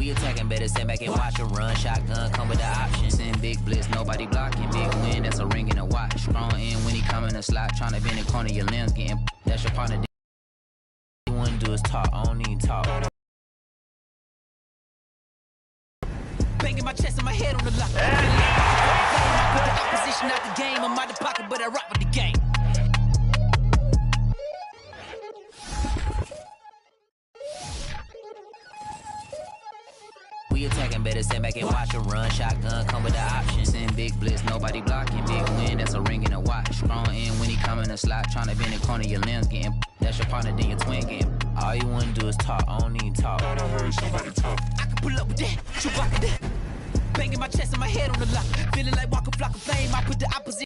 We attacking, better stand back and watch them run. Shotgun come with the option. Send big blitz, nobody blocking. Big win, that's a ring and a watch. Strong in when he come in the slot. Tryna bend the corner, your limbs getting. That's your partner. All you wanna do is talk, I don't even talk. Banging my chest and my head on the lock. I put the opposition out the game. I'm out the pocket, but I rock with the game. We attacking, better stand back and watch them run. Shotgun come with the option. Send big blitz, nobody blocking. Big win, that's a ring and a watch. Strong in when he come in the slot. Tryna bend the corner, your limbs getting. That's your partner, then your twin getting. All you wanna do is talk, I don't even talk. I heard somebody talk. I can pull up with that, shoot back with that. Banging my chest and my head on the lock. Feeling like walking flock of flame. I put the opposition.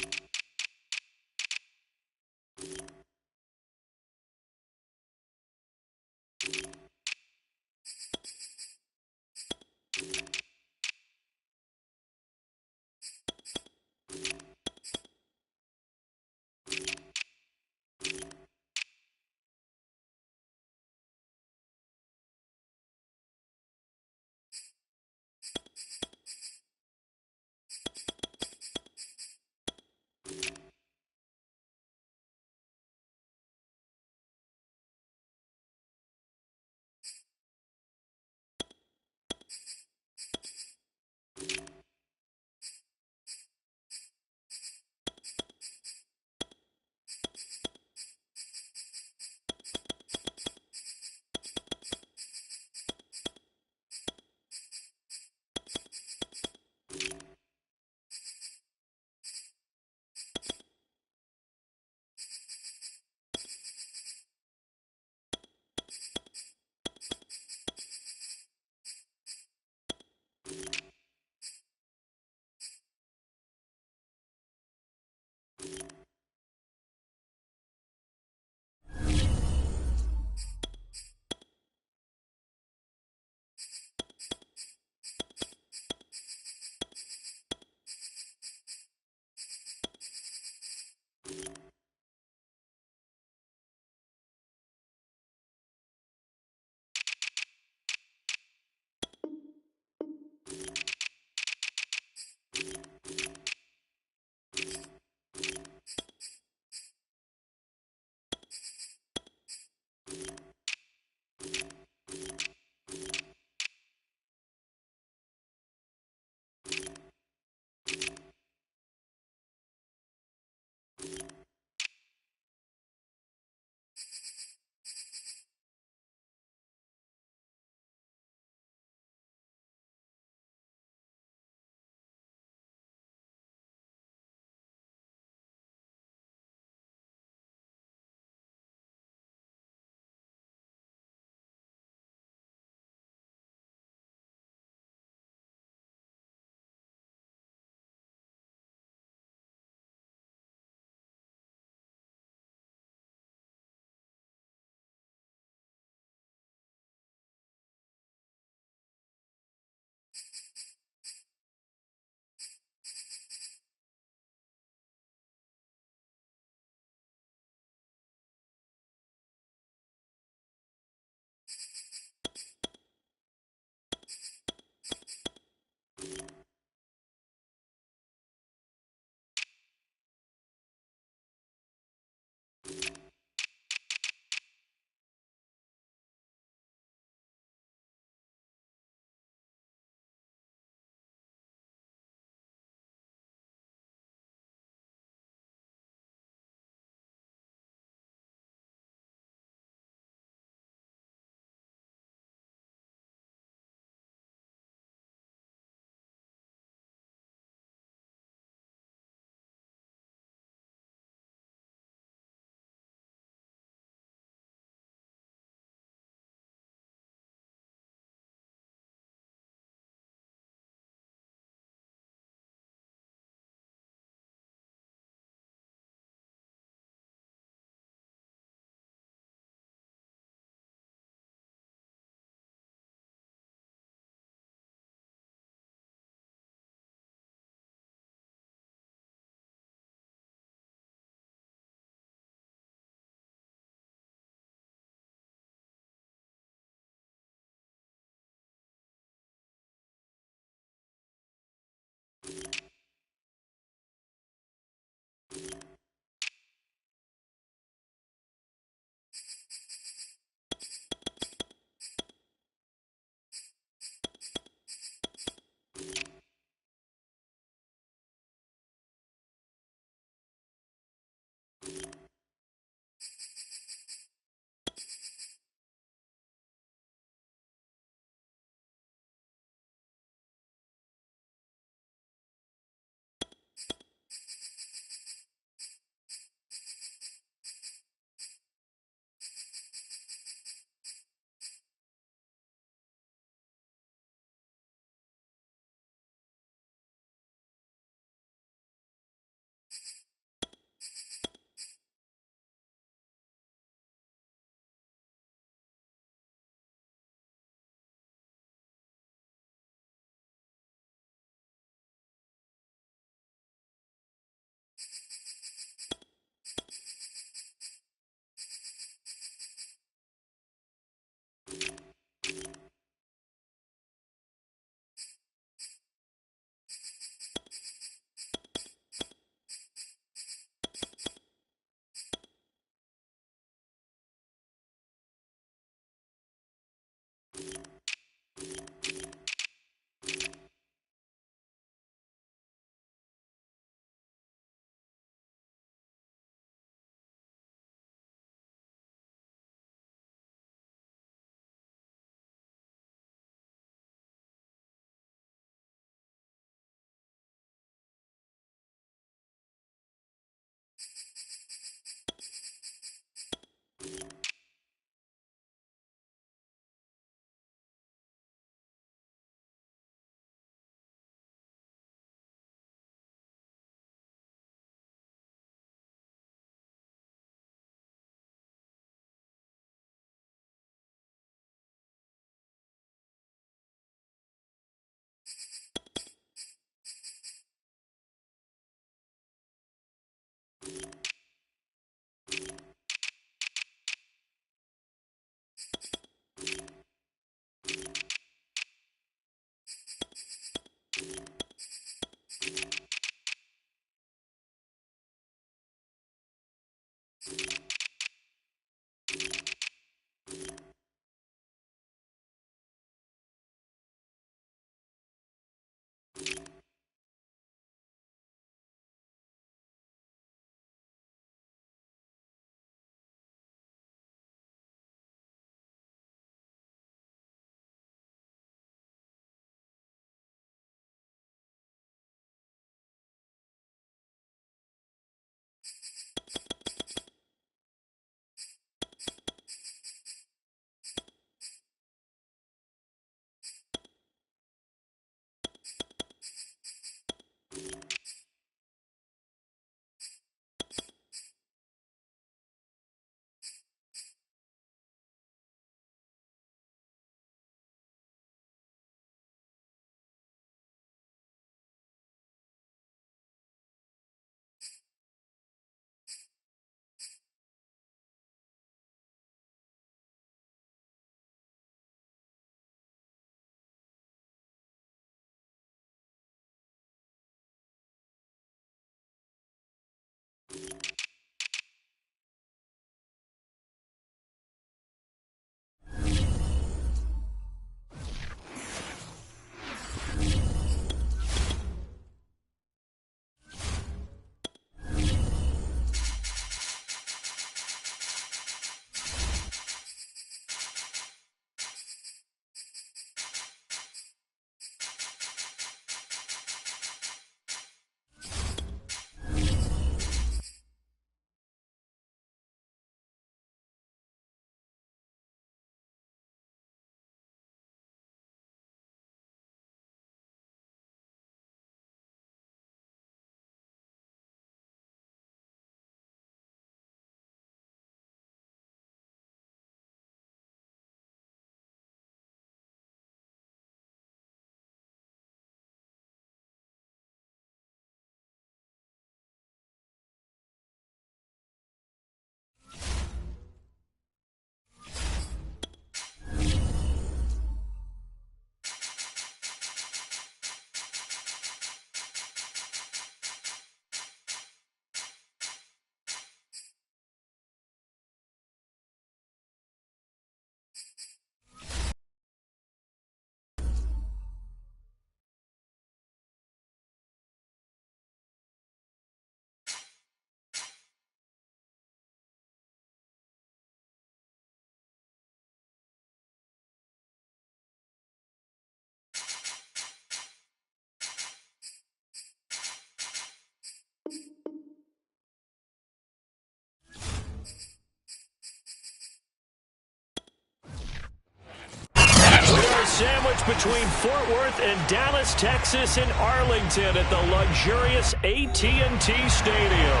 between Fort Worth and Dallas, Texas and Arlington at the luxurious AT&T Stadium.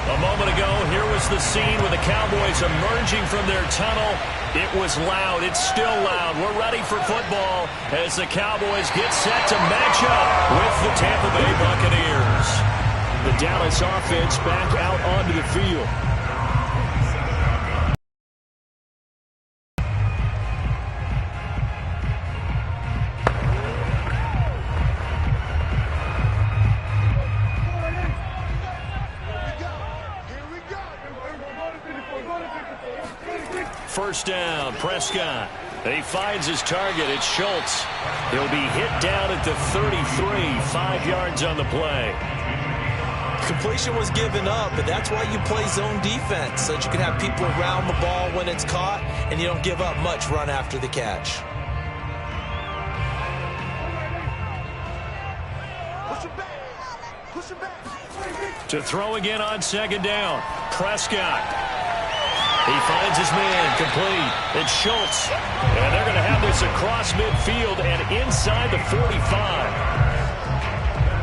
A moment ago, here was the scene with the Cowboys emerging from their tunnel. It was loud. It's still loud. We're ready for football as the Cowboys get set to match up with the Tampa Bay Buccaneers. The Dallas offense back out onto the field. First down, Prescott. He finds his target. It's Schultz. He'll be hit down at the 33, 5 yards on the play. Completion was given up, but that's why you play zone defense, so that you can have people around the ball when it's caught, and you don't give up much run after the catch. Push it back. To throw again on second down, Prescott. He finds his man, complete. It's Schultz. And they're going to have this across midfield and inside the 45.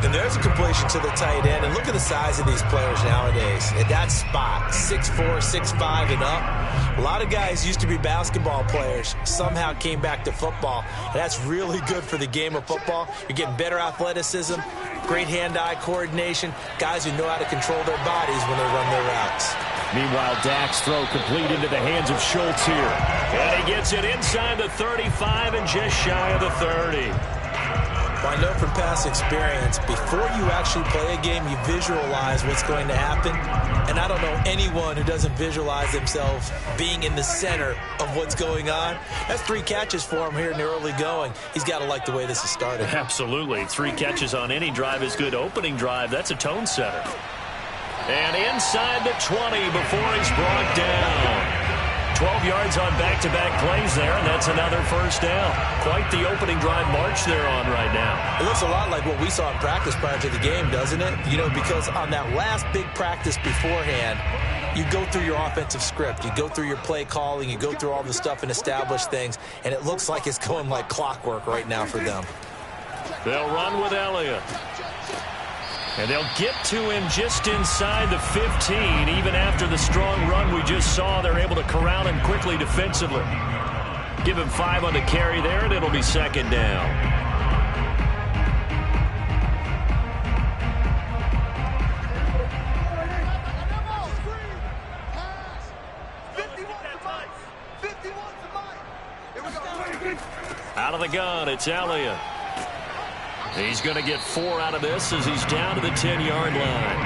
And there's a completion to the tight end. And look at the size of these players nowadays. At that spot, 6'4", 6'5", and up. A lot of guys used to be basketball players, somehow came back to football. And that's really good for the game of football. You're getting better athleticism, great hand-eye coordination, guys who know how to control their bodies when they run their routes. Meanwhile, Dak's throw complete into the hands of Schultz here. And he gets it inside the 35 and just shy of the 30. Well, I know from past experience, before you actually play a game, you visualize what's going to happen. And I don't know anyone who doesn't visualize themselves being in the center of what's going on. That's 3 catches for him here in the early going. He's got to like the way this has started. Absolutely. 3 catches on any drive is good. Opening drive, that's a tone setter. And inside the 20 before he's brought down. 12 yards on back-to-back plays there, and that's another first down. Quite the opening drive march they're on right now. It looks a lot like what we saw in practice prior to the game, doesn't it? You know, because on that last big practice beforehand, you go through your offensive script. You go through your play calling. You go through all the stuff and establish things, and it looks like it's going like clockwork right now for them. They'll run with Elliott. And they'll get to him just inside the 15. Even after the strong run we just saw, they're able to corral him quickly defensively. Give him 5 on the carry there, and it'll be second down. Out of the gun, it's Elliott. He's going to get 4 out of this as he's down to the 10-yard line.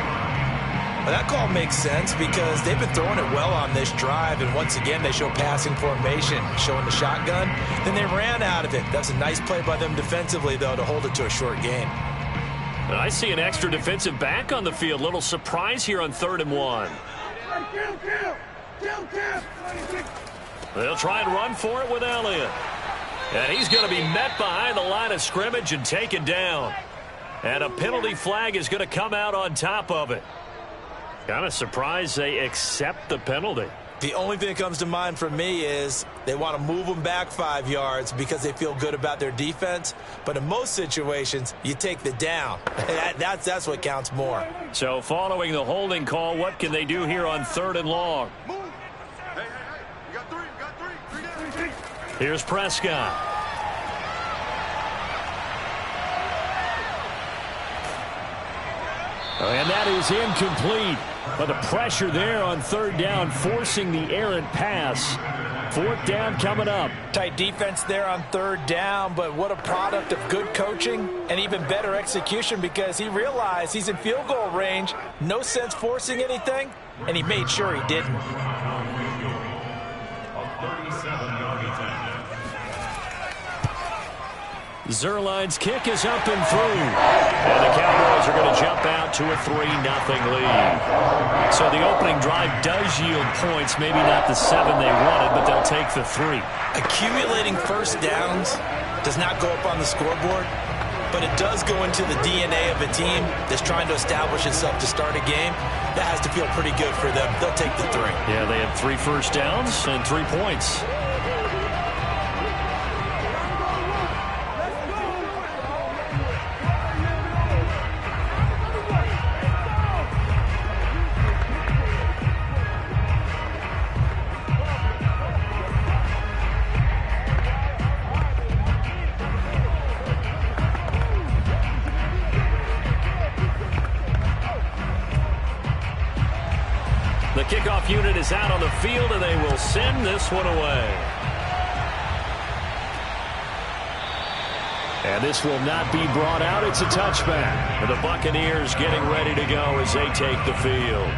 Well, that call makes sense because they've been throwing it well on this drive, and once again they show passing formation, showing the shotgun. Then they ran out of it. That's a nice play by them defensively, though, to hold it to a short gain. And I see an extra defensive back on the field. Little surprise here on 3rd and 1. They'll try and run for it with Elliott. And he's going to be met behind the line of scrimmage and taken down. And a penalty flag is going to come out on top of it. Kind of surprised they accept the penalty. The only thing that comes to mind for me is they want to move them back 5 yards because they feel good about their defense. But in most situations, you take the down. That's what counts more. So following the holding call, what can they do here on 3rd and long? Hey, you got 3. Here's Prescott. And that is incomplete. But the pressure there on 3rd down, forcing the errant pass. 4th down coming up. Tight defense there on 3rd down, but what a product of good coaching and even better execution because he realized he's in field goal range. No sense forcing anything, and he made sure he didn't. Zerline's kick is up and through. And the Cowboys are going to jump out to a 3-0 lead. So the opening drive does yield points. Maybe not the 7 they wanted, but they'll take the 3. Accumulating first downs does not go up on the scoreboard, but it does go into the DNA of a team that's trying to establish itself to start a game. That has to feel pretty good for them. They'll take the 3. Yeah, they had 3 first downs and 3 points. kickoff unit is out on the field, and they will send this one away. And this will not be brought out. It's a touchback. And the Buccaneers getting ready to go as they take the field.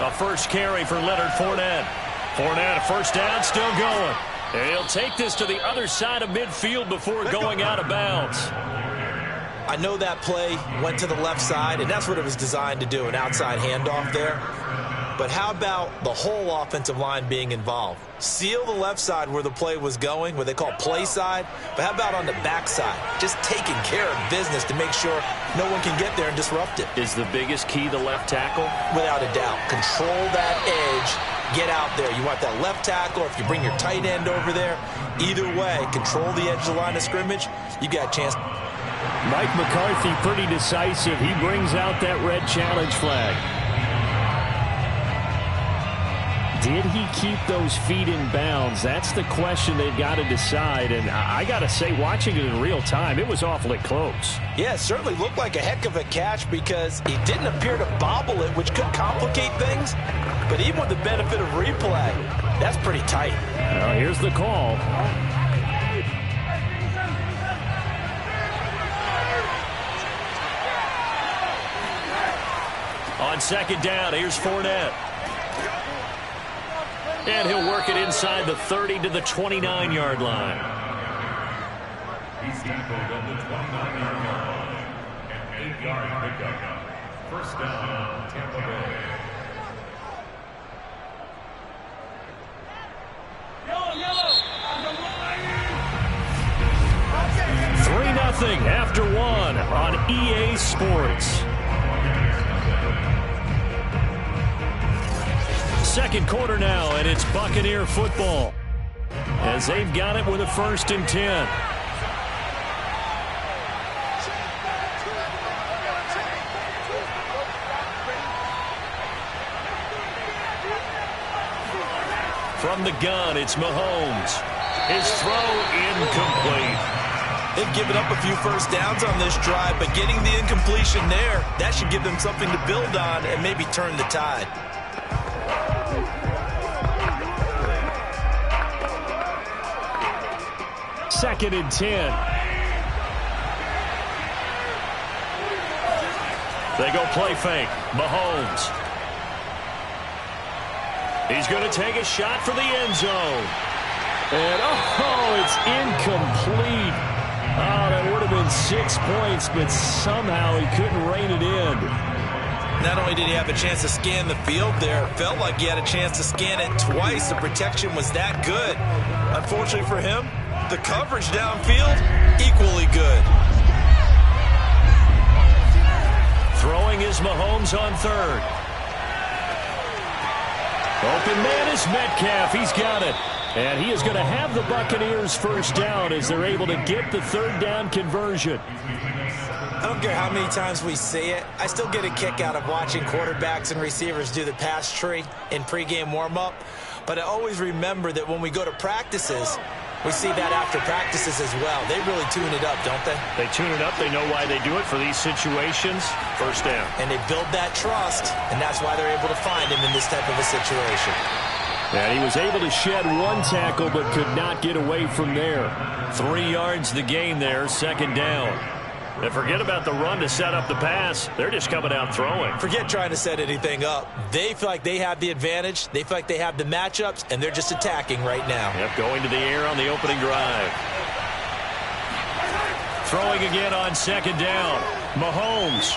A first carry for Leonard Fournette. Fournette, first down, still going. And he'll take this to the other side of midfield before going out of bounds. I know that play went to the left side, and that's what it was designed to do, an outside handoff there. But how about the whole offensive line being involved? Seal the left side where the play was going, what they call play side. But how about on the back side? Just taking care of business to make sure no one can get there and disrupt it. Is the biggest key the left tackle? Without a doubt. Control that edge. Get out there. You want that left tackle, or if you bring your tight end over there, either way, control the edge of the line of scrimmage, you got a chance. Mike McCarthy pretty decisive. He brings out that red challenge flag. Did he keep those feet in bounds? That's the question they've got to decide. And I got to say, watching it in real time, it was awfully close. Yeah, it certainly looked like a heck of a catch because he didn't appear to bobble it, which could complicate things. But even with the benefit of replay, that's pretty tight. Well, here's the call. On second down, here's Fournette. And he'll work it inside the 30 to the 29-yard line. He's tackled at the 29-yard line. An 8-yard pickup. First down, Tampa Bay. 3-0 after one on EA Sports. Second quarter now, and it's Buccaneer football as they've got it with a 1st and 10. From the gun, it's Mahomes. His throw incomplete. They've given up a few first downs on this drive, but getting the incompletion there, that should give them something to build on and maybe turn the tide. Second and 10. They go play fake. Mahomes. He's going to take a shot for the end zone. And, oh, it's incomplete. Oh, that would have been 6 points, but somehow he couldn't rein it in. Not only did he have a chance to scan the field there, it felt like he had a chance to scan it twice. The protection was that good. Unfortunately for him, the coverage downfield, equally good. Throwing is Mahomes on third. Open man is Metcalf. He's got it. And he is going to have the Buccaneers first down as they're able to get the third down conversion. I don't care how many times we see it. I still get a kick out of watching quarterbacks and receivers do the pass tree in pregame warm-up. But I always remember that when we go to practices, we see that after practices as well. They really tune it up, don't they? They tune it up. They know why they do it for these situations. First down. And they build that trust, and that's why they're able to find him in this type of a situation. And he was able to shed one tackle but could not get away from there. 3 yards the gain there, second down. And forget about the run to set up the pass. They're just coming out throwing. Forget trying to set anything up. They feel like they have the advantage. They feel like they have the matchups, and they're just attacking right now. Yep, going to the air on the opening drive. Throwing again on second down. Mahomes.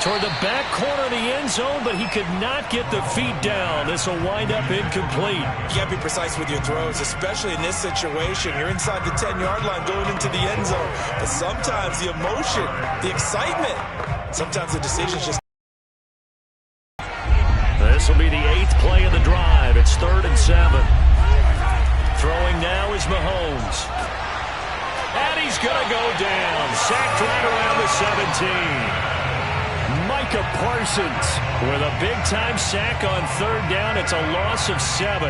Toward the back corner of the end zone, but he could not get the feet down. This will wind up incomplete. You got to be precise with your throws, especially in this situation. You're inside the 10-yard line going into the end zone. But sometimes the emotion, the excitement, sometimes the decisions just... This will be the 8th play of the drive. It's 3rd and 7. Throwing now is Mahomes. And he's going to go down. Sacked right around the 17. Micah Parsons with a big-time sack on third down. It's a loss of 7.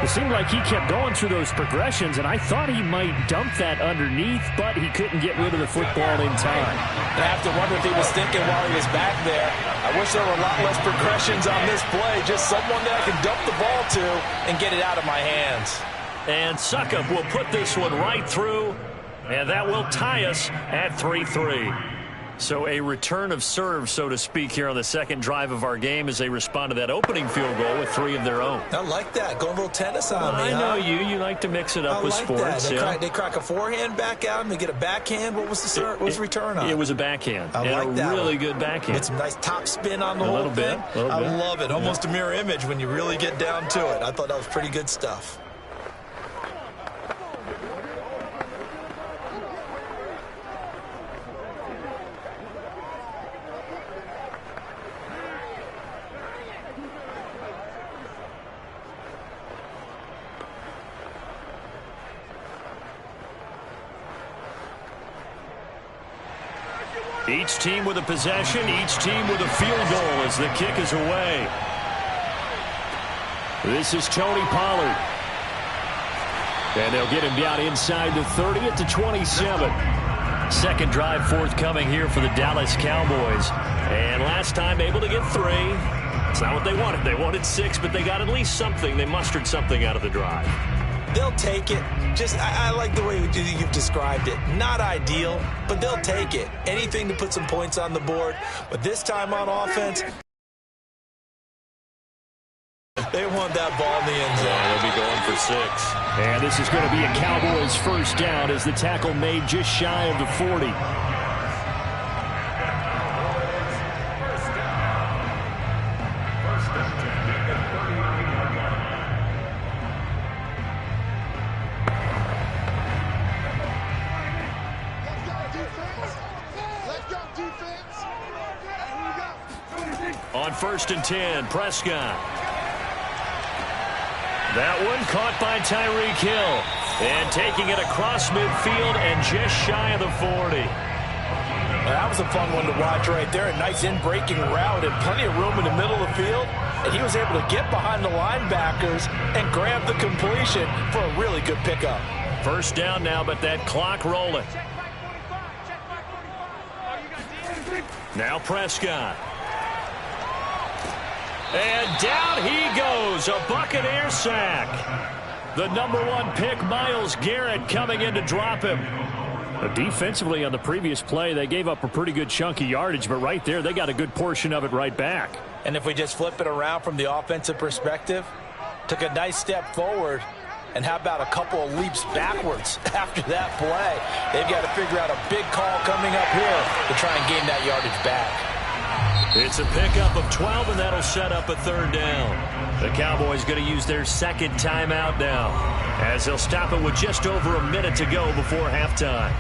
It seemed like he kept going through those progressions, and I thought he might dump that underneath, but he couldn't get rid of the football in time. I have to wonder if he was thinking while he was back there, I wish there were a lot less progressions on this play, just someone that I can dump the ball to and get it out of my hands. And Suckup will put this one right through, and that will tie us at 3-3. So a return of serve, so to speak, here on the second drive of our game as they respond to that opening field goal with 3 of their own. I like that. Going a little tennis on me. I know you. You like to mix it up with sports. They crack a forehand back out and they get a backhand. What was the return on? It was a backhand. I like that. Really good backhand. With some nice top spin on the whole thing. I love it. Almost a mirror image when you really get down to it. I thought that was pretty good stuff. Each team with a possession, each team with a field goal as the kick is away. This is Tony Pollard. And they'll get him down inside the 30 at the 27. Second drive forthcoming here for the Dallas Cowboys. And last time able to get 3. It's not what they wanted. They wanted 6, but they got at least something. They mustered something out of the drive. They'll take it. I like the way you've described it. Not ideal, but they'll take it. Anything to put some points on the board. But this time on offense, they want that ball in the end zone. They'll be going for 6. And this is going to be a Cowboys first down as the tackle made just shy of the 40. On 1st and 10, Prescott. That one caught by Tyreek Hill. And taking it across midfield and just shy of the 40. That was a fun one to watch right there. A nice in-breaking route and plenty of room in the middle of the field. And he was able to get behind the linebackers and grab the completion for a really good pickup. First down now, but that clock rolling. Now Prescott. And down he goes, a Buccaneer sack. The #1 pick, Myles Garrett, coming in to drop him. Defensively on the previous play, they gave up a pretty good chunk of yardage, but right there, they got a good portion of it right back. And if we just flip it around from the offensive perspective, took a nice step forward, and how about a couple of leaps backwards after that play? They've got to figure out a big call coming up here to try and gain that yardage back. It's a pickup of 12, and that'll set up a 3rd down. The Cowboys going to use their second timeout now, as they'll stop it with just over a minute to go before halftime.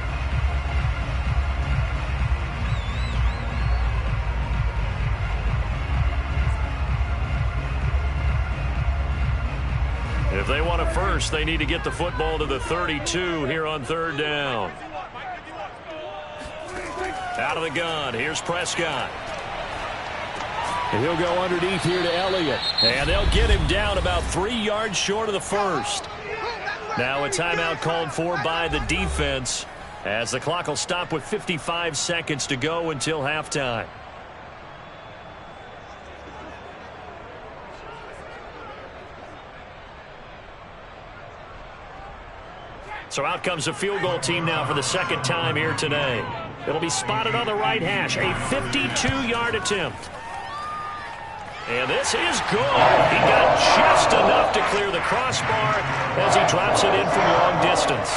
If they want a first, they need to get the football to the 32 here on 3rd down. Out of the gun, here's Prescott. And he'll go underneath here to Elliott. And they'll get him down about 3 yards short of the first. Now a timeout called for by the defense, as the clock will stop with 55 seconds to go until halftime. So out comes the field goal team now for the second time here today. It'll be spotted on the right hash. A 52-yard attempt. And this is good. He got just enough to clear the crossbar as he drops it in from long distance.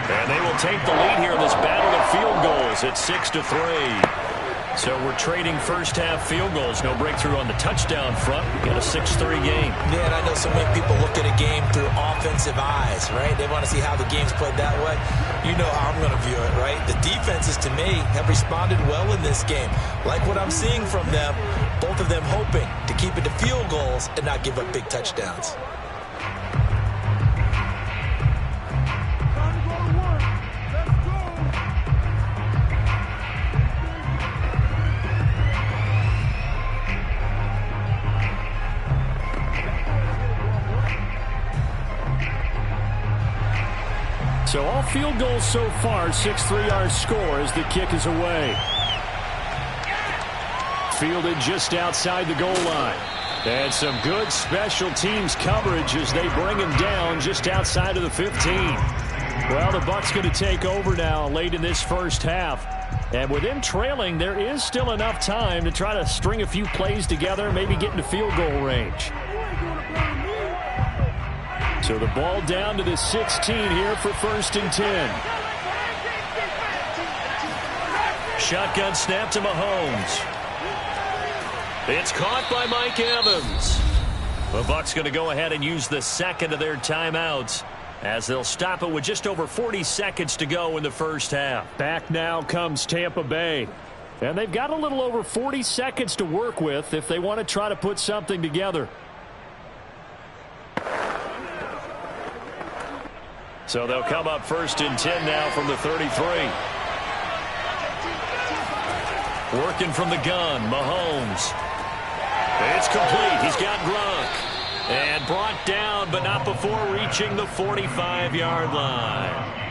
And they will take the lead here in this battle of field goals at 6-3. So we're trading first-half field goals. No breakthrough on the touchdown front. We got a 6-3 game. Yeah, and I know so many people look at a game through offensive eyes, right? They want to see how the game's played that way. You know how I'm going to view it, right? The defenses, to me, have responded well in this game. Like what I'm seeing from them, both of them hoping to keep it to field goals and not give up big touchdowns. field goals so far. 6-3 our score as the kick is away. Fielded just outside the goal line. And some good special teams coverage as they bring him down just outside of the 15. Well, the Bucs going to take over now late in this first half. And with him trailing, there is still enough time to try to string a few plays together, maybe get into field goal range. So the ball down to the 16 here for 1st and 10. Shotgun snap to Mahomes. It's caught by Mike Evans. The Bucs going to go ahead and use the second of their timeouts as they'll stop it with just over 40 seconds to go in the first half. Back now comes Tampa Bay. And they've got a little over 40 seconds to work with if they want to try to put something together. So they'll come up 1st and 10 now from the 33. Working from the gun, Mahomes. It's complete. He's got Gronk. And brought down, but not before reaching the 45-yard line.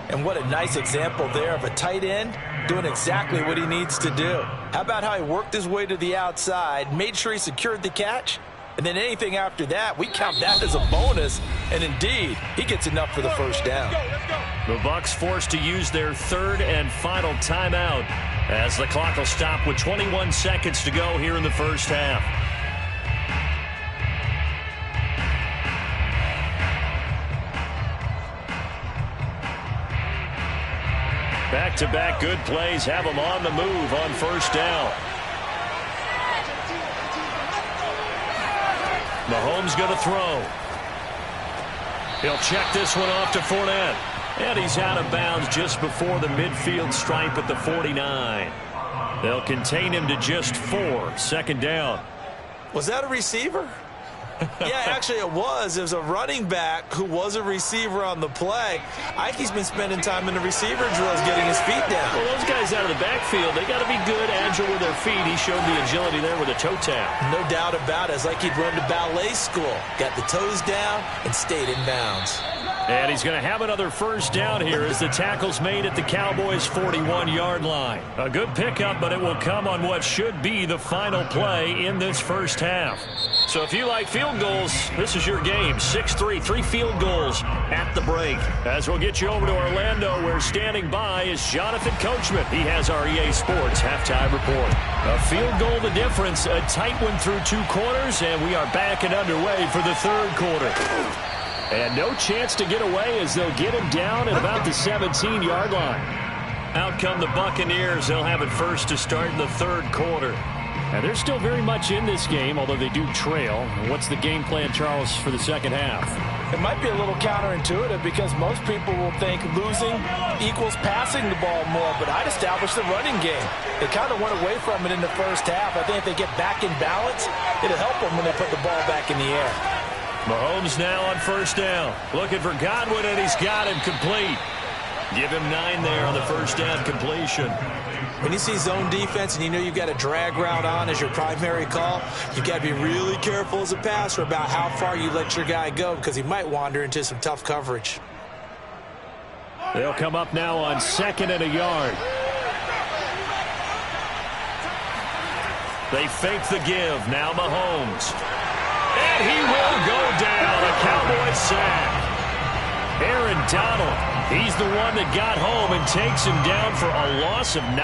And what a nice example there of a tight end doing exactly what he needs to do. How about how he worked his way to the outside, made sure he secured the catch, and then anything after that, we count that as a bonus. And indeed, he gets enough for the first down. The Bucs forced to use their 3rd and final timeout as the clock will stop with 21 seconds to go here in the first half. Back-to-back good plays have them on the move on 1st down. Mahomes going to throw. He'll check this one off to Fournette. And he's out of bounds just before the midfield stripe at the 49. They'll contain him to just 4. 2nd down. Was that a receiver? Yeah, actually it was. It was a running back who was a receiver on the play. Ike's been spending time in the receiver drills getting his feet down. Well, those guys out of the backfield, they got to be good, agile with their feet. He showed the agility there with a toe tap. No doubt about it. It's like he'd run to ballet school. Got the toes down and stayed in bounds. And he's going to have another first down here as the tackle's made at the Cowboys' 41-yard line. A good pickup, but it will come on what should be the final play in this first half. So if you like field goals, this is your game. 6-3, 3 field goals at the break. As we'll get you over to Orlando, where standing by is Jonathan Coachman. He has our EA Sports halftime report. A field goal the difference, a tight one through 2 quarters, and we are back and underway for the 3rd quarter. And no chance to get away as they'll get him down at about the 17-yard line. Out come the Buccaneers. They'll have it first to start in the 3rd quarter. And they're still very much in this game, although they do trail. What's the game plan, Charles, for the 2nd half? It might be a little counterintuitive because most people will think losing equals passing the ball more, but I'd establish the running game. They kind of went away from it in the first half. I think if they get back in balance, it'll help them when they put the ball back in the air. Mahomes now on 1st down. Looking for Godwin, and he's got him complete. Give him 9 there on the 1st down completion. When you see zone defense and you know you've got a drag route on as your primary call, you've got to be really careful as a passer about how far you let your guy go because he might wander into some tough coverage. They'll come up now on 2nd and a yard. They fake the give. Now Mahomes. And he will go down. A Cowboys sack. Aaron Donald, he's the one that got home and takes him down for a loss of 9.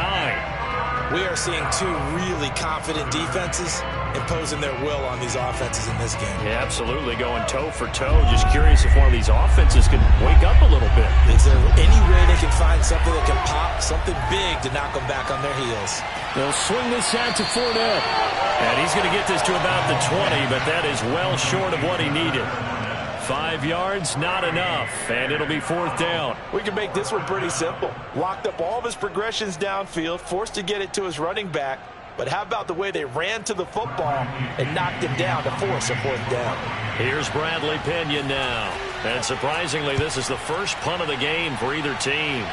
We are seeing 2 really confident defenses imposing their will on these offenses in this game. Yeah, absolutely, going toe for toe. Just curious if one of these offenses can wake up a little bit. Is there any way they can find something that can pop, something big to knock them back on their heels? They'll swing this out to Fournette. And he's going to get this to about the 20, but that is well short of what he needed. 5 yards, not enough, and it'll be 4th down. We can make this one pretty simple. Locked up all of his progressions downfield, forced to get it to his running back. But how about the way they ran to the football and knocked him down to force a 4th down? Here's Bradley Pinion now. And surprisingly, this is the first punt of the game for either team.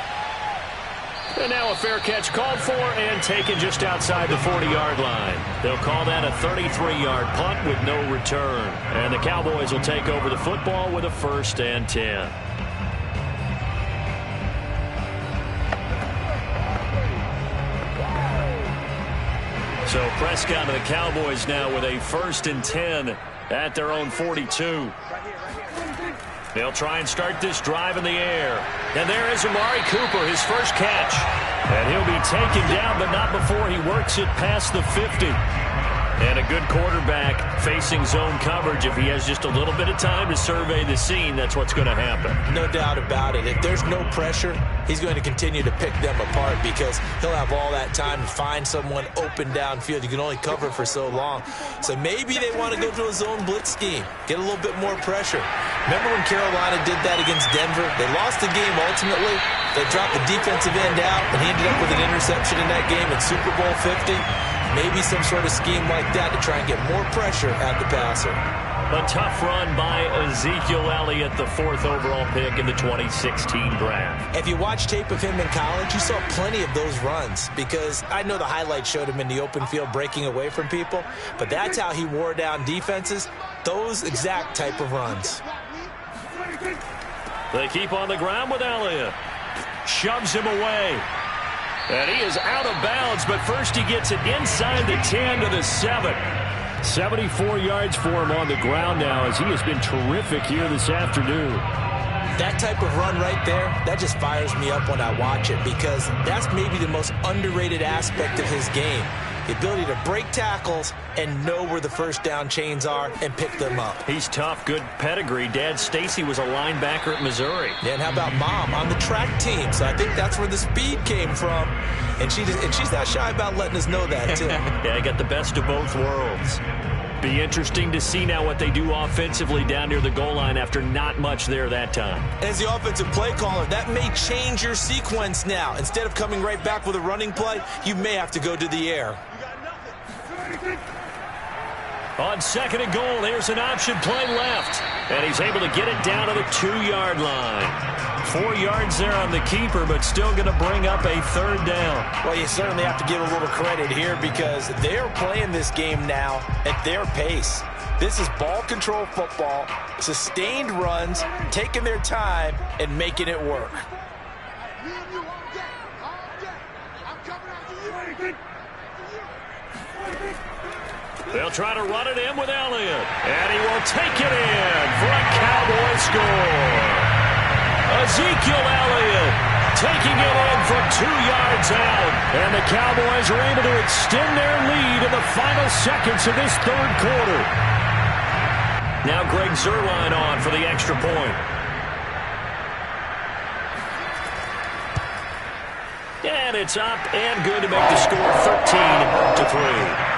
And now a fair catch called for and taken just outside the 40-yard line. They'll call that a 33-yard punt with no return. And the Cowboys will take over the football with a 1st and 10. So Prescott and the Cowboys now with a 1st and 10 at their own 42. They'll try and start this drive in the air. And there is Amari Cooper, his first catch. And he'll be taken down, but not before he works it past the 50. And a good quarterback facing zone coverage. If he has just a little bit of time to survey the scene, that's what's going to happen. No doubt about it. If there's no pressure, he's going to continue to pick them apart because he'll have all that time to find someone open downfield. You can only cover for so long. So maybe they want to go to a zone blitz scheme, get a little bit more pressure. Remember when Carolina did that against Denver? They lost the game ultimately. They dropped the defensive end out, and he ended up with an interception in that game in Super Bowl 50. Maybe some sort of scheme like that to try and get more pressure at the passer. A tough run by Ezekiel Elliott, the 4th overall pick in the 2016 draft. If you watch tape of him in college, you saw plenty of those runs because I know the highlights showed him in the open field breaking away from people, but that's how he wore down defenses, those exact type of runs. They keep on the ground with Elliott. Shoves him away. And he is out of bounds, but first he gets it inside the 10 to the 7. 74 yards for him on the ground now as he has been terrific here this afternoon. That type of run right there, that just fires me up when I watch it because that's maybe the most underrated aspect of his game. The ability to break tackles and know where the first down chains are and pick them up. He's tough, good pedigree. Dad Stacy was a linebacker at Missouri. Yeah, and how about Mom on the track team? So I think that's where the speed came from. And she's not shy about letting us know that, too. Yeah, I got the best of both worlds. Be interesting to see now what they do offensively down near the goal line after not much there that time. As the offensive play caller, that may change your sequence now. Instead of coming right back with a running play, you may have to go to the air. On 2nd and goal, here's an option play left. And he's able to get it down to the 2-yard line. 4 yards there on the keeper, but still going to bring up a 3rd down. Well, you certainly have to give a little credit here because they're playing this game now at their pace. This is ball control football, sustained runs, taking their time, and making it work. They'll try to run it in with Elliott. And he will take it in for a Cowboy score. Ezekiel Elliott taking it in from 2 yards out. And the Cowboys are able to extend their lead in the final seconds of this 3rd quarter. Now Greg Zuerlein on for the extra point. And it's up and good to make the score 13-3.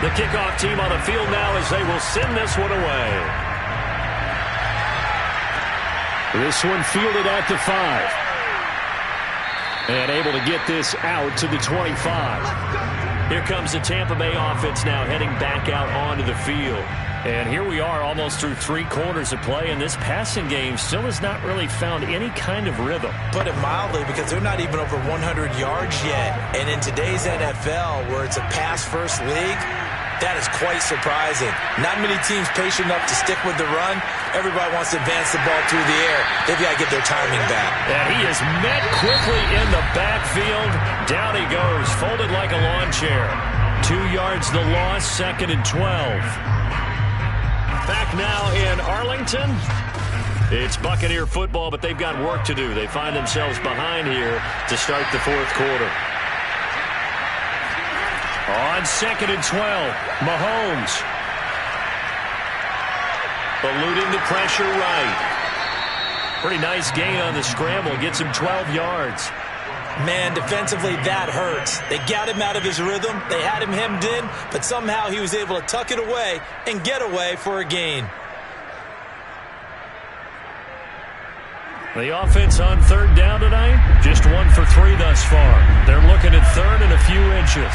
The kickoff team on the field now as they will send this one away. This one fielded at the 5. And able to get this out to the 25. Here comes the Tampa Bay offense now heading back out onto the field. And here we are almost through 3 quarters of play, and this passing game still has not really found any kind of rhythm. Put it mildly, because they're not even over 100 yards yet. And in today's NFL, where it's a pass-first league, that is quite surprising. Not many teams patient enough to stick with the run. Everybody wants to advance the ball through the air. They've got to get their timing back. And he is met quickly in the backfield. Down he goes, folded like a lawn chair. 2 yards the loss, 2nd and 12. Back now in Arlington. It's Buccaneer football, but they've got work to do. They find themselves behind here to start the 4th quarter. On 2nd and 12, Mahomes. Eluding the pressure right. Pretty nice gain on the scramble. Gets him 12 yards. Man, defensively, that hurts. They got him out of his rhythm. They had him hemmed in, but somehow he was able to tuck it away and get away for a gain. The offense on third down tonight, just 1 for 3 thus far. They're looking at third and a few inches.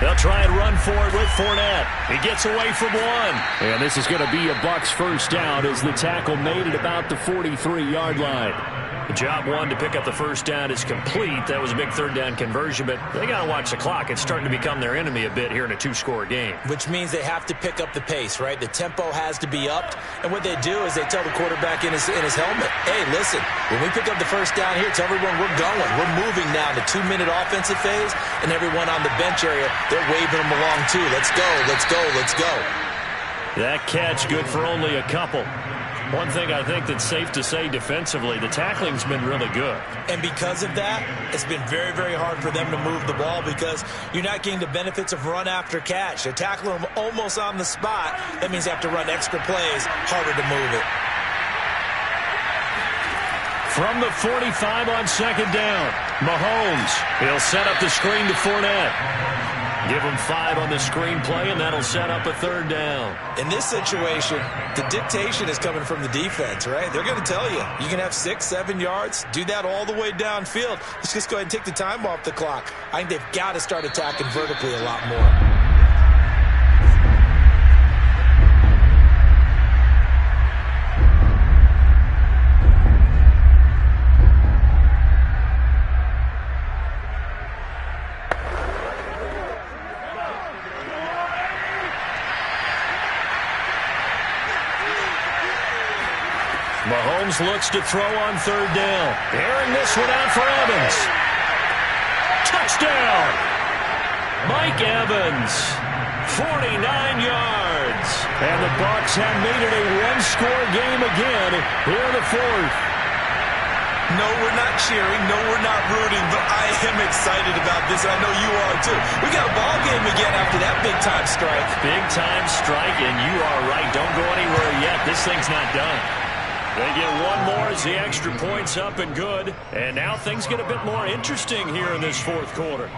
They'll try and run for it with Fournette. He gets away from one. And this is going to be a Bucs first down as the tackle made it about the 43-yard line. The job one to pick up the first down is complete. That was a big third down conversion, but they got to watch the clock. It's starting to become their enemy a bit here in a 2-score game. Which means they have to pick up the pace, right? The tempo has to be upped. And what they do is they tell the quarterback in his helmet, hey, listen, when we pick up the first down here, tell everyone we're going. We're moving now to 2-minute offensive phase, and everyone on the bench area, they're waving them along too. Let's go, let's go, let's go. That catch good for only a couple. One thing I think that's safe to say defensively, the tackling's been really good. And because of that, it's been very, very hard for them to move the ball because you're not getting the benefits of run after catch. They're tackling them almost on the spot. That means they have to run extra plays, harder to move it. From the 45 on second down, Mahomes. He'll set up the screen to Fournette. Give him 5 on the screen play, and that'll set up a third down. In this situation, the dictation is coming from the defense, right? They're going to tell you, you can have 6, 7 yards, do that all the way downfield. Let's just go ahead and take the time off the clock. I think they've got to start attacking vertically a lot more. Mahomes looks to throw on third down. Airing this one out for Evans. Touchdown! Mike Evans, 49 yards. And the Bucs have made it a one-score game again here in the fourth. No, we're not cheering. No, we're not rooting. But I am excited about this. I know you are, too. We got a ball game again after that big-time strike. Big-time strike, and you are right. Don't go anywhere yet. This thing's not done. They get one more as the extra point's up and good. And now things get a bit more interesting here in this fourth quarter.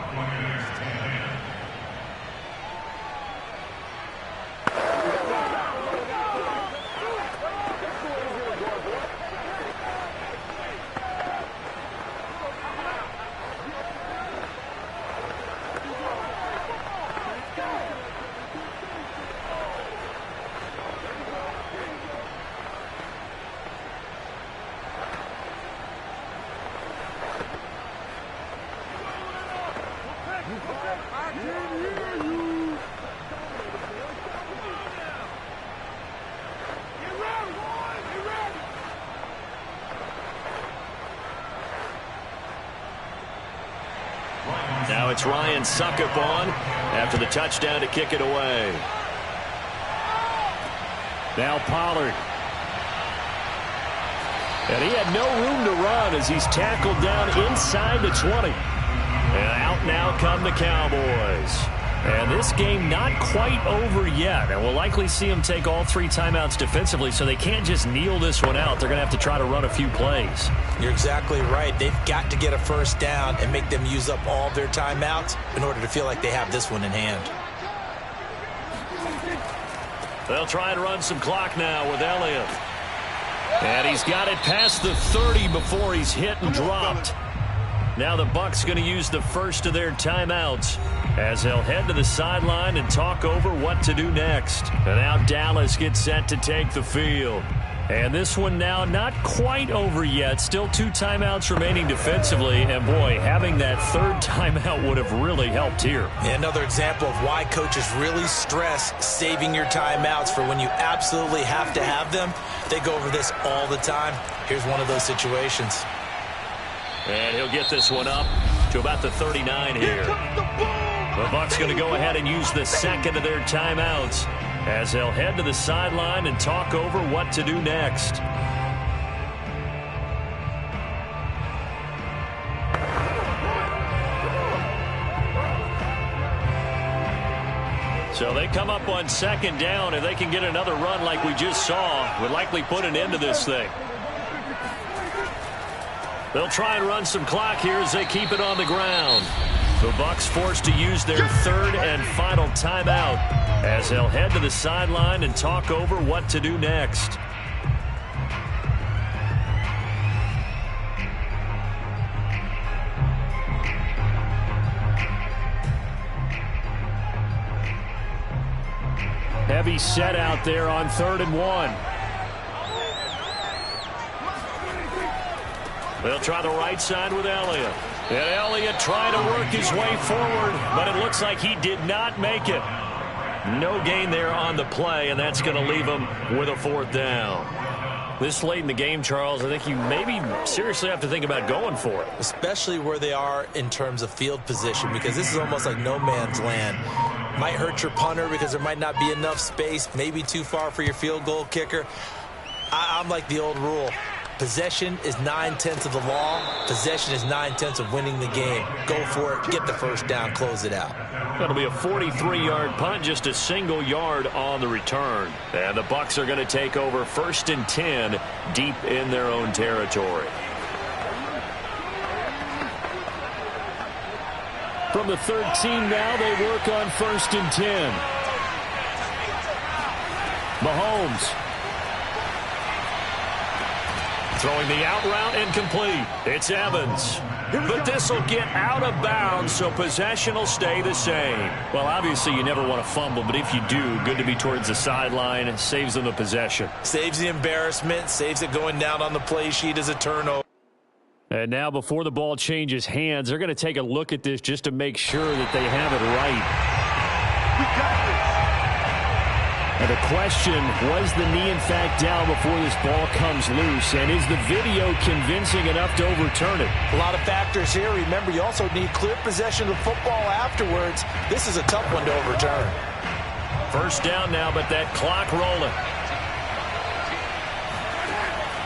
Now it's Ryan Suckup on after the touchdown to kick it away. Now Pollard. And he had no room to run as he's tackled down inside the 20. And out now come the Cowboys. And this game not quite over yet. And we'll likely see them take all 3 timeouts defensively, so they can't just kneel this one out. They're going to have to try to run a few plays. You're exactly right. They've got to get a first down and make them use up all their timeouts in order to feel like they have this one in hand. They'll try and run some clock now with Elliott. And he's got it past the 30 before he's hit and dropped. Now the Bucs going to use the first of their timeouts as they'll head to the sideline and talk over what to do next. And now Dallas gets set to take the field. And this one now not quite over yet. Still 2 timeouts remaining defensively. And boy, having that third timeout would have really helped here. Another example of why coaches really stress saving your timeouts for when you absolutely have to have them. They go over this all the time. Here's one of those situations. And he'll get this one up to about the 39 here. The Bucs going to go ahead and use the second of their timeouts as they'll head to the sideline and talk over what to do next. So they come up on second down. If they can get another run like we just saw, would likely put an end to this thing. They'll try and run some clock here as they keep it on the ground. The Bucs forced to use their third and final timeout as they'll head to the sideline and talk over what to do next. Heavy set out there on 3rd and 1. They'll try the right side with Elliott. And Elliott trying to work his way forward, but it looks like he did not make it. No gain there on the play, and that's going to leave him with a 4th down. This late in the game, Charles, I think you maybe seriously have to think about going for it. Especially where they are in terms of field position, because this is almost like no man's land. Might hurt your punter because there might not be enough space, maybe too far for your field goal kicker. I'm like the old rule. Possession is 9/10 of the law. Possession is 9/10 of winning the game. Go for it. Get the first down. Close it out. That'll be a 43-yard punt, just a single yard on the return. And the Bucs are going to take over 1st and 10 deep in their own territory. From the 13 now, they work on 1st and 10. Mahomes. Throwing the out route incomplete. It's Evans. But this will get out of bounds, so possession will stay the same. Well, obviously you never want to fumble, but if you do, good to be towards the sideline. Saves them the possession. Saves the embarrassment. Saves it going down on the play sheet as a turnover. And now before the ball changes hands, they're going to take a look at this just to make sure that they have it right. And the question, was the knee in fact down before this ball comes loose? And is the video convincing enough to overturn it? A lot of factors here. Remember, you also need clear possession of the football afterwards. This is a tough one to overturn. 1st down now, but that clock rolling.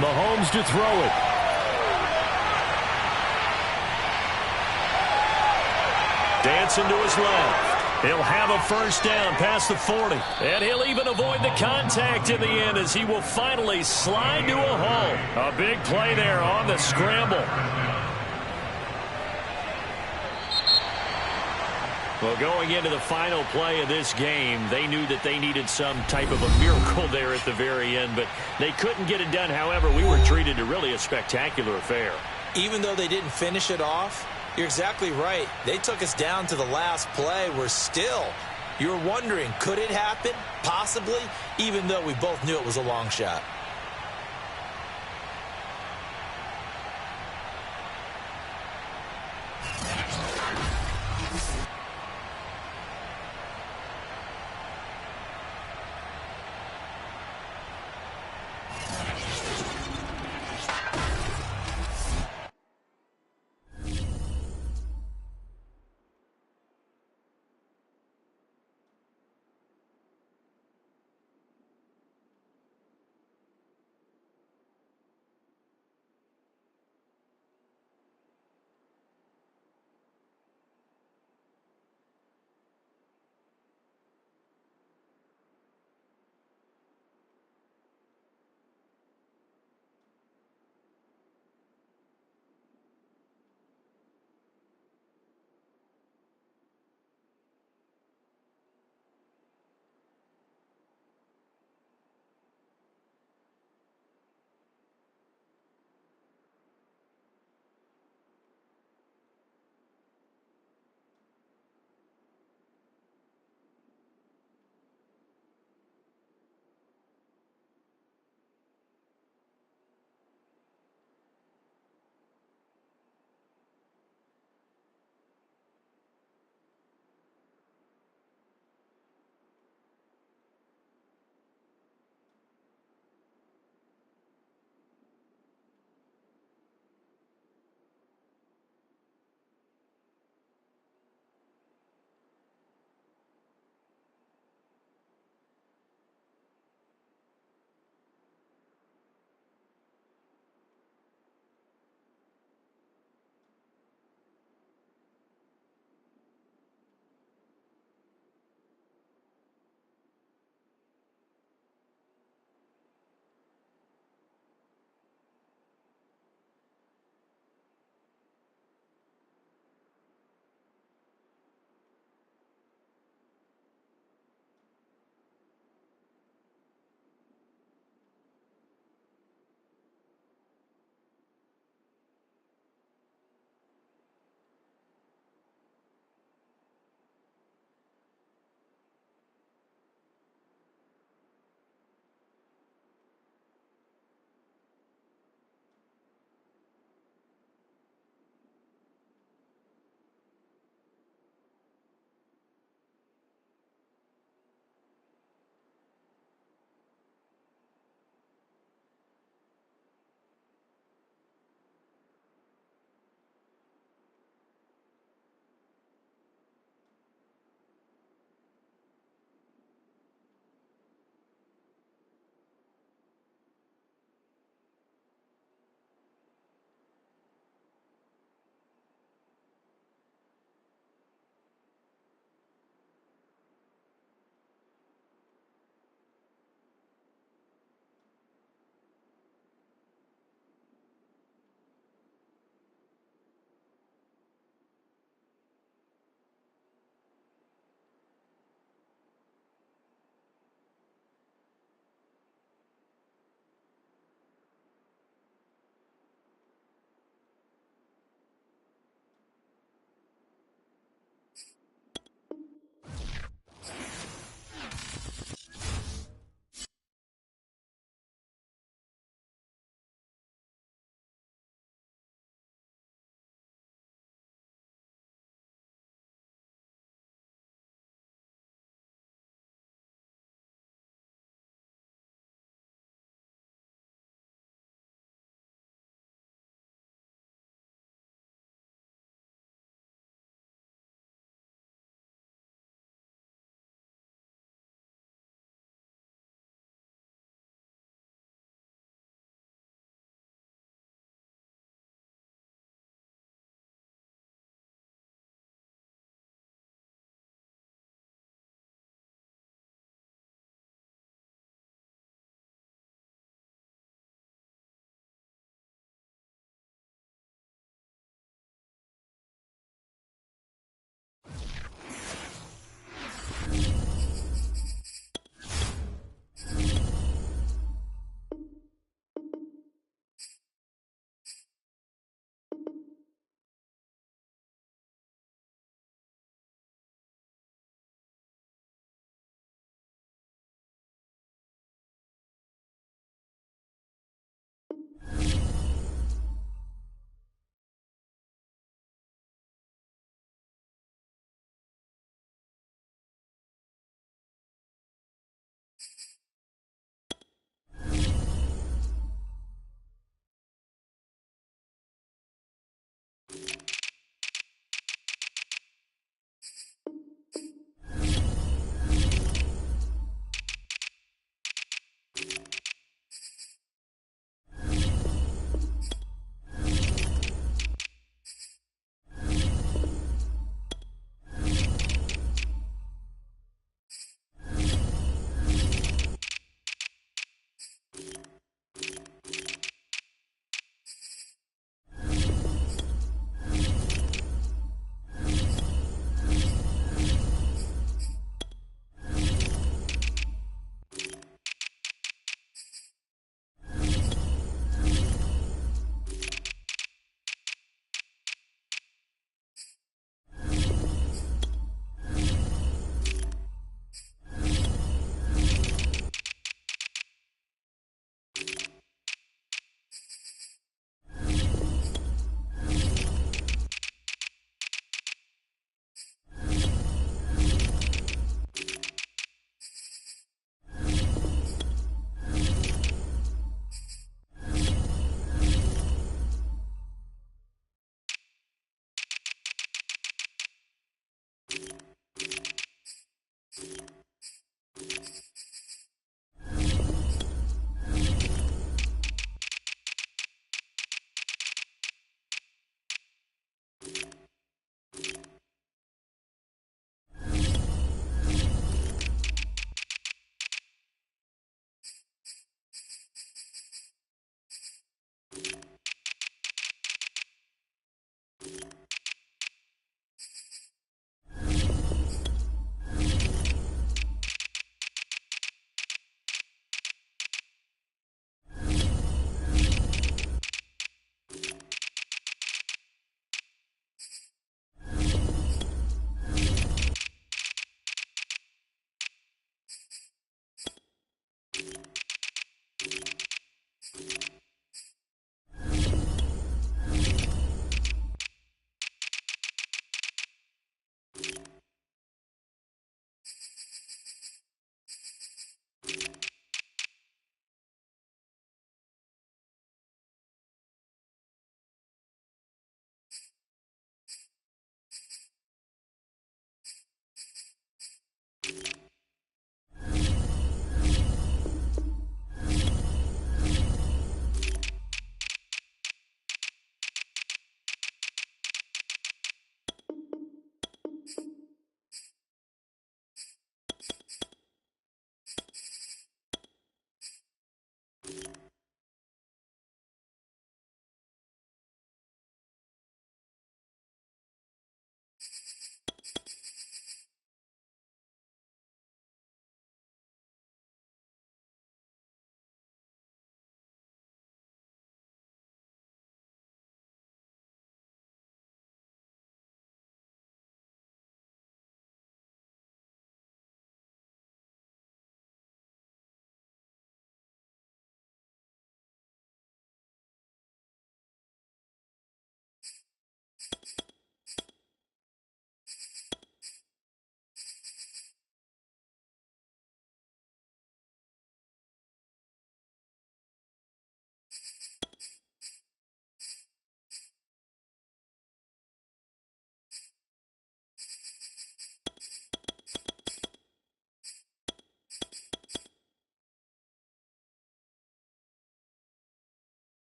Mahomes to throw it. Dancing to his left. He'll have a 1st down past the 40. And he'll even avoid the contact in the end as he will finally slide to a hole. A big play there on the scramble. Well, going into the final play of this game, they knew that they needed some type of a miracle there at the very end, but they couldn't get it done. However, we were treated to really a spectacular affair. Even though they didn't finish it off, you're exactly right. They took us down to the last play. We're still, you're wondering, could it happen? Possibly, even though we both knew it was a long shot.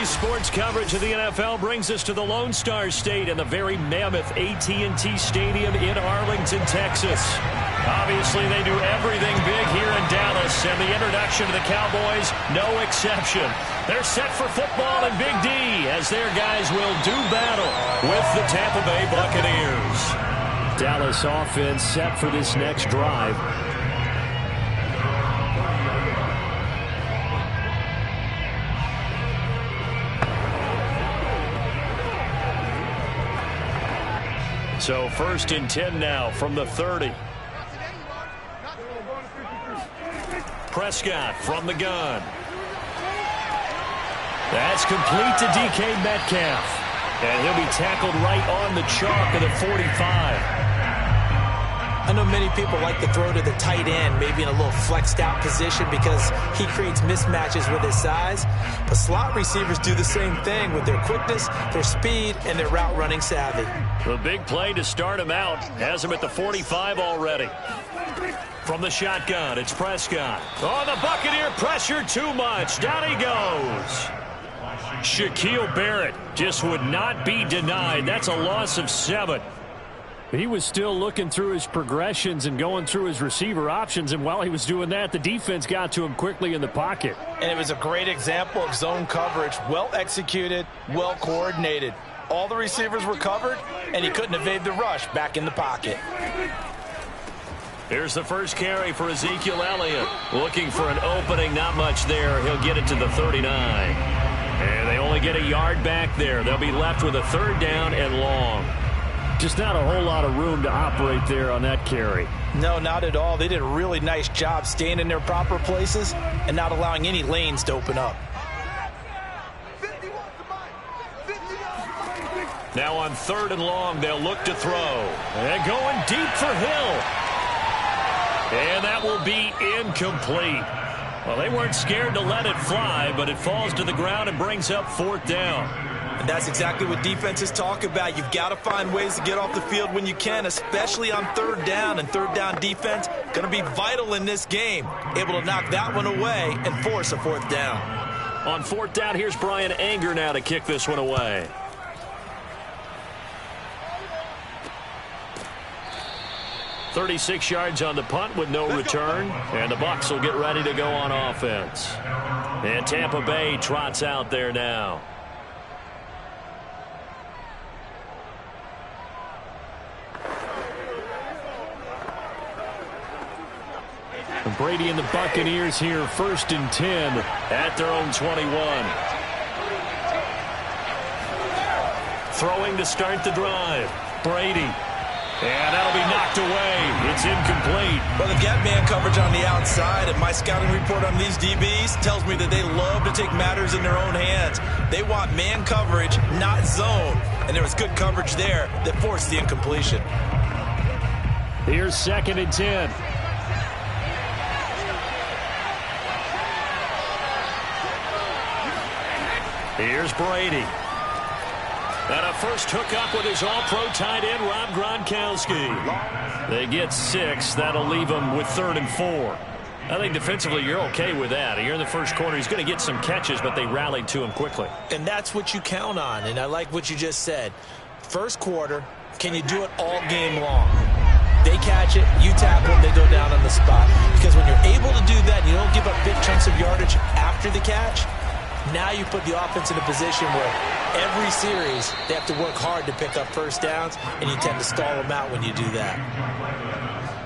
Sports coverage of the NFL brings us to the Lone Star State and the very mammoth AT&T Stadium in Arlington, Texas. Obviously, they do everything big here in Dallas, and the introduction to the Cowboys, no exception. They're set for football in Big D as their guys will do battle with the Tampa Bay Buccaneers. Dallas offense set for this next drive. So 1st and 10 now from the 30. Prescott from the gun. That's complete to DK Metcalf. And he'll be tackled right on the chalk of the 45. I know many people like to throw to the tight end, maybe in a little flexed out position because he creates mismatches with his size. But slot receivers do the same thing with their quickness, their speed, and their route running savvy. The big play to start him out has him at the 45 already. From the shotgun, it's Prescott. Oh, the Buccaneer pressure too much. Down he goes. Shaquille Barrett just would not be denied. That's a loss of 7. He was still looking through his progressions and going through his receiver options, and while he was doing that, the defense got to him quickly in the pocket. And it was a great example of zone coverage. Well executed, well coordinated. All the receivers were covered, and he couldn't evade the rush back in the pocket. Here's the first carry for Ezekiel Elliott. Looking for an opening, not much there. He'll get it to the 39. And they only get a yard back there. They'll be left with a 3rd down and long. Just not a whole lot of room to operate there on that carry. No, not at all. They did a really nice job staying in their proper places and not allowing any lanes to open up. Now on 3rd and long, they'll look to throw. And going deep for Hill. And that will be incomplete. Well, they weren't scared to let it fly, but it falls to the ground and brings up 4th down. And that's exactly what defenses talk about. You've got to find ways to get off the field when you can, especially on 3rd down. And 3rd down defense going to be vital in this game. Able to knock that one away and force a 4th down. On 4th down, here's Brian Anger now to kick this one away. .36 yards on the punt with no return. And the Bucs will get ready to go on offense. And Tampa Bay trots out there now. And Brady and the Buccaneers here, 1st and 10 at their own 21. Throwing to start the drive. Brady. And that'll be knocked away. It's incomplete. Well, they've got man coverage on the outside, and my scouting report on these DBs tells me that they love to take matters in their own hands. They want man coverage, not zone. And there was good coverage there that forced the incompletion. Here's 2nd and 10. Here's Brady. And a first hookup with his all-pro tight end, Rob Gronkowski. They get 6. That'll leave them with 3rd and 4. I think defensively you're okay with that. Here in the first quarter, he's going to get some catches, but they rallied to him quickly. And that's what you count on, and I like what you just said. First quarter, can you do it all game long? They catch it, you tackle them, they go down on the spot. Because when you're able to do that, you don't give up big chunks of yardage after the catch, now you put the offense in a position where every series they have to work hard to pick up first downs, and you tend to stall them out when you do that.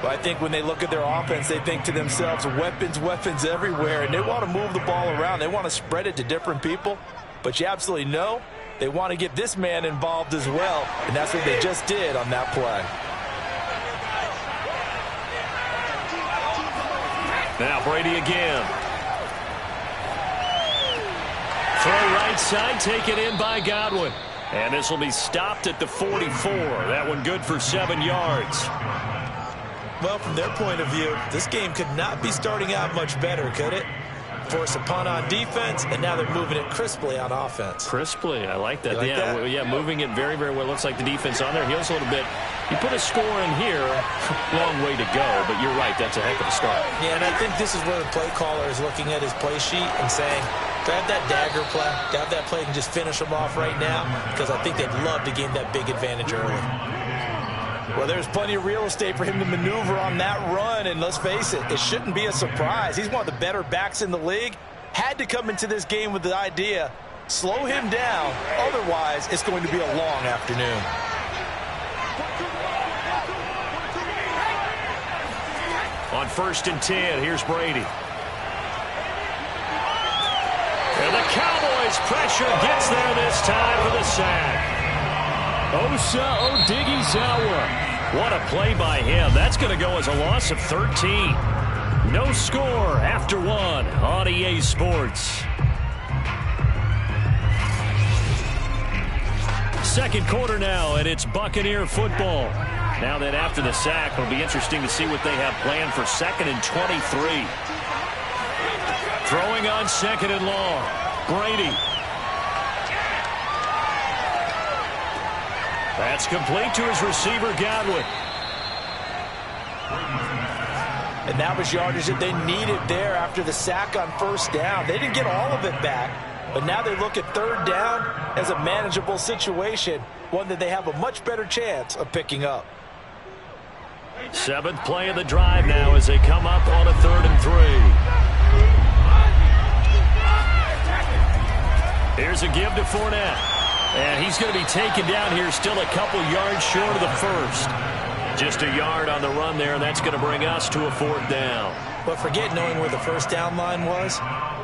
But I think when they look at their offense, they think to themselves, weapons, weapons everywhere, and they want to move the ball around. They want to spread it to different people, but you absolutely know they want to get this man involved as well, and that's what they just did on that play. Now Brady again. Throw right side, taken in by Godwin. And this will be stopped at the 44. That one good for 7 yards. Well, from their point of view, this game could not be starting out much better, could it? Force a punt on defense, and now they're moving it crisply on offense. Crisply, I like that. Like that? Yeah, moving it very, very well. Looks like the defense on their heels a little bit. You put a score in here, long way to go, but you're right, that's a heck of a start. Yeah, and I think this is where the play caller is looking at his play sheet and saying, grab that dagger play, grab that play and just finish them off right now, because I think they'd love to gain that big advantage early. Well, there's plenty of real estate for him to maneuver on that run, and let's face it, it shouldn't be a surprise. He's one of the better backs in the league. Had to come into this game with the idea, slow him down, otherwise it's going to be a long afternoon. On 1st and 10, here's Brady. And the Cowboys pressure gets there this time for the sack. Osa Odighizuwa. What a play by him. That's going to go as a loss of 13. No score after 1 on EA Sports. Second quarter now, and it's Buccaneer football. Now that after the sack, it'll be interesting to see what they have planned for 2nd and 23. Throwing on 2nd and long. Brady. That's complete to his receiver, Godwin. And that was yardage that they needed there after the sack on first down. They didn't get all of it back, but now they look at third down as a manageable situation, one that they have a much better chance of picking up. 7th play of the drive now as they come up on a 3rd and 3. Here's a give to Fournette. And he's going to be taken down here, still a couple yards short of the first. Just a yard on the run there, and that's going to bring us to a 4th down. But forget knowing where the first down line was.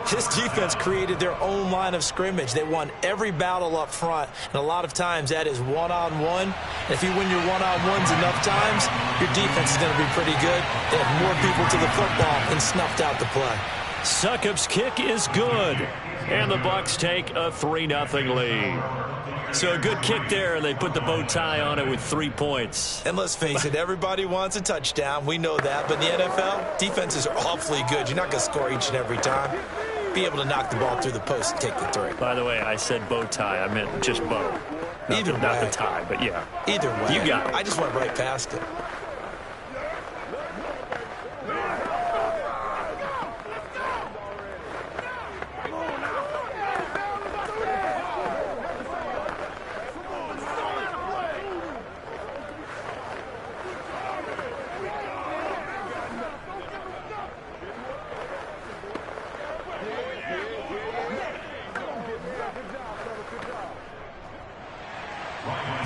This defense created their own line of scrimmage. They won every battle up front, and a lot of times that is one-on-one. If you win your one-on-ones enough times, your defense is going to be pretty good. They have more people to the football and snuffed out the play. Succop's kick is good, and the Bucs take a 3-0 lead. So a good kick there, and they put the bow tie on it with 3 points. And let's face it, everybody wants a touchdown. We know that. But in the NFL, defenses are awfully good. You're not going to score each and every time. Be able to knock the ball through the post and take the 3. By the way, I said bow tie. I meant just bow. Not the tie, but yeah. Either way. You got it. I just went right past it.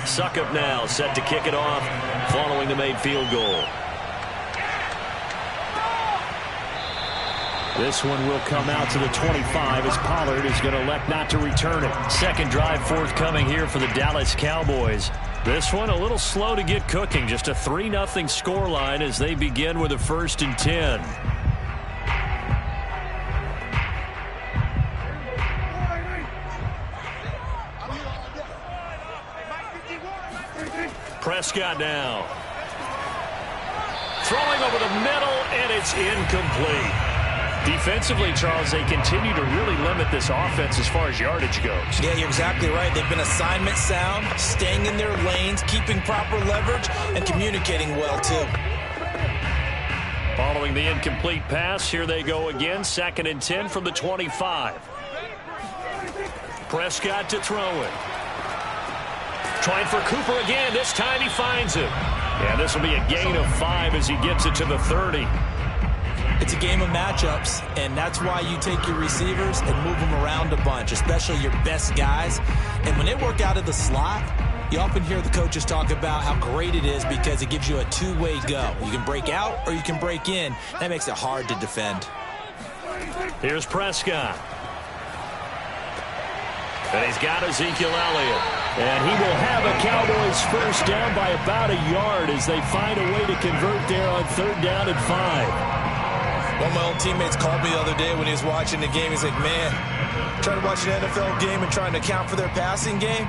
Succop now set to kick it off following the made field goal. This one will come out to the 25 as Pollard is going to elect not to return it. Second drive forthcoming here for the Dallas Cowboys. This one a little slow to get cooking. Just a 3-0 scoreline as they begin with a 1st and 10. Prescott now. Throwing over the middle, and it's incomplete. Defensively, Charles, they continue to really limit this offense as far as yardage goes. Yeah, you're exactly right. They've been assignment sound, staying in their lanes, keeping proper leverage, and communicating well, too. Following the incomplete pass, here they go again. 2nd and 10 from the 25. Prescott to throw it. Trying for Cooper again. This time he finds it. And this will be a gain of 5 as he gets it to the 30. It's a game of matchups, and that's why you take your receivers and move them around a bunch, especially your best guys. And when they work out of the slot, you often hear the coaches talk about how great it is because it gives you a two-way go. You can break out or you can break in. That makes it hard to defend. Here's Prescott. And he's got Ezekiel Elliott. And he will have a Cowboys first down by about a yard as they find a way to convert there on 3rd down and 5. One of my old teammates called me the other day when he was watching the game. He's like, man, trying to watch an NFL game and trying to account for their passing game,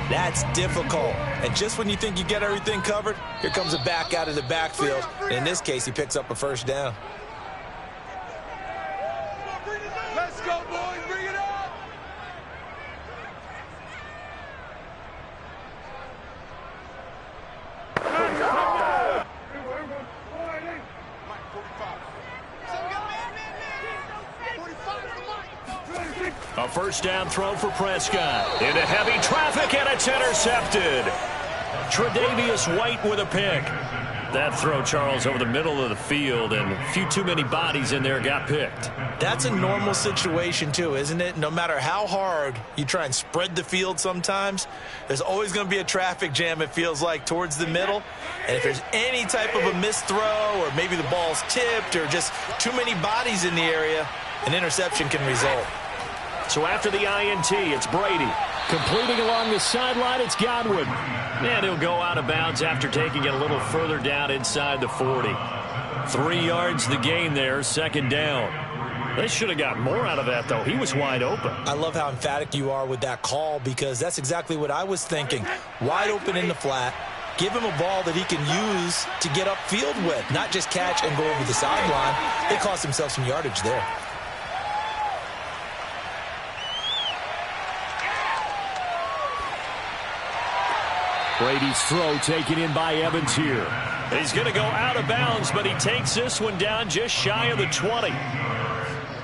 that's difficult. And just when you think you get everything covered, here comes a back out of the backfield. And in this case, he picks up a first down. Let's go, boys. Bring it up. A first down throw for Prescott. Into heavy traffic, and it's intercepted. Tre'Davious White with a pick. That throw, Charles, over the middle of the field, and a few too many bodies in there got picked. That's a normal situation, too, isn't it? No matter how hard you try and spread the field sometimes, there's always going to be a traffic jam, it feels like, towards the middle. And if there's any type of a missed throw or maybe the ball's tipped or just too many bodies in the area, an interception can result. So after the INT, it's Brady. Completing along the sideline, it's Godwin. And he'll go out of bounds after taking it a little further down inside the 40. 3 yards the gain there, 2nd down. They should have got more out of that, though. He was wide open. I love how emphatic you are with that call because that's exactly what I was thinking. Wide open in the flat. Give him a ball that he can use to get upfield with, not just catch and go over the sideline. They cost themselves some yardage there. Brady's throw taken in by Evans here. He's going to go out of bounds, but he takes this one down just shy of the 20.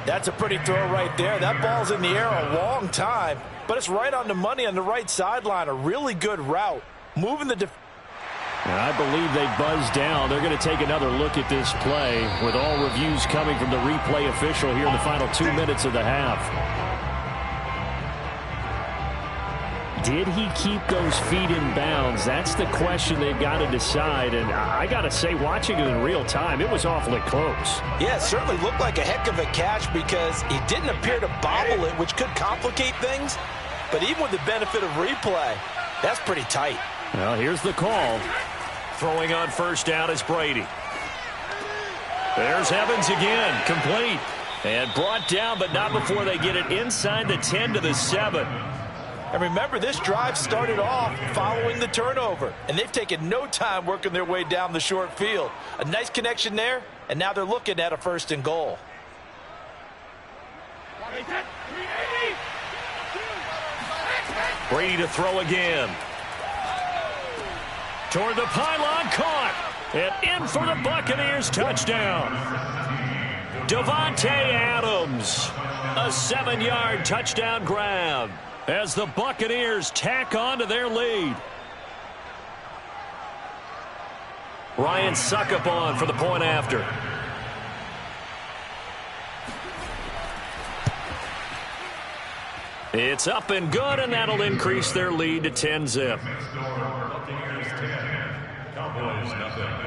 That's a pretty throw right there. That ball's in the air a long time, but it's right on the money on the right sideline. A really good route. Moving the I believe they buzzed down. They're going to take another look at this play with all reviews coming from the replay official here in the final 2 minutes of the half. Did he keep those feet in bounds? That's the question they've got to decide. And I got to say, watching it in real time, it was awfully close. Yeah, it certainly looked like a heck of a catch because he didn't appear to bobble it, which could complicate things. But even with the benefit of replay, that's pretty tight. Well, here's the call. Throwing on first down is Brady. There's Evans again, complete. And brought down, but not before they get it inside the 10 to the 7. And remember, this drive started off following the turnover, and they've taken no time working their way down the short field. A nice connection there, and now they're looking at a 1st and goal. Brady to throw again. Toward the pylon, caught. And in for the Buccaneers touchdown. Davante Adams, a 7-yard touchdown grab as the Buccaneers tack on to their lead. Ryan Suckup on for the point after. It's up and good, and that'll increase their lead to 10-zip. Buccaneers 10, Cowboys nothing.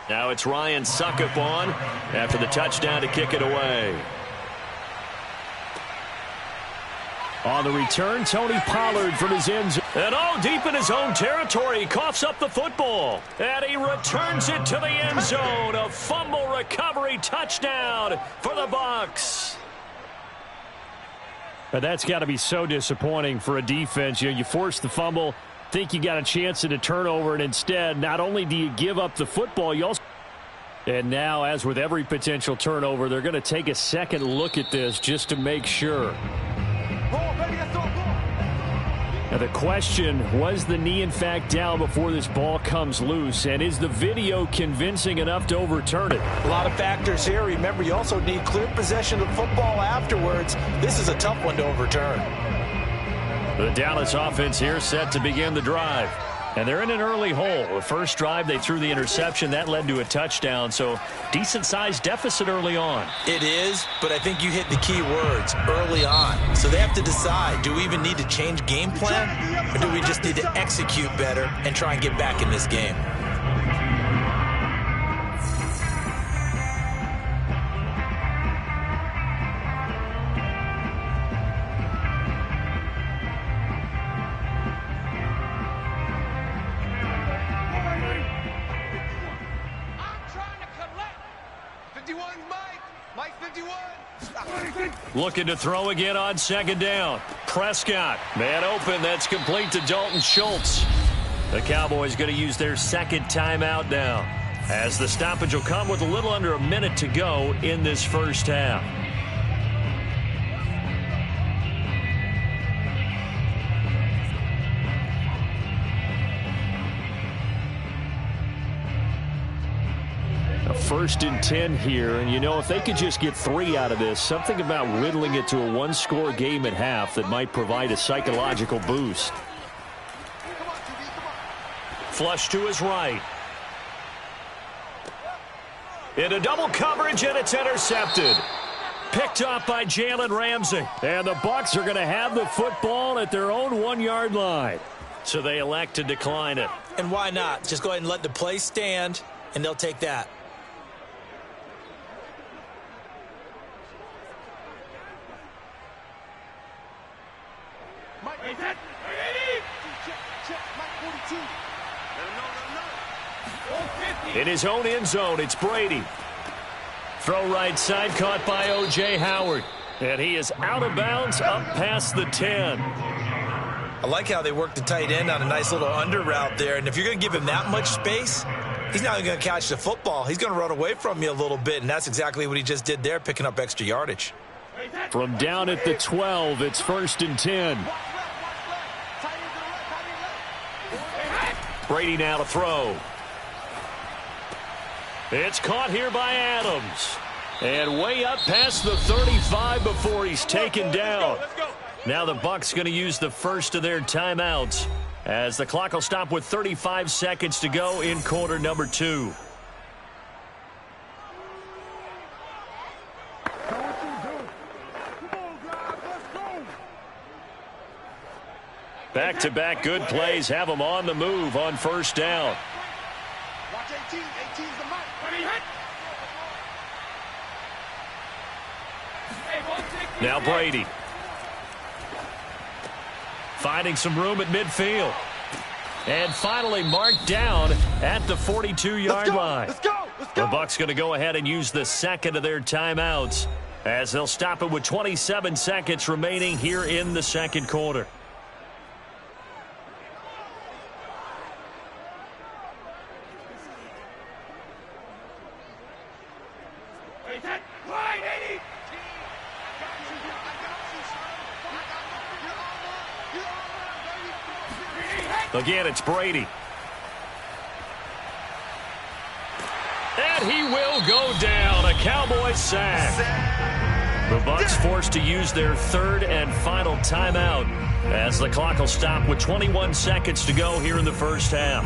Now it's Ryan Suckup on after the touchdown to kick it away. On the return, Tony Pollard from his end zone. And deep in his own territory, he coughs up the football. And he returns it to the end zone. A fumble recovery touchdown for the Bucs. But that's got to be so disappointing for a defense. You force the fumble, think you got a chance at a turnover, and instead, not only do you give up the football, you also... And now, as with every potential turnover, they're going to take a second look at this just to make sure. Now the question, was the knee in fact down before this ball comes loose? And is the video convincing enough to overturn it? A lot of factors here. Remember, you also need clear possession of football afterwards. This is a tough one to overturn. The Dallas offense here set to begin the drive. And they're in an early hole. The first drive, they threw the interception. That led to a touchdown. So decent-sized deficit early on. It is, but I think you hit the key words, early on. So they have to decide, do we even need to change game plan? Or do we just need to execute better and try and get back in this game? Looking to throw again on second down. Prescott, man open. That's complete to Dalton Schultz. The Cowboys going to use their second timeout now, as the stoppage will come with a little under a minute to go in this first half. A 1st and 10 here, and you know, if they could just get 3 out of this, something about whittling it to a one-score game at half that might provide a psychological boost. Flush to his right. Into double coverage, and it's intercepted. Picked off by Jalen Ramsey. And the Bucs are going to have the football at their own 1-yard line. So they elect to decline it. And why not? Just go ahead and let the play stand, and they'll take that. In his own end zone, it's Brady. Throw right side, caught by O.J. Howard. And he is out of bounds, up past the 10. I like how they work the tight end on a nice little under route there. And if you're going to give him that much space, he's not going to catch the football. He's going to run away from you a little bit, and that's exactly what he just did there, picking up extra yardage. From down at the 12, it's 1st and 10. Brady now to throw. It's caught here by Adams. And way up past the 35 before he's taken down. Now the Bucs going to use the first of their timeouts as the clock will stop with 35 seconds to go in quarter number 2. Back-to-back good plays have them on the move on first down. Watch 18. 18's the mark. Now Brady. Finding some room at midfield. And finally marked down at the 42-yard line. Let's go. The Bucs going to go ahead and use the second of their timeouts as they'll stop it with 27 seconds remaining here in the second quarter. Again, it's Brady. And he will go down. A Cowboys sack. The Bucs forced to use their third and final timeout as the clock will stop with 21 seconds to go here in the first half.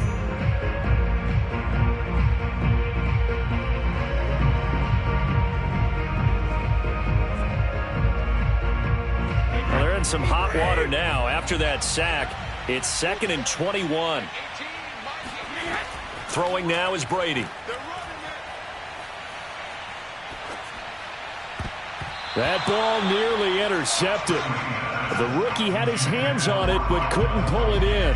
Well, they're in some hot water now after that sack. It's 2nd and 21. Throwing now is Brady. That ball nearly intercepted. The rookie had his hands on it but couldn't pull it in.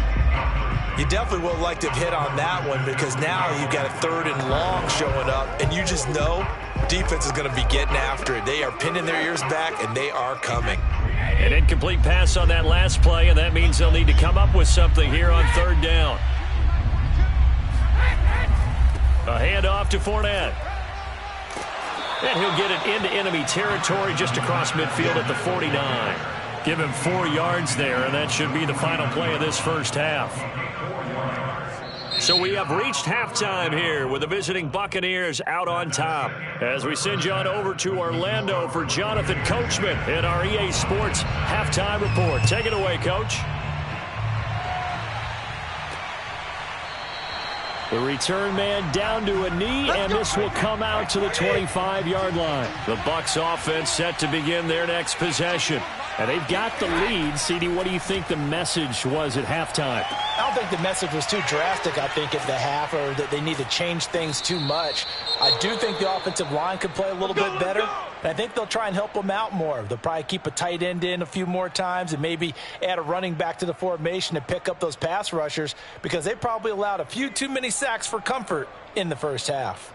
You definitely would like to have hit on that one because now you've got a 3rd and long showing up, and you just know defense is going to be getting after it. They are pinning their ears back, and they are coming. An incomplete pass on that last play, and that means they'll need to come up with something here on 3rd down. A handoff to Fournette. And he'll get it into enemy territory just across midfield at the 49. Give him 4 yards there, and that should be the final play of this first half. So we have reached halftime here with the visiting Buccaneers out on top. As we send you on over to Orlando for Jonathan Coachman in our EA Sports Halftime Report. Take it away, Coach. The return man down to a knee, and this will come out to the 25-yard line. The Bucs offense set to begin their next possession. And they've got the lead. CD, what do you think the message was at halftime? I don't think the message was too drastic, I think, at the half, or that they need to change things too much. I do think the offensive line could play a little bit better. And I think they'll try and help them out more. They'll probably keep a tight end in a few more times and maybe add a running back to the formation to pick up those pass rushers because they probably allowed a few too many sacks for comfort in the first half.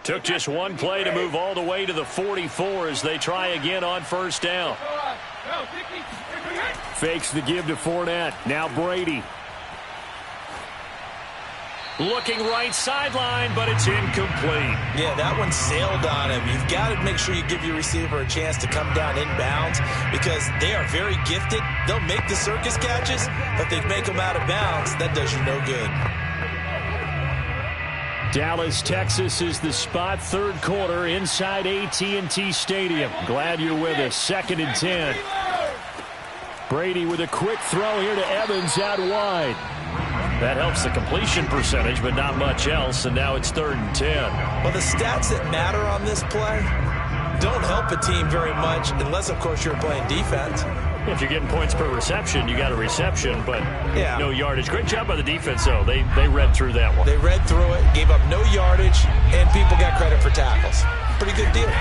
Took just one play to move all the way to the 44 as they try again on first down. Fakes the give to Fournette. Now Brady. Looking right sideline, but it's incomplete. Yeah, that one sailed on him. You've got to make sure you give your receiver a chance to come down inbounds because they are very gifted. They'll make the circus catches, but they make them out of bounds. That does you no good. Dallas, Texas is the spot. 3rd quarter inside AT&T Stadium. Glad you're with us. 2nd and 10. Brady with a quick throw here to Evans out wide. That helps the completion percentage, but not much else, and now it's 3rd and 10. Well, the stats that matter on this play don't help a team very much unless, of course, you're playing defense. If you're getting points per reception, you got a reception, but no yardage. Great job by the defense, though. They read through that one. They read through it, gave up no yardage, and people got credit for tackles. Pretty good deal.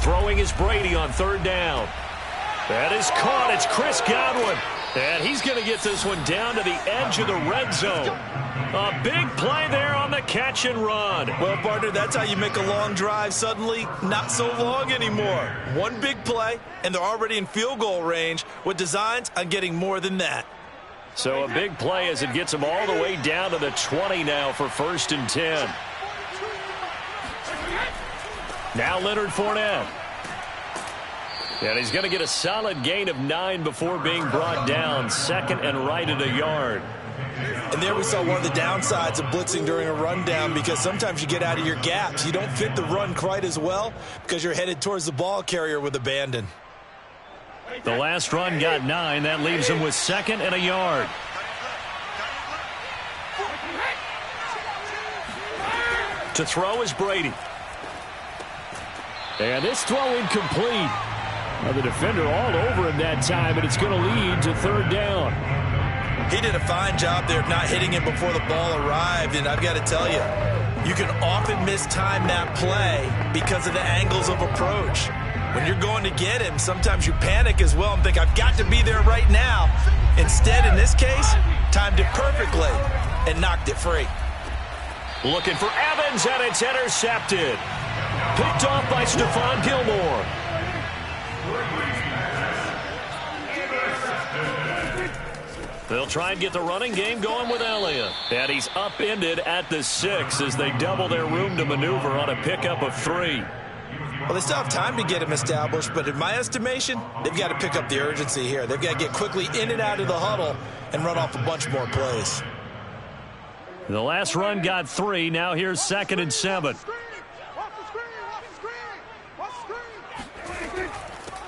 Throwing is Brady on 3rd down. That is caught. It's Chris Godwin. And he's going to get this one down to the edge of the red zone. A big play there on the catch and run. Well, partner, that's how you make a long drive suddenly not so long anymore. One big play, and they're already in field goal range with designs on getting more than that. So a big play as it gets them all the way down to the 20 now for 1st and 10. Now Leonard Fournette. And he's going to get a solid gain of 9 before being brought down. 2nd and right at a yard. And there we saw one of the downsides of blitzing during a rundown, because sometimes you get out of your gaps. You don't fit the run quite as well because you're headed towards the ball carrier with abandon. The last run got 9. That leaves him with 2nd and a yard. To throw is Brady. And this throw incomplete. The defender all over him that time, and it's going to lead to 3rd down. He did a fine job there of not hitting him before the ball arrived, and I've got to tell you, you can often mistime that play because of the angles of approach. When you're going to get him, sometimes you panic as well and think, I've got to be there right now. Instead, in this case, timed it perfectly and knocked it free. Looking for Evans, and it's intercepted. Picked off by Stephon Gilmore. They'll try and get the running game going with Elliott. And he's upended at the 6 as they double their room to maneuver on a pickup of 3. Well, they still have time to get him established, but in my estimation, they've got to pick up the urgency here. They've got to get quickly in and out of the huddle and run off a bunch more plays. The last run got 3. Now here's 2nd and 7.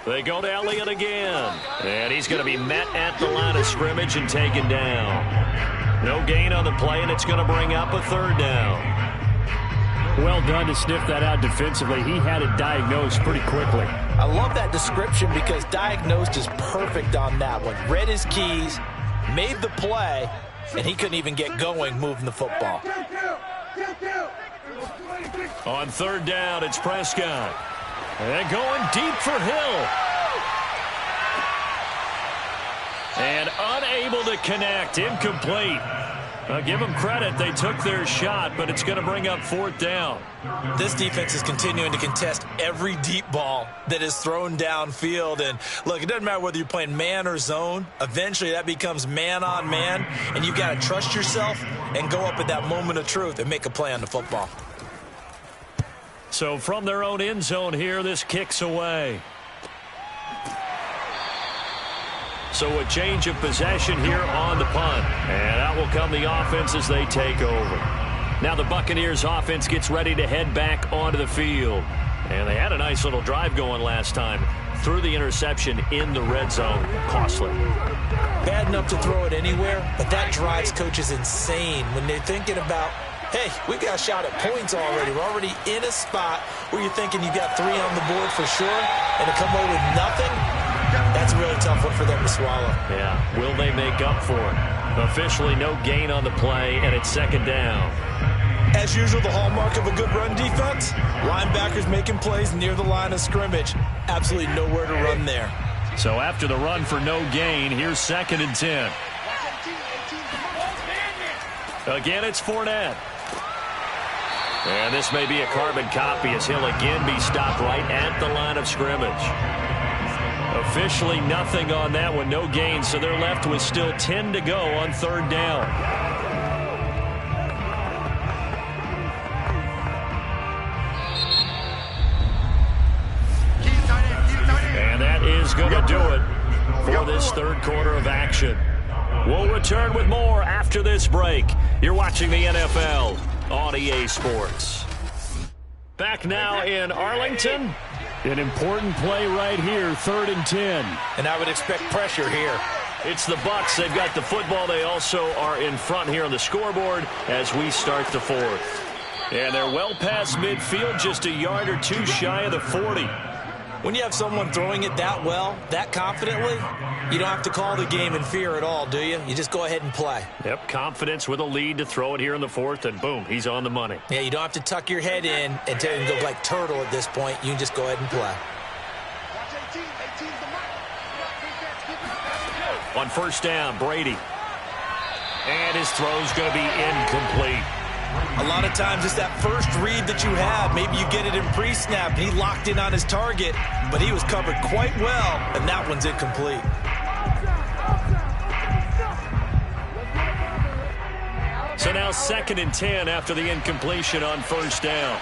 They go to Elliott again. And he's going to be met at the line of scrimmage and taken down. No gain on the play, and it's going to bring up a 3rd down. Well done to sniff that out defensively. He had it diagnosed pretty quickly. I love that description because diagnosed is perfect on that one. Read his keys, made the play, and he couldn't even get going moving the football. On 3rd down, it's Prescott. And going deep for Hill. And unable to connect. Incomplete. I'll give them credit. They took their shot, but it's going to bring up 4th down. This defense is continuing to contest every deep ball that is thrown downfield. And, look, it doesn't matter whether you're playing man or zone. Eventually, that becomes man on man, and you've got to trust yourself and go up at that moment of truth and make a play on the football. So from their own end zone here, this kicks away. So a change of possession here on the punt. And out will come the offense as they take over. Now the Buccaneers offense gets ready to head back onto the field. And they had a nice little drive going last time. Threw the interception in the red zone. Costly. Bad enough to throw it anywhere, but that drives coaches insane when they're thinking about, hey, we've got a shot at points already. We're already in a spot where you're thinking you got 3 on the board for sure, and to come away with nothing, that's a really tough one for them to swallow. Yeah, will they make up for it? Officially no gain on the play, and it's 2nd down. As usual, the hallmark of a good run defense, linebackers making plays near the line of scrimmage. Absolutely nowhere to run there. So after the run for no gain, here's 2nd and 10. Again, it's Fournette. And this may be a carbon copy as he'll again be stopped right at the line of scrimmage. Officially nothing on that one, no gain, so they're left with still 10 to go on 3rd down. And that is going to do it for this 3rd quarter of action. We'll return with more after this break. You're watching the NFL on EA Sports. Back now in Arlington. An important play right here, 3rd and 10. And I would expect pressure here. It's the Bucs. They've got the football. They also are in front here on the scoreboard as we start the 4th. And they're well past midfield, just a yard or two shy of the 40. When you have someone throwing it that well, that confidently, you don't have to call the game in fear at all, do you? You just go ahead and play. Yep, confidence with a lead to throw it here in the 4th, and boom, he's on the money. Yeah, you don't have to tuck your head in and tell him to go like turtle at this point. You can just go ahead and play. On 1st down, Brady. And his throw's going to be incomplete. A lot of times it's that first read that you have. Maybe you get it in pre-snap, and he locked in on his target, but he was covered quite well, and that one's incomplete. So now 2nd and 10 after the incompletion on 1st down.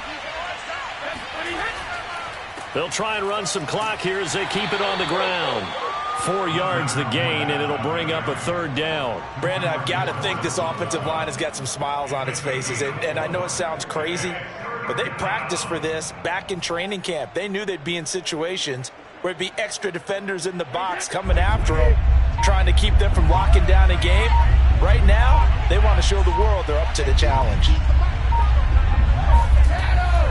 They'll try and run some clock here as they keep it on the ground. 4 yards the gain, and it'll bring up a 3rd down. Brandon, I've got to think this offensive line has got some smiles on its faces. And I know it sounds crazy, but they practiced for this back in training camp. They knew they'd be in situations where it'd be extra defenders in the box coming after them, trying to keep them from locking down a game. Right now, they want to show the world they're up to the challenge.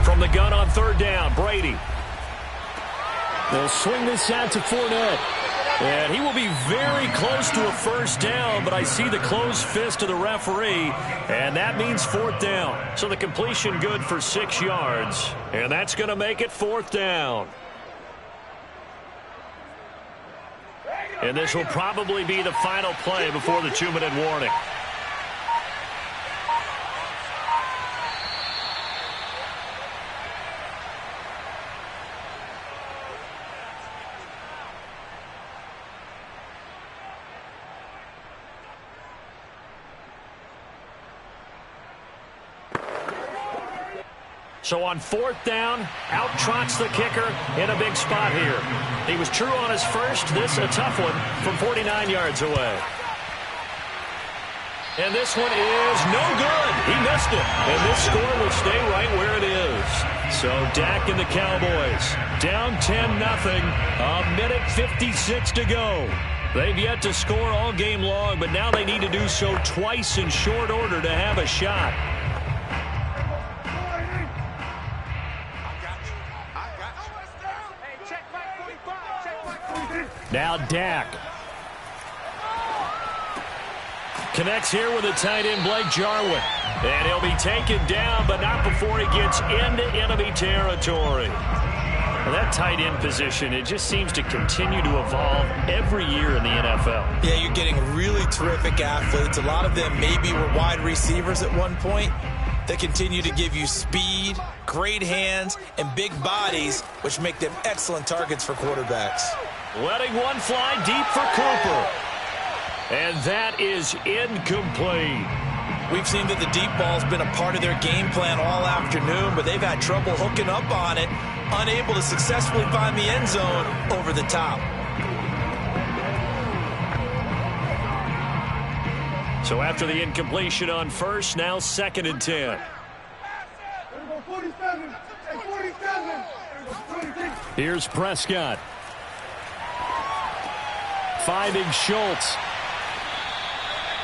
From the gun on 3rd down, Brady. They'll swing this out to Fournette. And he will be very close to a 1st down, but I see the closed fist of the referee, and that means 4th down. So the completion good for 6 yards, and that's going to make it 4th down. And this will probably be the final play before the 2-minute warning. So on 4th down, out trots the kicker in a big spot here. He was true on his first. This a tough one from 49 yards away. And this one is no good. He missed it. And this score will stay right where it is. So Dak and the Cowboys down 10-0. A minute 56 to go. They've yet to score all game long, but now they need to do so twice in short order to have a shot. Now Dak connects here with a tight end, Blake Jarwin. And he'll be taken down, but not before he gets into enemy territory. Well, that tight end position, it just seems to continue to evolve every year in the NFL. Yeah, you're getting really terrific athletes. A lot of them maybe were wide receivers at one point. They continue to give you speed, great hands, and big bodies, which make them excellent targets for quarterbacks. Letting one fly deep for Cooper. And that is incomplete. We've seen that the deep ball's been a part of their game plan all afternoon, but they've had trouble hooking up on it, unable to successfully find the end zone over the top. So after the incompletion on 1st, now 2nd and 10. Here's Prescott. Finding Schultz.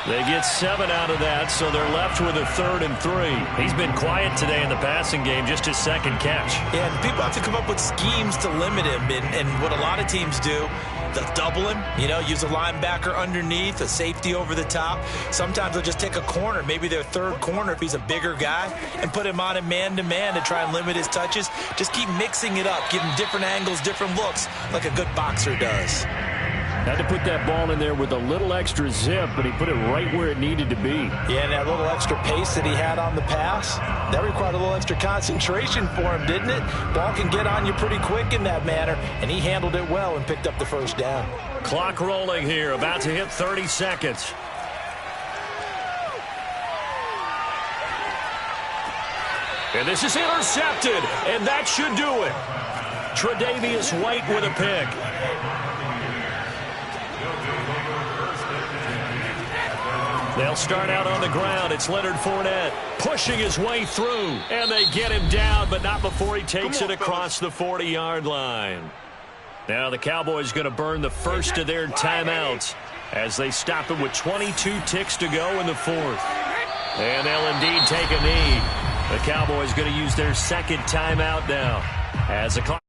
They get 7 out of that, so they're left with a 3rd and 3. He's been quiet today in the passing game, just his 2nd catch. Yeah, and people have to come up with schemes to limit him, and what a lot of teams do, they'll double him, use a linebacker underneath, a safety over the top. Sometimes they'll just take a corner, maybe their 3rd corner if he's a bigger guy, and put him on a man-to-man to try and limit his touches. Just keep mixing it up, give him different angles, different looks, like a good boxer does. Had to put that ball in there with a little extra zip, but he put it right where it needed to be. Yeah, and that little extra pace that he had on the pass, that required a little extra concentration for him, didn't it? Ball can get on you pretty quick in that manner, and he handled it well and picked up the 1st down. Clock rolling here, about to hit 30 seconds. And this is intercepted, and that should do it. Tre'Davious White with a pick. They'll start out on the ground. It's Leonard Fournette pushing his way through. And they get him down, but not before he takes it across the 40-yard line. Now the Cowboys going to burn the first of their timeouts as they stop it with 22 ticks to go in the fourth. And they'll indeed take a knee. The Cowboys going to use their second timeout now as the clock.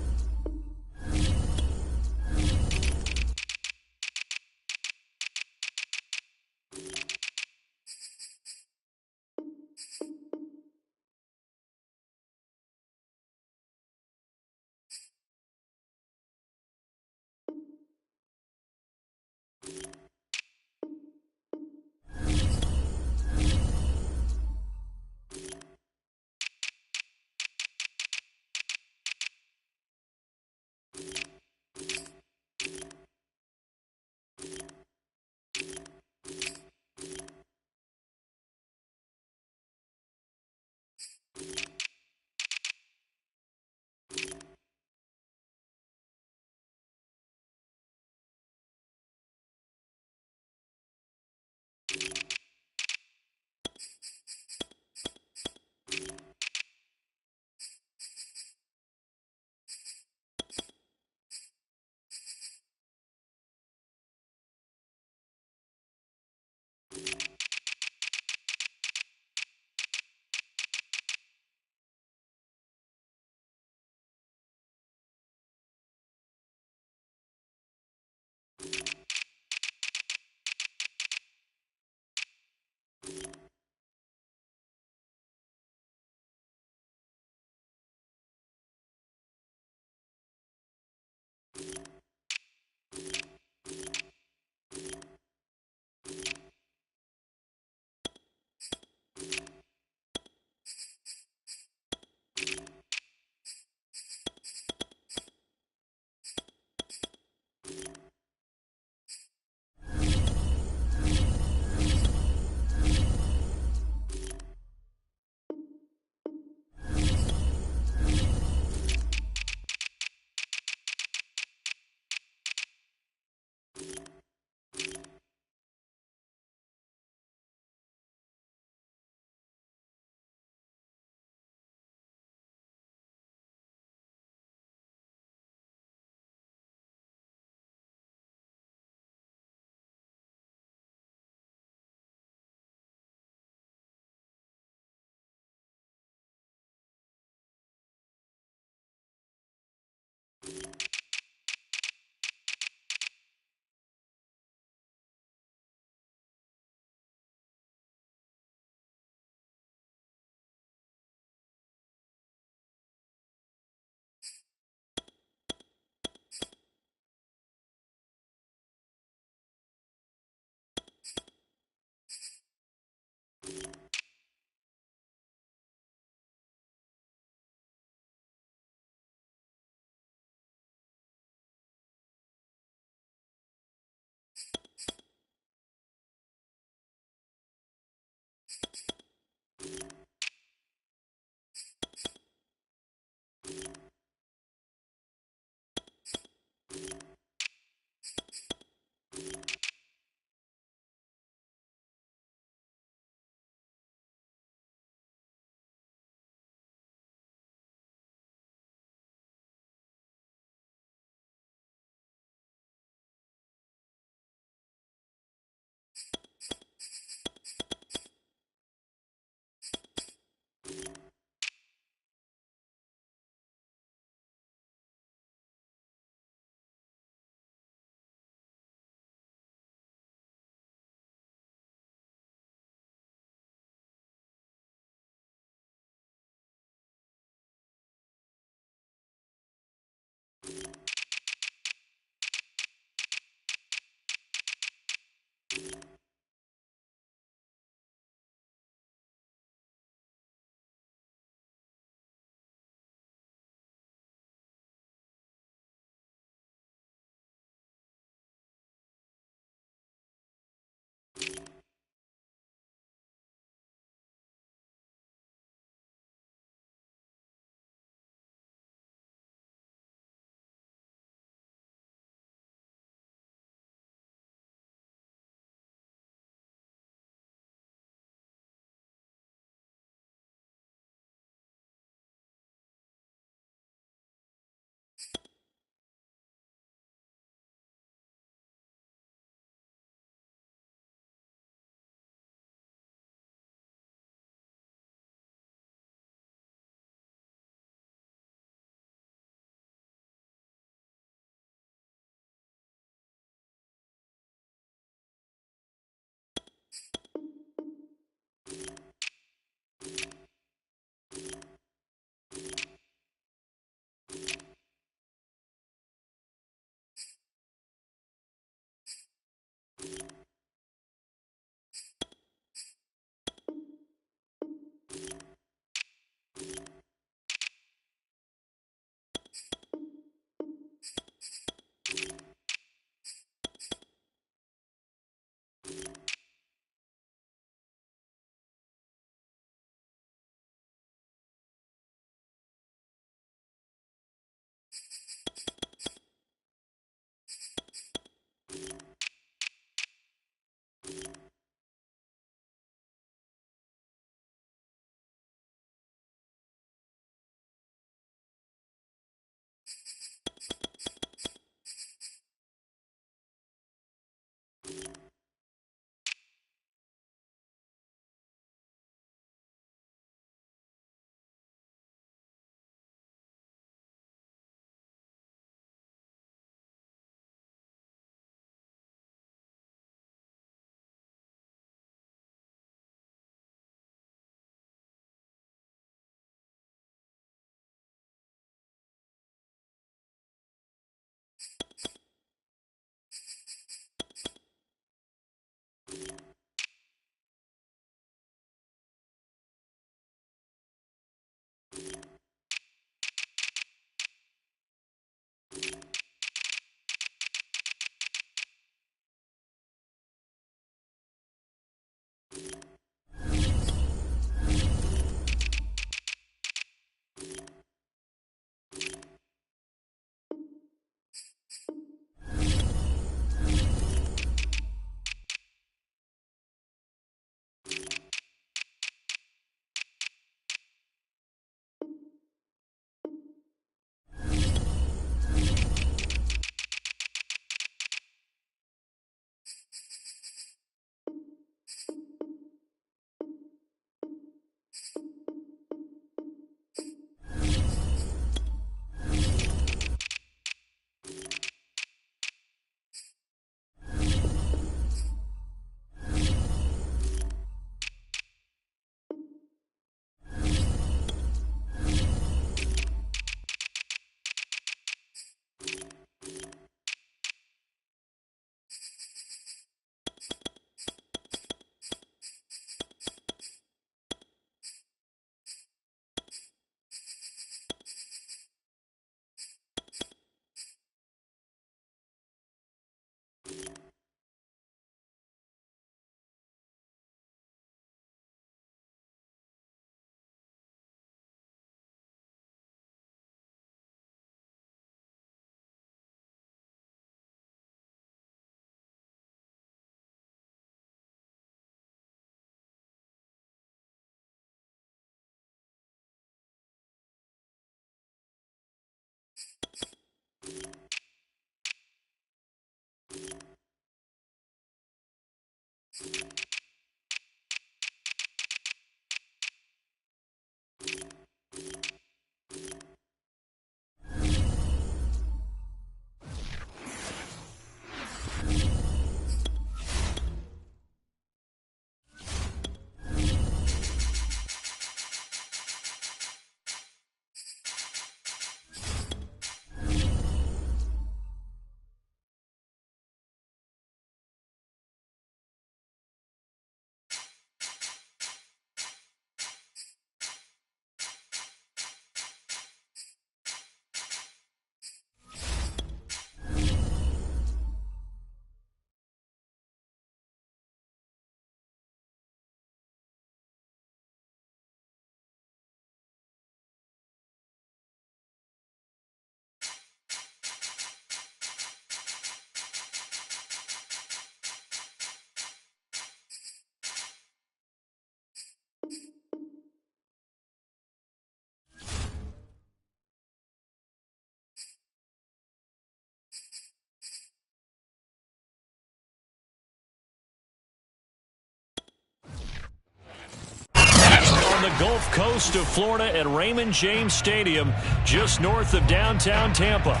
On the Gulf Coast of Florida at Raymond James Stadium, just north of downtown Tampa.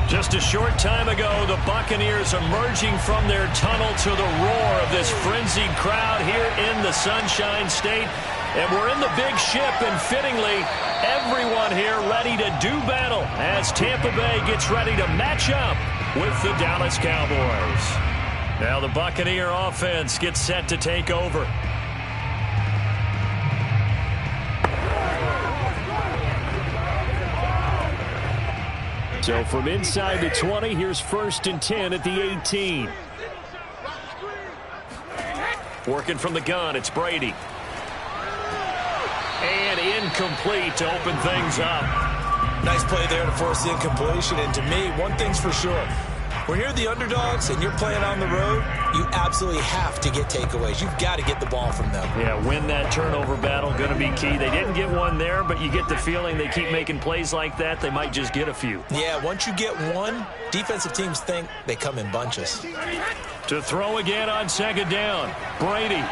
Just a short time ago, the Buccaneers emerging from their tunnel to the roar of this frenzied crowd here in the Sunshine State. And we're in the big ship, and fittingly, everyone here ready to do battle as Tampa Bay gets ready to match up with the Dallas Cowboys. Now the Buccaneer offense gets set to take over. So from inside the 20, here's 1st and 10 at the 18. Working from the gun, it's Brady. And incomplete to open things up. Nice play there to force the incompletion. And to me, one thing's for sure. When you're the underdogs and you're playing on the road, you absolutely have to get takeaways. You've got to get the ball from them. Yeah, win that turnover battle, going to be key. They didn't get one there, but you get the feeling they keep making plays like that, they might just get a few. Yeah, once you get one, defensive teams think they come in bunches. To throw again on 2nd down, Brady.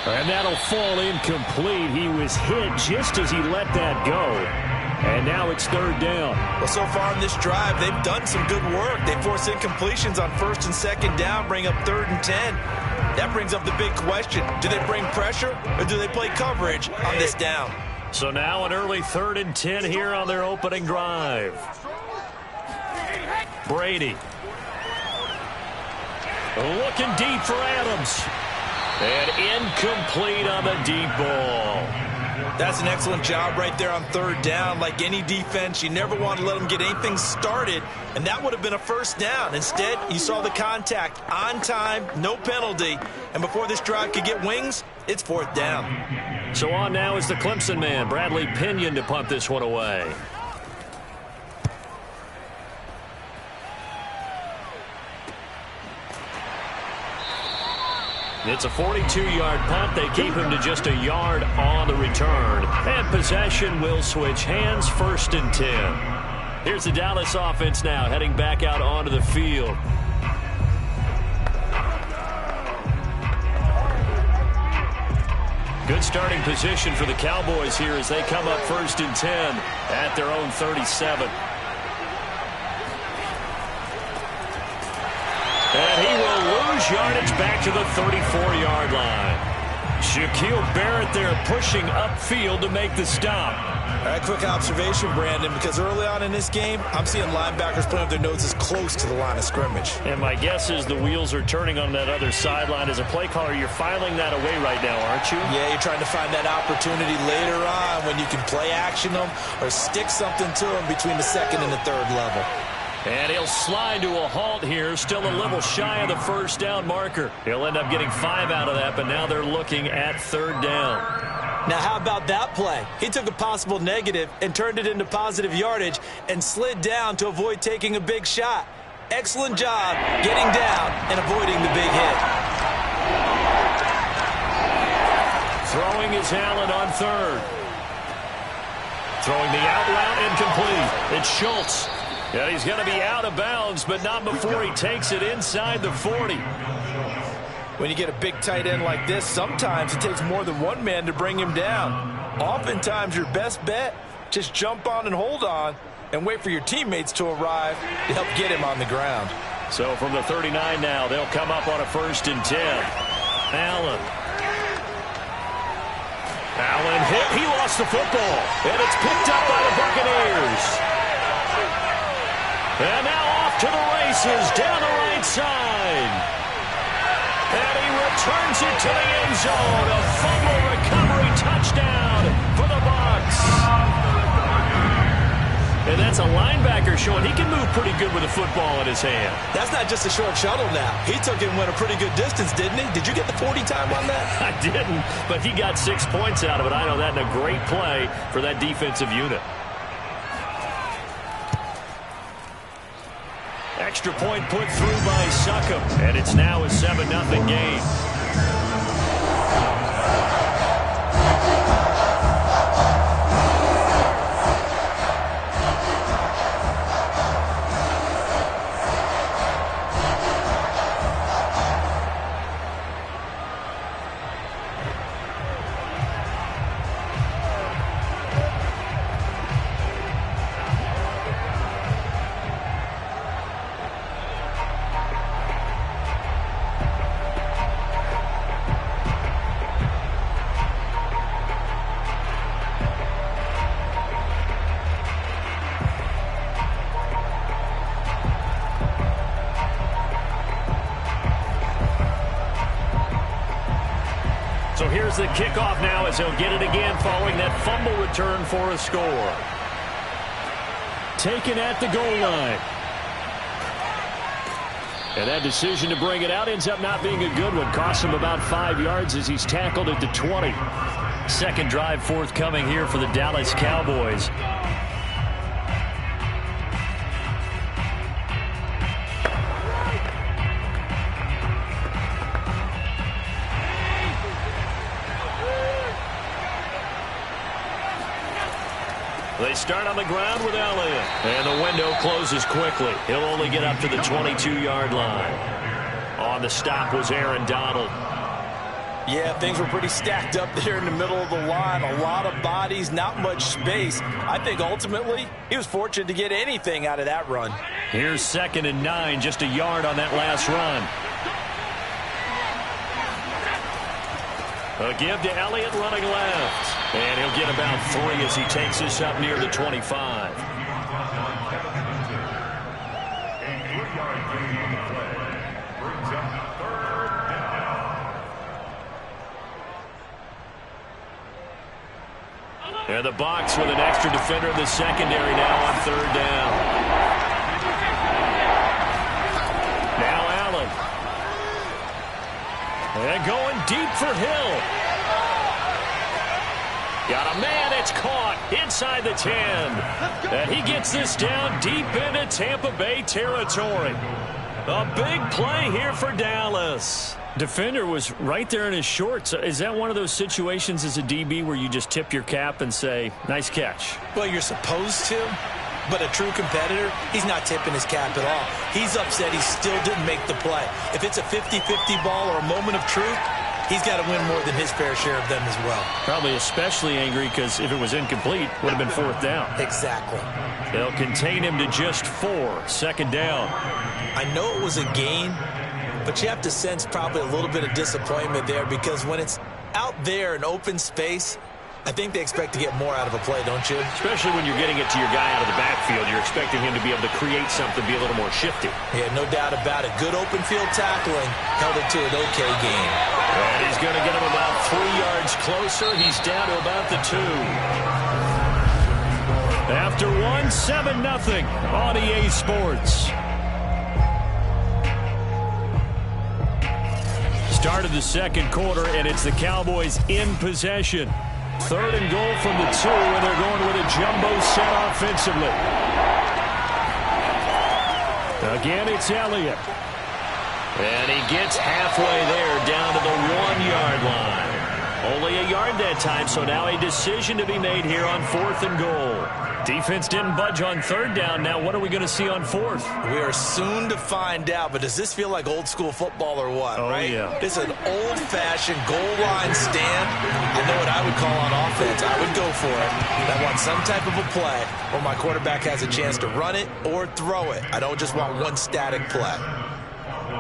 And that'll fall incomplete. He was hit just as he let that go. And now it's 3rd down. Well, so far in this drive, they've done some good work. They force incompletions on 1st and 2nd down, bring up 3rd and 10. That brings up the big question. Do they bring pressure or do they play coverage on this down? So now an early 3rd and 10 here on their opening drive. Brady. Looking deep for Adams. And incomplete on the deep ball. That's an excellent job right there on 3rd down. Like any defense, you never want to let them get anything started, and that would have been a 1st down. Instead, you saw the contact on time, no penalty, and before this drive could get wings, it's 4th down. So on now is the Clemson man, Bradley Pinion, to punt this one away. It's a 42-yard punt. They keep him to just a yard on the return. And possession will switch hands, 1st and 10. Here's the Dallas offense now heading back out onto the field. Good starting position for the Cowboys here as they come up 1st and 10 at their own 37. And he will lose yardage back to the 34-yard line. Shaquille Barrett there pushing upfield to make the stop. All right, quick observation, Brandon, because early on in this game, I'm seeing linebackers putting up their noses close to the line of scrimmage. And my guess is the wheels are turning on that other sideline. As a play caller, you're filing that away right now, aren't you? Yeah, you're trying to find that opportunity later on when you can play action them or stick something to them between the 2nd and the 3rd level. And he'll slide to a halt here, still a little shy of the 1st down marker. He'll end up getting 5 out of that, but now they're looking at 3rd down. Now, how about that play? He took a possible negative and turned it into positive yardage and slid down to avoid taking a big shot. Excellent job getting down and avoiding the big hit. Throwing is Allen on 3rd. Throwing the out route incomplete. It's Schultz. And he's going to be out of bounds, but not before he takes it inside the 40. When you get a big tight end like this, sometimes it takes more than one man to bring him down. Oftentimes, your best bet, just jump on and hold on and wait for your teammates to arrive to help get him on the ground. So from the 39 now, they'll come up on a 1st and 10. Allen hit. He lost the football. And it's picked up by the Buccaneers. And now off to the races down the right side. And he returns it to the end zone. A fumble recovery touchdown for the Bucs. And that's a linebacker showing he can move pretty good with a football in his hand. That's not just a short shuttle now. He took it and went a pretty good distance, didn't he? Did you get the 40 time on that? I didn't, but he got 6 points out of it. I know that in a great play for that defensive unit. Extra point put through by Succop, and it's now a 7-0 game. So here's the kickoff now as he'll get it again following that fumble return for a score. Taken at the goal line. And that decision to bring it out ends up not being a good one. Costs him about 5 yards as he's tackled at the 20. Second drive forthcoming here for the Dallas Cowboys. They start on the ground with Elliott. And the window closes quickly. He'll only get up to the 22-yard line. On the stop was Aaron Donald. Yeah, things were pretty stacked up there in the middle of the line. A lot of bodies, not much space. I think ultimately he was fortunate to get anything out of that run. Here's 2nd and 9, just a yard on that last run. A give to Elliott running left. And he'll get about 3 as he takes this up near the 25. A 3-yard gain on the play brings up 3rd down. And the Bucs with an extra defender in the secondary now on 3rd down. Now Allen. And going deep for Hill. Got a man, it's caught inside the 10. And he gets this down deep into Tampa Bay territory. A big play here for Dallas. Defender was right there in his shorts. Is that one of those situations as a DB where you just tip your cap and say, nice catch? Well, you're supposed to, but a true competitor, he's not tipping his cap at all. He's upset he still didn't make the play. If it's a 50-50 ball or a moment of truth, he's got to win more than his fair share of them as well. Probably especially angry because if it was incomplete, would have been 4th down. Exactly. They'll contain him to just 4. 2nd down. I know it was a gain, but you have to sense probably a little bit of disappointment there because when it's out there in open space, I think they expect to get more out of a play, don't you? Especially when you're getting it to your guy out of the backfield. You're expecting him to be able to create something, be a little more shifty. Yeah, no doubt about it. Good open field tackling held it to an okay gain. And he's going to get him about 3 yards closer. He's down to about the 2. After 1, 7-0 on EA Sports. Start of the second quarter, and it's the Cowboys in possession. 3rd and goal from the 2, and they're going with a jumbo set offensively. Again, it's Elliott. And he gets halfway there, down to the 1-yard line. Only a yard that time, so now a decision to be made here on 4th and goal. Defense didn't budge on third down. Now what are we going to see on fourth? We are soon to find out, but does this feel like old school football or what, right? Yeah. This is an old-fashioned goal line stand. I know what I would call on offense. I would go for it. I want some type of a play where my quarterback has a chance to run it or throw it. I don't just want one static play.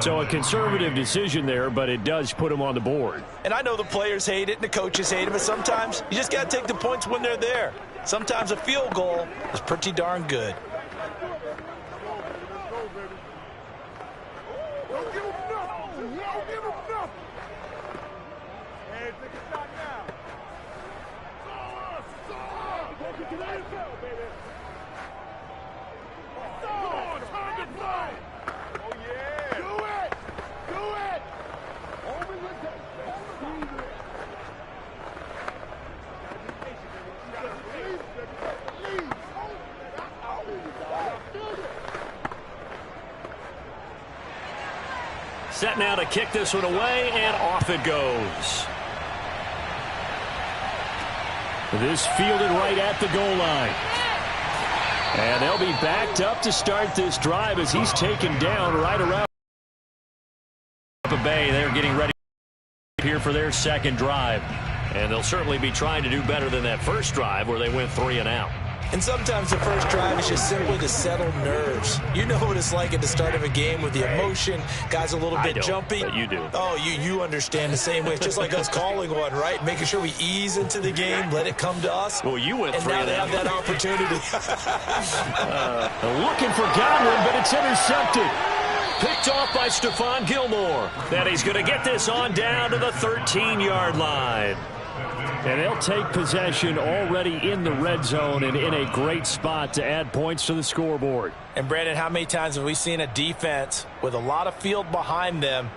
So a conservative decision there, but it does put him on the board. And I know the players hate it and the coaches hate it, but sometimes you just got to take the points when they're there. Sometimes a field goal is pretty darn good. Set now to kick this one away, and off it goes. This fielded right at the goal line. And they'll be backed up to start this drive as he's taken down right around Tampa Bay. They're getting ready here for their second drive. And they'll certainly be trying to do better than that first drive where they went 3 and out. And sometimes the first drive is just simply to settle nerves. You know what it's like at the start of a game with the emotion. Guys a little bit jumpy. But you do. Oh, you understand the same way. It's just like us calling one, right? Making sure we ease into the game, let it come to us. Well, you went 3 and now they have that opportunity. Looking for Godwin, but it's intercepted. Picked off by Stephon Gilmore. Then he's going to get this on down to the 13-yard line. And they'll take possession already in the red zone and in a great spot to add points to the scoreboard. And, Brandon, how many times have we seen a defense with a lot of field behind them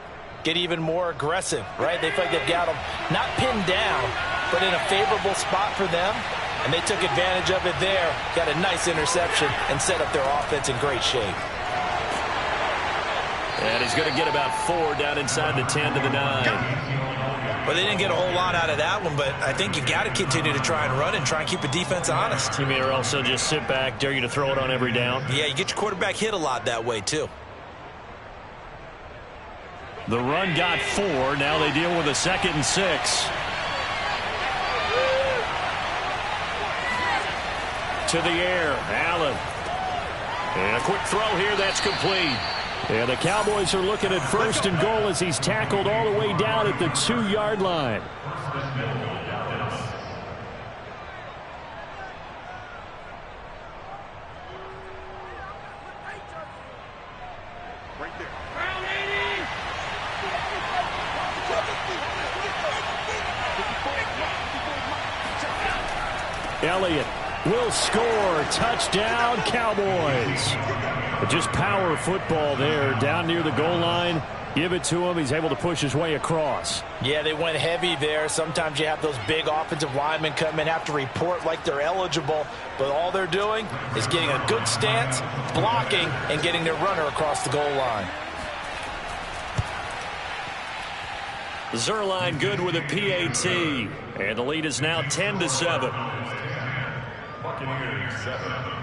get even more aggressive, right? They feel like they've got them not pinned down, but in a favorable spot for them. And they took advantage of it there, got a nice interception, and set up their offense in great shape. And he's going to get about 4 down inside the 10 to the 9. Well, they didn't get a whole lot out of that one, but I think you got to continue to try and run and try and keep the defense honest. You mean or also just sit back, dare you to throw it on every down? Yeah, you get your quarterback hit a lot that way, too. The run got 4. Now they deal with a 2nd and 6. To the air, Allen. And a quick throw here, that's complete. And the Cowboys are looking at 1st and goal as he's tackled all the way down at the 2-yard line. Elliott will score. Touchdown, Cowboys. But just power football there down near the goal line. Give it to him. He's able to push his way across. Yeah, they went heavy there. Sometimes you have those big offensive linemen come in, have to report like they're eligible. But all they're doing is getting a good stance, blocking, and getting their runner across the goal line. Zerline good with a PAT. And the lead is now 10-7. Buccaneers 7.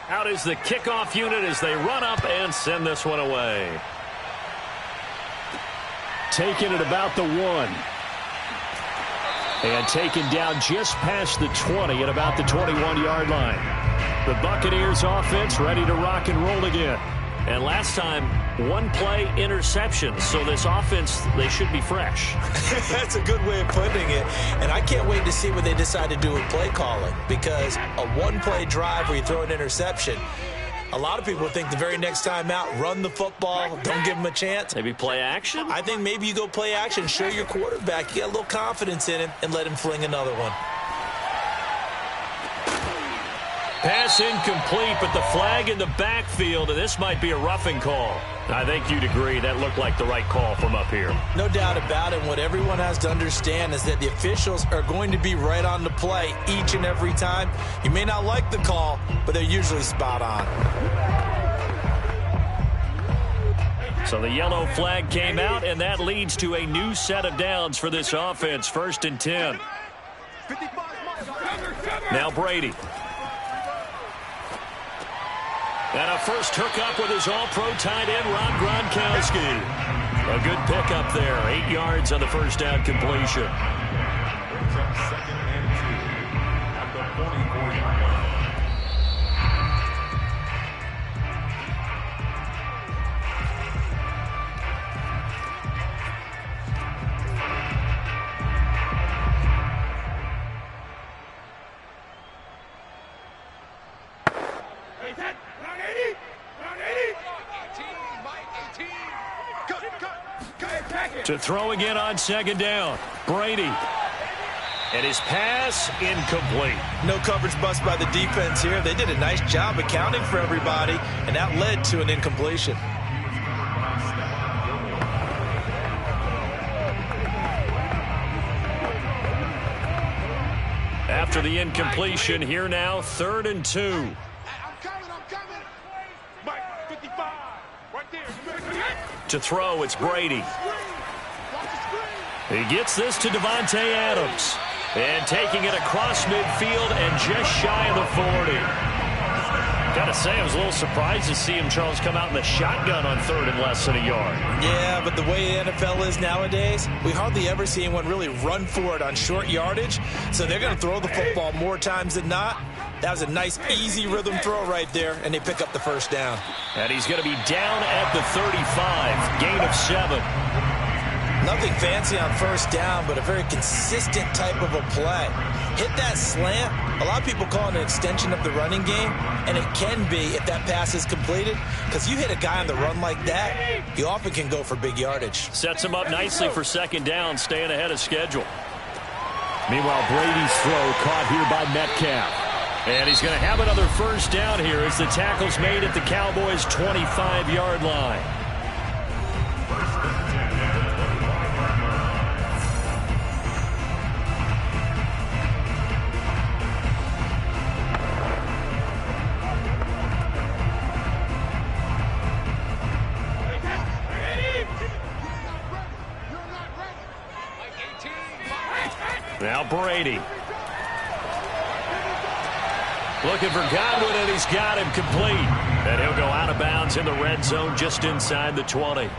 Out is the kickoff unit as they run up and send this one away. Taken at about the 1. And taken down just past the 20 at about the 21-yard line. The Buccaneers offense ready to rock and roll again. And last time, 1-play interception. So this offense, they should be fresh. That's a good way of putting it. And I can't wait to see what they decide to do with play calling. Because a 1-play drive where you throw an interception, A lot of people think the very next time out, run the football, don't give him a chance. Maybe play action? I think maybe you go play action, show your quarterback you got a little confidence in him, and let him fling another one. Pass incomplete, but the flag in the backfield, and this might be a roughing call. I think you'd agree that looked like the right call from up here. No doubt about it. What everyone has to understand is that the officials are going to be right on the play each and every time. You may not like the call, but they're usually spot on. So the yellow flag came out, and that leads to a new set of downs for this offense. 1st and 10. Now Brady. And a first hookup with his all-pro tight end, Rob Gronkowski. A good pickup there. 8 yards on the first down completion. Brings up 2nd and 2 at the 44-yard line. To throw again on 2nd down. Brady. And his pass incomplete. No coverage bust by the defense here. They did a nice job accounting for everybody, and that led to an incompletion. After the incompletion, here now, 3rd and 2. I'm coming. Mike, 55. Right there. To throw, it's Brady. He gets this to Davante Adams. And taking it across midfield and just shy of the 40. Got to say, I was a little surprised to see him, Charles, come out in the shotgun on 3rd and less than a yard. Yeah, but the way the NFL is nowadays, we hardly ever see anyone really run for it on short yardage. So they're going to throw the football more times than not. That was a nice, easy rhythm throw right there, and they pick up the first down. And he's going to be down at the 35. Gain of 7. Nothing fancy on first down, but a very consistent type of a play. Hit that slant. A lot of people call it an extension of the running game, and it can be if that pass is completed, because you hit a guy on the run like that, you often can go for big yardage. Sets him up nicely for 2nd down, staying ahead of schedule. Meanwhile, Brady's throw caught here by Metcalf. And he's going to have another first down here as the tackle's made at the Cowboys' 25-yard line. Now Brady. Looking for Godwin, and he's got him complete. And he'll go out of bounds in the red zone just inside the 20.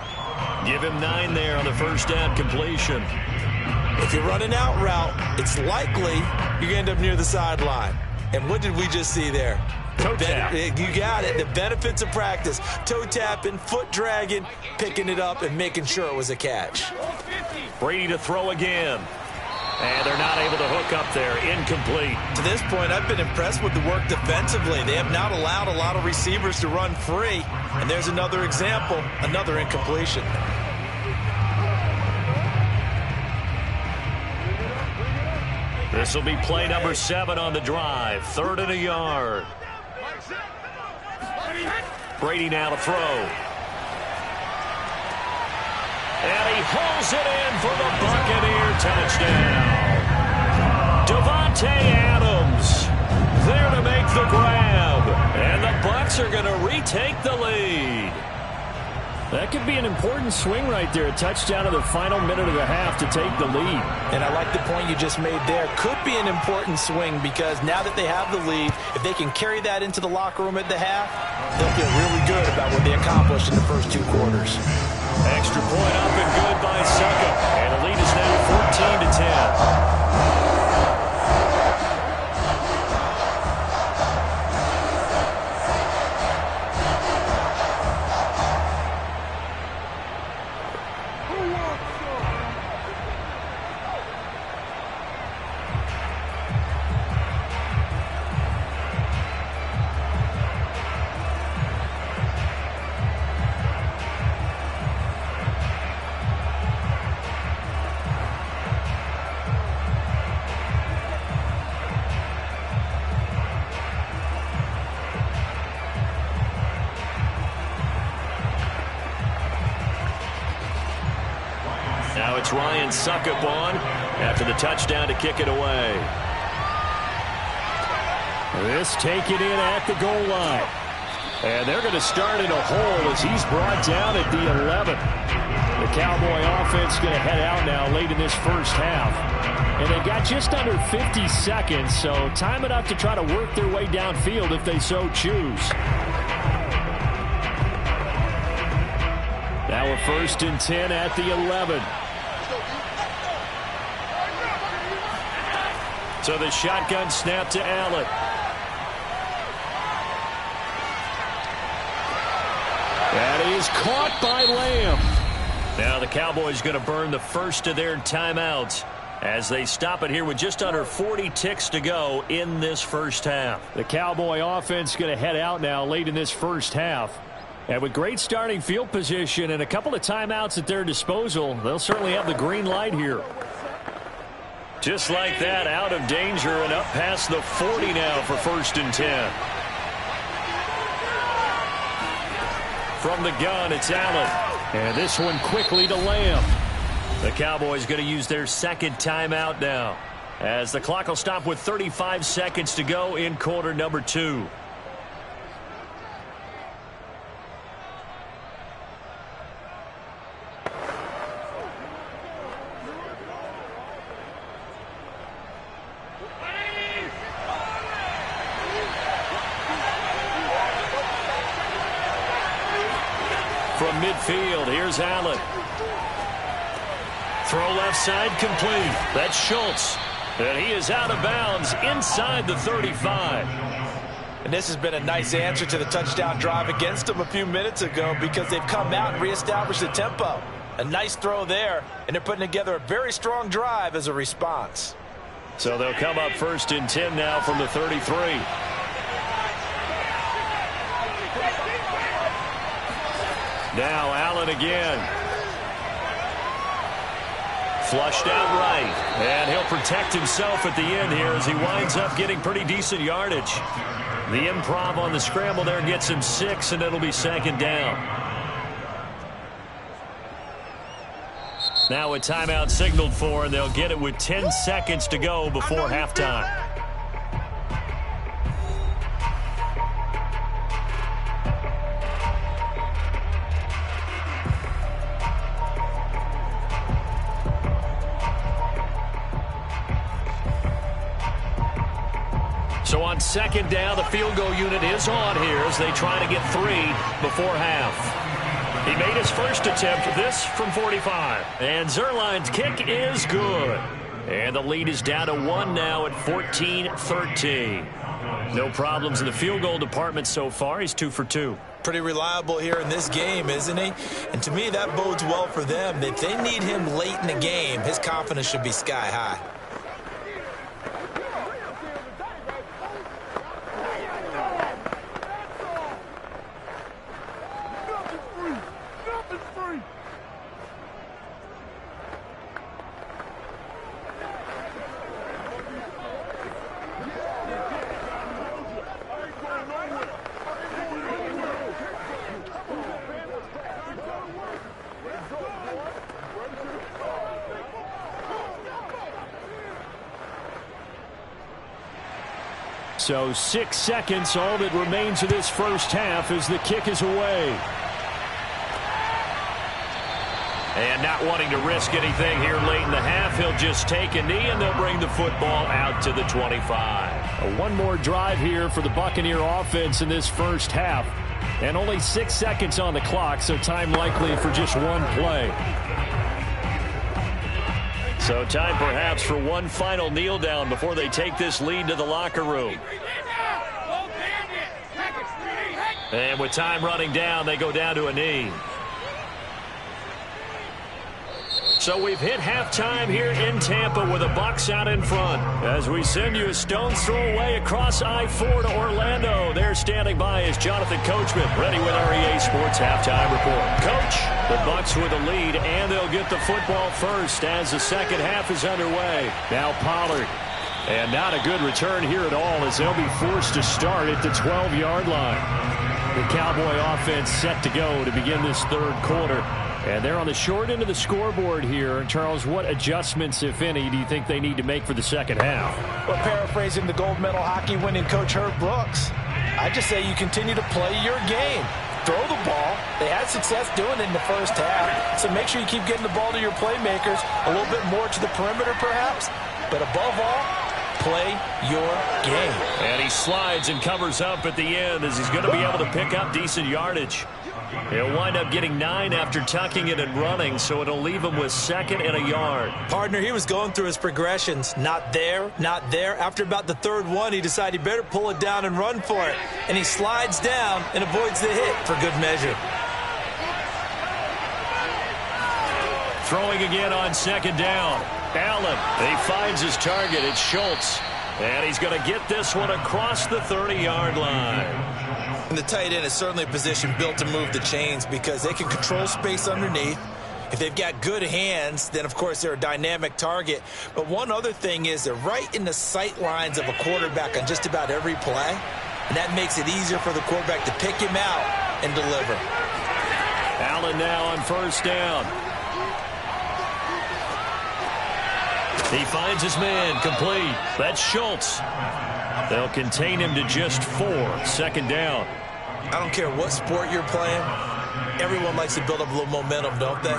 Give him 9 there on the first down completion. If you're running out route, it's likely you're going to end up near the sideline. And what did we just see there? Toe tap. You got it. The benefits of practice. Toe tapping, foot dragging, picking it up, and making sure it was a catch. Brady to throw again. And they're not able to hook up there. Incomplete. To this point, I've been impressed with the work defensively. They have not allowed a lot of receivers to run free. And there's another example, another incompletion. This will be play number 7 on the drive. 3rd and a yard. Brady now to throw. And he hauls it in for the Buccaneer touchdown. Davante Adams there to make the grab. And the Bucs are going to retake the lead. That could be an important swing right there. A touchdown in the final minute of the half to take the lead. And I like the point you just made there. Could be an important swing because now that they have the lead, if they can carry that into the locker room at the half, they'll feel really good about what they accomplished in the first 2 quarters. Extra point up and good by Suckup. And the lead is now 14-10. gets Ryan Suckup on after the touchdown to kick it away. This taken in at the goal line. And they're going to start in a hole as he's brought down at the 11. The Cowboy offense going to head out now late in this first half. And they've got just under 50 seconds, so time enough to try to work their way downfield if they so choose. Now a 1st and 10 at the 11. So the shotgun snap to Allen. That is caught by Lamb. Now the Cowboys going to burn the first of their timeouts as they stop it here with just under 40 ticks to go in this first half. The Cowboy offense going to head out now late in this first half. And with great starting field position and a couple of timeouts at their disposal, they'll certainly have the green light here. Just like that, out of danger and up past the 40 now for 1st and 10. From the gun, it's Allen. And this one quickly to Lamb. The Cowboys going to use their second timeout now, as the clock will stop with 35 seconds to go in quarter number 2. From midfield, here's Allen. Throw left side complete. That's Schultz. And he is out of bounds inside the 35. And this has been a nice answer to the touchdown drive against them a few minutes ago because they've come out and reestablished the tempo. A nice throw there, and they're putting together a very strong drive as a response. So they'll come up 1st and 10 now from the 33. Now Allen again. Flushed out right. And he'll protect himself at the end here as he winds up getting pretty decent yardage. The improv on the scramble there gets him 6, and it'll be 2nd down. Now a timeout signaled for, and they'll get it with 10 seconds to go before halftime. So on 2nd down, the field goal unit is on here as they try to get 3 before half. He made his first attempt, this from 45. And Zuerlein's kick is good. And the lead is down to 1 now at 14-13. No problems in the field goal department so far. He's 2 for 2. Pretty reliable here in this game, isn't he? And to me, that bodes well for them. If they need him late in the game, his confidence should be sky high. So 6 seconds, all that remains of this first half as the kick is away. And not wanting to risk anything here late in the half, he'll just take a knee and they'll bring the football out to the 25. One more drive here for the Buccaneer offense in this first half. And only 6 seconds on the clock, so time likely for just one play. So time perhaps for one final kneel down before they take this lead to the locker room. And with time running down, they go down to a knee. So we've hit halftime here in Tampa with the Bucs out in front. As we send you a stone's throw away across I-4 to Orlando. There standing by is Jonathan Coachman, ready with our EA Sports Halftime Report. Coach, the Bucs with the lead, and they'll get the football first as the second half is underway. Now Pollard. And not a good return here at all as they'll be forced to start at the 12-yard line. The Cowboy offense set to go to begin this third quarter. And they're on the short end of the scoreboard here. Charles, what adjustments, if any, do you think they need to make for the second half? Well, paraphrasing the gold medal hockey winning coach Herb Brooks, I just say you continue to play your game. Throw the ball. They had success doing it in the first half, so make sure you keep getting the ball to your playmakers, a little bit more to the perimeter perhaps, but above all, play your game. And he slides and covers up at the end as he's going to be able to pick up decent yardage. He'll wind up getting 9 after tucking it and running, so it'll leave him with 2nd and a yard. Partner, he was going through his progressions. Not there, not there. After about the 3rd one, he decided he better pull it down and run for it. And he slides down and avoids the hit for good measure. Throwing again on 2nd down. Allen, he finds his target. It's Schultz. And he's going to get this one across the 30-yard line. And the tight end is certainly a position built to move the chains because they can control space underneath. If they've got good hands, then, of course, they're a dynamic target. But one other thing is they're right in the sight lines of a quarterback on just about every play. And that makes it easier for the quarterback to pick him out and deliver. Allen now on 1st down. He finds his man complete. That's Schultz. They'll contain him to just 4. 2nd down. I don't care what sport you're playing. Everyone likes to build up a little momentum, don't they?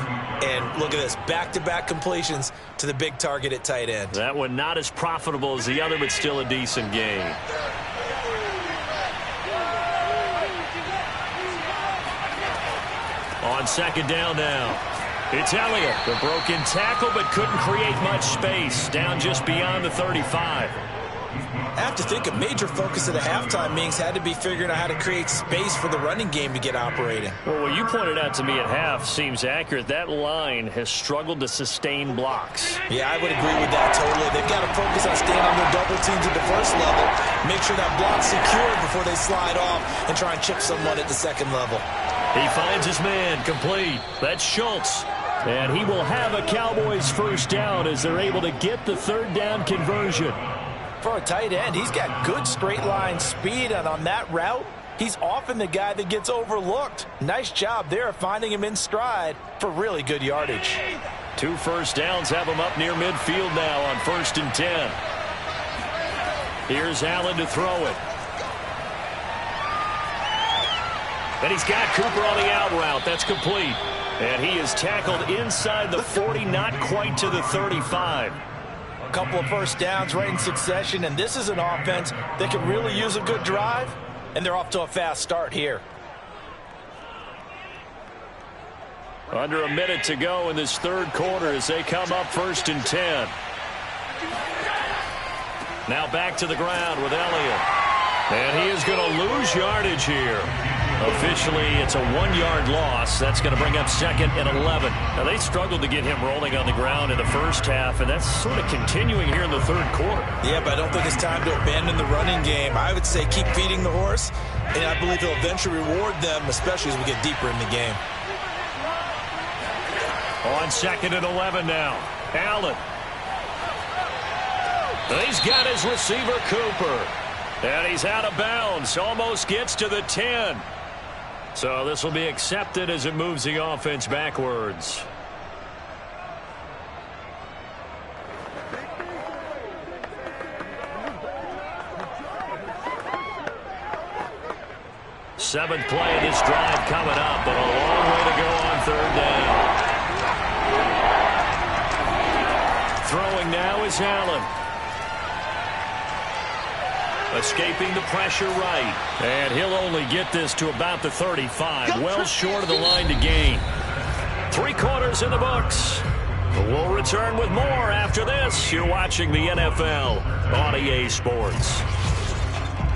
And look at this. Back-to-back completions to the big target at tight end. That one not as profitable as the other, but still a decent gain. On 2nd down now. It's Elliott. The broken tackle, but couldn't create much space. Down just beyond the 35. I have to think a major focus of the halftime meetings had to be figuring out how to create space for the running game to get operating. Well, what you pointed out to me at half seems accurate. That line has struggled to sustain blocks. Yeah, I would agree with that totally. They've got to focus on staying on their double teams at the 1st level, make sure that block's secured before they slide off and try and chip someone at the 2nd level. He finds his man complete. That's Schultz. And he will have a Cowboys 1st down as they're able to get the 3rd down conversion. For a tight end, he's got good straight line speed, and on that route, he's often the guy that gets overlooked. Nice job there finding him in stride for really good yardage. 2 1st downs have him up near midfield now on 1st and 10. Here's Allen to throw it. And he's got Cooper on the out route. That's complete. And he is tackled inside the 40, not quite to the 35. A couple of 1st downs right in succession, and this is an offense that can really use a good drive, and they're off to a fast start here. Under a minute to go in this 3rd quarter as they come up 1st and 10. Now back to the ground with Elliott. And he is going to lose yardage here. Officially, it's a 1-yard loss. That's going to bring up 2nd and 11. Now, they struggled to get him rolling on the ground in the 1st half, and that's sort of continuing here in the 3rd quarter. Yeah, but I don't think it's time to abandon the running game. I would say keep feeding the horse, and I believe he'll eventually reward them, especially as we get deeper in the game. On 2nd and 11 now. Allen. He's got his receiver, Cooper. And he's out of bounds. Almost gets to the 10. So this will be accepted as it moves the offense backwards. Seventh play of this drive coming up, but a long way to go on 3rd down. Throwing now is Allen. Escaping the pressure right. And he'll only get this to about the 35. Well short of the line to gain. 3 quarters in the books. We'll return with more after this. You're watching the NFL on EA Sports.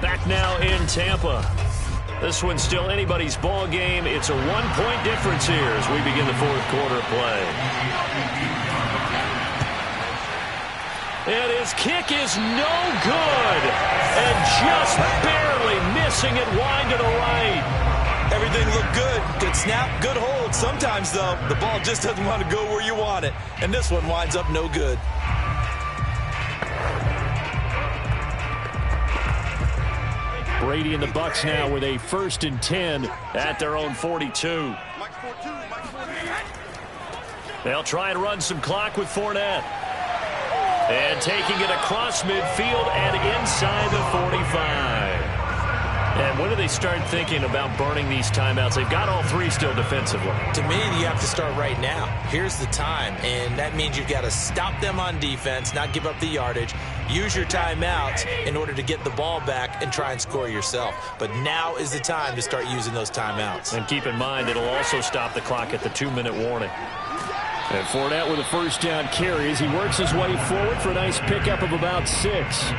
Back now in Tampa. This one's still anybody's ball game. It's a 1-point difference here as we begin the 4th quarter play. And his kick is no good. And just barely missing it wide to the right. Everything looked good. Good snap, good hold. Sometimes, though, the ball just doesn't want to go where you want it. And this one winds up no good. Brady and the Bucs now with a 1st and 10 at their own 42. They'll try and run some clock with Fournette. And taking it across midfield and inside the 45. And when do they start thinking about burning these timeouts? They've got all three still defensively. To me, you have to start right now. Here's the time, and that means you've got to stop them on defense, not give up the yardage, use your timeouts in order to get the ball back and try and score yourself. But now is the time to start using those timeouts. And keep in mind, it'll also stop the clock at the 2-minute warning. And Fournette with a first down carry as he works his way forward for a nice pickup of about 6.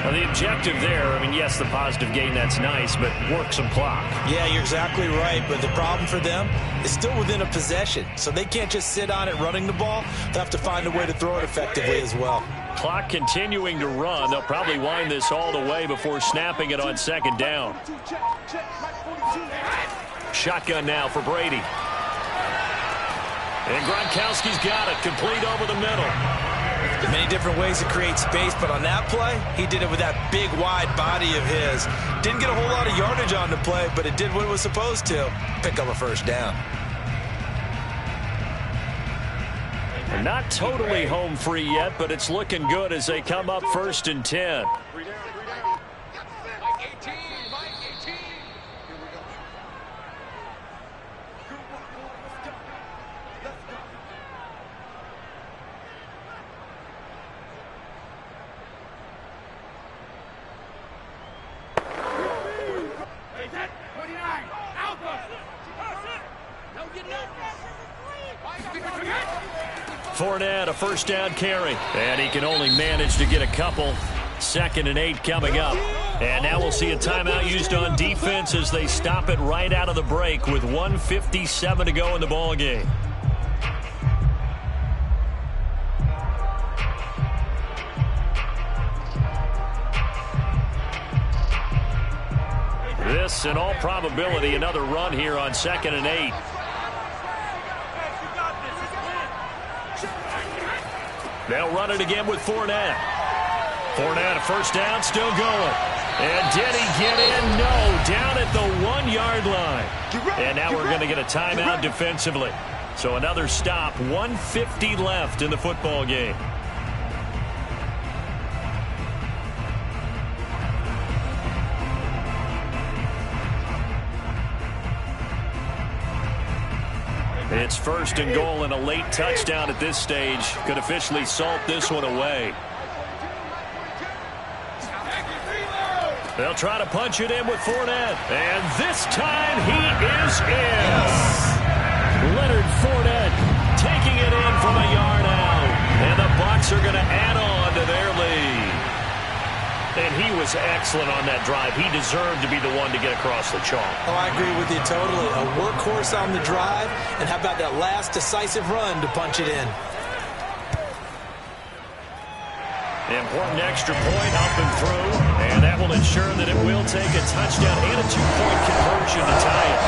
Now, the objective there, I mean, yes, the positive gain, that's nice, but work some clock. Yeah, you're exactly right, but the problem for them is still within a possession, so they can't just sit on it running the ball. They'll have to find a way to throw it effectively as well. Clock continuing to run. They'll probably wind this all the way before snapping it on second down. Shotgun now for Brady. And Gronkowski's got it, complete over the middle. Many different ways to create space, but on that play, he did it with that big, wide body of his. Didn't get a whole lot of yardage on the play, but it did what it was supposed to. Pick up a first down. And not totally home free yet, but it's looking good as they come up 1st and 10. Fournette, a first down carry. And he can only manage to get a couple. 2nd and 8 coming up. And now we'll see a timeout used on defense as they stop it right out of the break with 1:57 to go in the ball game. This, in all probability, another run here on 2nd and 8. They'll run it again with Fournette. Fournette, a first down, still going. And did he get in? No, down at the 1-yard line. And now we're going to get a timeout defensively. So another stop, 1:50 left in the football game. It's 1st and goal and a late touchdown at this stage. Could officially salt this one away. They'll try to punch it in with Fournette. And this time he is in. Leonard Fournette taking it in from a yard out. And the Bucs are going to add on to their lead. And he was excellent on that drive. He deserved to be the one to get across the chalk. Oh, I agree with you totally. A workhorse on the drive. And how about that last decisive run to punch it in? Important extra point up and through. And that will ensure that it will take a touchdown and a 2-point conversion to tie it.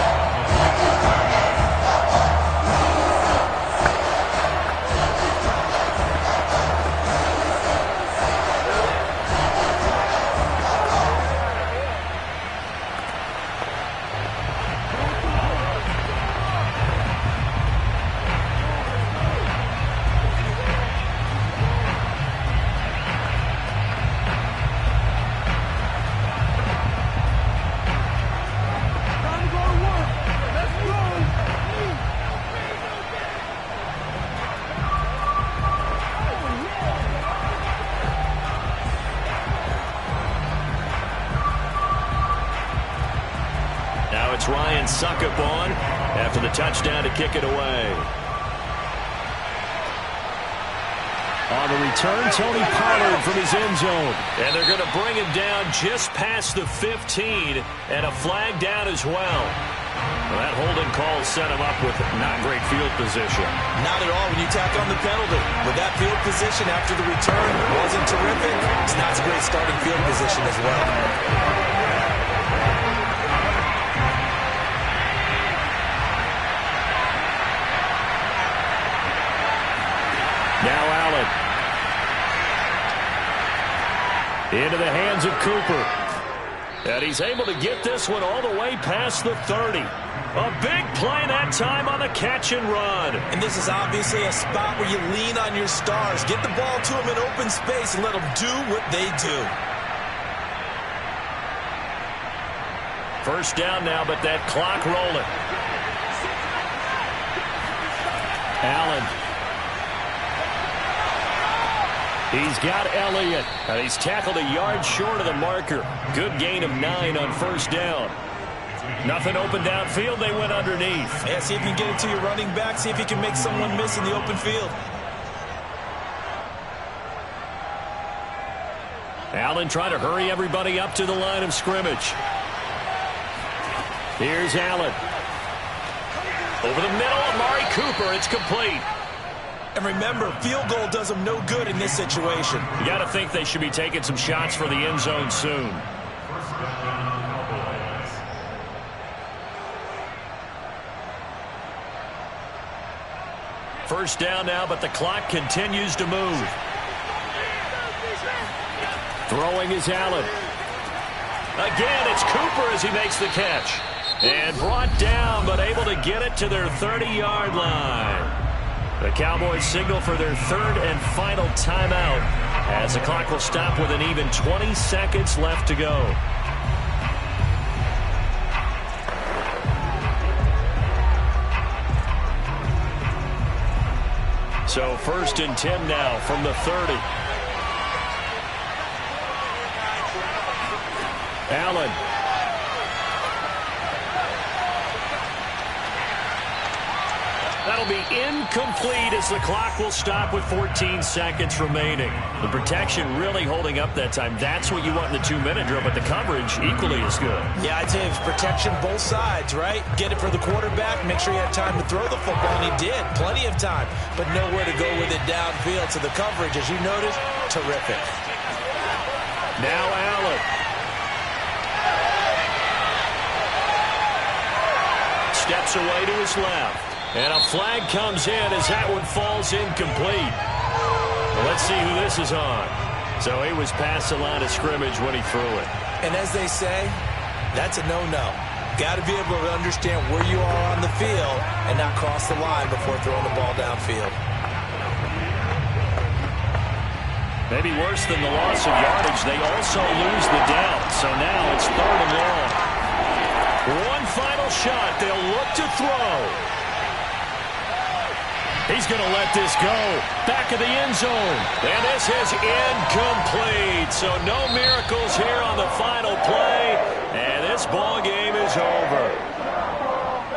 It's Ryan Suckup on after the touchdown to kick it away. On the return, Tony Pollard from his end zone. And they're going to bring him down just past the 15, and a flag down as well. That holding call set him up with not great field position. Not at all when you tack on the penalty. With that field position after the return wasn't terrific, it's not a great starting field position as well. Now Allen. Into the hands of Cooper. And he's able to get this one all the way past the 30. A big play that time on the catch and run. And this is obviously a spot where you lean on your stars. Get the ball to them in open space and let them do what they do. First down now, but that clock rolling. Allen. He's got Elliott, and he's tackled a yard short of the marker. Good gain of 9 on first down. Nothing open downfield. They went underneath. Yeah, see if you can get it to your running back. See if you can make someone miss in the open field. Allen trying to hurry everybody up to the line of scrimmage. Here's Allen. Over the middle, Amari Cooper. It's complete. And remember, field goal does them no good in this situation. You got to think they should be taking some shots for the end zone soon. First down now, but the clock continues to move. Throwing is Allen. Again, it's Cooper as he makes the catch. And brought down, but able to get it to their 30-yard line. The Cowboys signal for their third and final timeout as the clock will stop with an even 20 seconds left to go. So first and 10 now from the 30. Allen. That'll be incomplete as the clock will stop with 14 seconds remaining. The protection really holding up that time. That's what you want in the 2-minute drill, but the coverage equally as good. Yeah, I'd say it's protection both sides, right? Get it for the quarterback, make sure you have time to throw the football, and he did. Plenty of time, but nowhere to go with it downfield. So the coverage, as you noticed, terrific. Now Allen. Steps away to his left. And a flag comes in as that one falls incomplete. Well, let's see who this is on. So he was past the line of scrimmage when he threw it. And as they say, that's a no-no. Got to be able to understand where you are on the field and not cross the line before throwing the ball downfield. Maybe worse than the loss of yardage, they also lose the down. So now it's 3rd and long. One final shot. They'll look to throw. He's going to let this go. Back of the end zone. And this is incomplete. So no miracles here on the final play. And this ball game is over.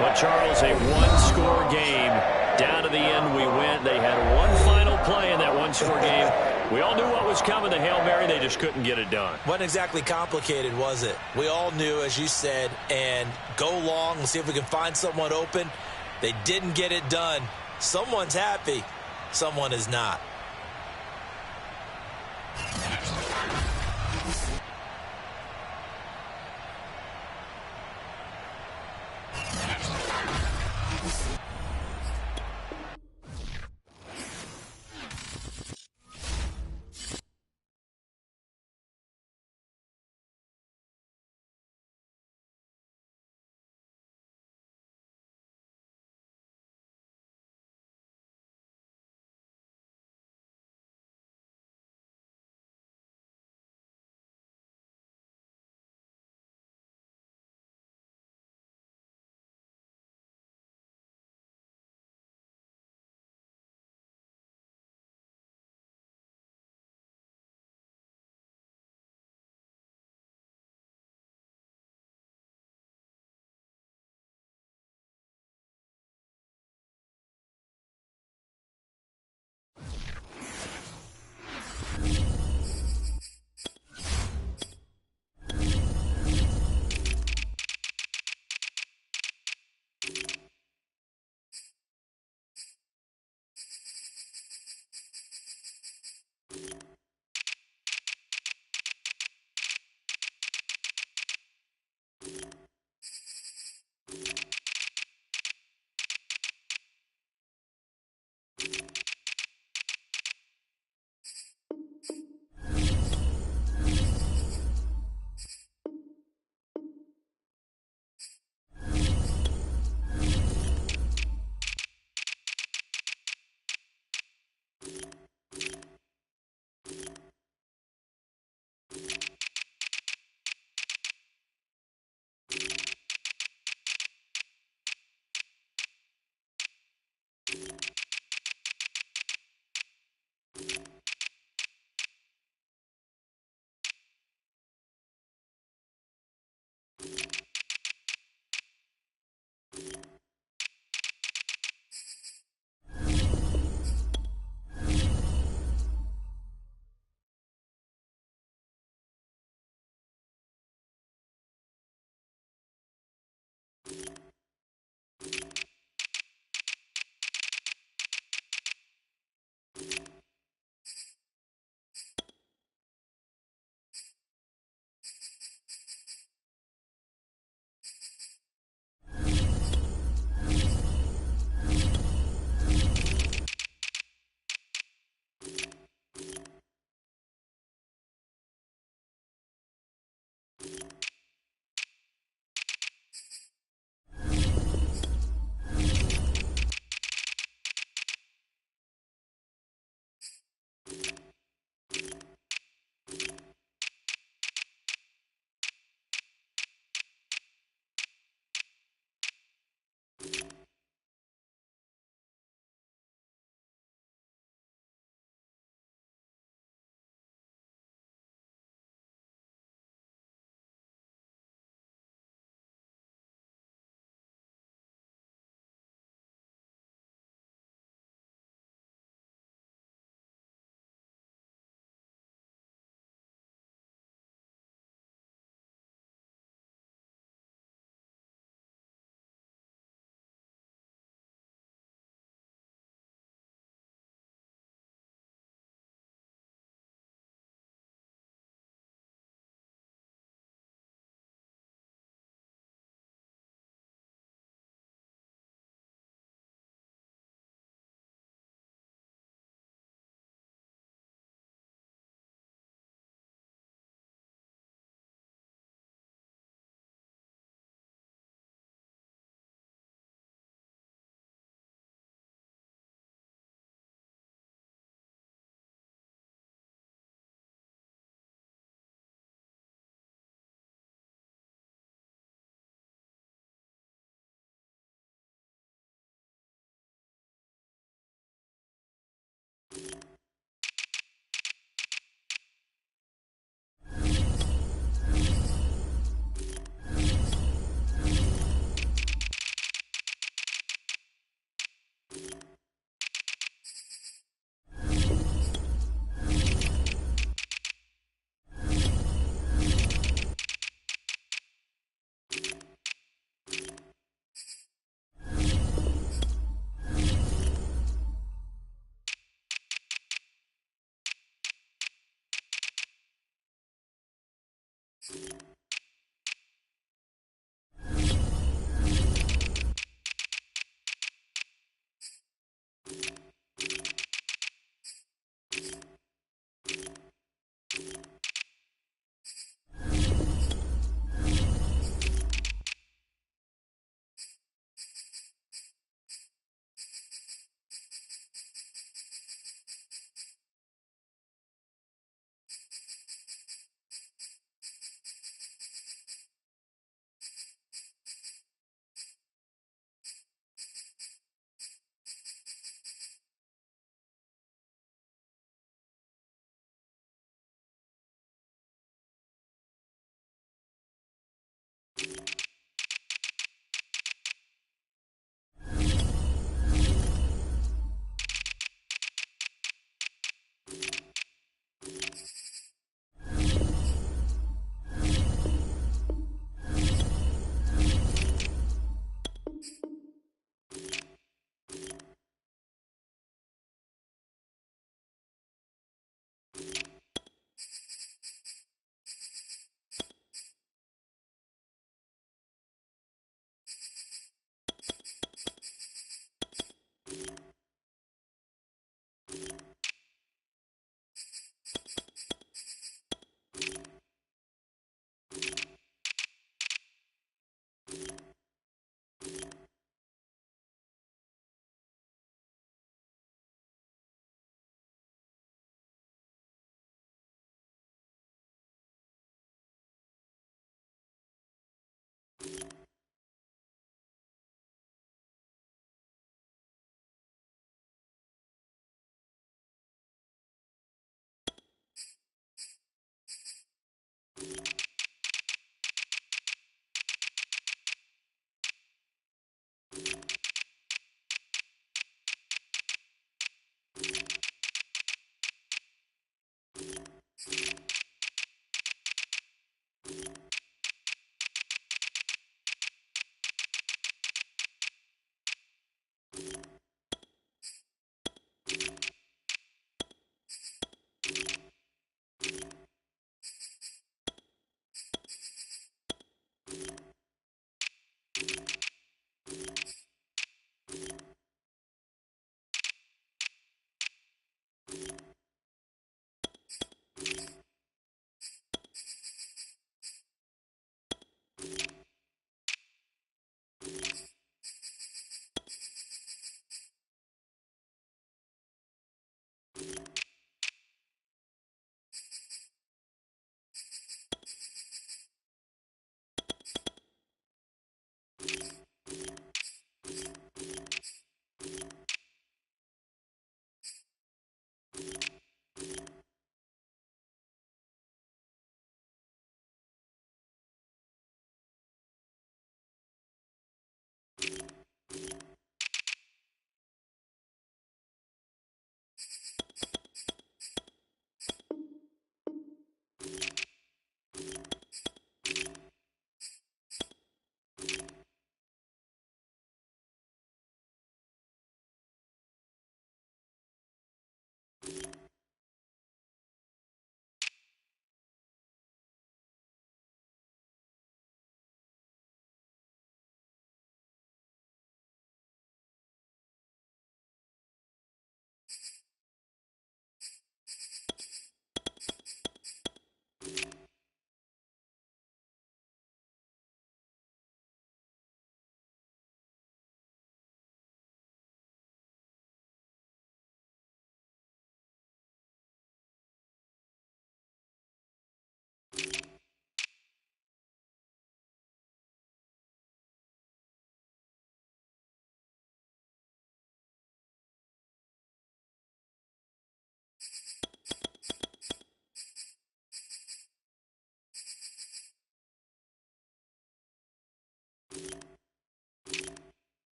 But Charles, a one-score game. Down to the end we went. They had one final play in that one-score game. We all knew what was coming. The Hail Mary, they just couldn't get it done. Wasn't exactly complicated, was it? We all knew, as you said, and go long and see if we can find someone open. They didn't get it done. Someone's happy. Someone is not.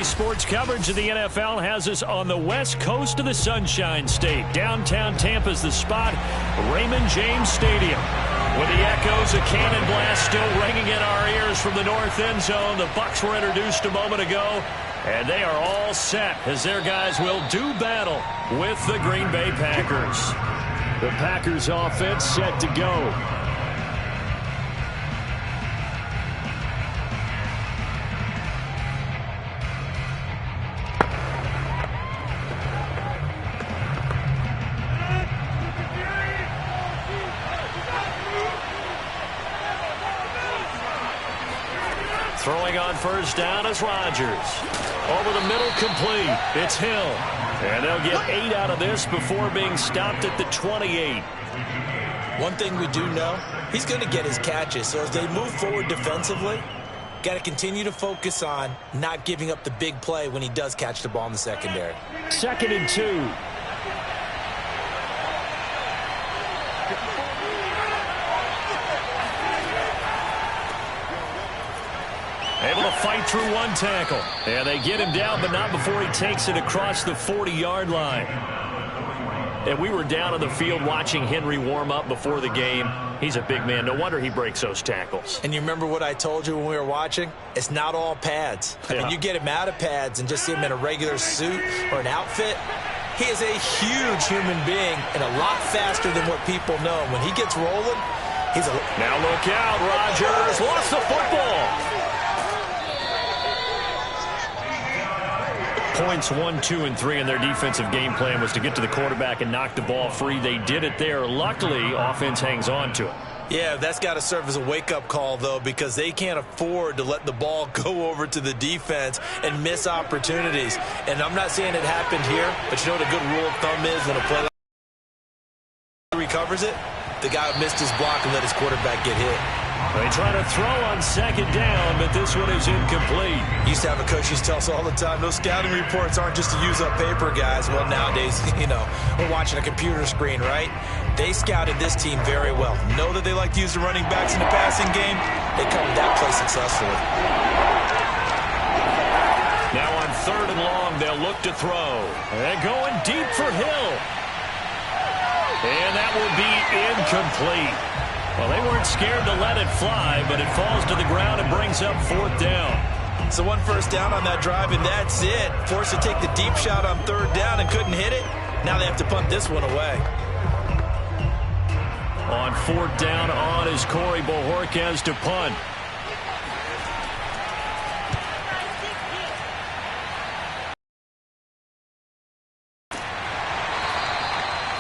sports coverage of the NFL has us on the west coast of the Sunshine State. Downtown Tampa's the spot, Raymond James Stadium. With the echoes of cannon blast still ringing in our ears from the north end zone, the Bucs were introduced a moment ago, and they are all set as their guys will do battle with the Green Bay Packers. The Packers offense set to go. Throwing on first down is Rodgers. Over the middle, complete. It's Hill. And they'll get 8 out of this before being stopped at the 28. One thing we do know, he's going to get his catches. So as they move forward defensively, got to continue to focus on not giving up the big play when he does catch the ball in the secondary. 2nd and 2. Able to fight through one tackle. And they get him down, but not before he takes it across the 40-yard line. And we were down on the field watching Henry warm up before the game. He's a big man. No wonder he breaks those tackles. And you remember what I told you when we were watching? It's not all pads. I mean, you get him out of pads and just see him in a regular suit or an outfit. He is a huge human being and a lot faster than what people know. When he gets rolling, he's a... Now look out, Rodgers lost the football. Points 1, 2, and 3 in their defensive game plan was to get to the quarterback and knock the ball free. They did it there. Luckily, offense hangs on to it. Yeah, that's got to serve as a wake-up call, though, because they can't afford to let the ball go over to the defense and miss opportunities. And I'm not saying it happened here, but you know what a good rule of thumb is when a play like recovers it? The guy missed his block and let his quarterback get hit. They try to throw on 2nd down, but this one is incomplete. Used to have a coach used to tell us all the time, those scouting reports aren't just to use up paper, guys. Well, nowadays, you know, we're watching a computer screen, right? They scouted this team very well. Know that they like to use the running backs in the passing game. They covered that play successfully. Now on 3rd and long, they'll look to throw. And going deep for Hill. And that will be incomplete. Well, they weren't scared to let it fly, but it falls to the ground and brings up 4th down. So 1 first down on that drive, and that's it. Forced to take the deep shot on 3rd down and couldn't hit it. Now they have to punt this one away. On 4th down, on is Corey Bojorquez to punt.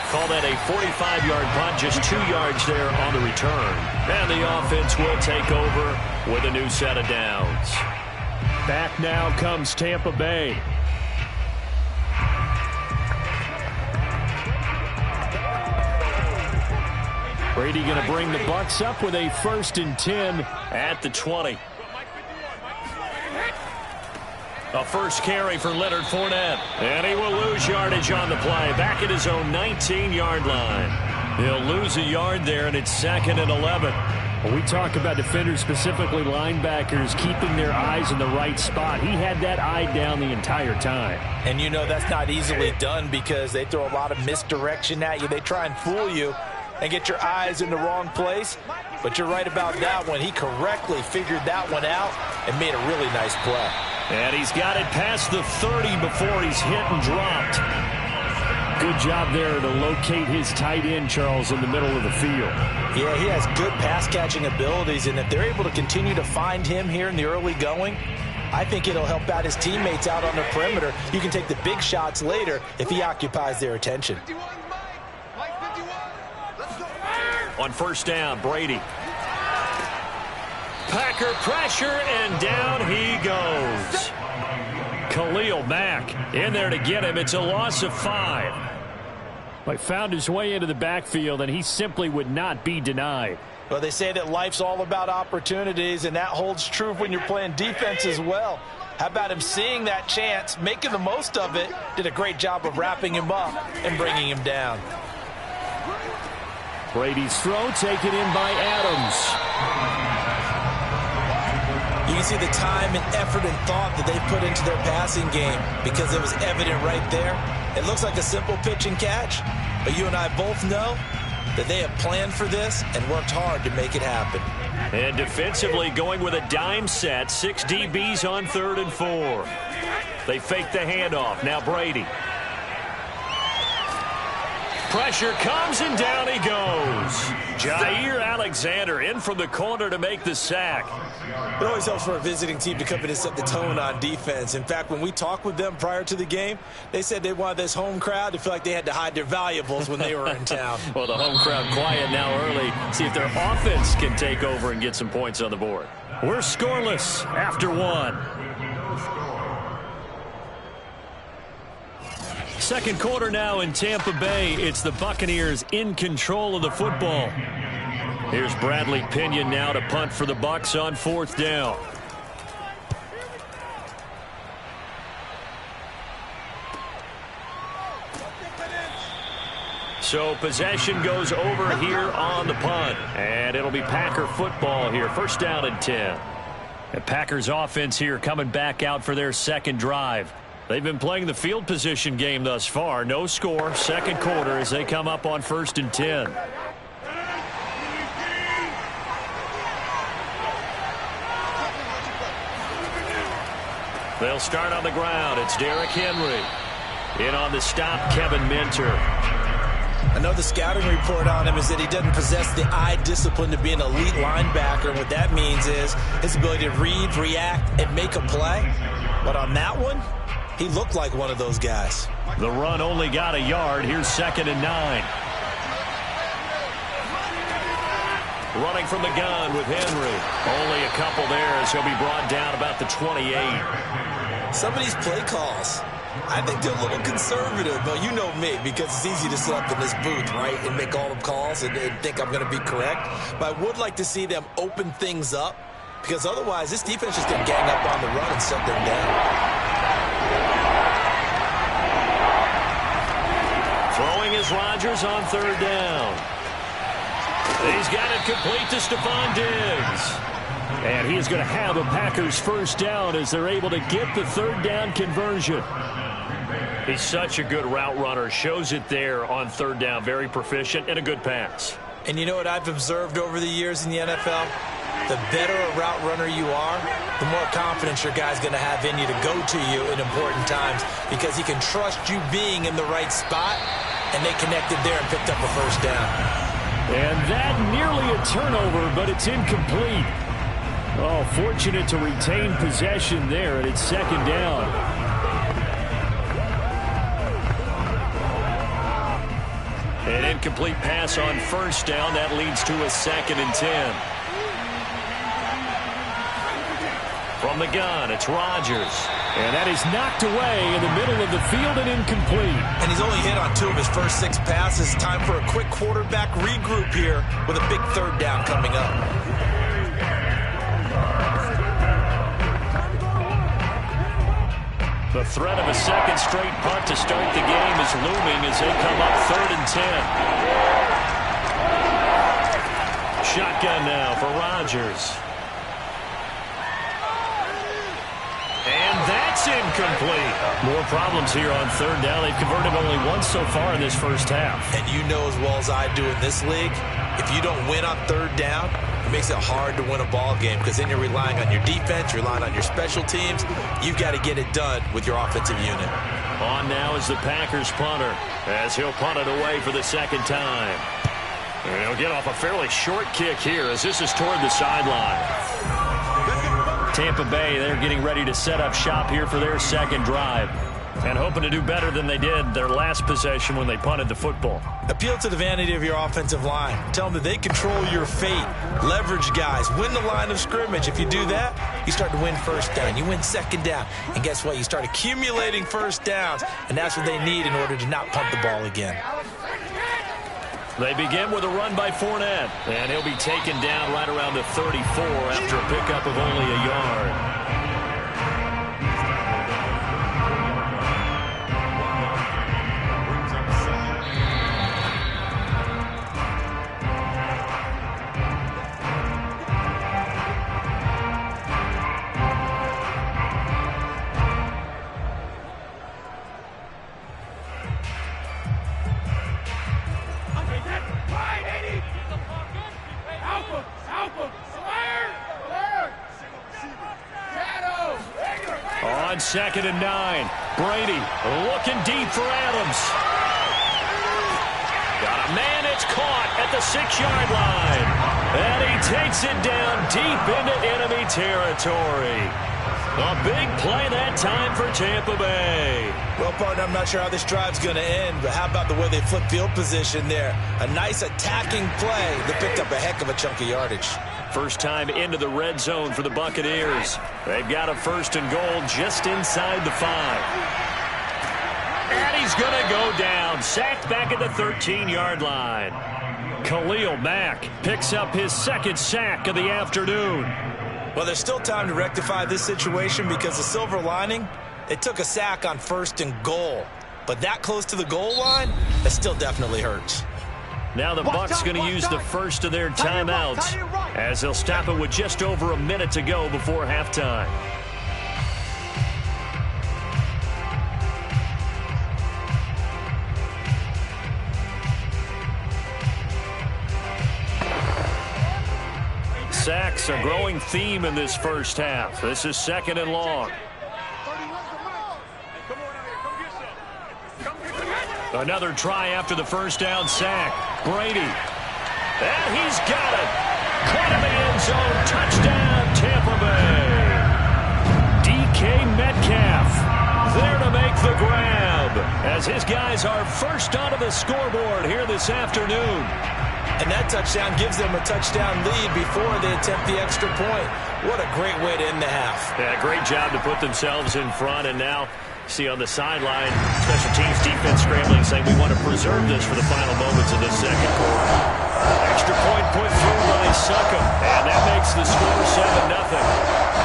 Call that a 45-yard punt, just 2 yards there on the return. And the offense will take over with a new set of downs. Back now comes Tampa Bay. Brady going to bring the Bucs up with a 1st and 10 at the 20. A first carry for Leonard Fournette. And he will lose yardage on the play. Back at his own 19-yard line. He'll lose a yard there, and it's 2nd and 11. When we talk about defenders, specifically linebackers, keeping their eyes in the right spot. He had that eye down the entire time. And you know that's not easily done because they throw a lot of misdirection at you. They try and fool you and get your eyes in the wrong place. But you're right about that one. He correctly figured that one out and made a really nice play. And he's got it past the 30 before he's hit and dropped. Good job there to locate his tight end, Charles, in the middle of the field. Yeah, he has good pass-catching abilities, and if they're able to continue to find him here in the early going, I think it'll help out his teammates out on the perimeter. You can take the big shots later if he occupies their attention. On 1st down, Brady. Packer pressure, and down he goes. Khalil Mack in there to get him. It's a loss of 5. But found his way into the backfield, and he simply would not be denied. Well, they say that life's all about opportunities, and that holds true when you're playing defense as well. How about him seeing that chance, making the most of it, did a great job of wrapping him up and bringing him down. Brady's throw taken in by Adams. You can see the time and effort and thought that they put into their passing game because it was evident right there. It looks like a simple pitch and catch, but you and I both know that they have planned for this and worked hard to make it happen. And defensively going with a dime set, 6 DBs on 3rd and 4. They fake the handoff. Now Brady. Pressure comes and down he goes. Jair Alexander in from the corner to make the sack. It always helps for a visiting team to come in and set the tone on defense. In fact, when we talked with them prior to the game, they said they wanted this home crowd to feel like they had to hide their valuables when they were in town. Well, the home crowd quiet now early. See if their offense can take over and get some points on the board. We're scoreless after 1. Second quarter now in Tampa Bay. It's the Buccaneers in control of the football. Here's Bradley Pinion now to punt for the Bucs on 4th down. So possession goes over here on the punt. And it'll be Packer football here. 1st down and 10. The Packers offense here coming back out for their second drive. They've been playing the field position game thus far. No score. Second quarter as they come up on 1st and 10. They'll start on the ground. It's Derrick Henry. In on the stop, Kevin Minter. I know the scouting report on him is that he doesn't possess the eye discipline to be an elite linebacker. What that means is his ability to read, react, and make a play. But on that one, he looked like one of those guys. The run only got a yard. Here's 2nd and 9. Running from the gun with Henry. Only a couple there as he'll be brought down about the 28. Some of these play calls, I think they're a little conservative, but you know me, because it's easy to sit up in this booth, right, and make all the calls and think I'm going to be correct. But I would like to see them open things up, because otherwise this defense is going to gang up on the run and shut them down. Throwing is Rodgers on 3rd down. He's got it complete to Stephon Diggs. And he's going to have a Packers 1st down as they're able to get the 3rd down conversion. He's such a good route runner. Shows it there on 3rd down. Very proficient and a good pass. And you know what I've observed over the years in the NFL? The better a route runner you are, the more confidence your guy's going to have in you to go to you in important times because he can trust you being in the right spot, and they connected there and picked up a 1st down. And that nearly a turnover, but it's incomplete. Oh, fortunate to retain possession there, and it's 2nd down. An incomplete pass on 1st down. That leads to a 2nd and 10. From the gun, it's Rodgers. And that is knocked away in the middle of the field and incomplete. And he's only hit on 2 of his first 6 passes. Time for a quick quarterback regroup here with a big 3rd down coming up. The threat of a second straight punt to start the game is looming as they come up 3rd and 10. Shotgun now for Rodgers. And that's incomplete. More problems here on 3rd down. They've converted only once so far in this 1st half. And you know as well as I do in this league, if you don't win on 3rd down, it makes it hard to win a ball game because then you're relying on your defense, you're relying on your special teams. You've got to get it done with your offensive unit. On now is the Packers punter as he'll punt it away for the 2nd time. And he'll get off a fairly short kick here as this is toward the sideline. Tampa Bay, they're getting ready to set up shop here for their 2nd drive and hoping to do better than they did their last possession when they punted the football. Appeal to the vanity of your offensive line. Tell them that they control your fate. Leverage guys. Win the line of scrimmage. If you do that, you start to win 1st down. You win 2nd down. And guess what? You start accumulating 1st downs, and that's what they need in order to not punt the ball again. They begin with a run by Fournette, and he'll be taken down right around the 34 after a pickup of only a yard. On 2nd and 9, Brady looking deep for Adams. Got a man, it's caught at the 6-yard line. And he takes it down deep into enemy territory. A big play that time for Tampa Bay. Well, partner, I'm not sure how this drive's going to end, but how about the way they flip field position there? A nice attacking play that picked up a heck of a chunk of yardage. First time into the red zone for the Buccaneers. They've got a 1st and goal just inside the 5. And he's going to go down. Sacked back at the 13-yard line. Khalil Mack picks up his 2nd sack of the afternoon. Well, there's still time to rectify this situation because the silver lining, they took a sack on 1st and goal. But that close to the goal line, that still definitely hurts. Now the Bucs going to use the first of their timeouts as they'll stop it with just over a minute to go before halftime. Sacks, a growing theme in this first half. This is 2nd and long. Another try after the first down sack. Brady. And he's got it. Caught in the end zone. Touchdown, Tampa Bay. DK Metcalf there to make the grab as his guys are first onto the scoreboard here this afternoon. And that touchdown gives them a touchdown lead before they attempt the extra point. What a great way to end the half. Yeah, great job to put themselves in front. And now, see on the sideline, special teams defense scrambling, saying we want to preserve this for the final moments of the second quarter. Extra point put through by Succop. And that makes the score 7-0.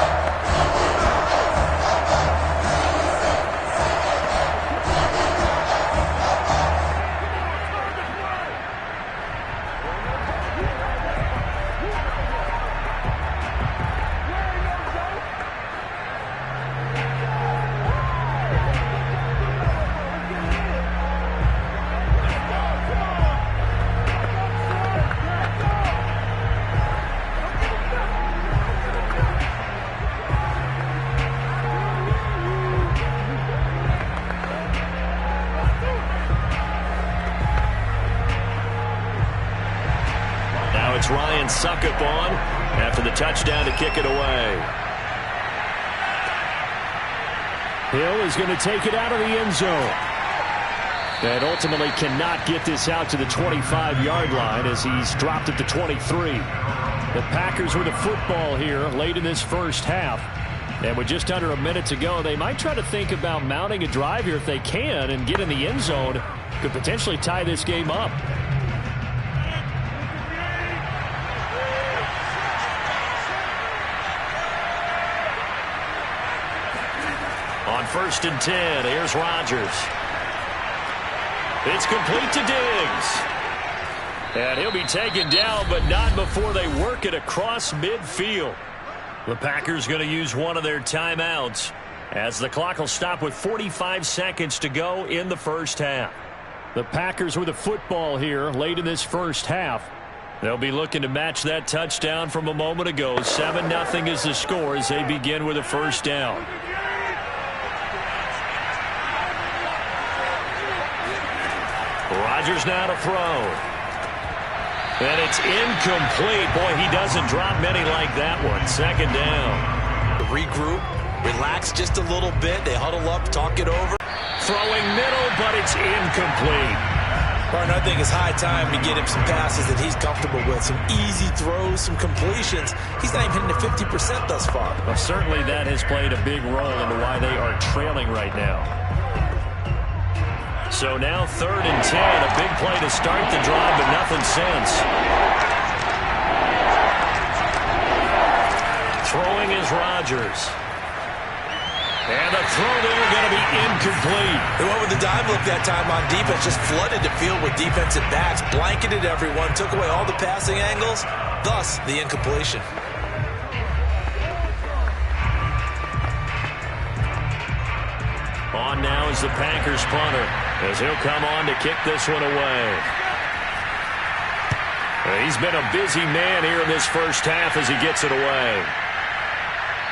Succop on after the touchdown to kick it away. Hill is going to take it out of the end zone. And ultimately cannot get this out to the 25-yard line as he's dropped at the 23. The Packers with a football here late in this first half. And with just under a minute to go, they might try to think about mounting a drive here if they can and get in the end zone. Could potentially tie this game up. On 1st and 10, here's Rodgers. It's complete to Diggs. And he'll be taken down, but not before they work it across midfield. The Packers going to use one of their timeouts as the clock will stop with 45 seconds to go in the first half. The Packers with a football here late in this first half. They'll be looking to match that touchdown from a moment ago. 7-0 is the score as they begin with a first down. Rodgers now to throw. And it's incomplete. Boy, he doesn't drop many like that one. 2nd down. Regroup, relax just a little bit. They huddle up, talk it over. Throwing middle, but it's incomplete. Partner, I think it's high time to get him some passes that he's comfortable with. Some easy throws, some completions. He's not even hitting the 50% thus far. Well, certainly that has played a big role into why they are trailing right now. So now 3rd and 10, a big play to start the drive, but nothing since. Throwing is Rodgers. And the throw there going to be incomplete. They went with the dive look that time on defense, just flooded the field with defensive backs, blanketed everyone, took away all the passing angles, thus the incompletion. On now is the Packers punter as he'll come on to kick this one away. He's been a busy man here in this first half as he gets it away.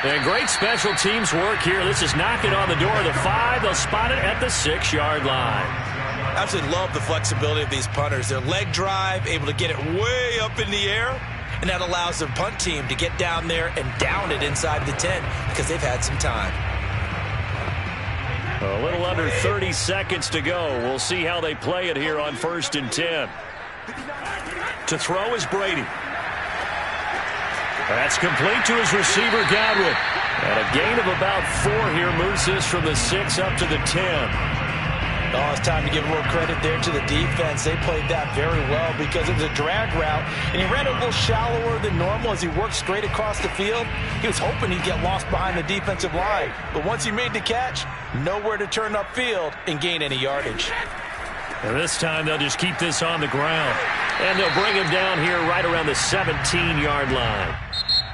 And great special teams work here. This is knocking on the door of the 5. They'll spot it at the 6-yard line. Absolutely love the flexibility of these punters. Their leg drive, able to get it way up in the air, and that allows their punt team to get down there and down it inside the 10 because they've had some time. A little under 30 seconds to go. We'll see how they play it here on 1st and 10. To throw is Brady. That's complete to his receiver, Godwin. And a gain of about 4 here moves this from the 6 up to the 10. Oh, it's time to give a little credit there to the defense. They played that very well because it was a drag route, and he ran a little shallower than normal as he worked straight across the field. He was hoping he'd get lost behind the defensive line. But once he made the catch, nowhere to turn upfield and gain any yardage. And this time they'll just keep this on the ground. And they'll bring him down here right around the 17-yard line.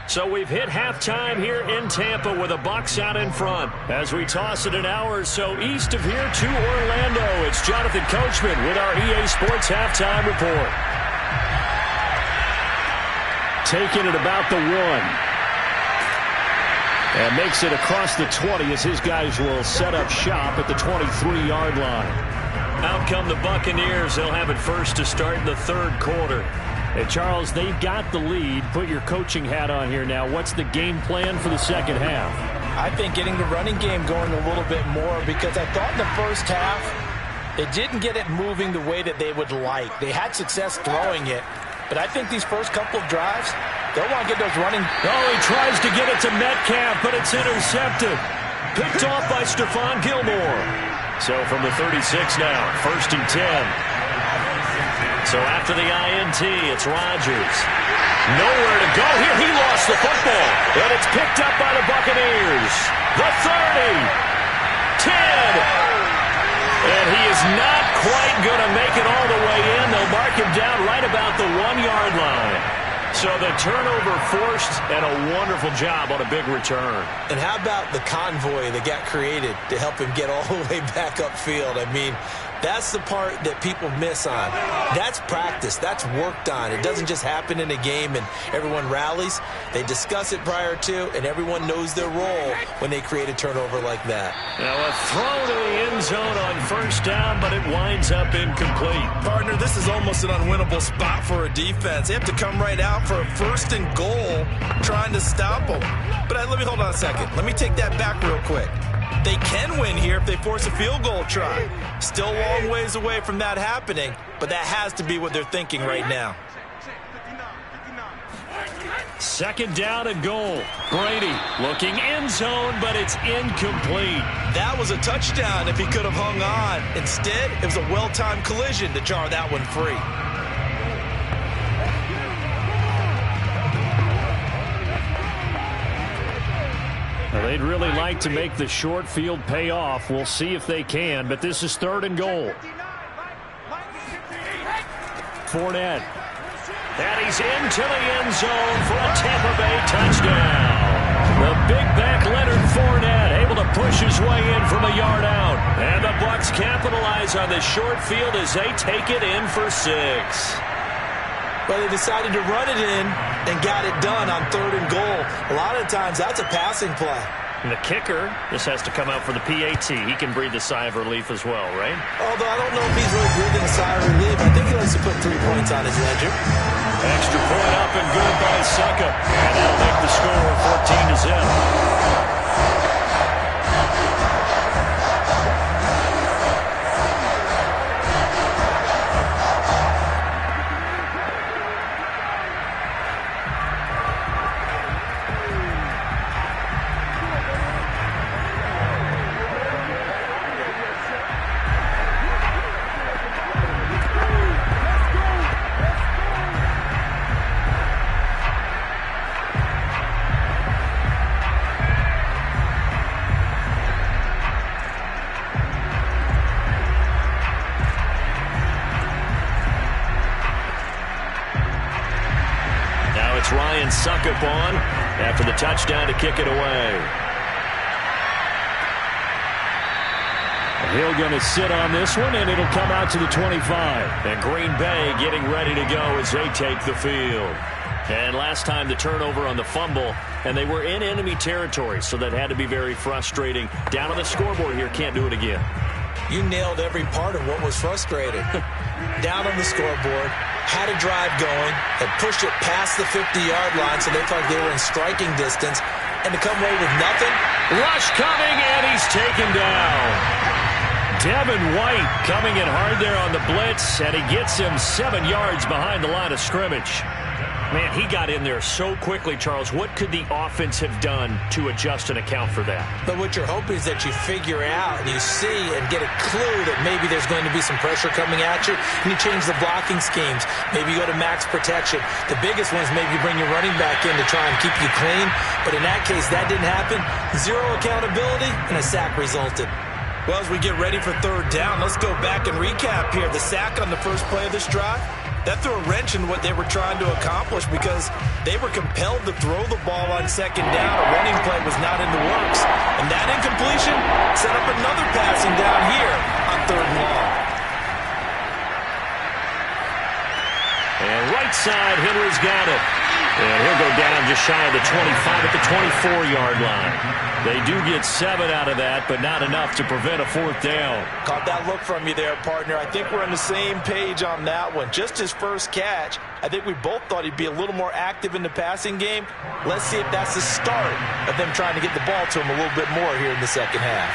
So we've hit halftime here in Tampa with the Bucs out in front. As we toss it an hour or so east of here to Orlando, it's Jonathan Coachman with our EA Sports Halftime Report. Taking it about the 1. And makes it across the 20 as his guys will set up shop at the 23-yard line. Out come the Buccaneers. They'll have it first to start in the 3rd quarter. Hey, Charles, they've got the lead. Put your coaching hat on here now. What's the game plan for the second half? I think getting the running game going a little bit more because I thought in the first half they didn't get it moving the way that they would like. They had success throwing it, but I think these first couple of drives, they'll want to get those running. Oh, he tries to get it to Metcalf, but it's intercepted. Picked off by Stephon Gilmore. So from the 36 now, 1st and 10. So after the INT, it's Rodgers. Nowhere to go here. He lost the football. And it's picked up by the Buccaneers. The 30. 10. And he is not quite going to make it all the way in. They'll mark him down right about the 1-yard line. So the turnover forced and a wonderful job on a big return. And how about the convoy that got created to help him get all the way back upfield? I mean, that's the part that people miss on. That's practice. That's worked on. It doesn't just happen in a game and everyone rallies. They discuss it prior to, and everyone knows their role when they create a turnover like that. Now a throw to the end zone on 1st down, but it winds up incomplete. Partner, this is almost an unwinnable spot for a defense. They have to come right out for a 1st and goal trying to stop them. But let me hold on a second. Let me take that back real quick. They can win here if they force a field goal try. Still a long ways away from that happening, but that has to be what they're thinking right now. 2nd down and goal. Brady looking end zone, but it's incomplete. That was a touchdown if he could have hung on. Instead, it was a well-timed collision to jar that one free. Well, they'd really like to make the short field pay off. We'll see if they can, but this is 3rd and goal. Fournette. And he's into the end zone for a Tampa Bay touchdown. The big back Leonard Fournette able to push his way in from a yard out. And the Bucs capitalize on the short field as they take it in for 6. Well, they decided to run it in and got it done on 3rd and goal. A lot of times, that's a passing play. And the kicker, this has to come out for the PAT. He can breathe a sigh of relief as well, right? Although I don't know if he's really breathing a sigh of relief. I think he likes to put 3 points on his ledger. Extra point up and good by Suckup. And that'll make the score 14-0. Suckup on after the touchdown to kick it away. He'll going to sit on this one, and it'll come out to the 25. And Green Bay getting ready to go as they take the field. And last time the turnover on the fumble, and they were in enemy territory, so that had to be very frustrating. Down on the scoreboard here, can't do it again. You nailed every part of what was frustrating. Down on the scoreboard, had a drive going, had pushed it past the 50-yard line, so they felt like they were in striking distance, and to come away with nothing. Rush coming, and he's taken down. Devin White coming in hard there on the blitz, and he gets him 7 yards behind the line of scrimmage. Man, he got in there so quickly, Charles. What could the offense have done to adjust and account for that? But what you're hoping is that you figure out and you see and get a clue that maybe there's going to be some pressure coming at you, and you change the blocking schemes. Maybe you go to max protection. The biggest one is maybe you bring your running back in to try and keep you clean. But in that case, that didn't happen. Zero accountability, and a sack resulted. Well, as we get ready for third down, let's go back and recap here. The sack on the first play of this drive, that threw a wrench in what they were trying to accomplish because they were compelled to throw the ball on second down. A running play was not in the works. And that incompletion set up another passing down here on third and long. And right side, Henry's got it. And he'll go down just shy of the 25 at the 24-yard line. They do get 7 out of that, but not enough to prevent a fourth down. Caught that look from you there, partner. I think we're on the same page on that one. Just his first catch, I think we both thought he'd be a little more active in the passing game. Let's see if that's the start of them trying to get the ball to him a little bit more here in the second half.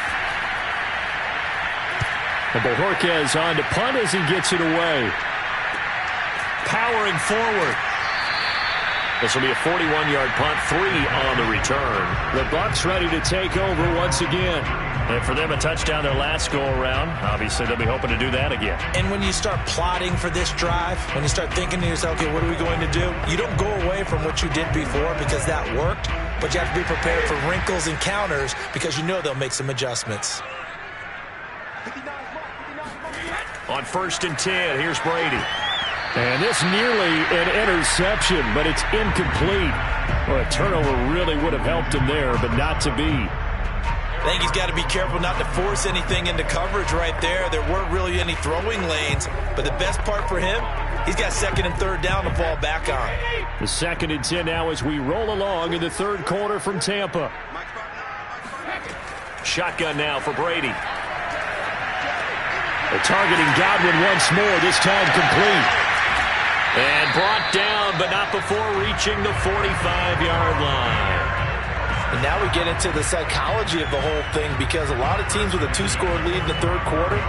Bojorquez on to punt as he gets it away. Powering forward. This will be a 41-yard punt, 3 on the return. The Bucs ready to take over once again. And for them, a touchdown their last go-around. Obviously, they'll be hoping to do that again. And when you start plotting for this drive, when you start thinking to yourself, okay, what are we going to do? You don't go away from what you did before because that worked, but you have to be prepared for wrinkles and counters because you know they'll make some adjustments. On 1st and 10, here's Brady. And this nearly an interception, but it's incomplete. Well, a turnover really would have helped him there, but not to be. I think he's got to be careful not to force anything into coverage right there. There weren't really any throwing lanes, but the best part for him, he's got 2nd and 3rd down to fall back on. The 2nd and 10 now as we roll along in the 3rd quarter from Tampa. Shotgun now for Brady. They're targeting Godwin once more, this time complete. And brought down, but not before reaching the 45-yard line. And now we get into the psychology of the whole thing because a lot of teams with a 2-score lead in the 3rd quarter,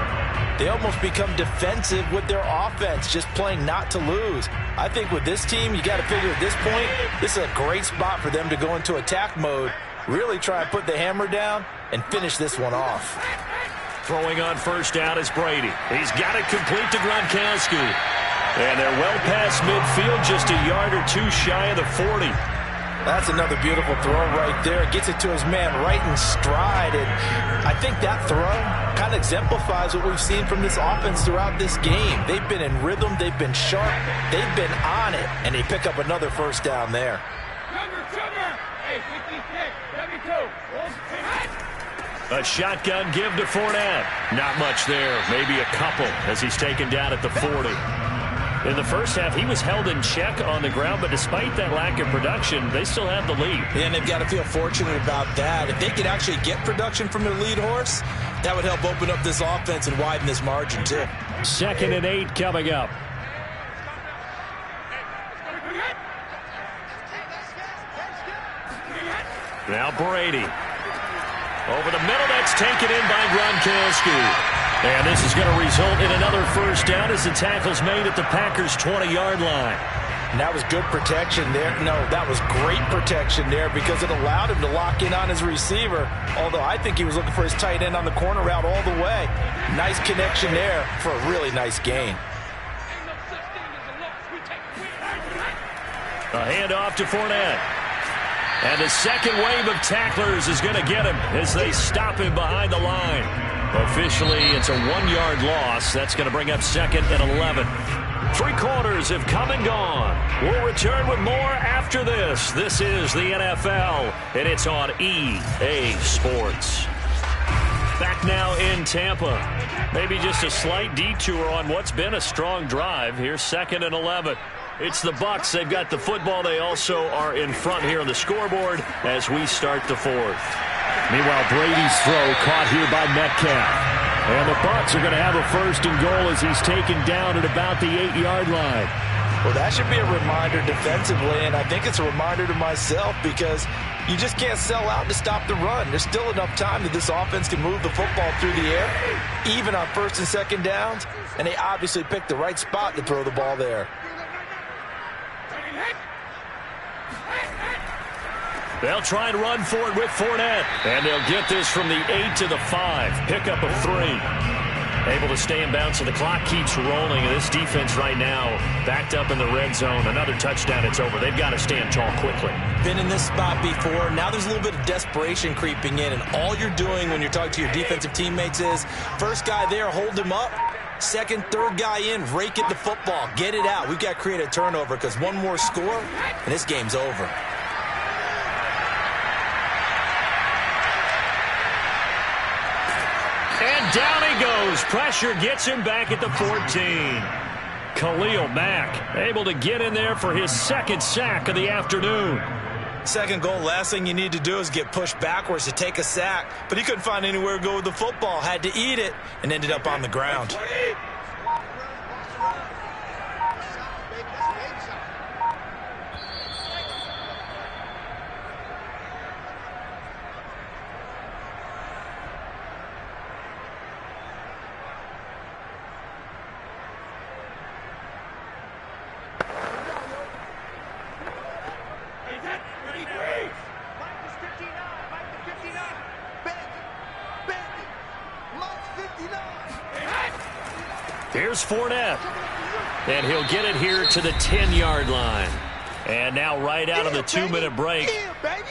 they almost become defensive with their offense, just playing not to lose. I think with this team, you got to figure at this point, this is a great spot for them to go into attack mode, really try and put the hammer down and finish this one off. Throwing on 1st down is Brady. He's got it complete to Gronkowski. And they're well past midfield, just a yard or 2 shy of the 40. That's another beautiful throw right there. Gets it to his man right in stride. And I think that throw kind of exemplifies what we've seen from this offense throughout this game. They've been in rhythm. They've been sharp. They've been on it. And they pick up another 1st down there. A shotgun give to Fournette. Not much there. Maybe a couple as he's taken down at the 40. In the 1st half, he was held in check on the ground, but despite that lack of production, they still have the lead. Yeah, and they've got to feel fortunate about that. If they could actually get production from their lead horse, that would help open up this offense and widen this margin, too. 2nd and 8 coming up. Now Brady. Over the middle, that's taken in by Gronkowski. And this is going to result in another 1st down as the tackle's made at the Packers' 20-yard line. And that was good protection there. No, that was great protection there because it allowed him to lock in on his receiver, although I think he was looking for his tight end on the corner route all the way. Nice connection there for a really nice gain. A handoff to Fournette. And the second wave of tacklers is going to get him as they stop him behind the line. Officially, it's a 1-yard loss. That's going to bring up 2nd and 11. 3 quarters have come and gone. We'll return with more after this. This is the NFL, and it's on EA Sports. Back now in Tampa. Maybe just a slight detour on what's been a strong drive. Here's 2nd and 11. It's the Bucs. They've got the football. They also are in front here on the scoreboard as we start the fourth. Meanwhile, Brady's throw caught here by Metcalf. And the Bucs are going to have a first and goal as he's taken down at about the 8-yard line. Well, that should be a reminder defensively, and I think it's a reminder to myself because you just can't sell out to stop the run. There's still enough time that this offense can move the football through the air, even on first and second downs, and they obviously picked the right spot to throw the ball there. They'll try and run for it with Fournette. And they'll get this from the 8 to the 5. Pickup of 3. Able to stay in bounds, so the clock keeps rolling. And this defense right now backed up in the red zone. Another touchdown, it's over. They've got to stand tall quickly. Been in this spot before. Now there's a little bit of desperation creeping in. And all you're doing when you're talking to your defensive teammates is, first guy there, hold him up. Second, third guy in, rake at the football. Get it out. We've got to create a turnover because one more score, and this game's over. And down he goes. Pressure gets him back at the 14. Khalil Mack able to get in there for his second sack of the afternoon. Second goal, last thing you need to do is get pushed backwards to take a sack. But he couldn't find anywhere to go with the football. Had to eat it and ended up on the ground. Here's Fournette. And he'll get it here to the 10-yard line. And now right out of the 2-minute break,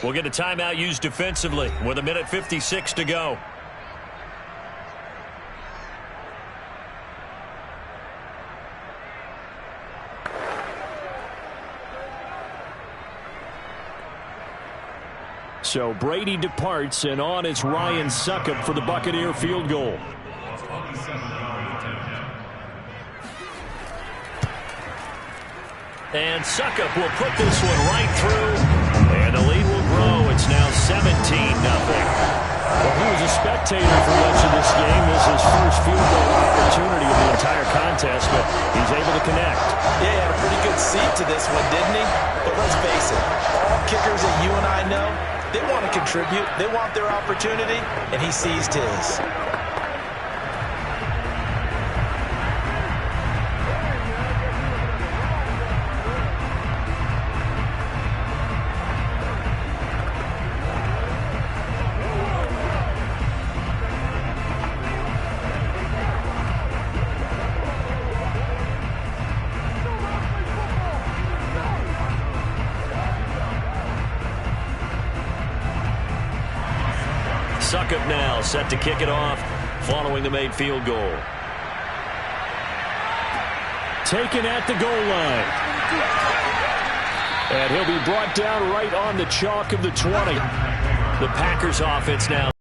we'll get a timeout used defensively with 1:56 to go. So Brady departs, and on is Ryan Succop for the Buccaneer field goal. And Succop will put this one right through, and the lead will grow. It's now 17-0. Well, he was a spectator for much of this game. This is his first field goal opportunity of the entire contest, but he's able to connect. Yeah, he had a pretty good seat to this one, didn't he? But let's face it, all kickers that you and I know, they want to contribute. They want their opportunity, and he seized his. Succop now set to kick it off following the made field goal. Taken at the goal line. And he'll be brought down right on the chalk of the 20. The Packers offense now.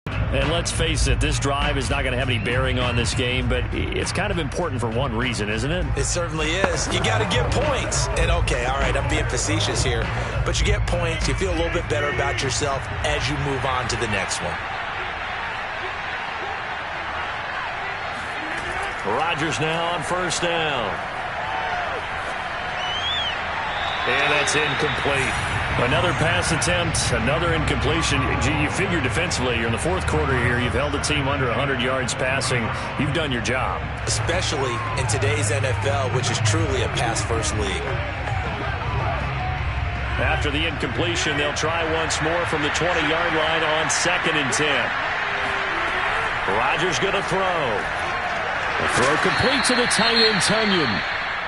And let's face it, this drive is not going to have any bearing on this game, but it's kind of important for one reason, isn't it? It certainly is. You got to get points. And okay, all right, I'm being facetious here, but you get points, you feel a little bit better about yourself as you move on to the next one. Rodgers now on first down. And that's incomplete. Another pass attempt, another incompletion. You figure defensively, you're in the fourth quarter here. You've held the team under 100 yards passing. You've done your job. Especially in today's NFL, which is truly a pass-first league. After the incompletion, they'll try once more from the 20-yard line on 2nd and 10. Rodgers going to throw. The throw complete to the tight end, Tunyon.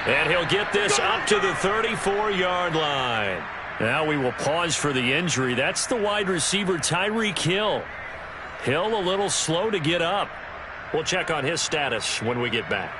And he'll get this up to the 34-yard line. Now we will pause for the injury. That's the wide receiver, Tyreek Hill. Hill a little slow to get up. We'll check on his status when we get back.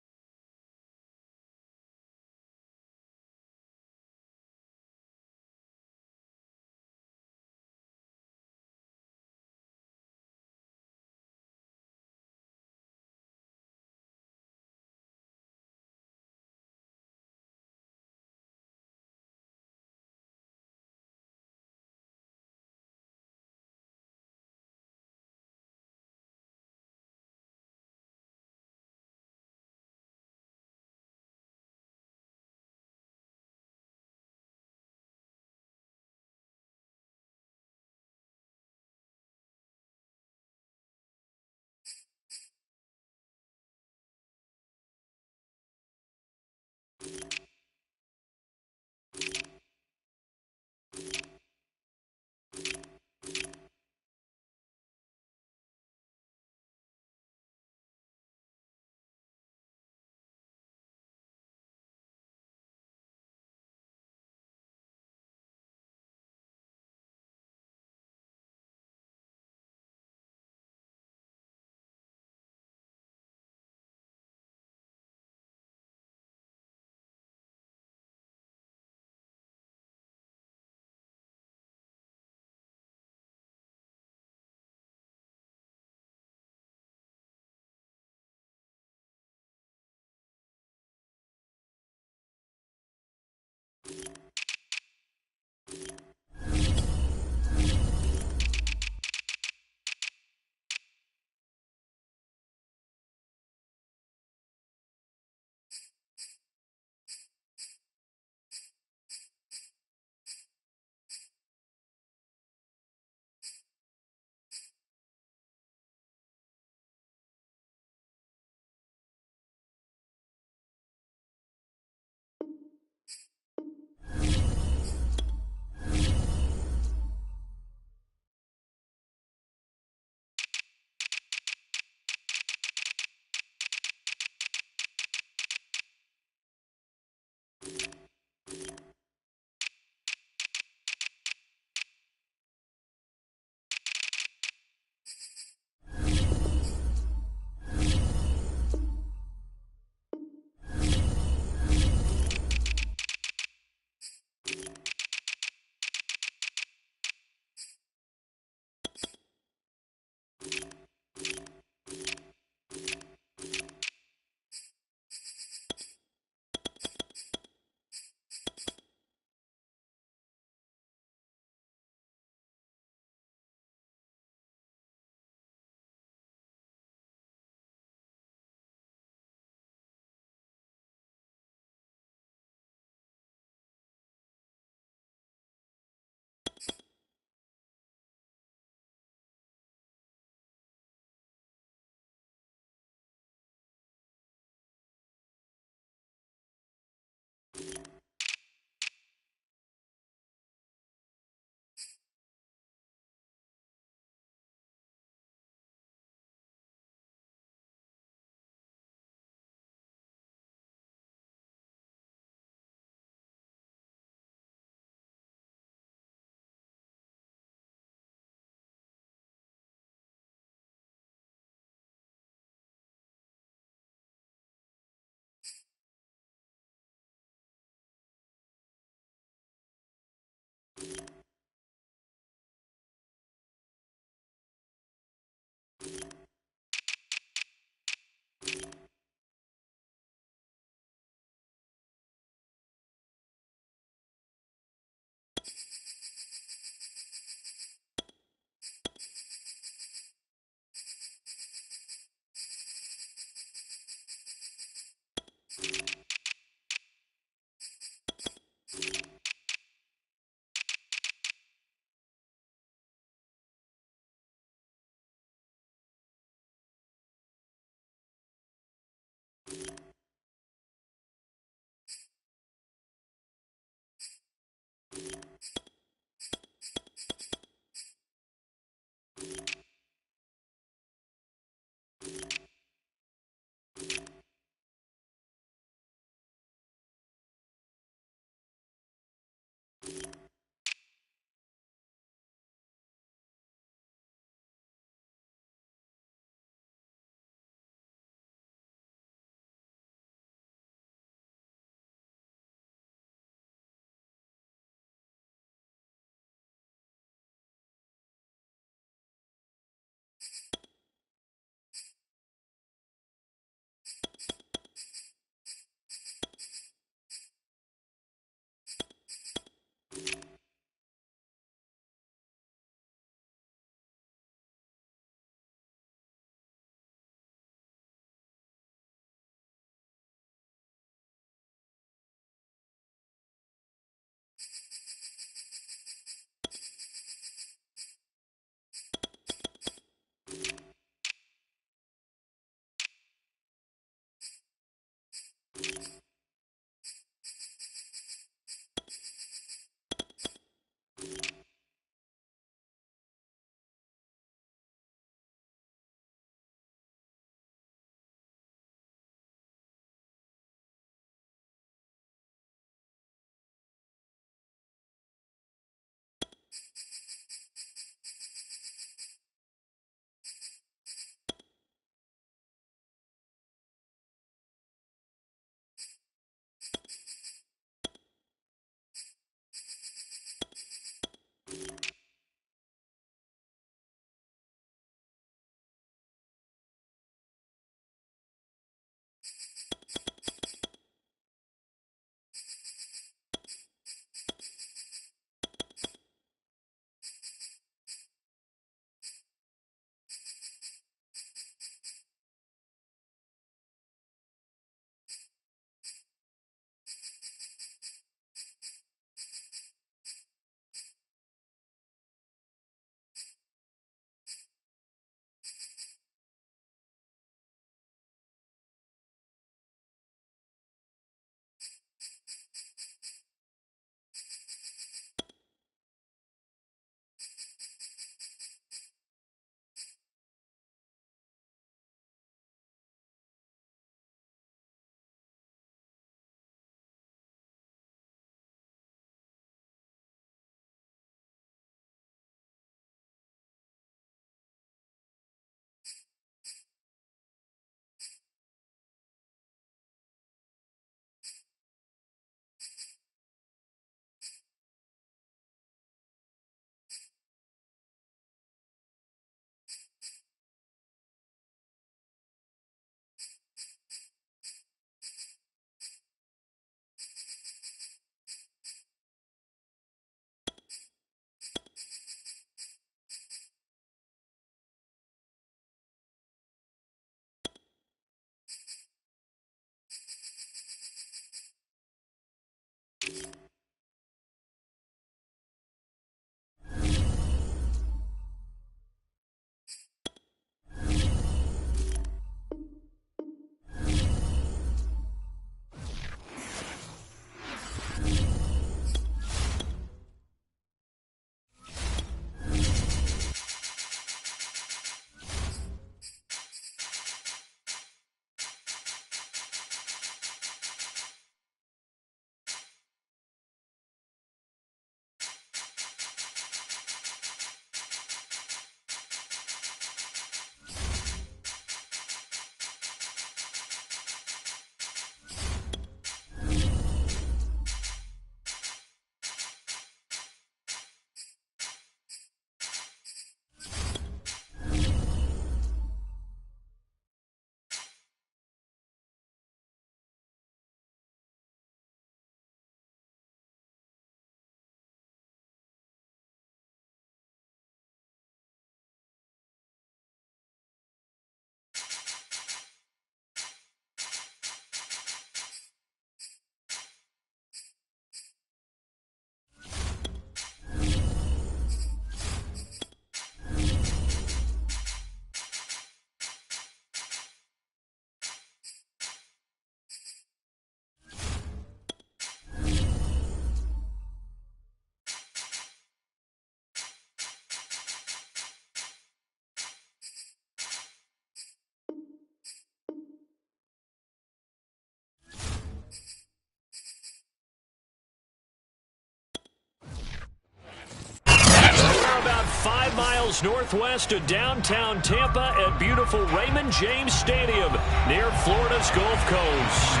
miles northwest of downtown Tampa at beautiful Raymond James Stadium near Florida's Gulf Coast.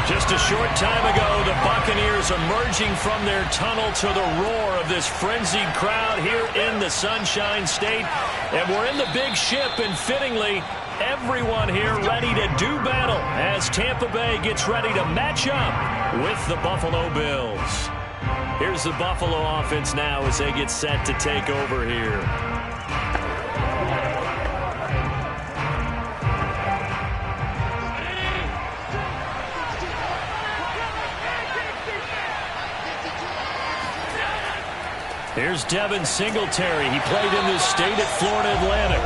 Just a short time ago, the Buccaneers emerging from their tunnel to the roar of this frenzied crowd here in the Sunshine State. And we're in the big ship, and fittingly, everyone here ready to do battle as Tampa Bay gets ready to match up with the Buffalo Bills. Here's the Buffalo offense now as they get set to take over here. Here's Devin Singletary. He played in this state at Florida Atlantic.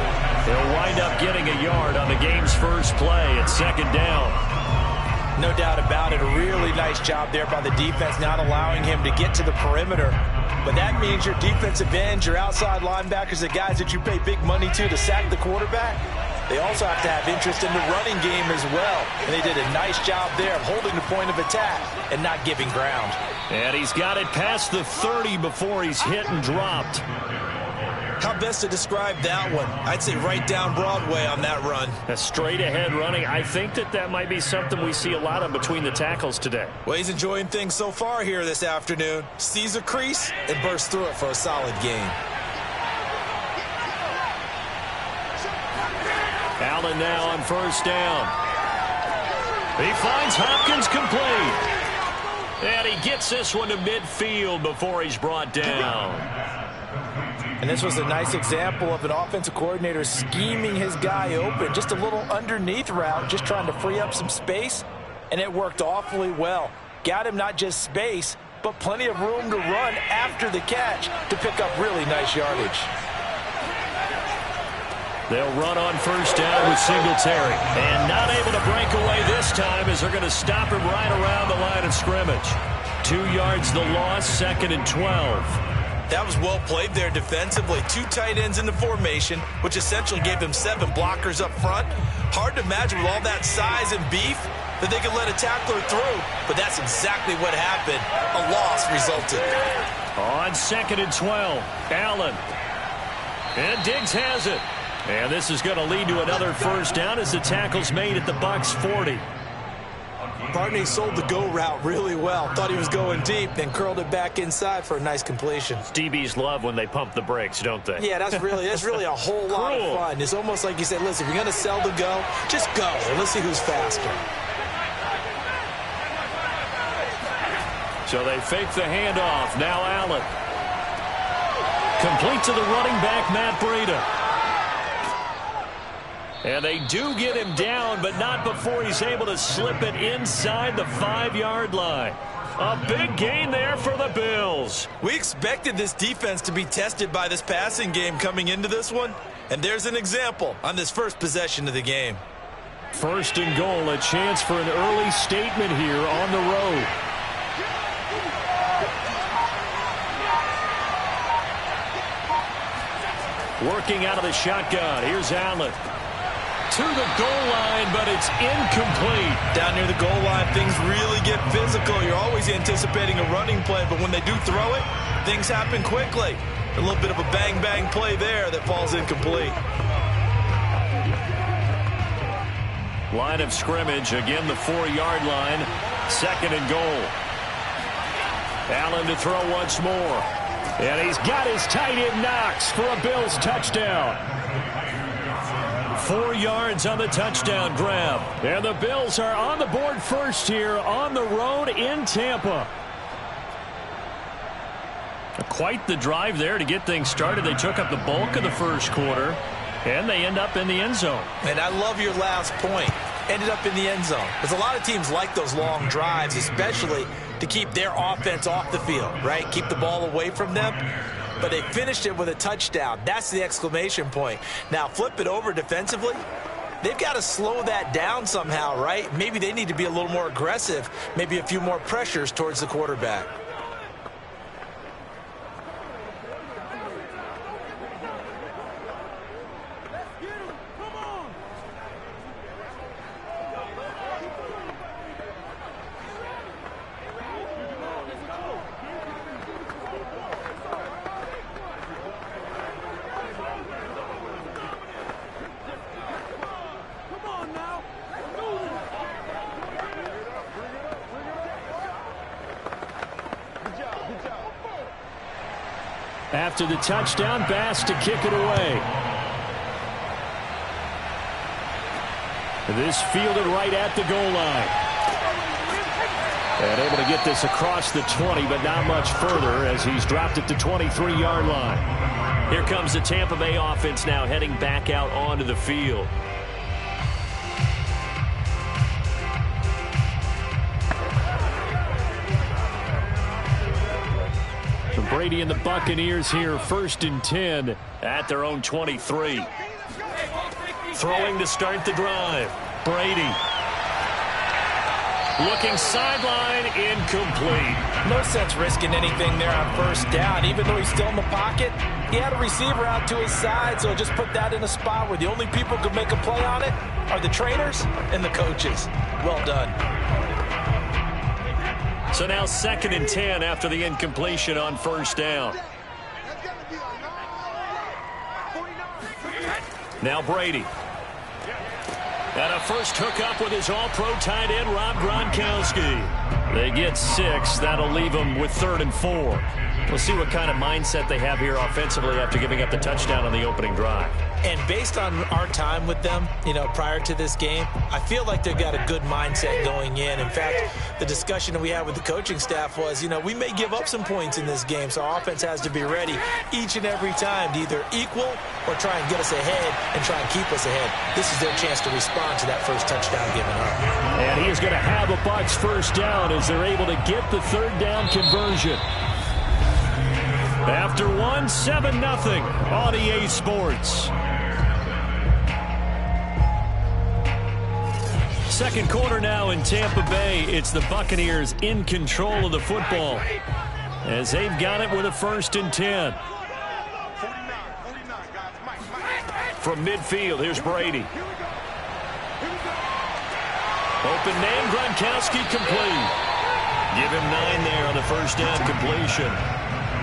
He'll wind up getting a yard on the game's first play at second down. No doubt about it. A really nice job there by the defense, not allowing him to get to the perimeter. But that means your defensive ends, your outside linebackers, the guys that you pay big money to sack the quarterback, they also have to have interest in the running game as well. And they did a nice job there of holding the point of attack and not giving ground. And he's got it past the 30 before he's hit and dropped. How best to describe that one? I'd say right down Broadway on that run. A straight-ahead running. I think that might be something we see a lot of between the tackles today. Well, he's enjoying things so far here this afternoon. Sees a crease and bursts through it for a solid gain. Allen now on first down. He finds Hopkins complete. And he gets this one to midfield before he's brought down. And this was a nice example of an offensive coordinator scheming his guy open. Just a little underneath route, just trying to free up some space. And it worked awfully well. Got him not just space, but plenty of room to run after the catch to pick up really nice yardage. They'll run on first down with Singletary. And not able to break away this time as they're going to stop him right around the line of scrimmage. 2 yards the loss, second and 12. That was well played there defensively. 2 tight ends in the formation, which essentially gave them 7 blockers up front. Hard to imagine with all that size and beef that they could let a tackler through. But that's exactly what happened. A loss resulted. On second and 12, Allen. And Diggs has it. And this is going to lead to another first down as the tackle's made at the Bucs 40. Barney sold the go route really well. Thought he was going deep, then curled it back inside for a nice completion. DBs love when they pump the brakes, don't they? Yeah, that's really a whole lot of fun. It's almost like you said, listen, if you're going to sell the go, just go. And let's see who's faster. So they fake the handoff. Now Allen. Complete to the running back, Matt Breida. And they do get him down, but not before he's able to slip it inside the 5-yard line. A big gain there for the Bills. We expected this defense to be tested by this passing game coming into this one. And there's an example on this first possession of the game. First and goal, a chance for an early statement here on the road. Working out of the shotgun. Here's Allen. To the goal line, but it's incomplete. Down near the goal line, things really get physical. You're always anticipating a running play, but when they do throw it, things happen quickly. A little bit of a bang-bang play there that falls incomplete. Line of scrimmage, again the 4-yard line. Second and goal. Allen to throw once more. And he's got his tight end Knox for a Bills touchdown. 4 yards on the touchdown grab. And the Bills are on the board first here on the road in Tampa. Quite the drive there to get things started. They took up the bulk of the first quarter, and they end up in the end zone. And I love your last point. Ended up in the end zone. Because a lot of teams like those long drives, especially to keep their offense off the field, right? Keep the ball away from them. But they finished it with a touchdown. That's the exclamation point. Now flip it over defensively. They've got to slow that down somehow, right? Maybe they need to be a little more aggressive. Maybe a few more pressures towards the quarterback. After the touchdown, Bass to kick it away. This fielded right at the goal line. And able to get this across the 20, but not much further as he's dropped at the 23-yard line. Here comes the Tampa Bay offense now heading back out onto the field. Brady and the Buccaneers here, 1st and 10 at their own 23. Throwing to start the drive. Brady. Looking sideline, incomplete. No sense risking anything there on 1st down. Even though he's still in the pocket, he had a receiver out to his side, so just put that in a spot where the only people who can make a play on it are the trainers and the coaches. Well done. So now 2nd and 10 after the incompletion on 1st down. Now Brady. And a first hookup with his all-pro tight end, Rob Gronkowski. They get 6. That'll leave them with 3rd and 4. We'll see what kind of mindset they have here offensively after giving up the touchdown on the opening drive. And based on our time with them, prior to this game, I feel like they've got a good mindset going in. In fact, the discussion that we had with the coaching staff was, we may give up some points in this game, so our offense has to be ready each and every time to either equal or try and get us ahead and try and keep us ahead. This is their chance to respond to that first touchdown given up. And he is going to have a Bucs 1st down as they're able to get the 3rd down conversion. After 7-0 on EA Sports. Second quarter now in Tampa Bay. It's the Buccaneers in control of the football as they've got it with a 1st and 10. From midfield, here's Brady. Open man, Gronkowski complete. Give him 9 there on the 1st down completion.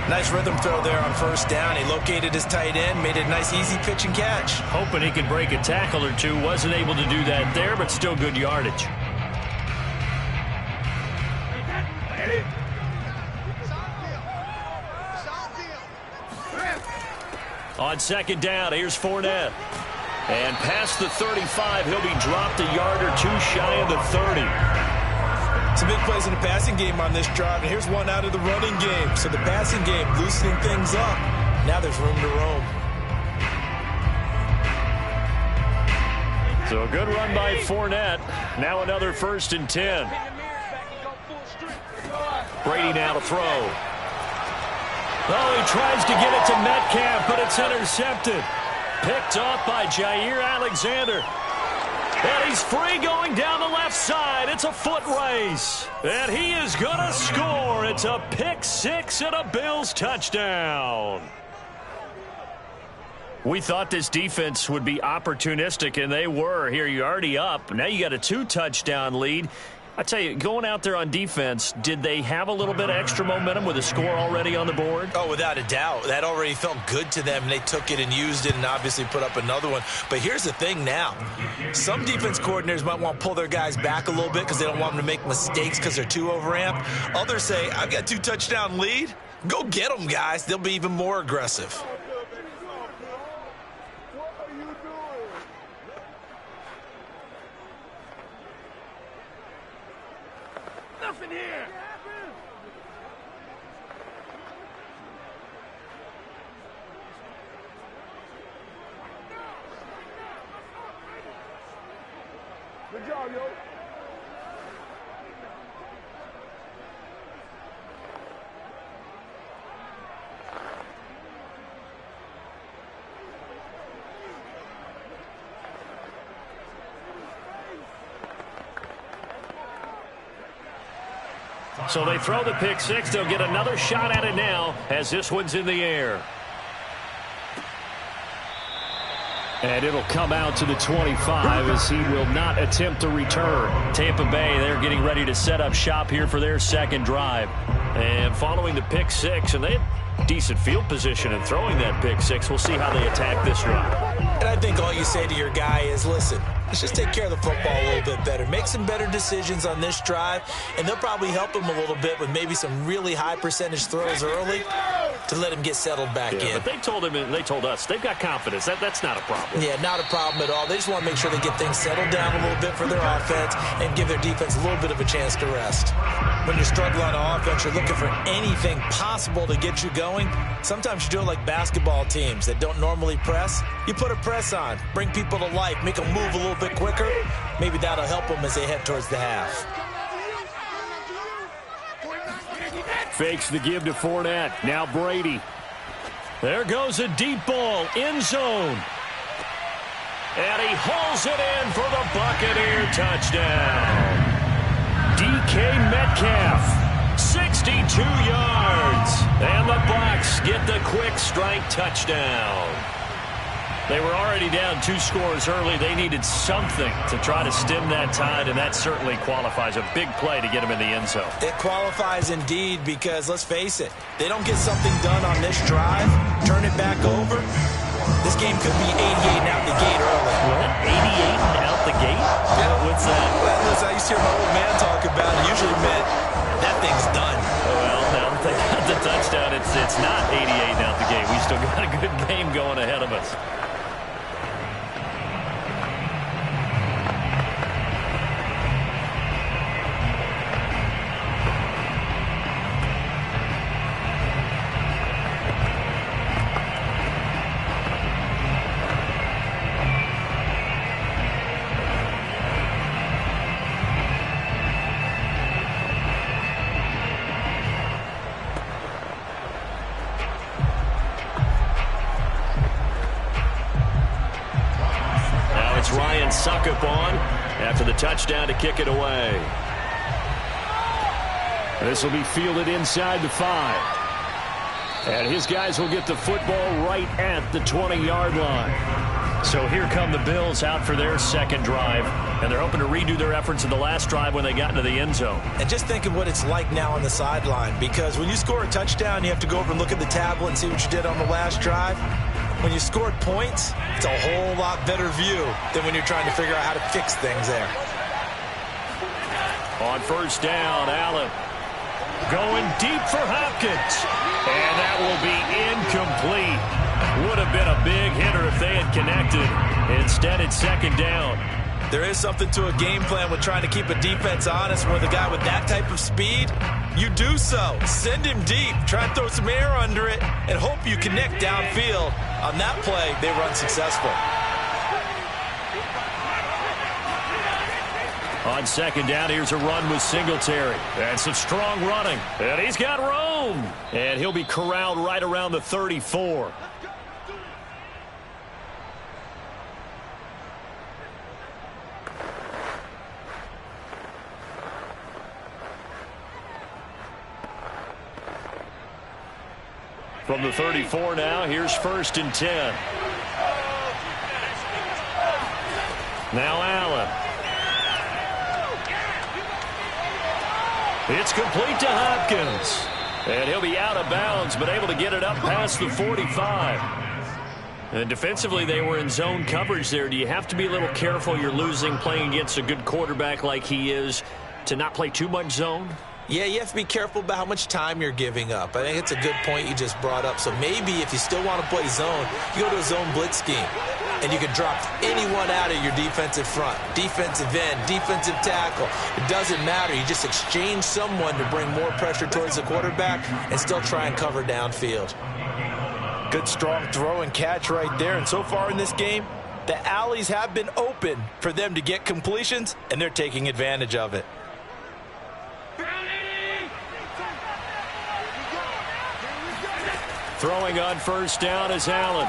Nice rhythm throw there on 1st down. He located his tight end, made it a nice easy pitch and catch. Hoping he could break a tackle or two. Wasn't able to do that there, but still good yardage. On 2nd down, here's Fournette. And past the 35, he'll be dropped a yard or 2 shy of the 30. Some big plays in the passing game on this drive, and here's one out of the running game. So the passing game loosening things up. Now there's room to roam. So a good run by Fournette. Now another 1st and 10. Brady now to throw. Oh, he tries to get it to Metcalf, but it's intercepted. Picked off by Jair Alexander. And he's free going down the left side. It's a foot race. And he is going to score. It's a pick 6 and a Bills touchdown. We thought this defense would be opportunistic, and they were. Here, you're already up. Now you got a 2-touchdown lead. I tell you, going out there on defense, did they have a little bit of extra momentum with a score already on the board? Oh, without a doubt. That already felt good to them. They took it and used it and obviously put up another one. But here's the thing now. Some defense coordinators might want to pull their guys back a little bit because they don't want them to make mistakes because they're too overamped. Others say, I've got 2-touchdown lead. Go get them, guys. They'll be even more aggressive. Nothing here. Good job, yo. So they throw the pick 6. They'll get another shot at it now as this one's in the air. And it'll come out to the 25 as he will not attempt to return. Tampa Bay, they're getting ready to set up shop here for their 2nd drive. And following the pick 6, and they had decent field position in throwing that pick 6. We'll see how they attack this drive. And I think all you say to your guy is, listen, let's just take care of the football a little bit better. Make some better decisions on this drive, and they'll probably help him a little bit with maybe some really high percentage throws early. to let him get settled back in. But they told us they've got confidence. That's not a problem. Yeah, not a problem at all. They just want to make sure they get things settled down a little bit for their offense and give their defense a little bit of a chance to rest. When you're struggling on offense, you're looking for anything possible to get you going. Sometimes you do it like basketball teams that don't normally press. You put a press on, bring people to life, make them move a little bit quicker. Maybe that'll help them as they head towards the half. Fakes the give to Fournette. Now Brady. There goes a deep ball. End zone. And he hauls it in for the Buccaneer touchdown. DK Metcalf, 62 yards. And the Bucs get the quick strike touchdown. They were already down 2 scores early. They needed something to try to stem that tide, and that certainly qualifies. A big play to get them in the end zone. It qualifies indeed because, let's face it, they don't get something done on this drive, turn it back over, this game could be 88 and out the gate early. What? 88 and out the gate? Yeah. What's that? Well, as I used to hear my old man talk about, it usually meant that thing's done. Well, now that they got the touchdown, it's not 88 and out the gate. We still got a good game going ahead of us. Suck up on after the touchdown to kick it away. This will be fielded inside the 5. And his guys will get the football right at the 20-yard line. So here come the Bills out for their second drive. And they're hoping to redo their efforts in the last drive when they got into the end zone. And just think of what it's like now on the sideline. Because when you score a touchdown, you have to go over and look at the tablet and see what you did on the last drive. When you scored points, it's a whole lot better view than when you're trying to figure out how to fix things there. On first down, Allen going deep for Hopkins. And that will be incomplete. Would have been a big hitter if they had connected. Instead, it's second down. There is something to a game plan with trying to keep a defense honest. With a guy with that type of speed, you do so. Send him deep. Try and throw some air under it and hope you connect downfield. On that play, they were unsuccessful. On second down, here's a run with Singletary. And some strong running. And he's got room. And he'll be corralled right around the 34. From the 34 now, here's first and 10. Now Allen. It's complete to Hopkins. And he'll be out of bounds, but able to get it up past the 45. And defensively, they were in zone coverage there. Do you have to be a little careful? You're losing, playing against a good quarterback like he is, to not play too much zone? Yeah, you have to be careful about how much time you're giving up. I think it's a good point you just brought up. So maybe if you still want to play zone, you go to a zone blitz scheme. And you can drop anyone out of your defensive front. Defensive end, defensive tackle. It doesn't matter. You just exchange someone to bring more pressure towards the quarterback and still try and cover downfield. Good strong throw and catch right there. And so far in this game, the alleys have been open for them to get completions, and they're taking advantage of it. Throwing on first down is Allen.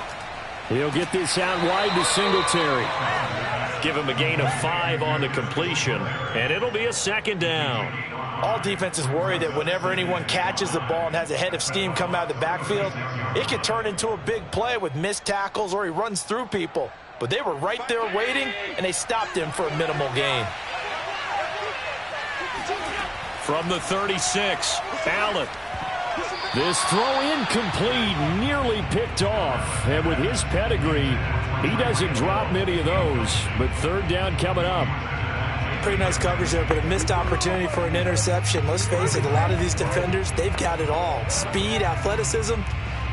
He'll get this out wide to Singletary. Give him a gain of 5 on the completion, and it'll be a second down. All defenses worry that whenever anyone catches the ball and has a head of steam come out of the backfield, it can turn into a big play with missed tackles or he runs through people. But they were right there waiting, and they stopped him for a minimal gain. From the 36, Allen. This throw incomplete, nearly picked off. And with his pedigree, he doesn't drop many of those. But third down coming up. Pretty nice coverage there, but a missed opportunity for an interception. Let's face it, a lot of these defenders, they've got it all. Speed, athleticism,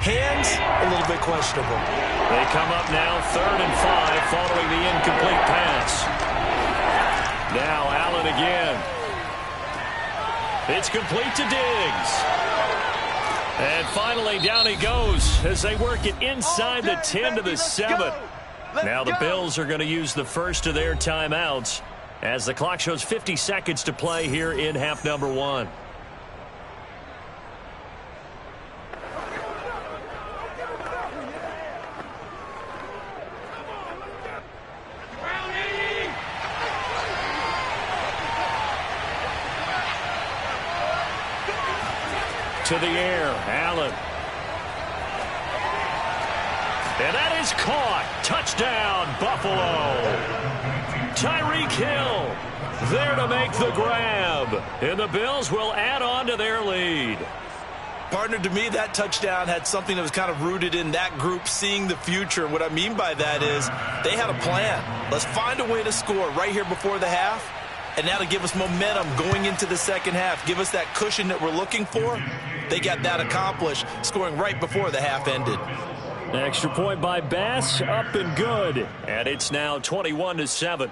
Hands, a little bit questionable. They come up now 3rd and 5 following the incomplete pass. Now Allen again. It's complete to Diggs. And finally down he goes as they work it inside the 10 to the 7. Now the Bills are going to use the first of their timeouts as the clock shows 50 seconds to play here in half number 1. To the air, Allen. And that is caught. Touchdown, Buffalo. Tyreek Hill there to make the grab. And the Bills will add on to their lead. Partner, to me, that touchdown had something that was kind of rooted in that group seeing the future. What I mean by that is they had a plan. Let's find a way to score right here before the half. And now to give us momentum going into the second half, give us that cushion that we're looking for. They got that accomplished, scoring right before the half ended. Extra point by Bass, up and good. And it's now 21-7.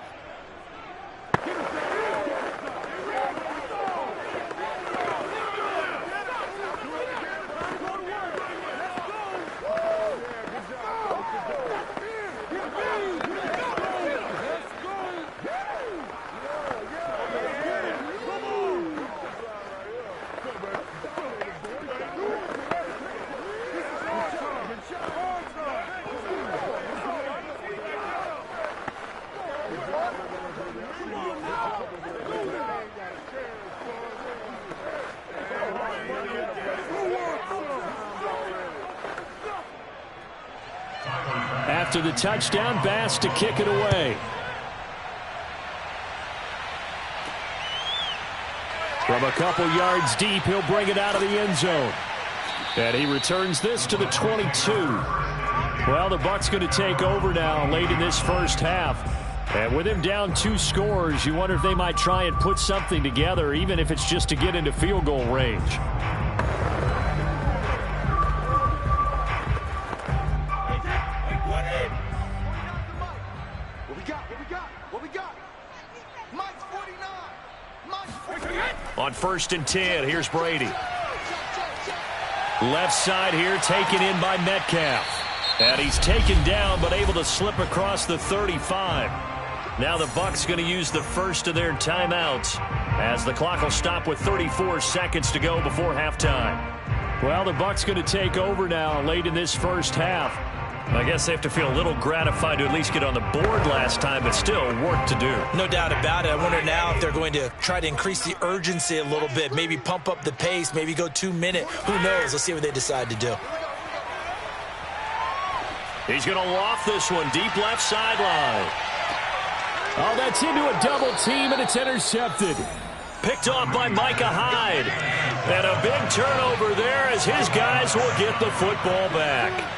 After the touchdown, Bass to kick it away. From a couple yards deep, he'll bring it out of the end zone. And he returns this to the 22. Well, the Bucs going to take over now late in this first half. And with him down 2 scores, you wonder if they might try and put something together, even if it's just to get into field goal range. On 1st and 10, here's Brady. Left side here taken in by Metcalf. And he's taken down but able to slip across the 35. Now the Bucs going to use the first of their timeouts as the clock will stop with 34 seconds to go before halftime. Well, the Bucs going to take over now late in this first half. I guess they have to feel a little gratified to at least get on the board last time, but still work to do. No doubt about it. I wonder now if they're going to try to increase the urgency a little bit, maybe pump up the pace, maybe go 2-minute. Who knows? Let's see what they decide to do. He's going to loft this one deep left sideline. Oh, that's into a double team, and it's intercepted. Picked off by Micah Hyde. And a big turnover there as his guys will get the football back.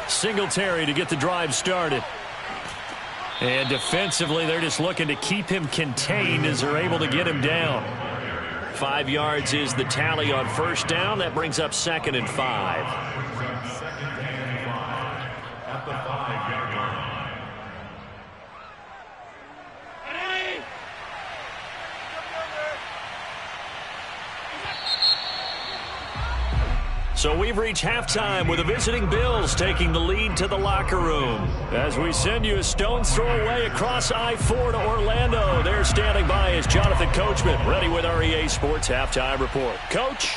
Singletary to get the drive started. And defensively, they're just looking to keep him contained as they're able to get him down. 5 yards is the tally on first down. That brings up 2nd and 5. At the 5-yard line. So we've reached halftime with the visiting Bills taking the lead to the locker room. As we send you a stone's throw away across I-4 to Orlando. There standing by is Jonathan Coachman, ready with our EA Sports Halftime Report. Coach,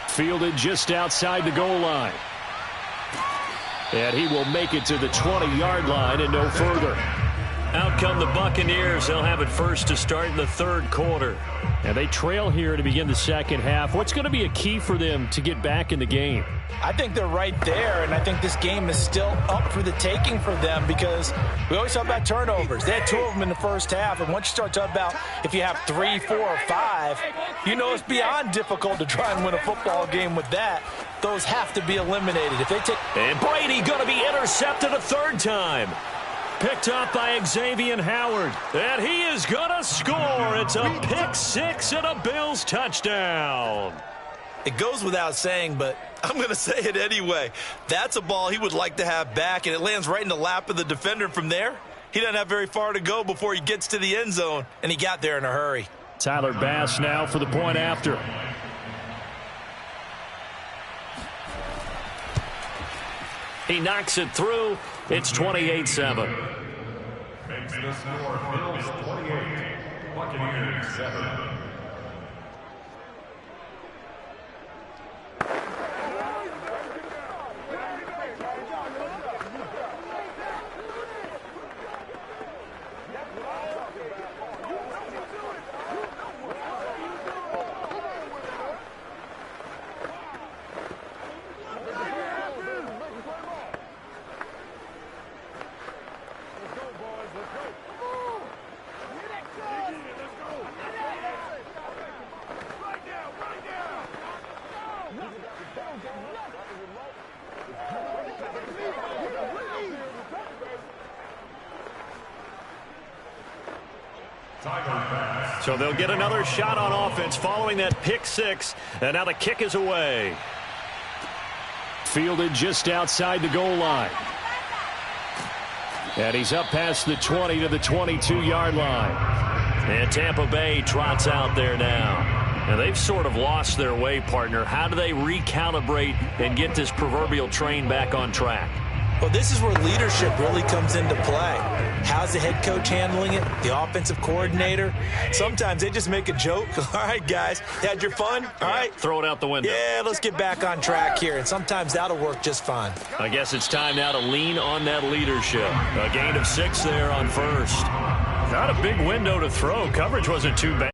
fielded just outside the goal line. And he will make it to the 20-yard line and no further. Out come the Buccaneers. They'll have it first to start in the 3rd quarter. And they trail here to begin the second half. What's going to be a key for them to get back in the game? I think they're right there, and I think this game is still up for the taking for them because we always talk about turnovers. They had 2 of them in the first half, and once you start talking about if you have 3, 4, or 5, you know it's beyond difficult to try and win a football game with that. Those have to be eliminated. If they take... And Brady going to be intercepted a 3rd time. Picked up by Xavier Howard. And he is going to score. It's a pick 6 and a Bills touchdown. It goes without saying, but I'm going to say it anyway. That's a ball he would like to have back, and it lands right in the lap of the defender. From there, he doesn't have very far to go before he gets to the end zone, and he got there in a hurry. Tyler Bass now for the point after. He knocks it through. It's 28-7. Makes the score Bills 28, Buccaneers 7. So they'll get another shot on offense following that pick six, and now the kick is away. Fielded just outside the goal line. And he's up past the 20 to the 22-yard line. And Tampa Bay trots out there now. And they've sort of lost their way, partner. How do they recalibrate and get this proverbial train back on track? Well, this is where leadership really comes into play. How's the head coach handling it? The offensive coordinator? Sometimes they just make a joke. All right, guys, had your fun? All right. Throw it out the window. Yeah, let's get back on track here. And sometimes that'll work just fine. I guess it's time now to lean on that leadership. A gain of 6 there on first. Not a big window to throw. Coverage wasn't too bad.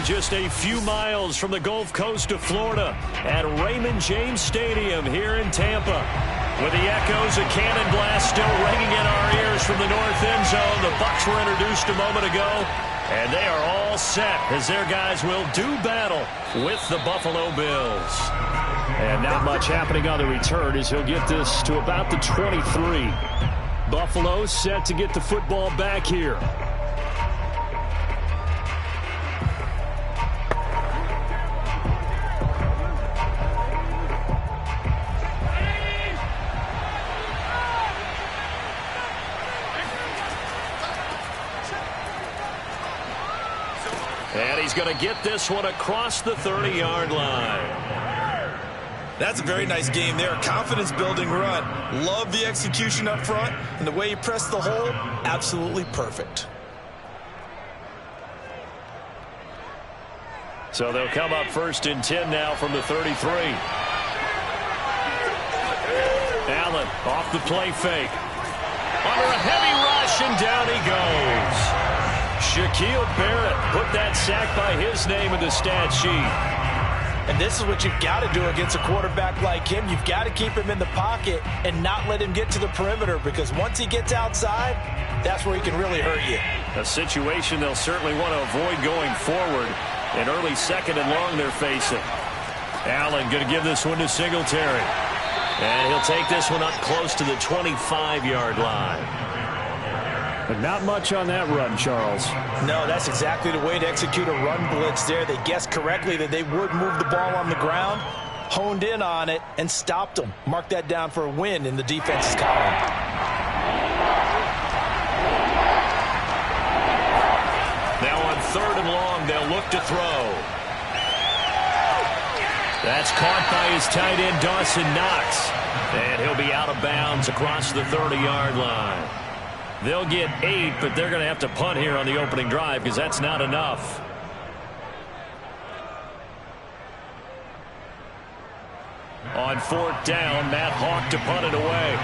just a few miles from the Gulf Coast of Florida at Raymond James Stadium here in Tampa. With the echoes of cannon blast still ringing in our ears from the north end zone, the Bucs were introduced a moment ago, and they are all set as their guys will do battle with the Buffalo Bills. And not much happening on the return as he'll get this to about the 23. Buffalo set to get the football back here. And he's going to get this one across the 30-yard line. That's a very nice game there. Confidence-building run. Love the execution up front. And the way he pressed the hole, absolutely perfect. So they'll come up 1st and 10 now from the 33. Allen off the play fake. Under a heavy rush, and down he goes. Shaquille Barrett put that sack by his name in the stat sheet. And this is what you've got to do against a quarterback like him. You've got to keep him in the pocket and not let him get to the perimeter, because once he gets outside, that's where he can really hurt you. A situation they'll certainly want to avoid going forward. An early 2nd and long they're facing. Allen going to give this one to Singletary. And he'll take this one up close to the 25-yard line. But not much on that run, Charles. No, that's exactly the way to execute a run blitz there. They guessed correctly that they would move the ball on the ground, honed in on it, and stopped them. Mark that down for a win in the defense's column. Now on 3rd and long, they'll look to throw. That's caught by his tight end, Dawson Knox. And he'll be out of bounds across the 30-yard line. They'll get 8, but they're going to have to punt here on the opening drive because that's not enough. On 4th down, Matt Hawk to punt it away.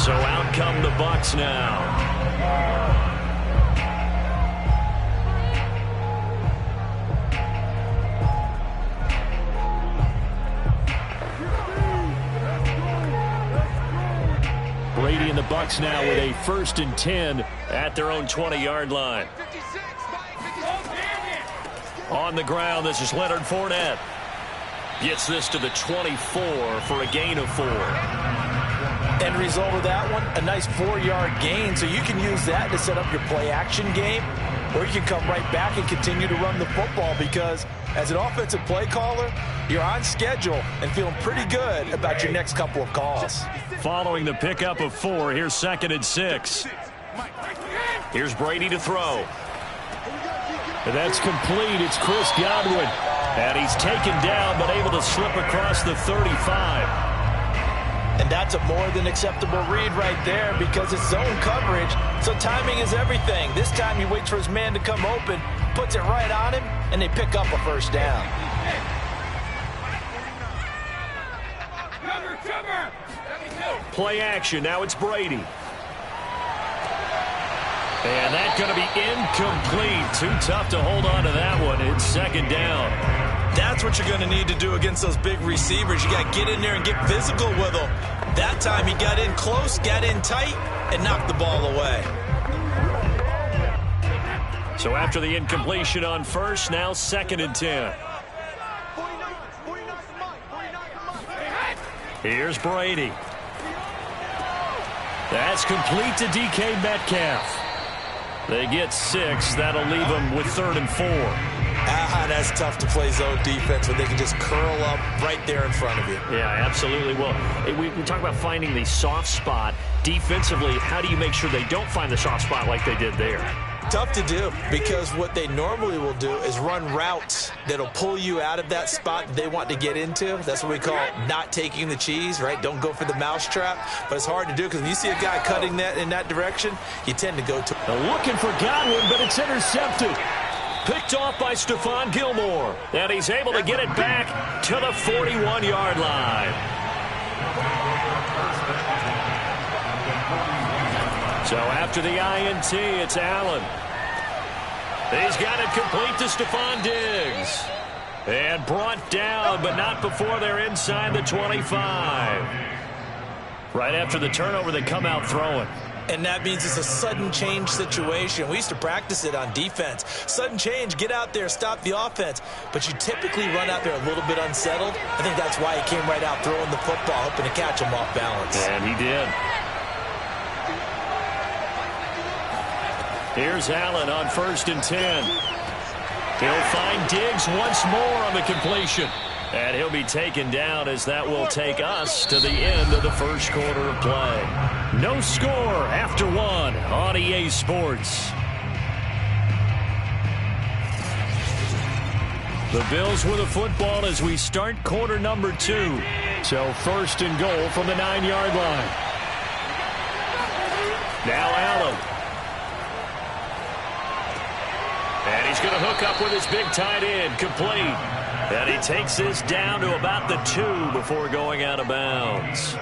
So out come the Bucs now. Brady and the Bucs now with a 1st and 10 at their own 20-yard line. On the ground, this is Leonard Fournette. Gets this to the 24 for a gain of 4. End result of that one, a nice 4-yard gain, so you can use that to set up your play-action game, or you can come right back and continue to run the football, because as an offensive play caller, you're on schedule and feeling pretty good about your next couple of calls. Following the pickup of 4, here's 2nd and 6. Here's Brady to throw. And that's complete. It's Chris Godwin. And he's taken down, but able to slip across the 35. And that's a more than acceptable read right there, because it's zone coverage, so timing is everything. This time he waits for his man to come open, puts it right on him, and they pick up a 1st down. Play action. Now it's Brady. And that's going to be incomplete. Too tough to hold on to that one. It's 2nd down. That's what you're going to need to do against those big receivers. You got to get in there and get physical with them. That time he got in close, got in tight, and knocked the ball away. So after the incompletion on 1st, now 2nd and 10. Here's Brady. That's complete to DK Metcalf. They get 6. That'll leave them with 3rd and 4. That's tough to play zone defense when they can just curl up right there in front of you. Yeah, absolutely. Well, we talk about finding the soft spot. Defensively, how do you make sure they don't find the soft spot like they did there? Tough to do, because what they normally will do is run routes that'll pull you out of that spot they want to get into. That's what we call not taking the cheese, right? Don't go for the mousetrap. But it's hard to do, because when you see a guy cutting that in that direction, you tend to go to. Looking for Godwin, but it's intercepted. Picked off by Stephon Gilmore. And he's able to get it back to the 41-yard line. So after the INT, it's Allen. He's got it complete to Stephon Diggs. And brought down, but not before they're inside the 25. Right after the turnover, they come out throwing. And that means it's a sudden change situation. We used to practice it on defense. Sudden change, get out there, stop the offense. But you typically run out there a little bit unsettled. I think that's why he came right out throwing the football, hoping to catch him off balance. And he did. Here's Allen on 1st and 10. He'll find Diggs once more on the completion. And he'll be taken down as that will take us to the end of the first quarter of play. No score after 1 on EA Sports. The Bills with the football as we start quarter number 2. So 1st and goal from the 9-yard line. Now Allen. And he's going to hook up with his big tight end, complete. And he takes this down to about the 2 before going out of bounds.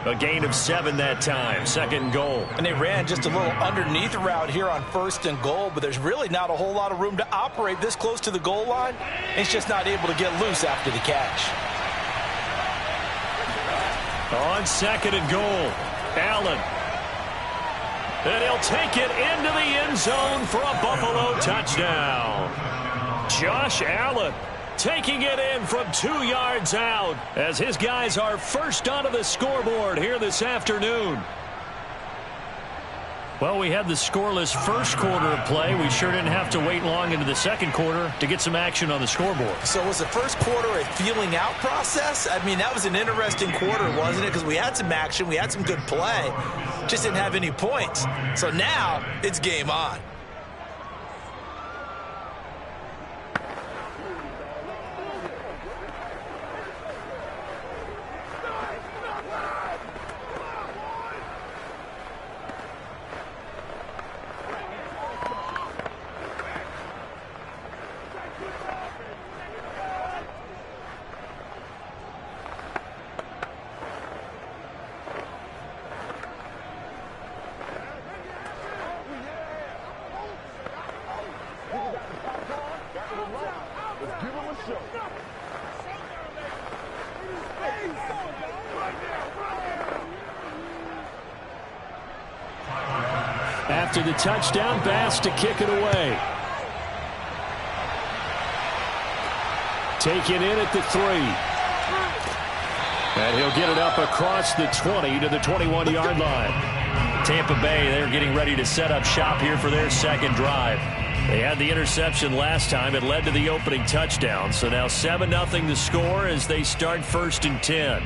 A gain of 7 that time, 2nd and goal. And they ran just a little underneath route here on 1st and goal, but there's really not a whole lot of room to operate this close to the goal line. He's just not able to get loose after the catch. On 2nd and goal, Allen. And he'll take it into the end zone for a Buffalo touchdown. Josh Allen taking it in from 2 yards out as his guys are first onto the scoreboard here this afternoon. Well, we had the scoreless first quarter of play. We sure didn't have to wait long into the second quarter to get some action on the scoreboard. So was the first quarter a feeling out process? I mean, that was an interesting quarter, wasn't it? Because we had some action, we had some good play, just didn't have any points. So now it's game on. After the touchdown, Bass to kick it away. Taken in at the 3. And he'll get it up across the 20 to the 21-yard line. Tampa Bay, they're getting ready to set up shop here for their second drive. They had the interception last time. It led to the opening touchdown. So now 7-0 the score as they start 1st and 10.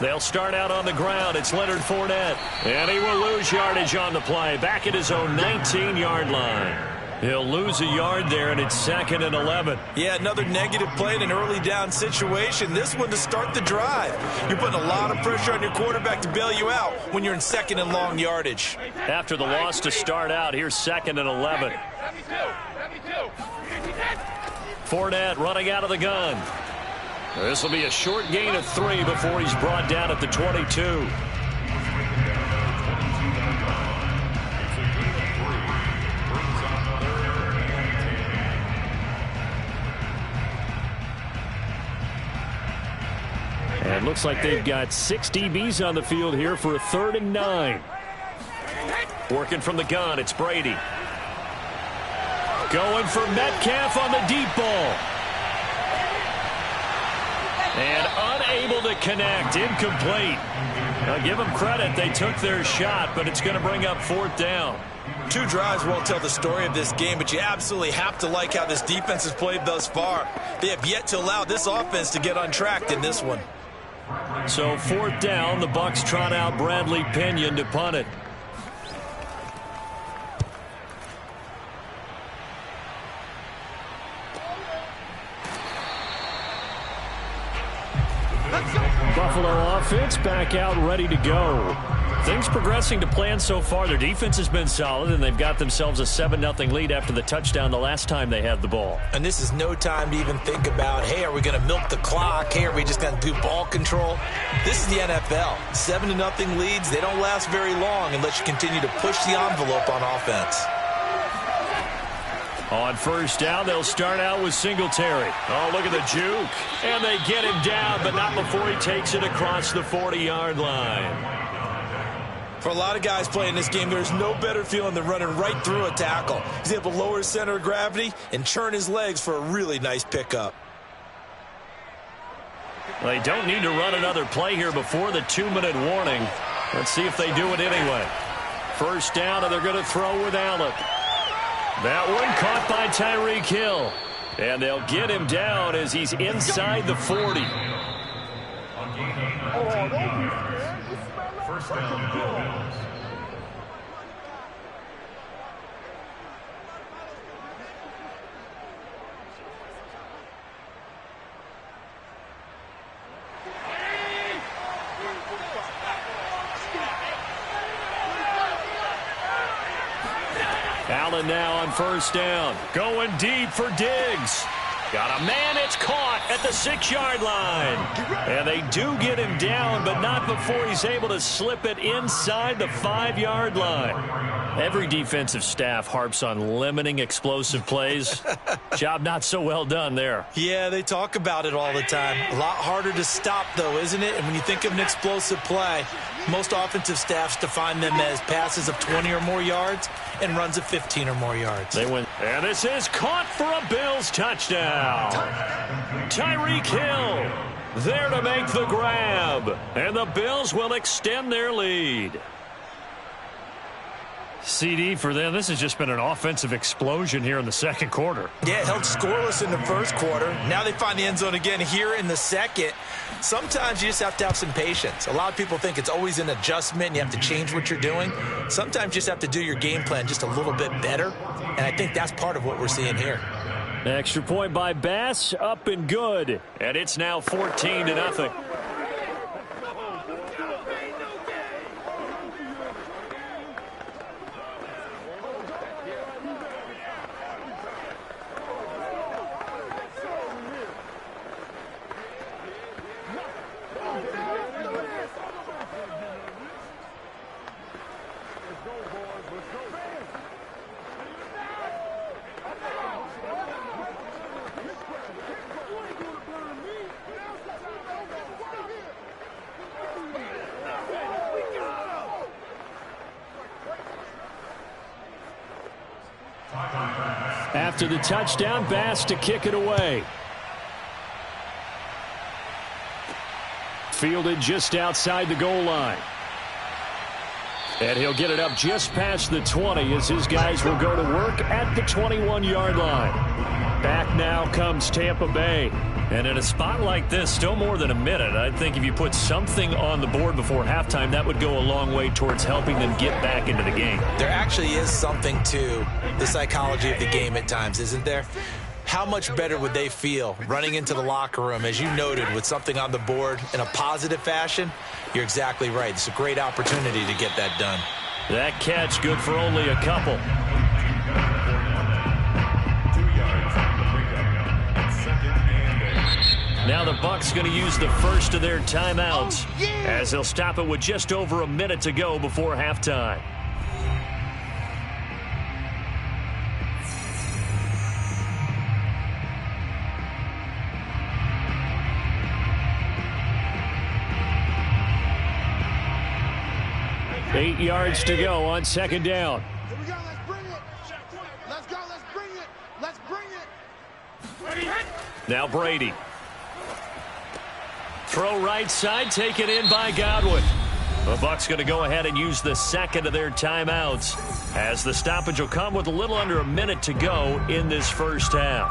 They'll start out on the ground. It's Leonard Fournette. And he will lose yardage on the play. Back at his own 19-yard line. He'll lose a yard there, and it's 2nd and 11. Yeah, another negative play in an early down situation. This one to start the drive. You're putting a lot of pressure on your quarterback to bail you out when you're in 2nd and long yardage. After the loss to start out, here's 2nd and 11. Fournette running out of the gun. This will be a short gain of 3 before he's brought down at the 22. And looks like they've got 6 DBs on the field here for a 3rd and 9. Working from the gun, it's Brady. Going for Metcalf on the deep ball. And unable to connect, incomplete. Now give them credit, they took their shot, but it's going to bring up 4th down. 2 drives won't tell the story of this game, but you absolutely have to like how this defense has played thus far. They have yet to allow this offense to get untracked in this one. So 4th down, the Bucs trot out Bradley Pinion to punt it. Buffalo offense back out ready to go. Things progressing to plan so far. Their defense has been solid, and they've got themselves a 7-0 lead after the touchdown the last time they had the ball. And this is no time to even think about, hey, are we going to milk the clock? Hey, are we just going to do ball control? This is the NFL. 7-0 leads, they don't last very long unless you continue to push the envelope on offense. On first down, they'll start out with Singletary. Oh, look at the juke. And they get him down, but not before he takes it across the 40-yard line. For a lot of guys playing this game, there's no better feeling than running right through a tackle. He's able to lower his center of gravity and churn his legs for a really nice pickup. They don't need to run another play here before the 2-minute warning. Let's see if they do it anyway. First down, and they're going to throw with Allen. That one caught by Tyreek Hill. And they'll get him down as he's inside the 40. First down, Bills. Allen now on first down. Going deep for Diggs. Got a man, it's caught at the 6-yard line. And they do get him down, but not before he's able to slip it inside the 5-yard line. Every defensive staff harps on limiting explosive plays. Job not so well done there. Yeah, they talk about it all the time. A lot harder to stop, though, isn't it? And when you think of an explosive play, most offensive staffs define them as passes of 20 or more yards and runs of 15 or more yards. They win. And this is caught for a Bills touchdown. Tyreek Hill there to make the grab. And the Bills will extend their lead. CD for them. This has just been an offensive explosion here in the second quarter. Yeah, held scoreless in the first quarter. Now they find the end zone again here in the second. Sometimes you just have to have some patience. A lot of people think it's always an adjustment and you have to change what you're doing. Sometimes you just have to do your game plan just a little bit better. And I think that's part of what we're seeing here. Extra point by Bass, up and good. And it's now 14-0. After the touchdown, Bass to kick it away. Fielded just outside the goal line. And he'll get it up just past the 20 as his guys will go to work at the 21-yard line. Back now comes Tampa Bay. And in a spot like this, still more than a minute, I think if you put something on the board before halftime, that would go a long way towards helping them get back into the game. There actually is something to the psychology of the game at times, isn't there? How much better would they feel running into the locker room, as you noted, with something on the board in a positive fashion? You're exactly right. It's a great opportunity to get that done. That catch good for only a couple. Now the Bucs going to use the first of their timeouts as they'll stop it with just over a minute to go before halftime. Eight yards to go on second down. Here we go. Let's bring it. Let's go. Let's bring it. Let's bring it. Now Brady. Throw right side, taken in by Godwin. The Bucs going to go ahead and use the second of their timeouts as the stoppage will come with a little under a minute to go in this first half.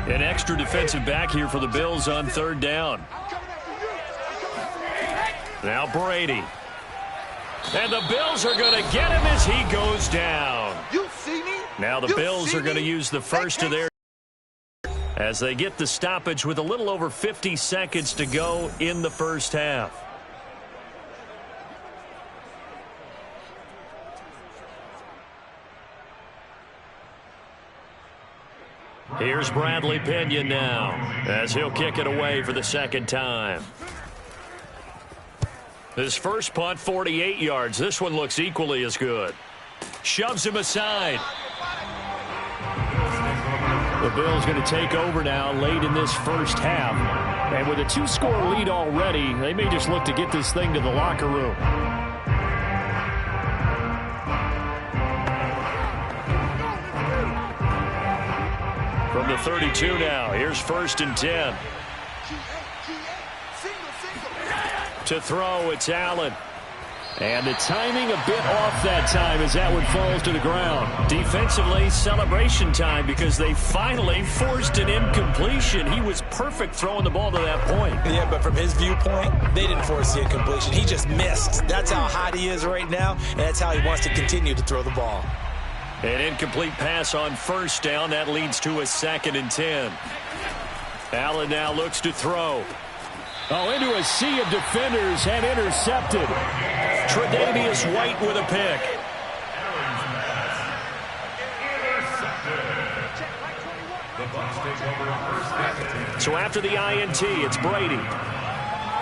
An extra defensive back here for the Bills on third down. Now Brady. And the Bills are going to get him as he goes down. You see me? Now the Bills are going to use the first of their as they get the stoppage with a little over 50 seconds to go in the first half. Here's Bradley Pinion now as he'll kick it away for the second time. His first punt, 48 yards. This one looks equally as good. Shoves him aside. The Bills going to take over now late in this first half. And with a 2-score lead already, they may just look to get this thing to the locker room. From the 32 now, here's 1st and 10. To throw, it's Allen. And the timing a bit off that time as that one falls to the ground. Defensively, celebration time because they finally forced an incompletion. He was perfect throwing the ball to that point. Yeah, but from his viewpoint, they didn't force the incompletion. He just missed. That's how hot he is right now, and that's how he wants to continue to throw the ball. An incomplete pass on 1st down. That leads to a 2nd and 10. Allen now looks to throw. Oh, into a sea of defenders and intercepted. Tre'Davious White with a pick. So after the INT, it's Brady.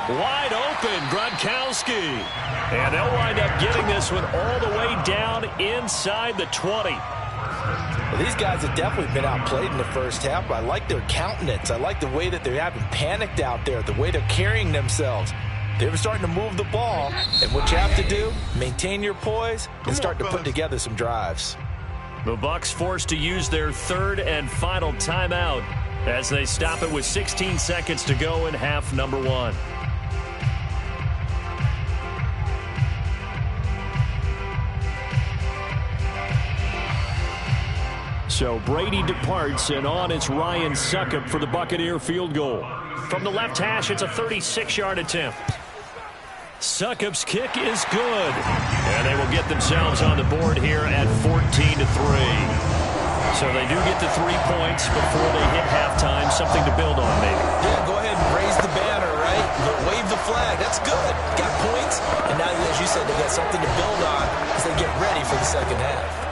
Wide open, Gronkowski. And they'll wind up getting this one all the way down inside the 20. Well, these guys have definitely been outplayed in the first half, but I like their countenance. I like the way that they haven't panicked out there, the way they're carrying themselves. They're starting to move the ball, and what you have to do, maintain your poise and start to put together some drives. The Bucs forced to use their 3rd and final timeout as they stop it with 16 seconds to go in half number 1. So Brady departs, and on it's Ryan Succop for the Buccaneer field goal. From the left hash, it's a 36-yard attempt. Succop's kick is good. And they will get themselves on the board here at 14-3. So they do get the 3 points before they hit halftime. Something to build on, maybe. Yeah, go ahead and raise the banner, right? Wave the flag. That's good. Got points. And now, as you said, they got something to build on as they get ready for the second half.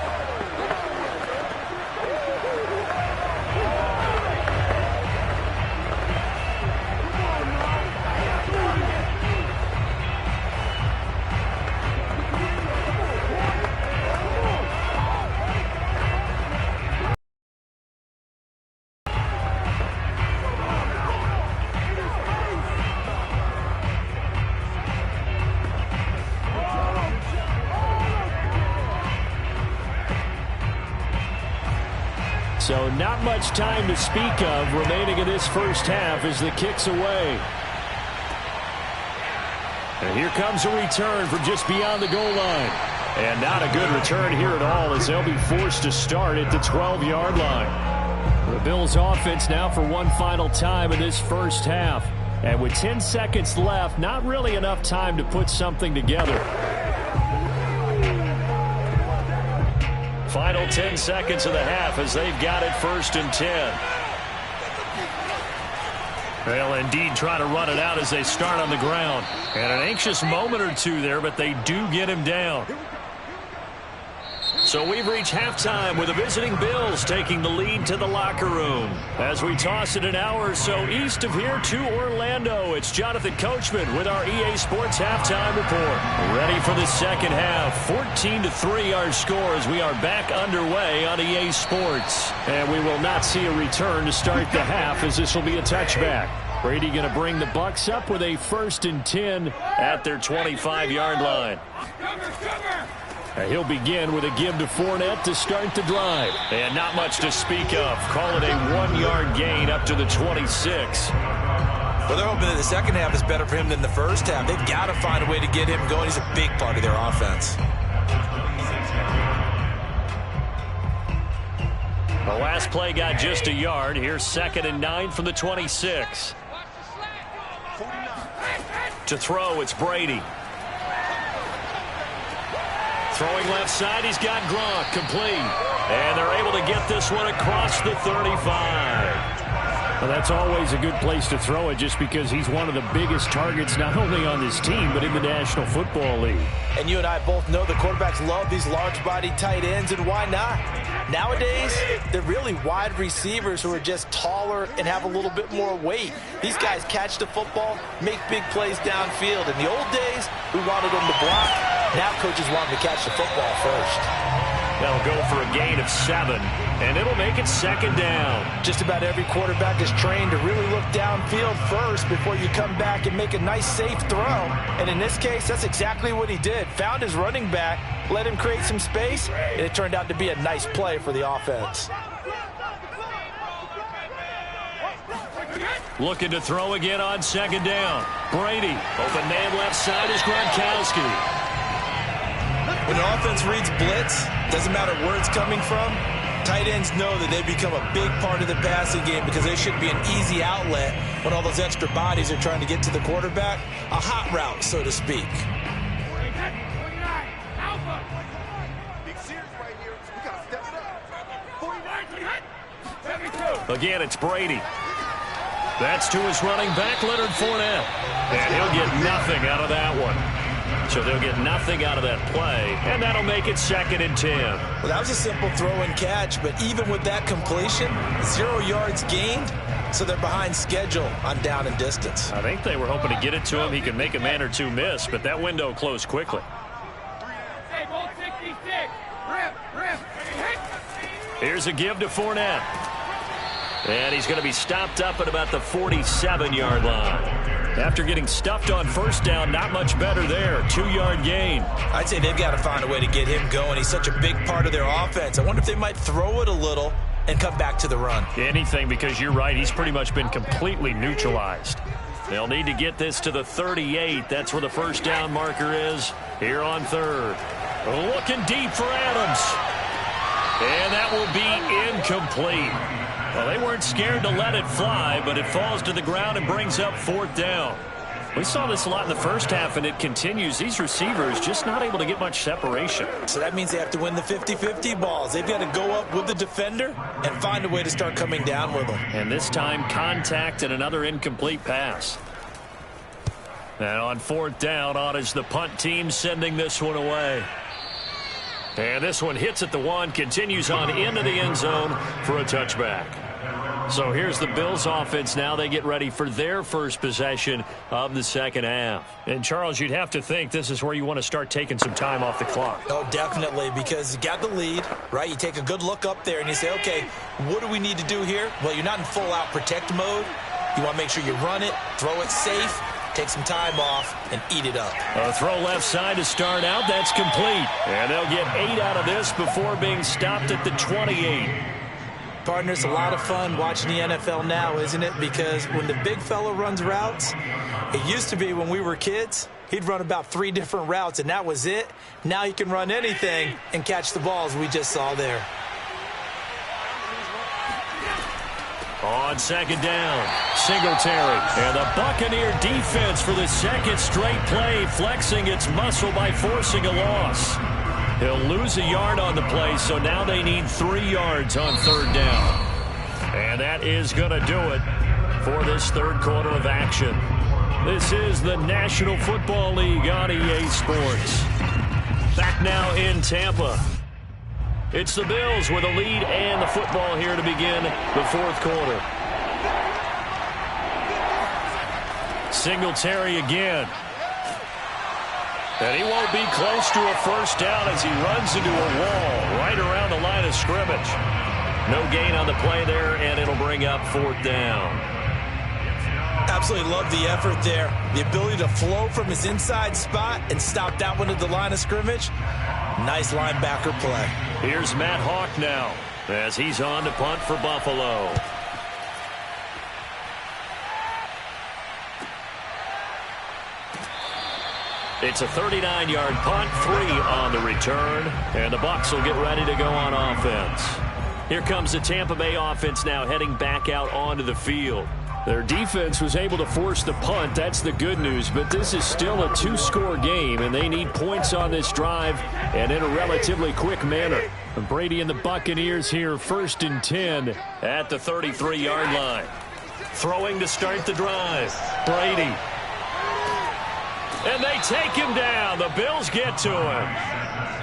So not much time to speak of remaining in this first half as the kick's away. And here comes a return from just beyond the goal line. And not a good return here at all as they'll be forced to start at the 12-yard line. The Bills offense now for one final time in this first half. And with 10 seconds left, not really enough time to put something together. Final 10 seconds of the half as they've got it 1st and 10. They'll indeed try to run it out as they start on the ground. And an anxious moment or two there, but they do get him down. So we've reached halftime with the visiting Bills taking the lead to the locker room. As we toss it an hour or so east of here to Orlando, it's Jonathan Coachman with our EA Sports Halftime Report. Ready for the second half. 14-3 our score as we are back underway on EA Sports. And we will not see a return to start the half as this will be a touchback. Brady going to bring the Bucs up with a 1st and 10 at their 25-yard line. And he'll begin with a give to Fournette to start the drive. And not much to speak of. Call it a 1-yard gain up to the 26. Well, they're hoping that the second half is better for him than the first half. They've got to find a way to get him going. He's a big part of their offense. The last play got just a yard. Here's 2nd and 9 from the 26. To throw, it's Brady. Throwing left side, he's got Gronk, complete. And they're able to get this one across the 35. Well, that's always a good place to throw it just because he's one of the biggest targets not only on this team but in the National Football League. And you and I both know the quarterbacks love these large-bodied tight ends, and why not? Nowadays, they're really wide receivers who are just taller and have a little bit more weight. These guys catch the football, make big plays downfield. In the old days, we wanted them to block. Now coaches want them to catch the football first. They'll go for a gain of 7, and it'll make it second down. Just about every quarterback is trained to really look downfield first before you come back and make a nice, safe throw. And in this case, that's exactly what he did. Found his running back, let him create some space, and it turned out to be a nice play for the offense. Looking to throw again on second down. Brady, open man left side is Gronkowski. When an offense reads blitz, doesn't matter where it's coming from, tight ends know that they become a big part of the passing game because they should be an easy outlet when all those extra bodies are trying to get to the quarterback. A hot route, so to speak. Again, it's Brady. That's to his running back, Leonard Fournette. And he'll get nothing out of that one. So they'll get nothing out of that play, and that'll make it second and 10. Well, that was a simple throw and catch, but even with that completion, 0 yards gained, so they're behind schedule on down and distance. I think they were hoping to get it to him. He could make a man or two miss, but that window closed quickly. Here's a give to Fournette. And he's going to be stopped up at about the 47-yard line. After getting stuffed on first down, not much better there. 2-yard gain. I'd say they've got to find a way to get him going. He's such a big part of their offense. I wonder if they might throw it a little and come back to the run. Anything, because you're right. He's pretty much been completely neutralized. They'll need to get this to the 38. That's where the first down marker is here on third. Looking deep for Adams. And that will be incomplete. Well, they weren't scared to let it fly, but it falls to the ground and brings up fourth down. We saw this a lot in the first half, and it continues. These receivers just not able to get much separation. So that means they have to win the 50-50 balls. They've got to go up with the defender and find a way to start coming down with them. And this time, contact and another incomplete pass. And on fourth down, on is the punt team sending this one away. And this one hits at the 1, continues on into the end zone for a touchback. So here's the Bills offense now. They get ready for their first possession of the second half. And, Charles, you'd have to think this is where you want to start taking some time off the clock. Oh, definitely, because you got the lead, right? You take a good look up there and you say, okay, what do we need to do here? Well, you're not in full-out protect mode. You want to make sure you run it, throw it safe, take some time off, and eat it up. A throw left side to start out. That's complete. And they'll get 8 out of this before being stopped at the 28. Partner, it's a lot of fun watching the NFL now, isn't it? Because when the big fella runs routes, it used to be when we were kids, he'd run about 3 different routes, and that was it. Now he can run anything and catch the balls we just saw there. On second down, Singletary. And the Buccaneer defense for the second straight play, flexing its muscle by forcing a loss. He'll lose a yard on the play, so now they need 3 yards on third down. And that is going to do it for this third quarter of action. This is the National Football League on EA Sports. Back now in Tampa. It's the Bills with a lead and the football here to begin the fourth quarter. Singletary again. And he won't be close to a first down as he runs into a wall right around the line of scrimmage. No gain on the play there, and it'll bring up fourth down. Absolutely love the effort there. The ability to flow from his inside spot and stop that one at the line of scrimmage. Nice linebacker play. Here's Matt Hawk now as he's on to punt for Buffalo. It's a 39-yard punt, 3 on the return, and the Bucs will get ready to go on offense. Here comes the Tampa Bay offense now heading back out onto the field. Their defense was able to force the punt. That's the good news. But this is still a two-score game, and they need points on this drive and in a relatively quick manner. Brady and the Buccaneers here, 1st and 10 at the 33-yard line. Throwing to start the drive. Brady. And they take him down. The Bills get to him.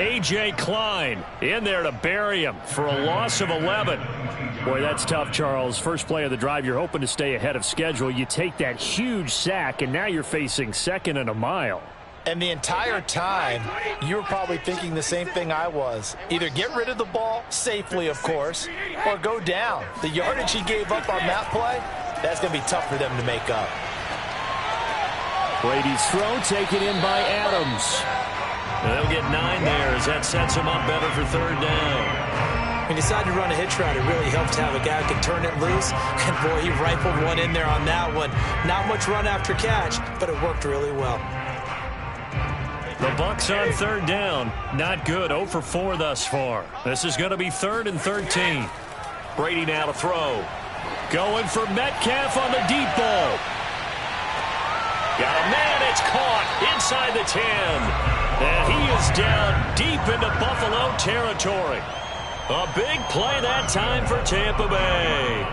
A.J. Klein in there to bury him for a loss of 11. Boy, that's tough, Charles. First play of the drive, you're hoping to stay ahead of schedule. You take that huge sack, and now you're facing 2nd and a mile. And the entire time, you were probably thinking the same thing I was. Either get rid of the ball, safely, of course, or go down. The yardage he gave up on that play, that's going to be tough for them to make up. Brady's throw taken in by Adams. They'll get 9 there as that sets him up better for 3rd down. When you decide to run a hitch route, it really helps to have a guy who can turn it loose. And, boy, he rifled one in there on that one. Not much run after catch, but it worked really well. The Bucs on 3rd down. Not good. 0 for 4 thus far. This is going to be 3rd and 13. Brady now to throw. Going for Metcalf on the deep ball. Got a man. It's caught inside the 10. And he is down deep into Buffalo territory. A big play that time for Tampa Bay.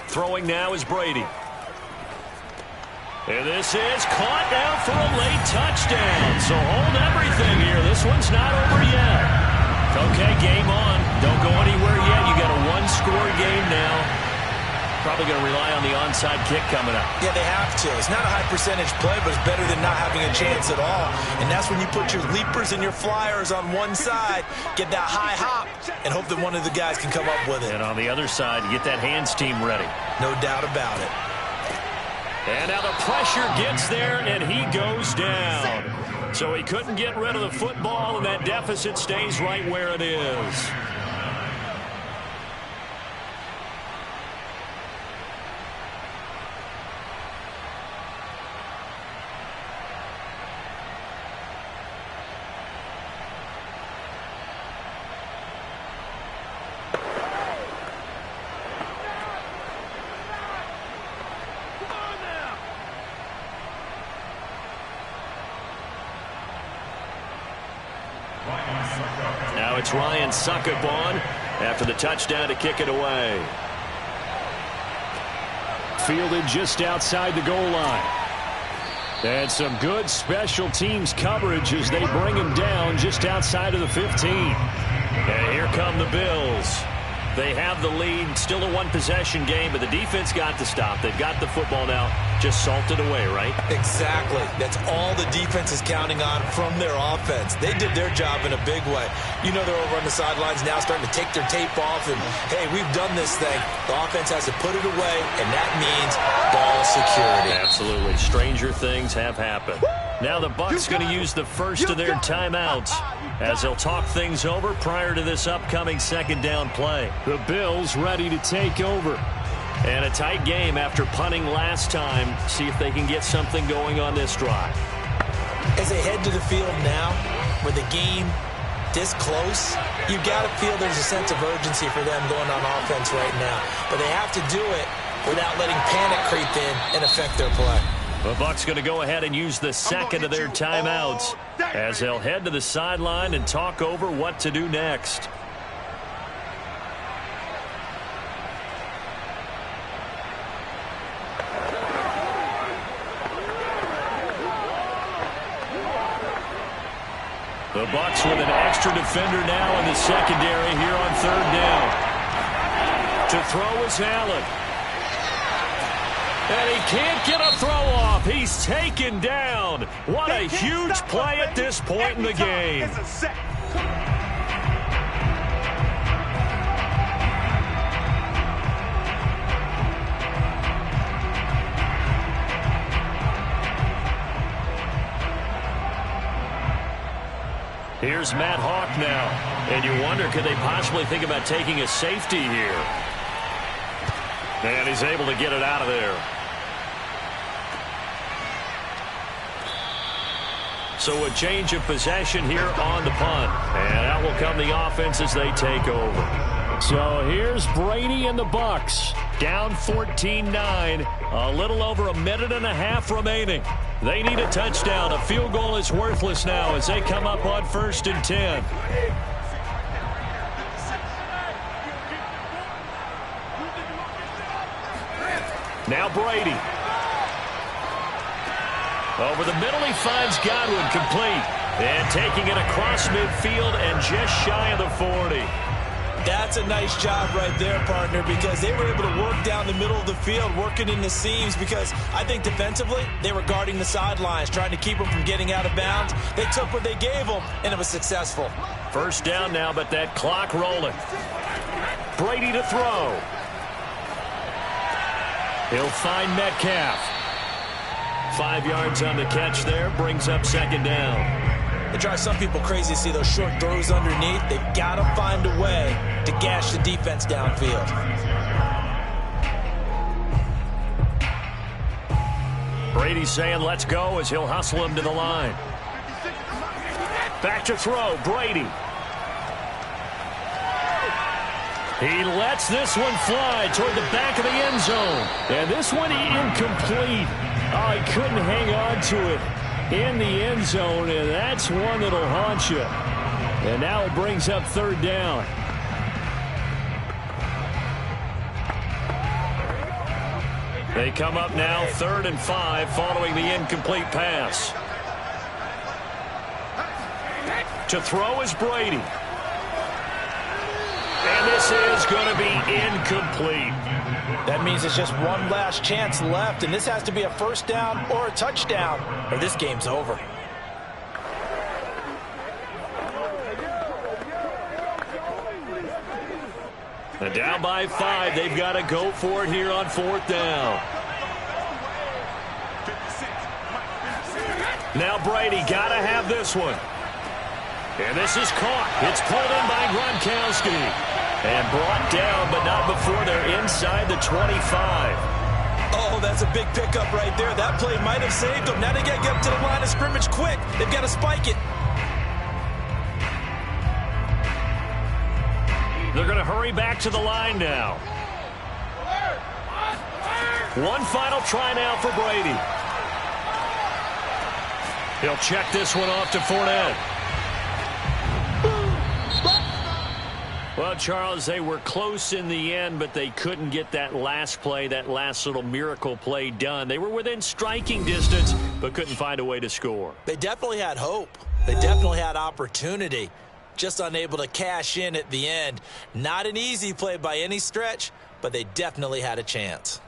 Throwing now is Brady. And this is caught now for a late touchdown. So hold everything here. This one's not over yet. Okay, game on. Don't go anywhere yet. You got a one-score game now. Probably going to rely on the onside kick coming up. Yeah, they have to. It's not a high-percentage play, but it's better than not having a chance at all. And that's when you put your leapers and your flyers on one side, get that high hop, and hope that one of the guys can come up with it. And on the other side, you get that hands team ready. No doubt about it. And now the pressure gets there, and he goes down. So he couldn't get rid of the football, and that deficit stays right where it is. Now it's Ryan Succop on after the touchdown to kick it away. Fielded just outside the goal line. And some good special teams coverage as they bring him down just outside of the 15. And here come the Bills. They have the lead, still a one-possession game, but the defense got to stop. They've got the football now, just salted away, right? Exactly. That's all the defense is counting on from their offense. They did their job in a big way. You know they're over on the sidelines now starting to take their tape off, and, hey, we've done this thing. The offense has to put it away, and that means ball security. Absolutely. Stranger things have happened. Now the Bucs going to use the first of their timeouts as they'll talk things over prior to this upcoming second down play. The Bills ready to take over. And a tight game after punting last time. See if they can get something going on this drive. As they head to the field now, with the game this close, you've got to feel there's a sense of urgency for them going on offense right now. But they have to do it without letting panic creep in and affect their play. The Bucs going to go ahead and use the second of their timeouts as they'll head to the sideline and talk over what to do next. The Bucs with an extra defender now in the secondary here on third down. To throw is Allen. And he can't get a throw off. He's taken down. What a huge play at this point in the game. Here's Matt Hawk now. And you wonder, could they possibly think about taking a safety here? And he's able to get it out of there. So a change of possession here on the punt. And out will come the offense as they take over. So here's Brady and the Bucs. Down 14-9. A little over a minute and a half remaining. They need a touchdown. A field goal is worthless now as they come up on 1st and 10. Now Brady. Over the middle, he finds Godwin, complete. And taking it across midfield and just shy of the 40. That's a nice job right there, partner, because they were able to work down the middle of the field, working in the seams, because I think defensively they were guarding the sidelines, trying to keep them from getting out of bounds. They took what they gave them, and it was successful. First down now, but that clock rolling. Brady to throw. He'll find Metcalf. 5 yards on the catch there, brings up 2nd down. It drives some people crazy to see those short throws underneath. They've got to find a way to gash the defense downfield. Brady saying let's go as he'll hustle him to the line. Back to throw, Brady. He lets this one fly toward the back of the end zone. And this one incomplete. Oh, he couldn't hang on to it in the end zone, and that's one that'll haunt you. And now it brings up 3rd down. They come up now 3rd and 5 following the incomplete pass. To throw is Brady. And this is going to be incomplete. That means it's just one last chance left, and this has to be a 1st down or a touchdown, or this game's over. And down by 5, they've got to go for it here on 4th down. Now Brady got to have this one. And this is caught. It's pulled in by Gronkowski. And brought down, but not before they're inside the 25. Oh, that's a big pickup right there. That play might have saved them. Now they got to get up to the line of scrimmage quick. They've got to spike it. They're going to hurry back to the line now. One final try now for Brady. He'll check this one off to Fournette. Well, Charles, they were close in the end, but they couldn't get that last play, that last little miracle play done. They were within striking distance, but couldn't find a way to score. They definitely had hope. They definitely had opportunity. Just unable to cash in at the end. Not an easy play by any stretch, but they definitely had a chance.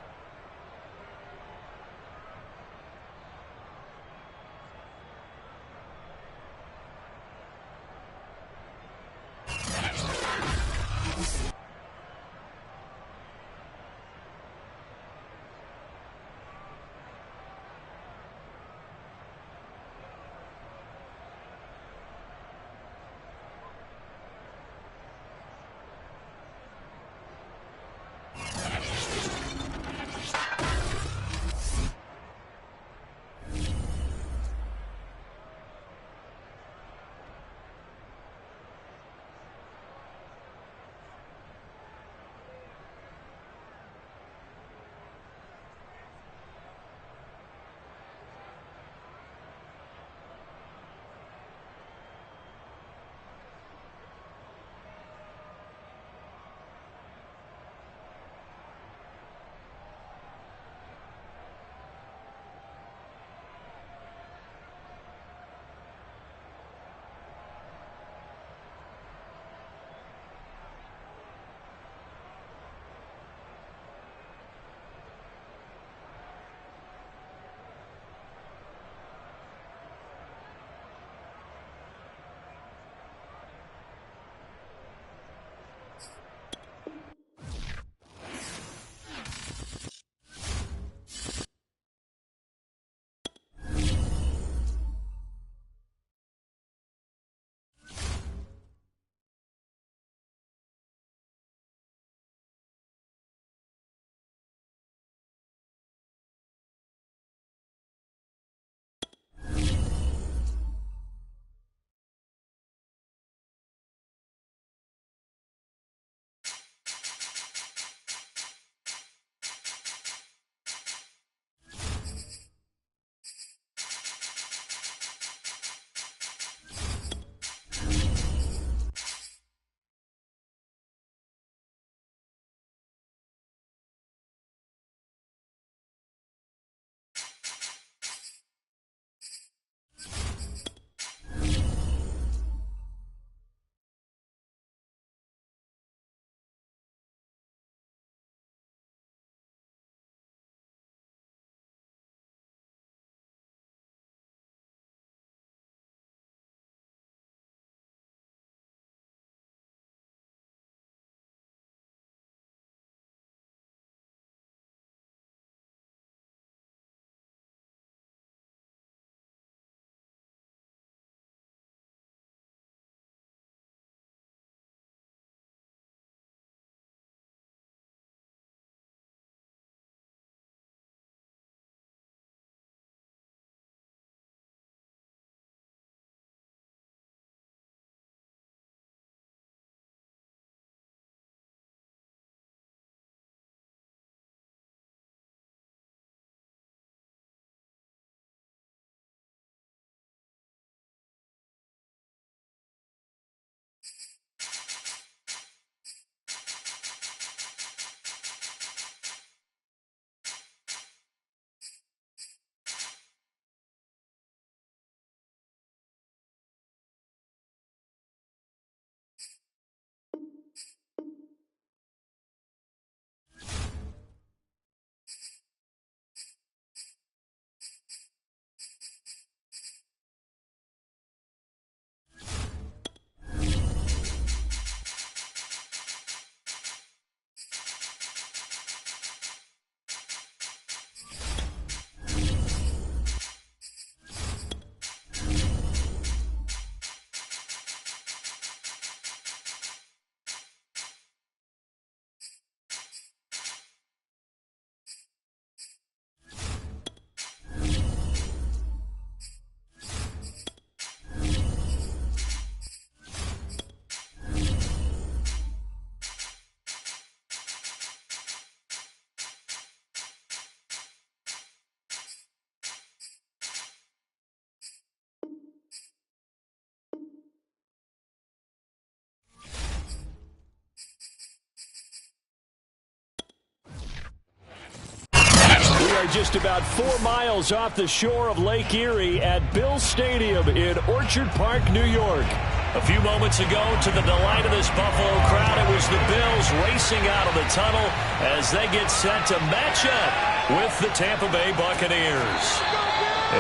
are just about 4 miles off the shore of Lake Erie at Bills Stadium in Orchard Park, New York. A few moments ago, to the delight of this Buffalo crowd, it was the Bills racing out of the tunnel as they get set to match up with the Tampa Bay Buccaneers.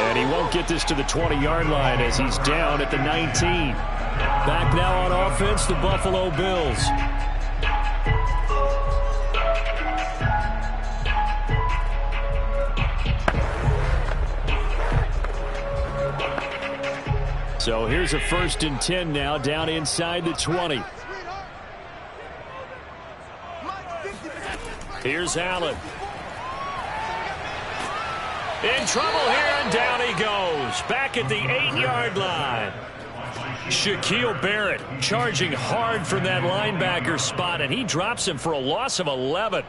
And he won't get this to the 20-yard line as he's down at the 19. Back now on offense, the Buffalo Bills. So here's a 1st and 10 now, down inside the 20. Here's Allen. In trouble here, and down he goes. Back at the 8-yard line. Shaquille Barrett charging hard from that linebacker spot, and he drops him for a loss of 11.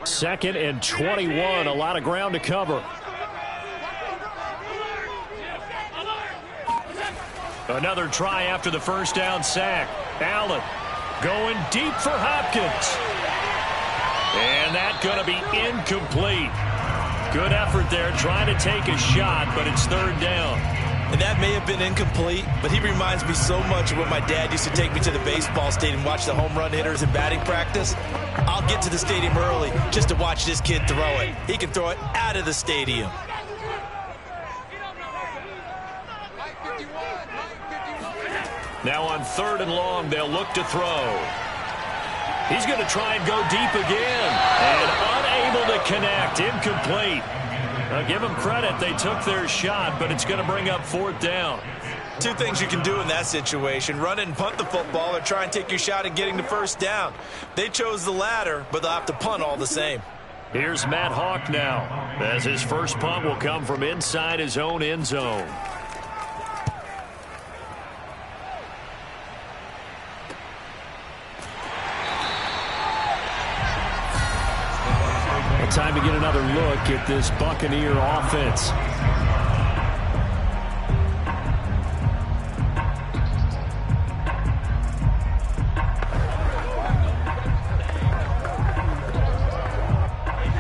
Second and 21, a lot of ground to cover. Another try after the first down sack. Allen going deep for Hopkins. And that's going to be incomplete. Good effort there trying to take a shot, but it's 3rd down. And that may have been incomplete, but he reminds me so much of when my dad used to take me to the baseball stadium and watch the home run hitters in batting practice. I'll get to the stadium early just to watch this kid throw it. He can throw it out of the stadium. Now on 3rd and long, they'll look to throw. He's going to try and go deep again. And unable to connect. Incomplete. I'll give them credit. They took their shot, but it's going to bring up 4th down. 2 things you can do in that situation: run it and punt the football, or try and take your shot at getting the 1st down. They chose the latter, but they'll have to punt all the same. Here's Matt Hawk now, as his first punt will come from inside his own end zone. Time to get another look at this Buccaneer offense.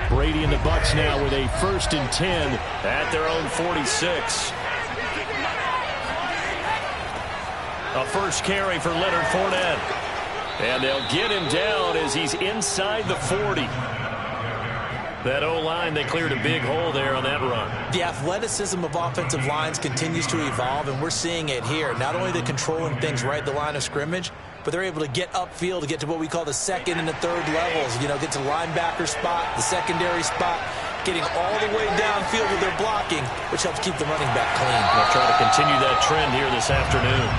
Brady and the Bucs now with a 1st and 10 at their own 46. A first carry for Leonard Fournette. And they'll get him down as he's inside the 40. That O-line, they cleared a big hole there on that run. The athleticism of offensive lines continues to evolve, and we're seeing it here. Not only are they controlling things right at the line of scrimmage, but they're able to get upfield to get to what we call the 2nd and the 3rd levels. You know, get to the linebacker spot, the secondary spot, getting all the way downfield with their blocking, which helps keep the running back clean. They'll try to continue that trend here this afternoon.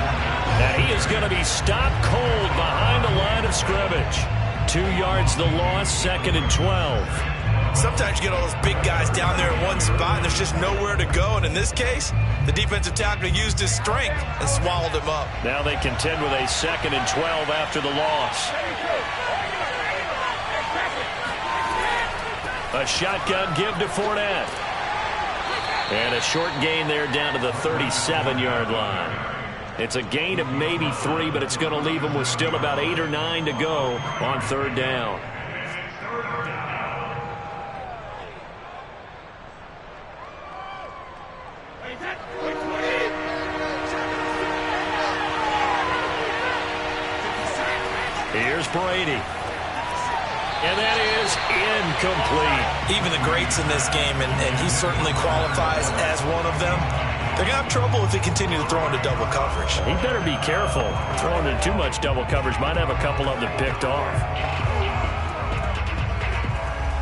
And he is going to be stopped cold behind the line of scrimmage. 2 yards the loss, 2nd and 12. Sometimes you get all those big guys down there in one spot, and there's just nowhere to go. And in this case, the defensive tackle used his strength and swallowed him up. Now they contend with a 2nd and 12 after the loss. A shotgun give to Fournette. And a short gain there down to the 37-yard line. It's a gain of maybe 3, but it's going to leave them with still about 8 or 9 to go on 3rd down. Here's Brady. And that is incomplete. Even the greats in this game, and he certainly qualifies as one of them, they're going to have trouble if they continue to throw into double coverage. He better be careful. Throwing into too much double coverage might have a couple of them picked off.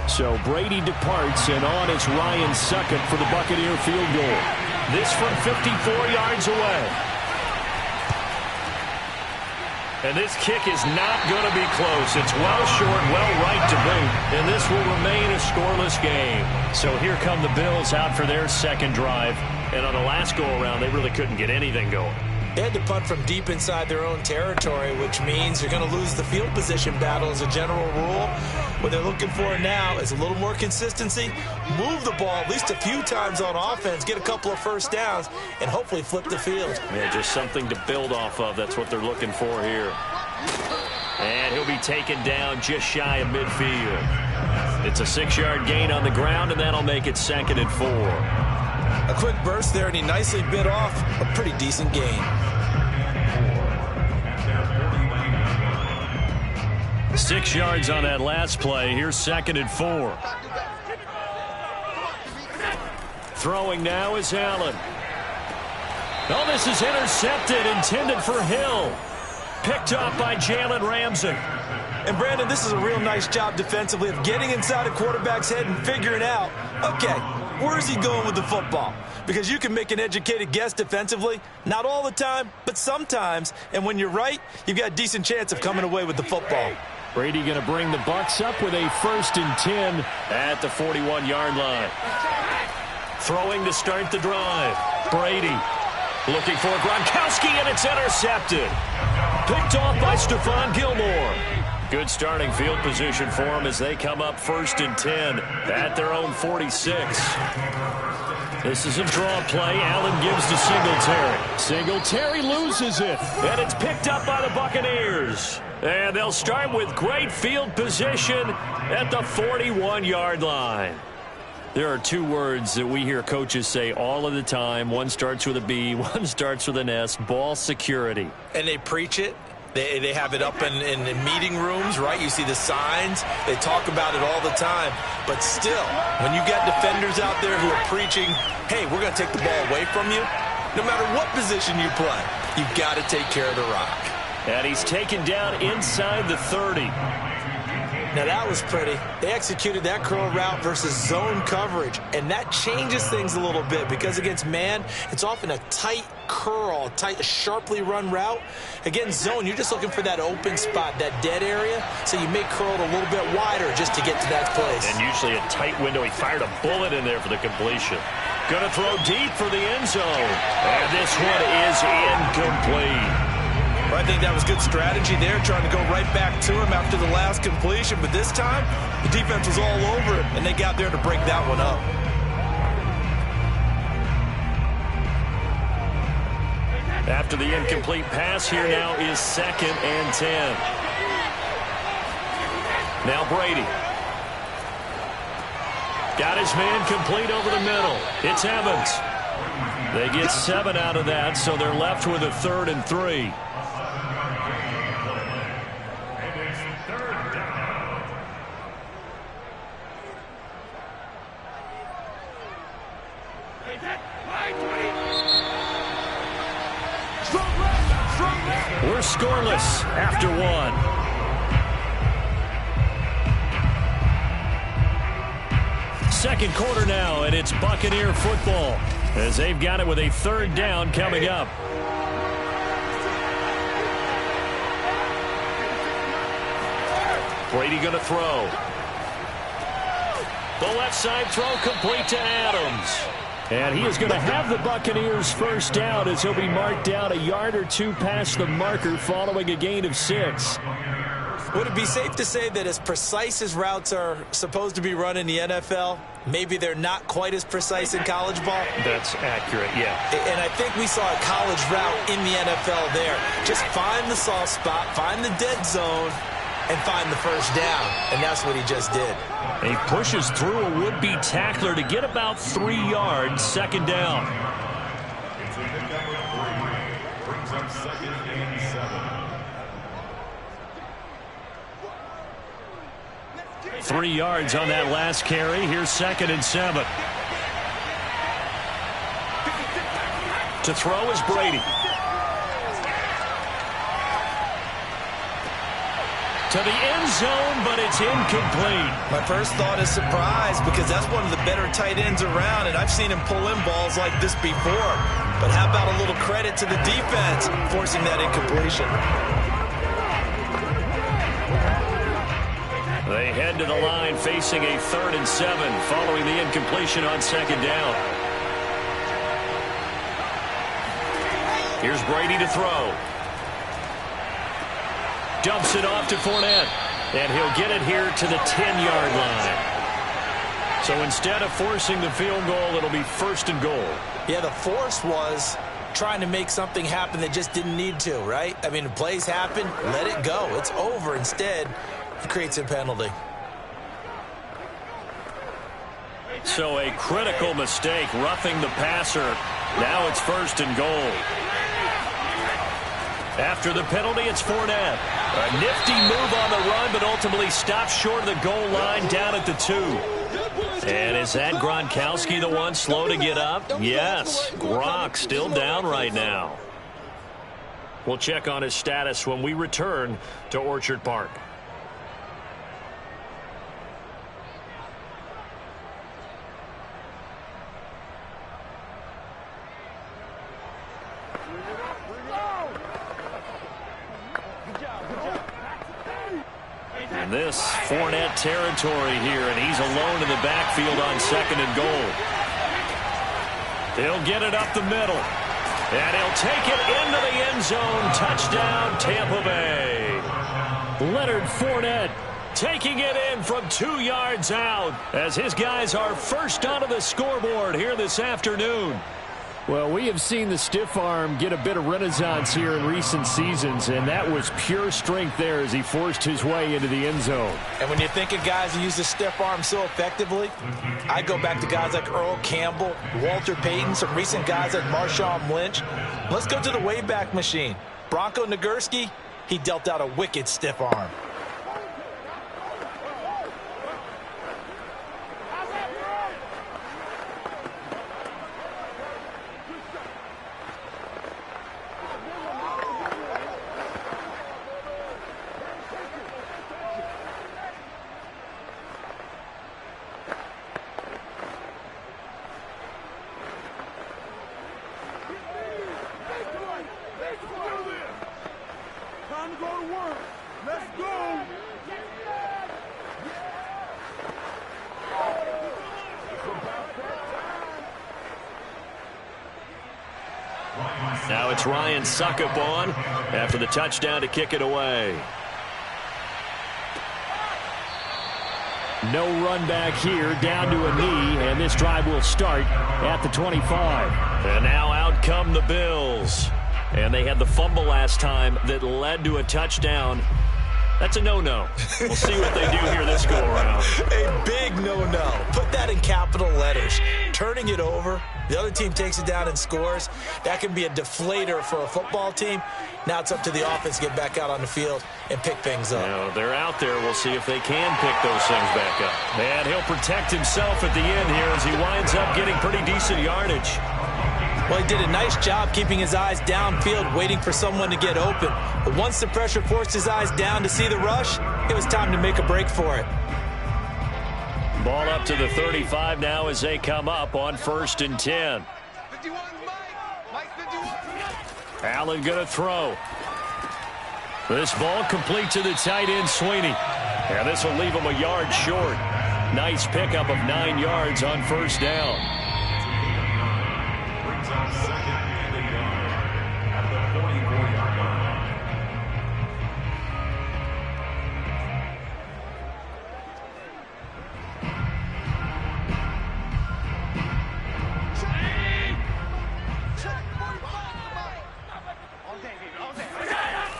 So Brady departs, and on it's Ryan Succop for the Buccaneer field goal. This from 54 yards away. And this kick is not going to be close. It's well short, well right to boot. And this will remain a scoreless game. So here come the Bills out for their 2nd drive. And on the last go-around, they really couldn't get anything going. They had to punt from deep inside their own territory, which means you're going to lose the field position battle as a general rule. What they're looking for now is a little more consistency, move the ball at least a few times on offense, get a couple of first downs, and hopefully flip the field. Yeah, just something to build off of. That's what they're looking for here. And he'll be taken down just shy of midfield. It's a 6-yard gain on the ground, and that'll make it 2nd and 4. A quick burst there, and he nicely bit off a pretty decent gain. 6 yards on that last play. Here's 2nd and 4. Throwing now is Allen. Oh, this is intercepted, intended for Hill. Picked off by Jalen Ramsey. And, Brandon, this is a real nice job defensively of getting inside a quarterback's head and figuring out, okay, where is he going with the football? Because you can make an educated guess defensively. Not all the time, but sometimes. And when you're right, you've got a decent chance of coming away with the football. Brady going to bring the Bucs up with a 1st and 10 at the 41-yard line. Throwing to start the drive. Brady looking for Gronkowski, and it's intercepted. Picked off by Stephon Gilmore. Good starting field position for him as they come up 1st and 10 at their own 46. This is a draw play. Allen gives to Singletary. Singletary loses it, and it's picked up by the Buccaneers. And they'll start with great field position at the 41-yard line. There are 2 words that we hear coaches say all of the time. One starts with a B, one starts with an S, ball security. And they preach it. They have it up in meeting rooms, right? You see the signs. They talk about it all the time. But still, when you got defenders out there who are preaching, hey, we're going to take the ball away from you, no matter what position you play, you've got to take care of the rock. And he's taken down inside the 30. Now, that was pretty. They executed that curl route versus zone coverage, and that changes things a little bit because against man, it's often a tight curl, tight, sharply run route. Against zone, you're just looking for that open spot, that dead area, so you may curl it a little bit wider just to get to that place. And usually a tight window. He fired a bullet in there for the completion. Going to throw deep for the end zone. And this one is incomplete. I think that was good strategy there, trying to go right back to him after the last completion. But this time, the defense was all over it, and they got there to break that one up. After the incomplete pass, here now is 2nd and 10. Now Brady. Got his man complete over the middle. It's Evans. They get 7 out of that, so they're left with a 3rd and 3. We're scoreless after 1. Second quarter now, and it's Buccaneer football as they've got it with a 3rd down coming up. Brady going to throw. The left side throw complete to Adams. And he is going to have the Buccaneers 1st down as he'll be marked down a yard or 2 past the marker following a gain of 6. Would it be safe to say that as precise as routes are supposed to be run in the NFL, maybe they're not quite as precise in college ball? That's accurate, yeah. And I think we saw a college route in the NFL there. Just find the soft spot, find the dead zone, and find the 1st down. And that's what he just did. He pushes through a would-be tackler to get about 3 yards, 2nd down. It's a pickup of 3. Brings up 2nd and 7. 3 yards on that last carry. Here's 2nd and 7. To throw is Brady. To the end zone, but it's incomplete. My first thought is surprise because that's one of the better tight ends around, and I've seen him pull in balls like this before. But how about a little credit to the defense forcing that incompletion? They head to the line facing a 3rd and 7 following the incompletion on 2nd down. Here's Brady to throw. Dumps it off to Fournette. And he'll get it here to the 10-yard line. So instead of forcing the field goal, it'll be 1st and goal. Yeah, the force was trying to make something happen that just didn't need to, right? I mean, plays happen, let it go. It's over. Instead, he creates a penalty. So a critical mistake, roughing the passer. Now it's 1st and goal. After the penalty, it's Fournette. A nifty move on the run, but ultimately stops short of the goal line down at the 2. And is that Gronkowski the one slow to get up? Yes, Gronk still down right now. We'll check on his status when we return to Orchard Park. And this Fournette territory here, and he's alone in the backfield on 2nd and goal. He'll get it up the middle, and he'll take it into the end zone. Touchdown, Tampa Bay. Leonard Fournette taking it in from 2 yards out as his guys are first onto the scoreboard here this afternoon. Well, we have seen the stiff arm get a bit of renaissance here in recent seasons, and that was pure strength there as he forced his way into the end zone. And when you think of guys who use the stiff arm so effectively, I go back to guys like Earl Campbell, Walter Payton, some recent guys like Marshawn Lynch. Let's go to the Wayback Machine. Bronco Nagurski, he dealt out a wicked stiff arm. Now it's Ryan Suckup on after the touchdown to kick it away. No run back here, down to a knee, and this drive will start at the 25. And now out come the Bills. And they had the fumble last time that led to a touchdown. That's a no-no. We'll see what they do here this go-around. A big no-no. Put that in capital letters. Turning it over, the other team takes it down and scores. That can be a deflator for a football team. Now it's up to the offense to get back out on the field and pick things up. Now, they're out there. We'll see if they can pick those things back up. And he'll protect himself at the end here as he winds up getting pretty decent yardage. Well, he did a nice job keeping his eyes downfield, waiting for someone to get open. But once the pressure forced his eyes down to see the rush, it was time to make a break for it. Ball up to the 35 now as they come up on 1st and 10. 51, Mike 51. Allen going to throw. This ball complete to the tight end, Sweeney. And this will leave him a yard short. Nice pickup of 9 yards on 1st down. Brings up 2nd and 8 at the 44-yard line.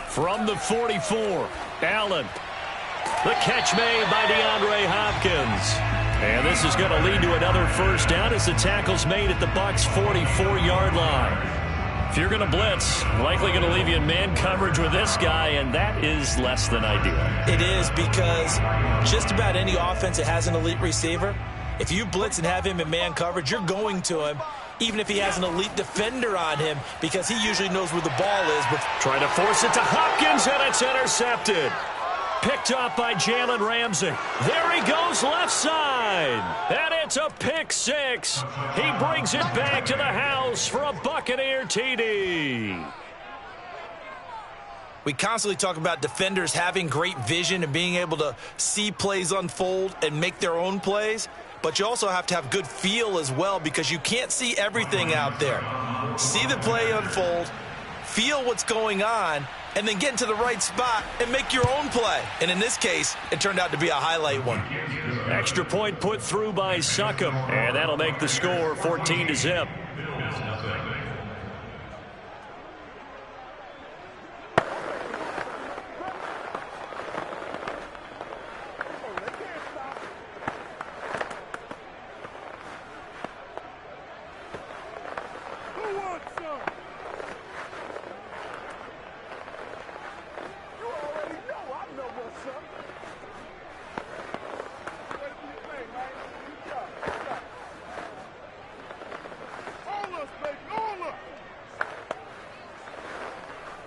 From the 44, Allen. The catch made by DeAndre Hopkins. And this is going to lead to another 1st down as the tackle's made at the Bucs' 44-yard line. If you're going to blitz, likely going to leave you in man coverage with this guy, and that is less than ideal. It is, because just about any offense that has an elite receiver, if you blitz and have him in man coverage, you're going to him, even if he has an elite defender on him, because he usually knows where the ball is. But trying to force it to Hopkins, and it's intercepted. Picked up by Jalen Ramsey. There he goes left side. And it's a pick 6. He brings it back to the house for a Buccaneer TD. we constantly talk about defenders having great vision and being able to see plays unfold and make their own plays. But you also have to have good feel as well, because you can't see everything out there. See the play unfold, feel what's going on, and then get into the right spot and make your own play. And in this case, it turned out to be a highlight one. Extra point put through by Suckup, and that'll make the score 14-0.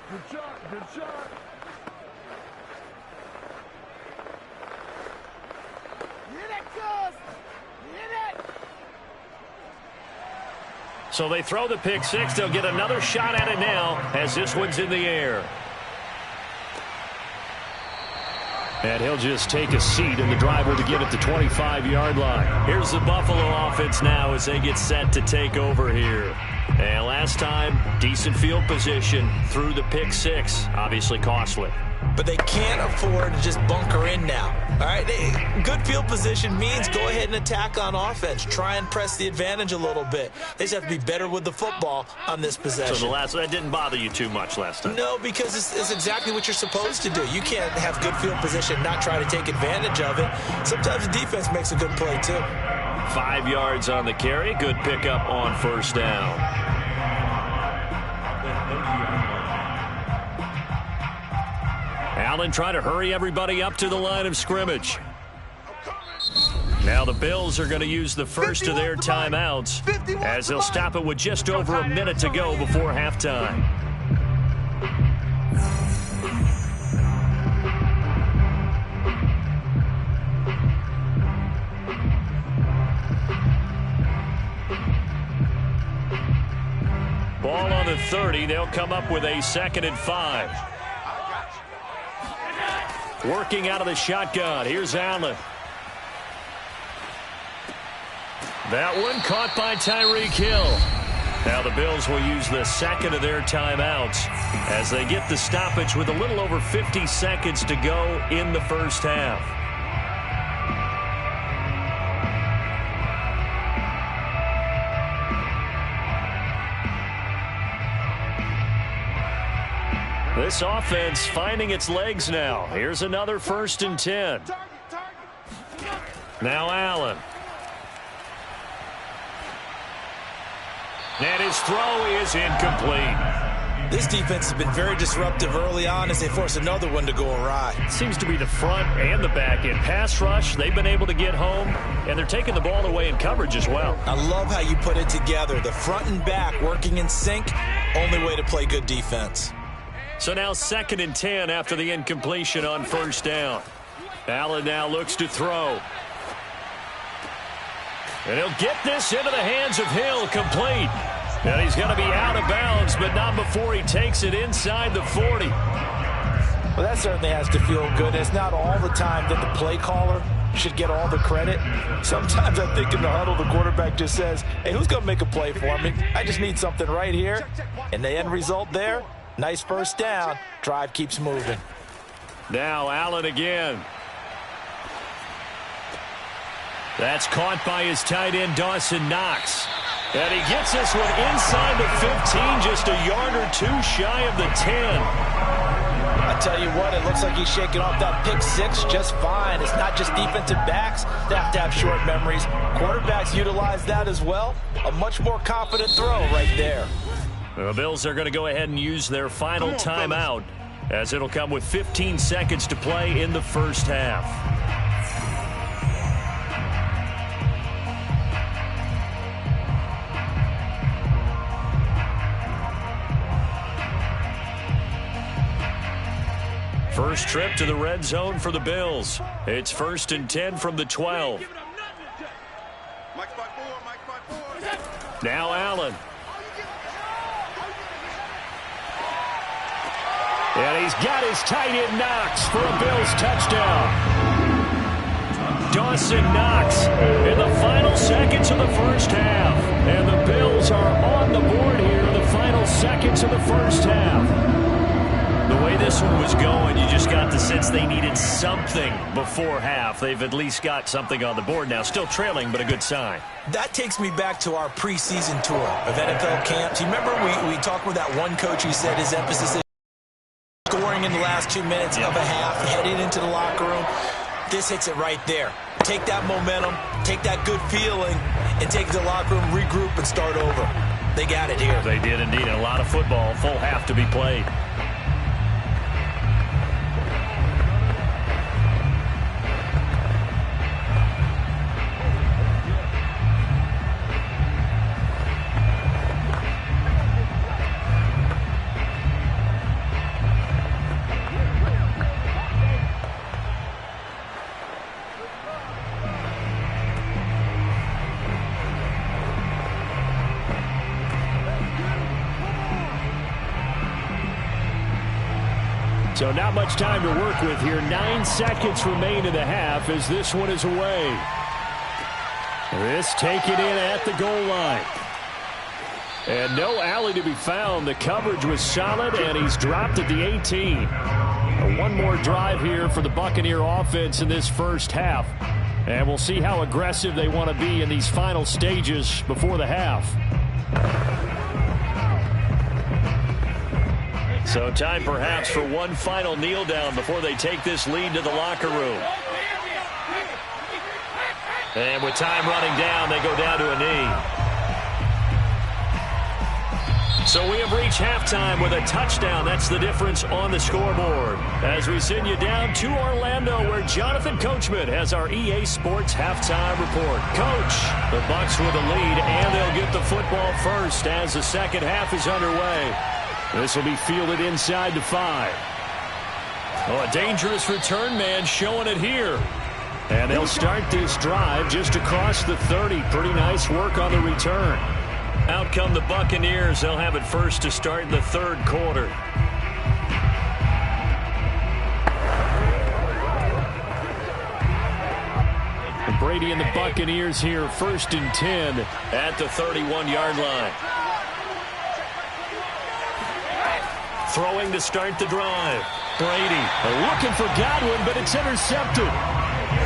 Good shot, good shot. Hit it, cuz! Hit it! So they throw the pick six. They'll get another shot at it now as this one's in the air. And he'll just take a seat, and the drive will begin at the 25-yard line. Here's the Buffalo offense now as they get set to take over here. And last time, decent field position through the pick six. Obviously costly. But they can't afford to just bunker in now. All right, good field position means go ahead and attack on offense. Try and press the advantage a little bit. They just have to be better with the football on this possession. So that didn't bother you too much last time? No, because it's exactly what you're supposed to do. You can't have good field position and not try to take advantage of it. Sometimes the defense makes a good play, too. 5 yards on the carry. Good pickup on first down. Allen trying to hurry everybody up to the line of scrimmage. Now the Bills are going to use the first of their timeouts as they'll stop it with just over a minute to go before halftime. Ball on the 30. They'll come up with a 2nd and 5. Working out of the shotgun. Here's Allen. That one caught by Tyreek Hill. Now the Bills will use the 2nd of their timeouts as they get the stoppage with a little over 50 seconds to go in the first half. This offense finding its legs now. Here's another 1st and 10. Now Allen. And his throw is incomplete. This defense has been very disruptive early on as they force another one to go awry. Seems to be the front and the back end. Pass rush, they've been able to get home, and they're taking the ball away in coverage as well. I love how you put it together. The front and back working in sync, only way to play good defense. So now 2nd and 10 after the incompletion on first down. Allen now looks to throw. And he'll get this into the hands of Hill, complete. And he's going to be out of bounds, but not before he takes it inside the 40. Well, that certainly has to feel good. It's not all the time that the play caller should get all the credit. Sometimes I think in the huddle, the quarterback just says, hey, who's going to make a play for me? I just need something right here. And the end result there, nice first down. Drive keeps moving. Now Allen again. That's caught by his tight end, Dawson Knox. And he gets this one inside the 15, just a yard or two shy of the 10. I tell you what, it looks like he's shaking off that pick six just fine. It's not just defensive backs that have to have short memories. Quarterbacks utilize that as well. A much more confident throw right there. The Bills are going to go ahead and use their final timeout as it'll come with 15 seconds to play in the first half. First trip to the red zone for the Bills. It's 1st and 10 from the 12. Now Allen. And he's got his tight end Knox for a Bills touchdown. Dawson Knox in the final seconds of the first half. And the Bills are on the board here in the final seconds of the first half. The way this one was going, you just got the sense they needed something before half. They've at least got something on the board now. Still trailing, but a good sign. That takes me back to our preseason tour of NFL camps. You remember we talked with that one coach who said his emphasis is scoring in the last 2 minutes of a half, heading into the locker room. This hits it right there. Take that momentum, take that good feeling, and take it to the locker room, regroup, and start over. They got it here. They did indeed. A lot of football, full half to be played. So not much time to work with here. 9 seconds remain in the half as this one is away. This taken in at the goal line. And no alley to be found. The coverage was solid, and he's dropped at the 18. One more drive here for the Buccaneer offense in this first half. And we'll see how aggressive they want to be in these final stages before the half. So time perhaps for one final kneel down before they take this lead to the locker room. And with time running down, they go down to a knee. So we have reached halftime with a touchdown. That's the difference on the scoreboard. As we send you down to Orlando, where Jonathan Coachman has our EA Sports halftime report. Coach, the Bucs with a lead, and they'll get the football first as the second half is underway. This will be fielded inside the 5. Oh, a dangerous return man showing it here. And they'll start this drive just across the 30. Pretty nice work on the return. Out come the Buccaneers. They'll have it first to start the third quarter. And Brady and the Buccaneers here first and 10 at the 31-yard line. Throwing to start the drive. Brady looking for Godwin, but it's intercepted.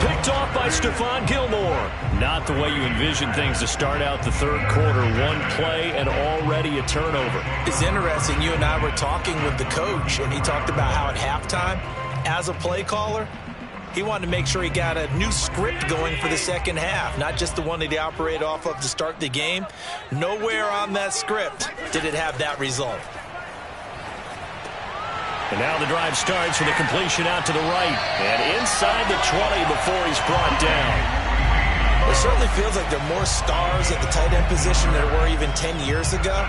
Picked off by Stephon Gilmore. Not the way you envision things to start out the third quarter. One play and already a turnover. It's interesting. You and I were talking with the coach, and he talked about how at halftime, as a play caller, he wanted to make sure he got a new script going for the second half, not just the one that he operated off of to start the game. Nowhere on that script did it have that result. And now the drive starts with a completion out to the right. And inside the 20 before he's brought down. It certainly feels like there are more stars at the tight end position than there were even 10 years ago.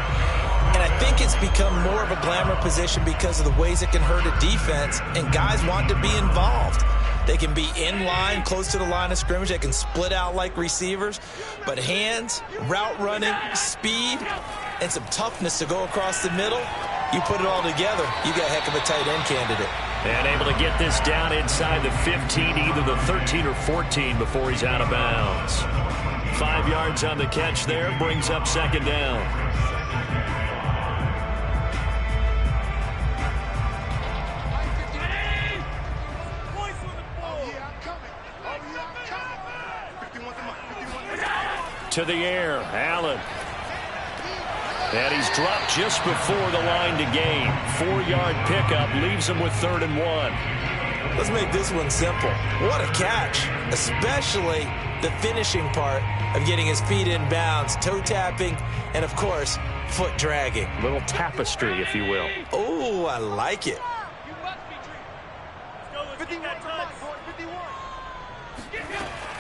And I think it's become more of a glamour position because of the ways it can hurt a defense. And guys want to be involved. They can be in line, close to the line of scrimmage. They can split out like receivers. But hands, route running, speed, and some toughness to go across the middle. You put it all together, you got a heck of a tight end candidate. And able to get this down inside the 15, either the 13 or 14 before he's out of bounds. 5 yards on the catch there, brings up second down. To the air, Allen. And he's dropped just before the line to gain. 4-yard pickup leaves him with 3rd and 1. Let's make this one simple. What a catch, especially the finishing part of getting his feet in bounds, toe tapping, and of course, foot dragging. Little tapestry, if you will. Oh, I like it.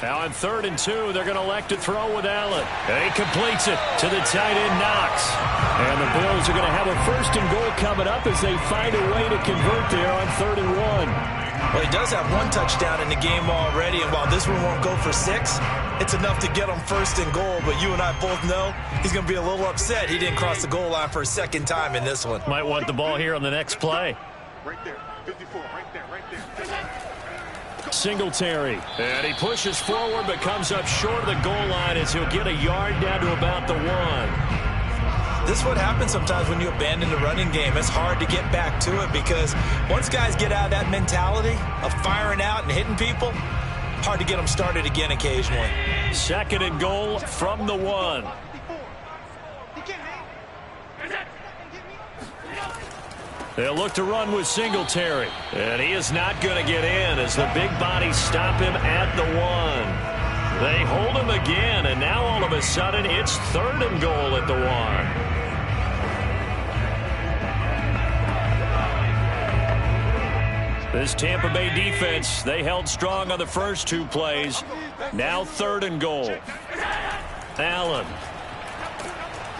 Now on 3rd and 2, they're going to elect to throw with Allen. And he completes it to the tight end, Knox. And the Bills are going to have a 1st and goal coming up as they find a way to convert there on 3rd and 1. Well, he does have 1 touchdown in the game already, and while this one won't go for 6, it's enough to get him 1st and goal. But you and I both know he's going to be a little upset he didn't cross the goal line for a 2nd time in this one. Might want the ball here on the next play. Right there, 54, right there. Singletary. And he pushes forward but comes up short of the goal line as he'll get a yard down to about the 1. This is what happens sometimes when you abandon the running game. It's hard to get back to it because once guys get out of that mentality of firing out and hitting people, hard to get them started again occasionally. 2nd and goal from the 1. They'll look to run with Singletary. And he is not going to get in as the big bodies stop him at the 1. They hold him again, and now all of a sudden it's 3rd and goal at the 1. This Tampa Bay defense, they held strong on the first 2 plays. Now 3rd and goal. Allen.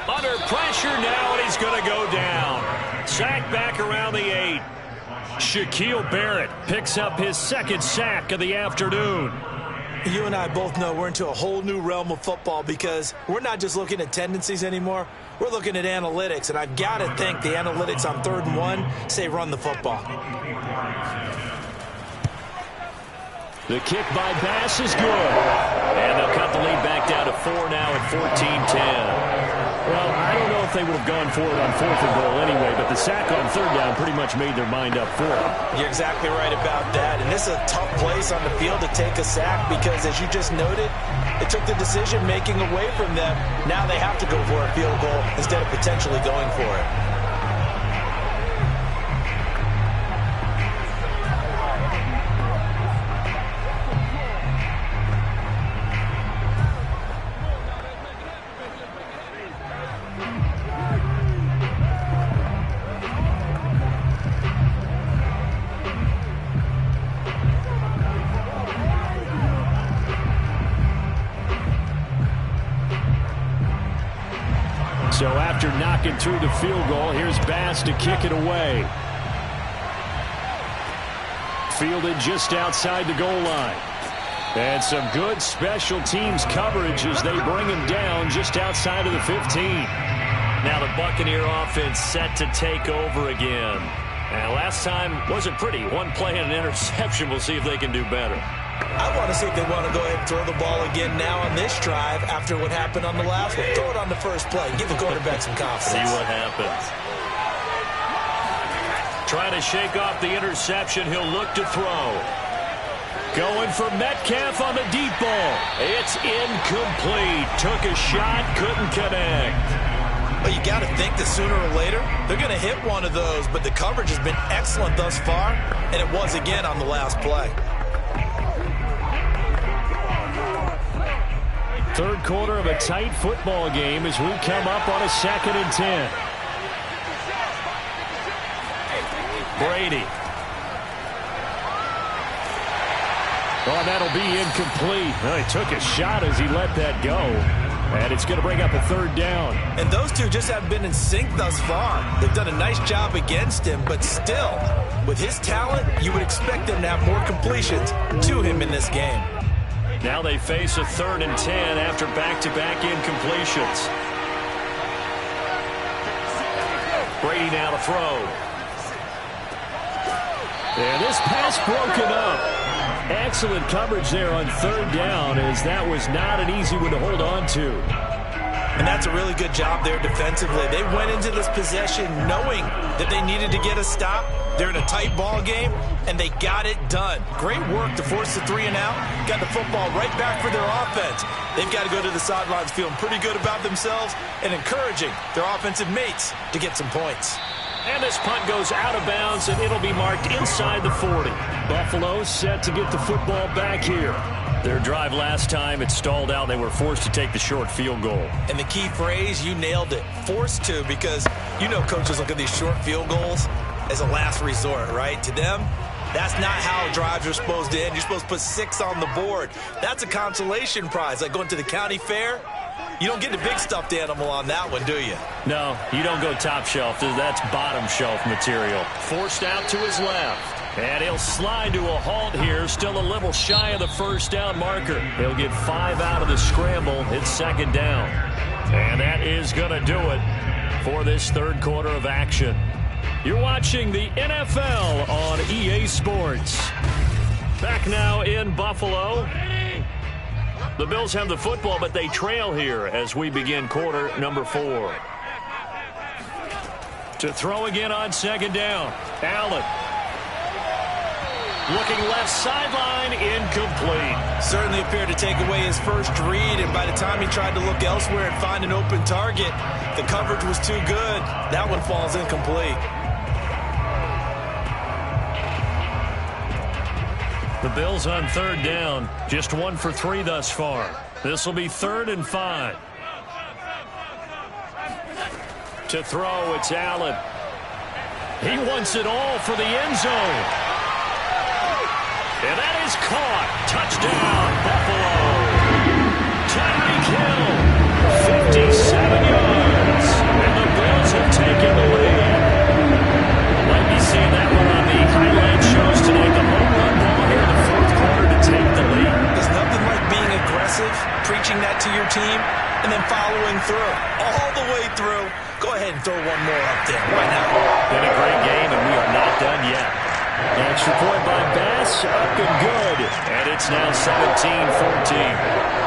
Under pressure now, and he's going to go down. Sacked back around the 8. Shaquille Barrett picks up his 2nd sack of the afternoon. You and I both know we're into a whole new realm of football because we're not just looking at tendencies anymore. We're looking at analytics, and I've got to think the analytics on 3rd and 1 say run the football. The kick by Bass is good. And they'll cut the lead back down to 4 now at 14-10. Well, I don't know if they would have gone for it on 4th and goal anyway, but the sack on 3rd down pretty much made their mind up for it. You're exactly right about that. And this is a tough place on the field to take a sack because, as you just noted, it took the decision-making away from them. Now they have to go for a field goal instead of potentially going for it. So after knocking through the field goal, here's Bass to kick it away. Fielded just outside the goal line. And some good special teams coverage as they bring him down just outside of the 15. Now the Buccaneer offense set to take over again. And last time wasn't pretty. One play and an interception. We'll see if they can do better. I want to see if they want to go ahead and throw the ball again now on this drive after what happened on the last one. Throw it on the first play. Give the quarterback some confidence. See what happens. Trying to shake off the interception. He'll look to throw. Going for Metcalf on the deep ball. It's incomplete. Took a shot, couldn't connect. Well, you got to think that sooner or later they're going to hit one of those, but the coverage has been excellent thus far, and it was again on the last play. 3rd quarter of a tight football game as we come up on a 2nd and 10. Brady. Oh, that'll be incomplete. Well, he took a shot as he let that go. And it's going to bring up a 3rd down. And those two just haven't been in sync thus far. They've done a nice job against him, but still, with his talent, you would expect them to have more completions to him in this game. Now they face a 3rd and 10 after back-to-back incompletions. Brady now to throw. And this pass broken up. Excellent coverage there on 3rd down, as that was not an easy one to hold on to. And that's a really good job there defensively. They went into this possession knowing that they needed to get a stop. They're in a tight ball game, and they got it done. Great work to force the 3 and out. Got the football right back for their offense. They've got to go to the sidelines feeling pretty good about themselves and encouraging their offensive mates to get some points. And this punt goes out of bounds, and it'll be marked inside the 40. Buffalo set to get the football back here. Their drive last time, it stalled out. They were forced to take the short field goal. And the key phrase, you nailed it, forced to, because you know coaches look at these short field goals as a last resort, right? To them, that's not how drives are supposed to end. You're supposed to put 6 on the board. That's a consolation prize, like going to the county fair. You don't get the big stuffed animal on that one, do you? No, you don't go top shelf. That's bottom shelf material. Forced out to his left. And he'll slide to a halt here. Still a little shy of the 1st down marker. He'll get 5 out of the scramble. It's 2nd down. And that is going to do it for this 3rd quarter of action. You're watching the NFL on EA Sports. Back now in Buffalo. The Bills have the football, but they trail here as we begin quarter number 4. To throw again on 2nd down. Allen. Looking left sideline, incomplete. Certainly appeared to take away his first read, and by the time he tried to look elsewhere and find an open target, the coverage was too good. That one falls incomplete. The Bills on 3rd down, just 1 for 3 thus far. This will be 3rd and 5. To throw, it's Allen. He wants it all for the end zone. And that is caught. Touchdown, Buffalo. Tyreek Hill, 57 yards. And the Bills have taken the lead. Might be seeing that one on the highlight shows tonight. The home run ball here in the 4th quarter to take the lead. There's nothing like extra point by Bass, up and good. And it's now 17-14.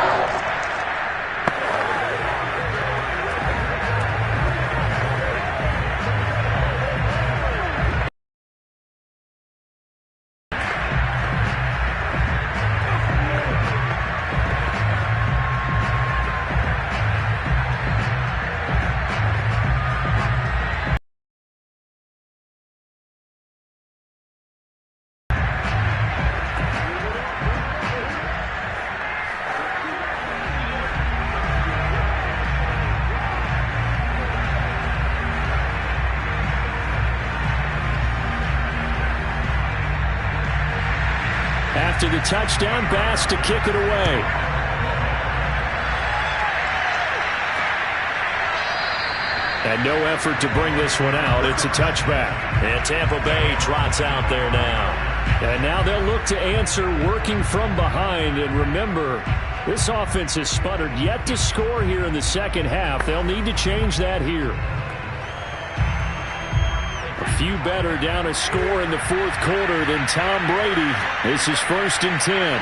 After the touchdown, Bass to kick it away. And no effort to bring this one out. It's a touchback. And Tampa Bay trots out there now. And now they'll look to answer working from behind. And remember, this offense has sputtered yet to score here in the second half. They'll need to change that here. A few better down a score in the fourth quarter than Tom Brady. This is 1st and 10.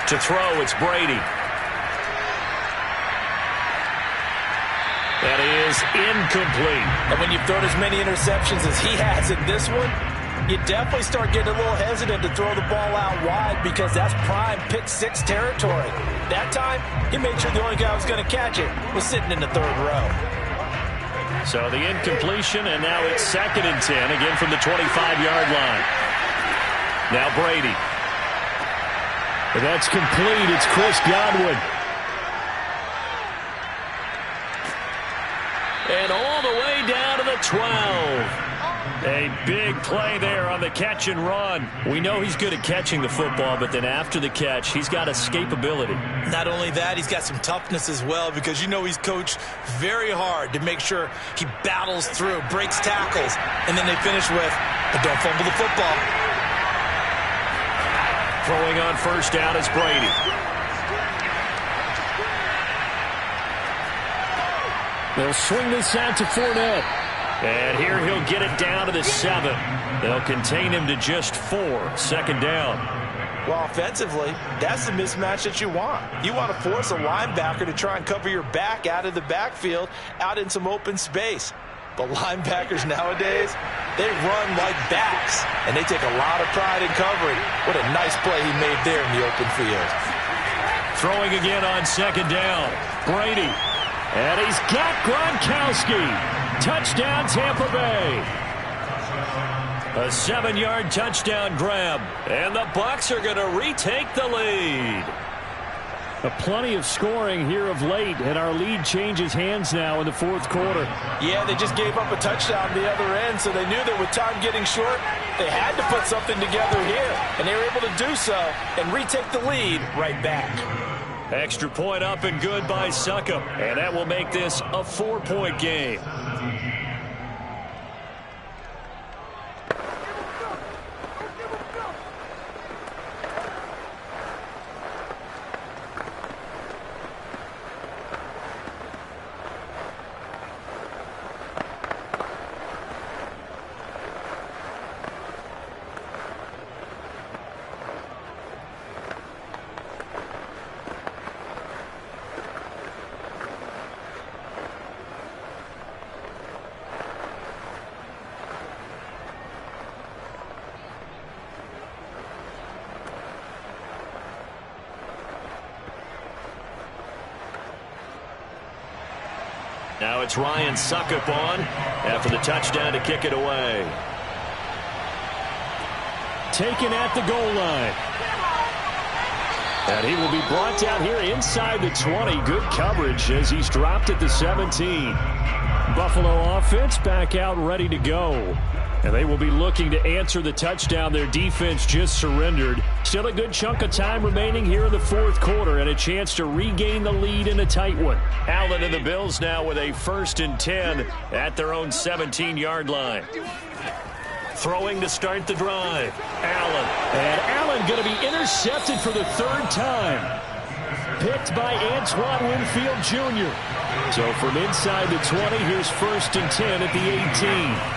To throw, it's Brady. That is incomplete. And when you've thrown as many interceptions as he has in this one, you definitely start getting a little hesitant to throw the ball out wide because that's prime pick six territory. That time, he made sure the only guy who was going to catch it was sitting in the third row. So the incompletion, and now it's 2nd and 10, again from the 25-yard line. Now Brady. And that's complete. It's Chris Godwin. And all the way down to the 12. A big play there on the catch and run. We know he's good at catching the football, but then after the catch, he's got escapability. Not only that, he's got some toughness as well because you know he's coached very hard to make sure he battles through, breaks tackles, and then they finish with, but don't fumble the football. Throwing on 1st down is Brady. They'll swing this out to Fournette. And here he'll get it down to the 7. They'll contain him to just 4. 2nd down. Well, offensively, that's the mismatch that you want. You want to force a linebacker to try and cover your back out of the backfield, out in some open space. But linebackers nowadays, they run like backs, and they take a lot of pride in covering. What a nice play he made there in the open field. Throwing again on 2nd down. Brady. And he's got Gronkowski. Touchdown, Tampa Bay. A 7-yard touchdown grab. And the Bucs are going to retake the lead. Plenty of scoring here of late, and our lead changes hands now in the fourth quarter. Yeah, they just gave up a touchdown the other end, so they knew that with time getting short, they had to put something together here. And they were able to do so and retake the lead right back. Extra point up and good by Succop. And that will make this a 4-point game. Now it's Ryan Succop on after the touchdown to kick it away. Taken at the goal line. And he will be brought down here inside the 20. Good coverage as he's dropped at the 17. Buffalo offense back out ready to go. And they will be looking to answer the touchdown their defense just surrendered. Still a good chunk of time remaining here in the fourth quarter and a chance to regain the lead in a tight one. Allen and the Bills now with a 1st and 10 at their own 17-yard line. Throwing to start the drive. Allen. And Allen going to be intercepted for the 3rd time. Picked by Antoine Winfield Jr. So from inside the 20, here's 1st and 10 at the 18.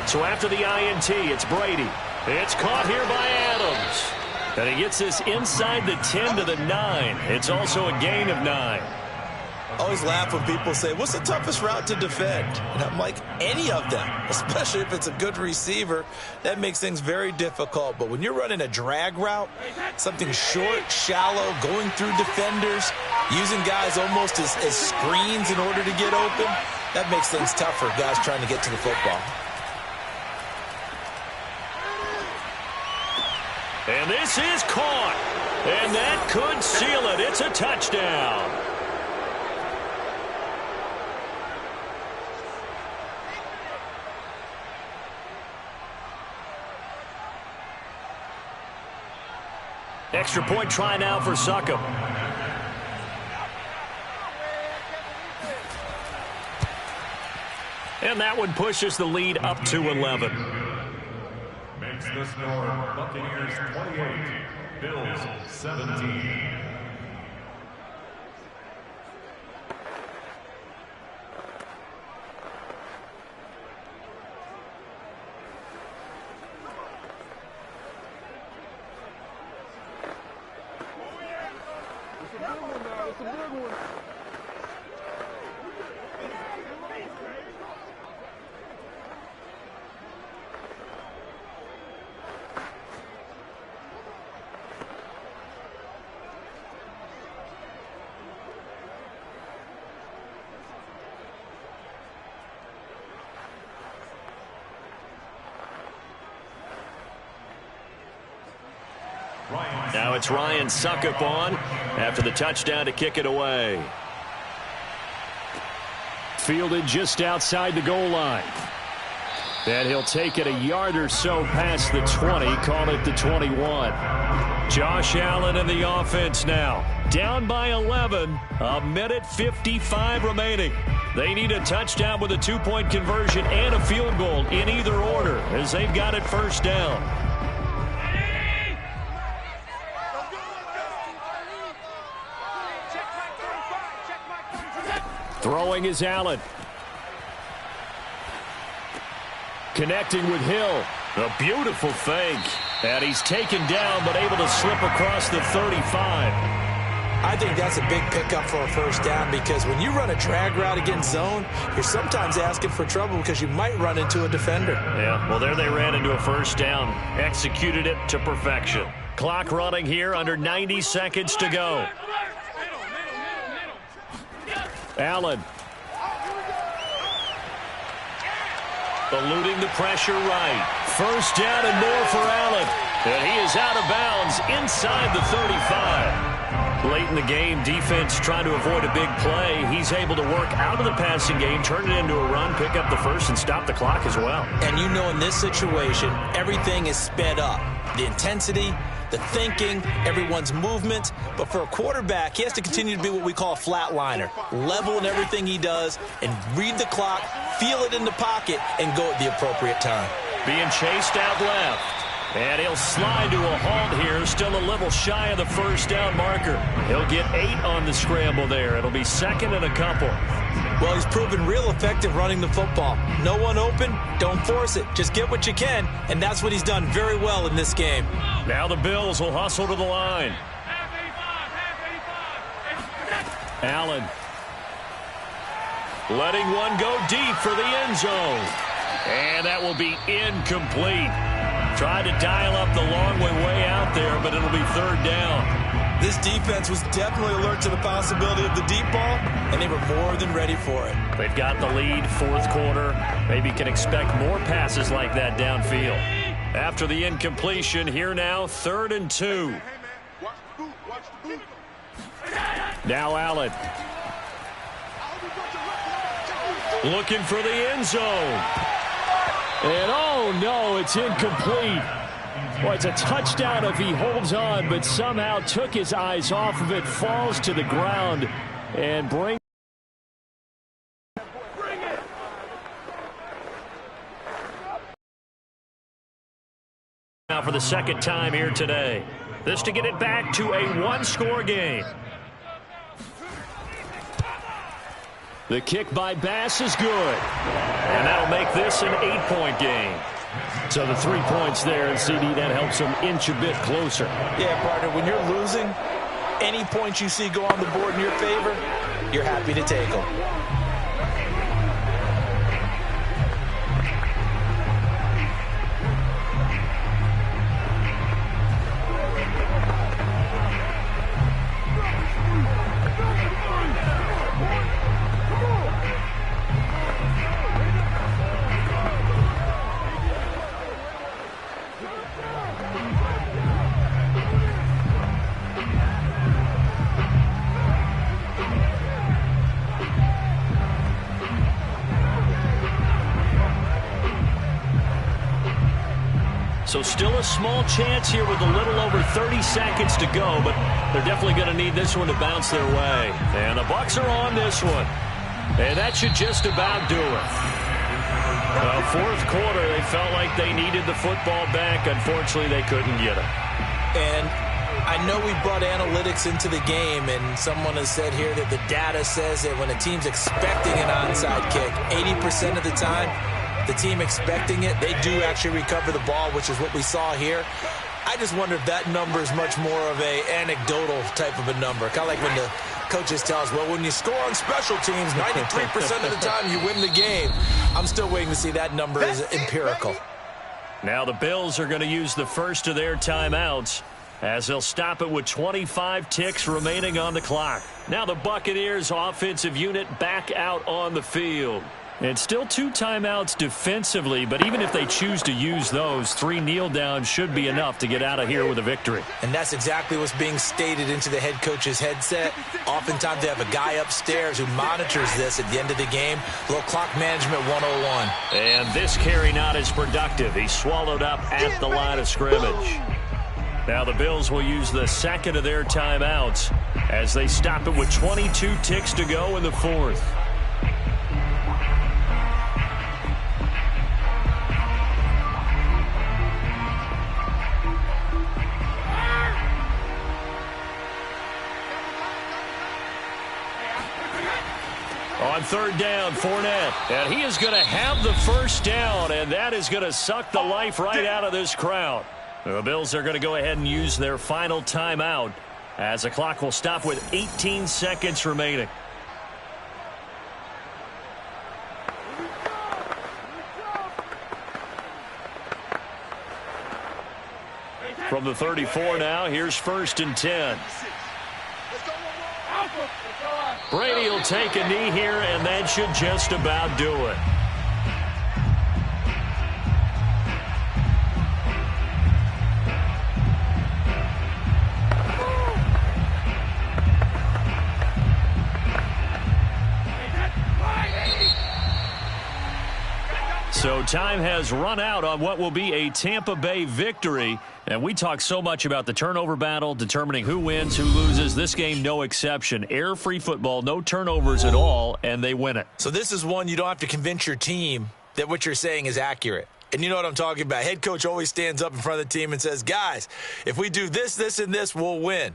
So after the INT, it's Brady. It's caught here by Adams. And he gets this inside the 10 to the 9. It's also a gain of 9. I always laugh when people say, what's the toughest route to defend? And I'm like, any of them, especially if it's a good receiver. That makes things very difficult. But when you're running a drag route, something short, shallow, going through defenders, using guys almost as screens in order to get open, that makes things tough for guys trying to get to the football. And this is caught. And that could seal it. It's a touchdown. Extra point try now for Succop. And that one pushes the lead up to 11. Makes the score Buccaneers 28, Bills 17. Now it's Ryan Succop on after the touchdown to kick it away. Fielded just outside the goal line. And he'll take it a yard or so past the 20, call it the 21. Josh Allen in the offense now. Down by 11, a minute 55 remaining. They need a touchdown with a two-point conversion and a field goal in either order as they've got it first down. Throwing is Allen. Connecting with Hill. A beautiful fake. And he's taken down but able to slip across the 35. I think that's a big pickup for a first down because when you run a drag route against zone, you're sometimes asking for trouble because you might run into a defender. Yeah, well, there they ran into a first down. Executed it to perfection. Clock running here, under 90 seconds to go. Allen. Eluding the pressure right. First down and more for Allen. And he is out of bounds inside the 35. Late in the game, defense trying to avoid a big play. He's able to work out of the passing game, turn it into a run, pick up the first, and stop the clock as well. And you know in this situation, everything is sped up. The intensity, the thinking, everyone's movement. But for a quarterback, he has to continue to be what we call a flatliner. Level in everything he does and read the clock, feel it in the pocket, and go at the appropriate time. Being chased out left. And he'll slide to a halt here, still a little shy of the first down marker. He'll get 8 on the scramble there. It'll be second and a couple. Well, he's proven real effective running the football. No one open, don't force it. Just get what you can, and that's what he's done very well in this game. Now the Bills will hustle to the line. Allen. Letting one go deep for the end zone. And that will be incomplete. Tried to dial up the long way out there, but it'll be third down. This defense was definitely alert to the possibility of the deep ball, and they were more than ready for it. They've got the lead, fourth quarter. Maybe can expect more passes like that downfield. After the incompletion, here now, 3rd and 2. Now Allen. Looking for the end zone. And oh no, it's incomplete. Well, it's a touchdown if he holds on, but somehow took his eyes off of it, falls to the ground, and brings. Now for the second time here today. This to get it back to a one-score game. The kick by Bass is good. And that'll make this an 8-point game. So the 3 points there, and CD, that helps them inch a bit closer. Yeah, partner, when you're losing, any points you see go on the board in your favor, you're happy to take them. So still a small chance here with a little over 30 seconds to go, but they're definitely going to need this one to bounce their way. And the Bucs are on this one. And that should just about do it. Fourth quarter, they felt like they needed the football back. Unfortunately, they couldn't get it. And I know we brought analytics into the game, and someone has said here that the data says that when a team's expecting an onside kick, 80% of the time, the team expecting it, they do actually recover the ball, which is what we saw here. I just wonder if that number is much more of a anecdotal type of a number. Kind of like when the coaches tell us, well, when you score on special teams, 93% of the time you win the game. I'm still waiting to see that number is empirical. Now the Bills are going to use the first of their timeouts as they'll stop it with 25 ticks remaining on the clock. Now the Buccaneers offensive unit back out on the field. It's still 2 timeouts defensively, but even if they choose to use those, 3 kneel downs should be enough to get out of here with a victory. And that's exactly what's being stated into the head coach's headset. Oftentimes they have a guy upstairs who monitors this at the end of the game. A little clock management 101. And this carry not as productive. He swallowed up at the line of scrimmage. Now the Bills will use the second of their timeouts as they stop it with 22 ticks to go in the fourth. On third down, Fournette. And he is going to have the first down, and that is going to suck the life right out of this crowd. The Bills are going to go ahead and use their final timeout as the clock will stop with 18 seconds remaining. From the 34 now, here's 1st and 10. Brady will take a knee here, and that should just about do it. So time has run out on what will be a Tampa Bay victory. And we talk so much about the turnover battle, determining who wins, who loses. This game, no exception. Error-free football, no turnovers at all, and they win it. So this is one you don't have to convince your team that what you're saying is accurate. And you know what I'm talking about. Head coach always stands up in front of the team and says, guys, if we do this, this, and this, we'll win.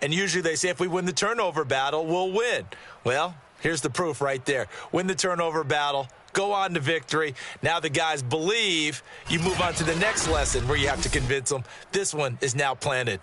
And usually they say if we win the turnover battle, we'll win. Well, here's the proof right there. Win the turnover battle. Go on to victory. Now the guys believe. You move on to the next lesson where you have to convince them. This one is now planted.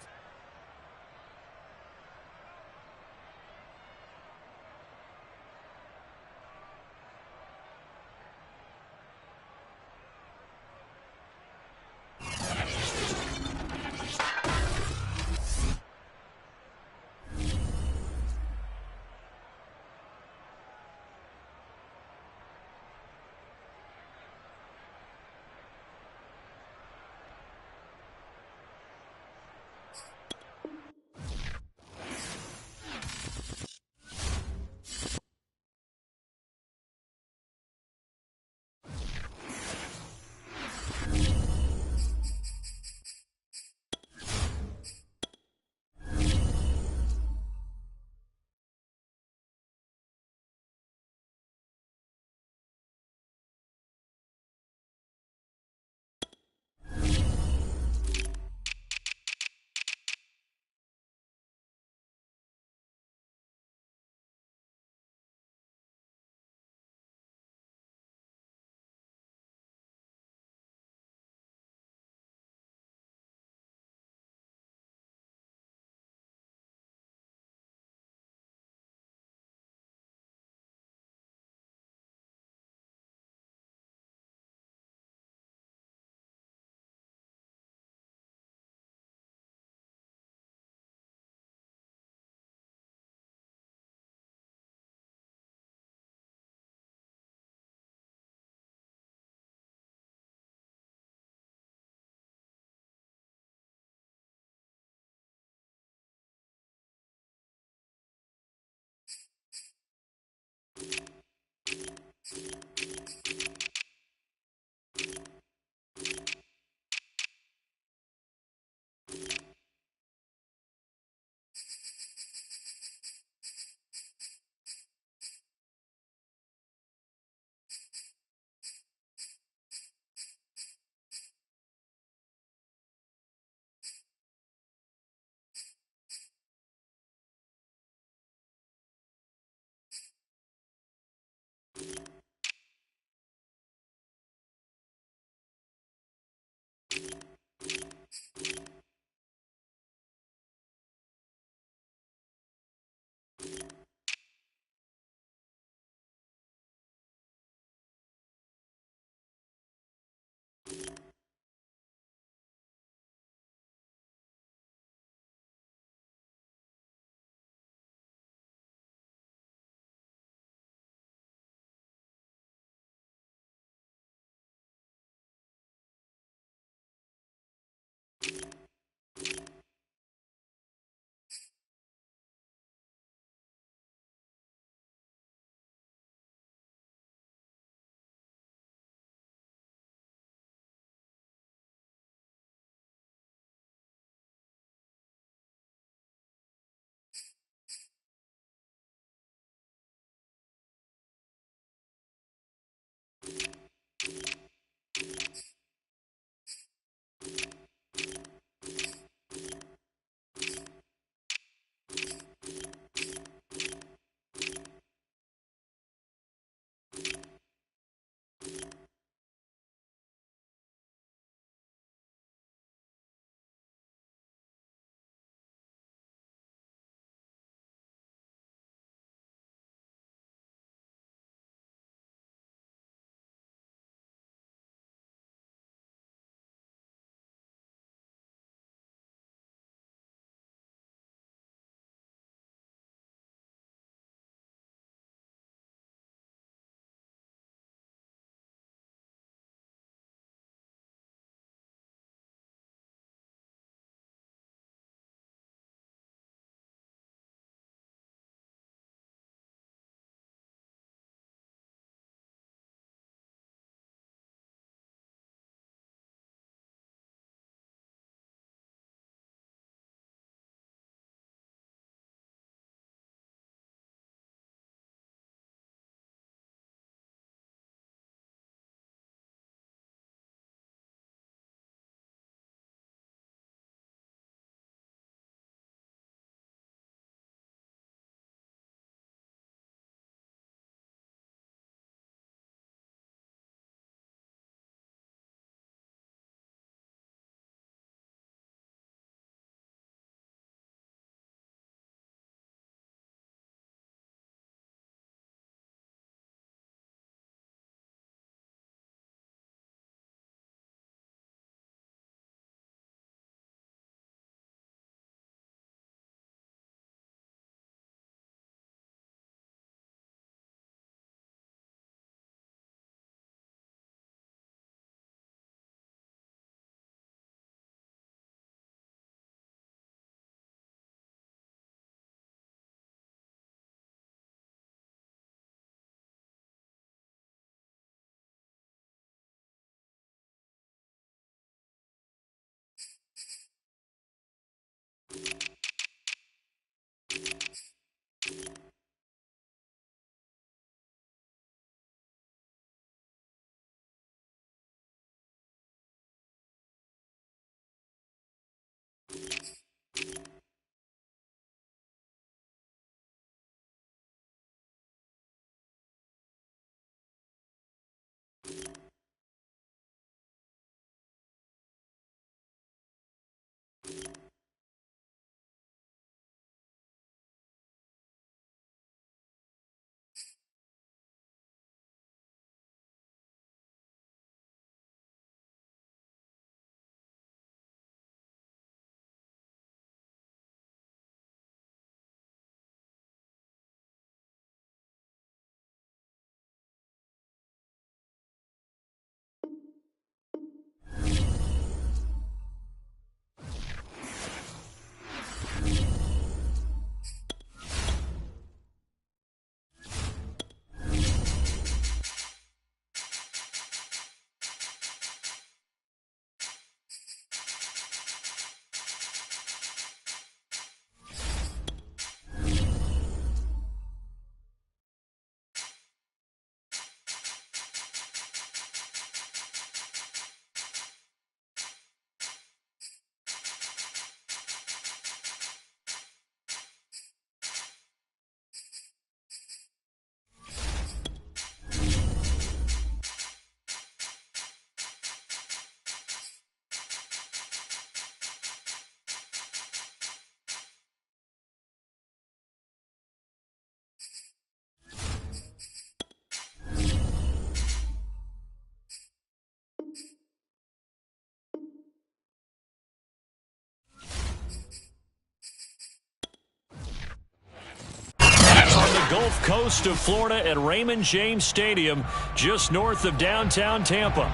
Gulf Coast of Florida at Raymond James Stadium, just north of downtown Tampa.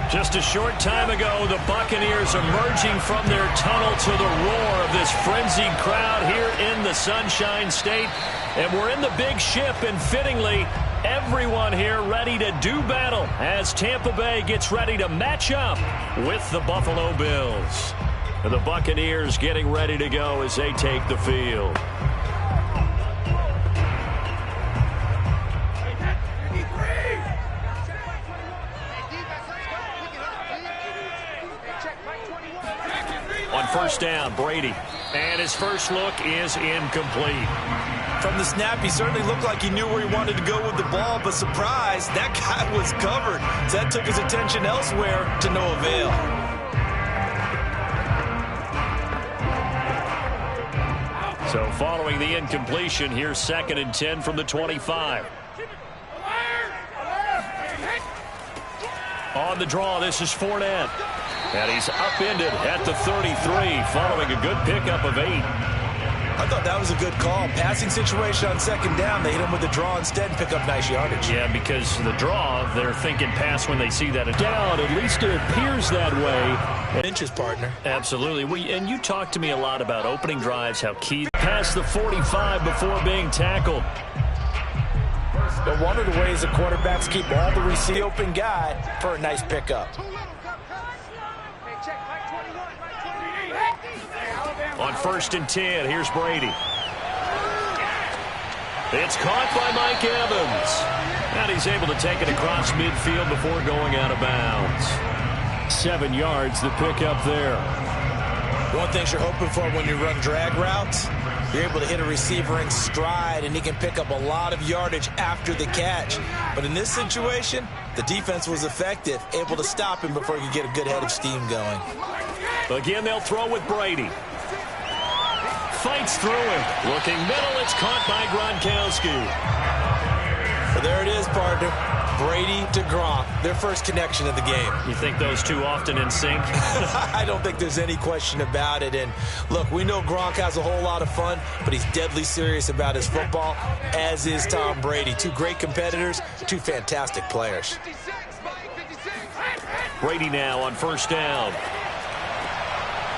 Just a short time ago, the Buccaneers emerging from their tunnel to the roar of this frenzied crowd here in the Sunshine State. And we're in the big ship, and fittingly, everyone here ready to do battle as Tampa Bay gets ready to match up with the Buffalo Bills. And the Buccaneers getting ready to go as they take the field. On first down, Brady. And his first look is incomplete. From the snap, he certainly looked like he knew where he wanted to go with the ball, but surprise, that guy was covered. So that took his attention elsewhere to no avail. So following the incompletion, here's 2nd and 10 from the 25. On the draw, this is Fournette. And he's upended at the 33 following a good pickup of 8. I thought that was a good call. Passing situation on 2nd down. They hit him with the draw instead and pick up nice yardage. Yeah, because the draw, they're thinking pass when they see that down. At least it appears that way. Inches, partner. Absolutely. And you talked to me a lot about opening drives, how key past the 45 before being tackled. But one of the ways the quarterbacks keep all the receivers open guy for a nice pickup. On 1st and 10, here's Brady. It's caught by Mike Evans. And he's able to take it across midfield before going out of bounds. 7 yards, the pickup there. One thing you're hoping for when you run drag routes, you're able to hit a receiver in stride, and he can pick up a lot of yardage after the catch. But in this situation, the defense was effective, able to stop him before he could get a good head of steam going. Again, they'll throw with Brady. Fights through him. Looking middle, it's caught by Gronkowski. Well, there it is, partner. Brady to Gronk, their first connection of the game. You think those two often in sync? I don't think there's any question about it. And look, we know Gronk has a whole lot of fun, but he's deadly serious about his football, as is Tom Brady. Two great competitors, two fantastic players. Brady now on 1st down.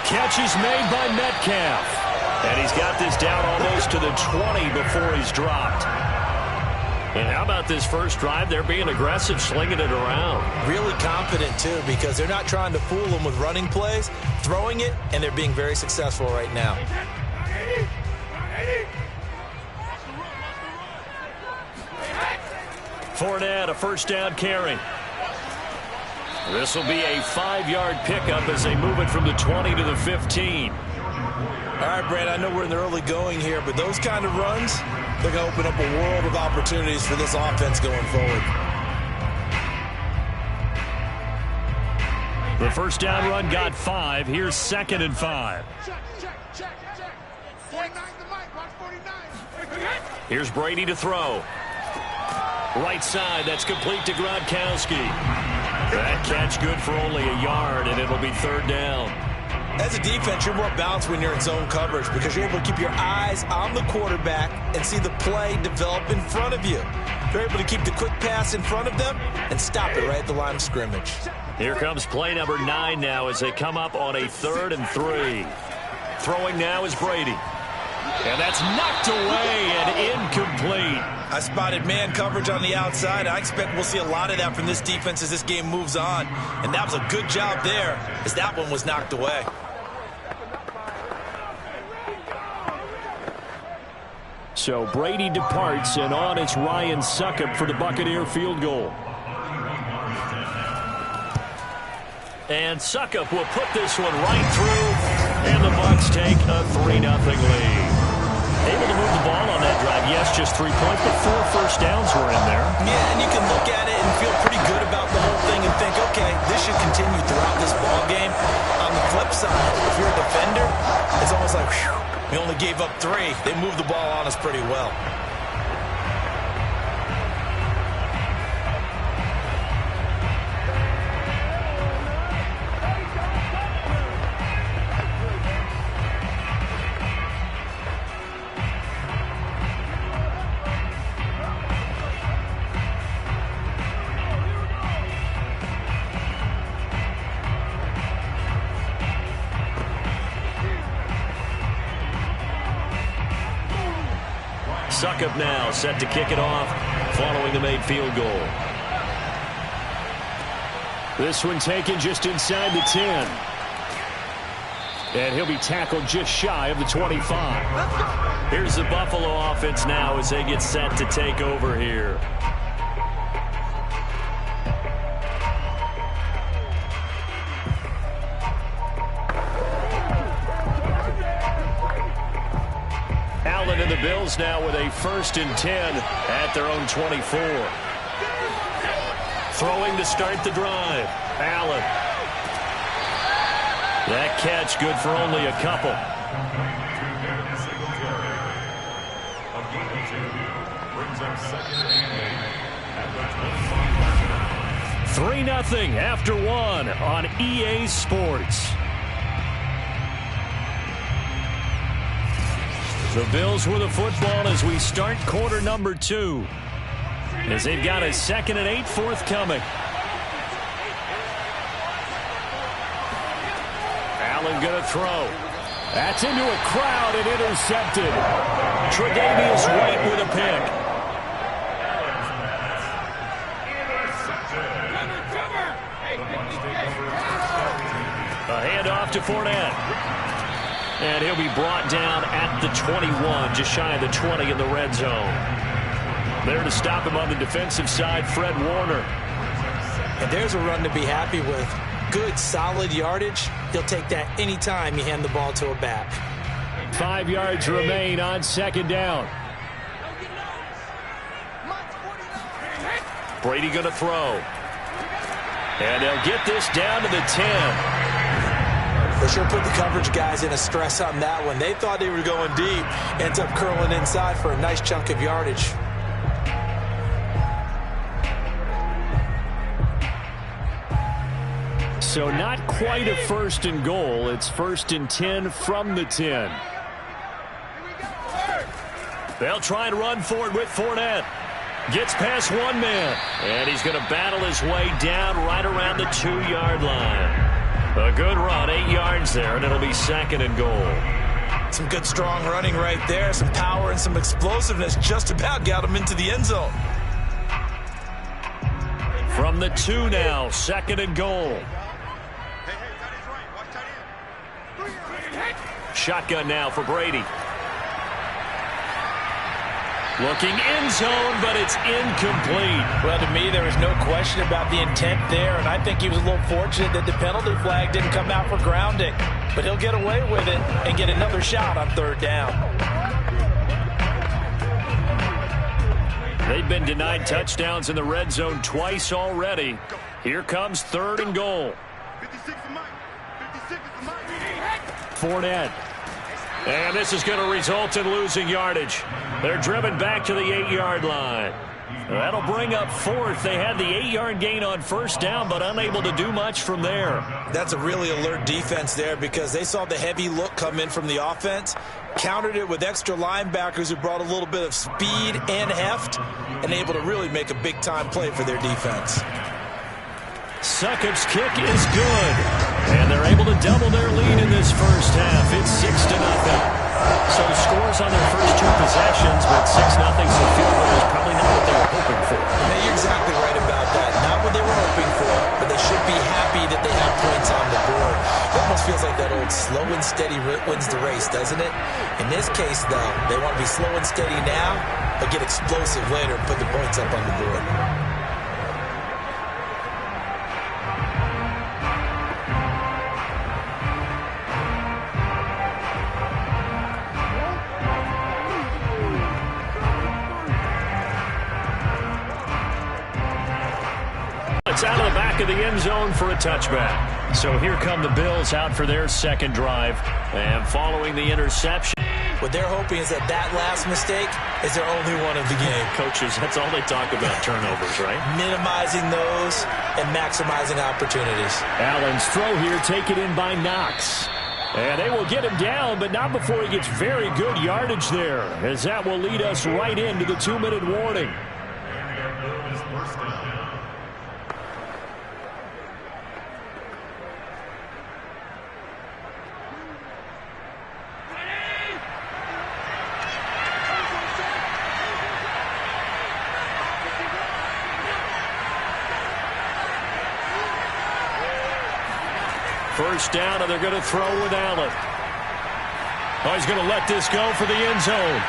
Catch is made by Metcalf. And he's got this down almost to the 20 before he's dropped. And how about this first drive? They're being aggressive, slinging it around. Really confident, too, because they're not trying to fool them with running plays, throwing it, and they're being very successful right now. Fournette, a 1st down carry. This will be a 5-yard pickup as they move it from the 20 to the 15. All right, Brad, I know we're in the early going here, but those kind of runs, they're going to open up a world of opportunities for this offense going forward. The 1st down run got 5. Here's 2nd and 5. Check. 49 to Mike. Watch 49. Here's Brady to throw. Right side, that's complete to Gronkowski. That catch good for only a yard, and it'll be 3rd down. As a defense, you're more balanced when you're in zone coverage because you're able to keep your eyes on the quarterback and see the play develop in front of you. You're able to keep the quick pass in front of them and stop it right at the line of scrimmage. Here comes play number 9 now as they come up on a 3rd and 3. Throwing now is Brady. And that's knocked away and incomplete. I spotted man coverage on the outside. I expect we'll see a lot of that from this defense as this game moves on. And that was a good job there as that one was knocked away. So Brady departs, and on it's Ryan Succop for the Buccaneer field goal. And Succop will put this one right through, and the Bucs take a 3-0 lead. Able to move the ball on that drive. Yes, just 3 points, but 4 first downs were in there. Yeah, and you can look at it and feel pretty good about the whole thing and think, okay, this should continue throughout this ball game. On the flip side, if you're a defender, it's almost like, whew, we only gave up 3. They moved the ball on us pretty well. Suckup now set to kick it off following the made field goal. This one taken just inside the 10. And he'll be tackled just shy of the 25. Here's the Buffalo offense now as they get set to take over here. Allen and the Bills now with a 1st and 10 at their own 24. Throwing to start the drive. Allen. That catch good for only a couple. 3-0 after 1 on EA Sports. The Bills with the football as we start quarter number 2. As they've got a 2nd and 8 forthcoming. Allen going to throw. That's into a crowd and intercepted. Tre'Davious White with a pick. A handoff to Fournette. And he'll be brought down at the 21, just shy of the 20 in the red zone. There to stop him on the defensive side, Fred Warner. And there's a run to be happy with. Good, solid yardage. He'll take that anytime you hand the ball to a back. 5 yards remain on 2nd down. Brady going to throw. And they'll get this down to the 10. They sure put the coverage guys in a stress on that one. They thought they were going deep. Ends up curling inside for a nice chunk of yardage. So not quite a 1st and goal. It's 1st and 10 from the 10. They'll try and run forward with Fournette. Gets past one man. And he's going to battle his way down right around the 2-yard line. A good run, 8 yards there, and it'll be 2nd and goal. Some good, strong running right there. Some power and some explosiveness just about got him into the end zone. From the 2 now, 2nd and goal. Shotgun now for Brady. Looking end zone, but it's incomplete. Well, to me, there was no question about the intent there, and I think he was a little fortunate that the penalty flag didn't come out for grounding. But he'll get away with it and get another shot on 3rd down. They've been denied touchdowns in the red zone twice already. Here comes 3rd and goal. Fournette. And this is going to result in losing yardage. They're driven back to the 8-yard line. That'll bring up 4th. They had the 8-yard gain on 1st down, but unable to do much from there. That's a really alert defense there because they saw the heavy look come in from the offense, countered it with extra linebackers who brought a little bit of speed and heft, and able to really make a big-time play for their defense. Succop's kick is good. And they're able to double their lead in this 1st half. It's 6-0. So scores on their first 2 possessions, but 6-0, so field goal is probably not what they were hoping for. Yeah, you're exactly right about that. Not what they were hoping for, but they should be happy that they have points on the board. It almost feels like that old slow and steady wins the race, doesn't it? In this case, though, they want to be slow and steady now, but get explosive later and put the points up on the board. It's out of the back of the end zone for a touchback. So here come the Bills out for their 2nd drive. And following the interception. What they're hoping is that last mistake is their only one of the game. Coaches, that's all they talk about, turnovers, right? Minimizing those and maximizing opportunities. Allen's throw here taken in by Knox. And they will get him down, but not before he gets very good yardage there, as that will lead us right into the 2-minute warning. First down, and they're going to throw with Allen. Oh, he's going to let this go for the end zone.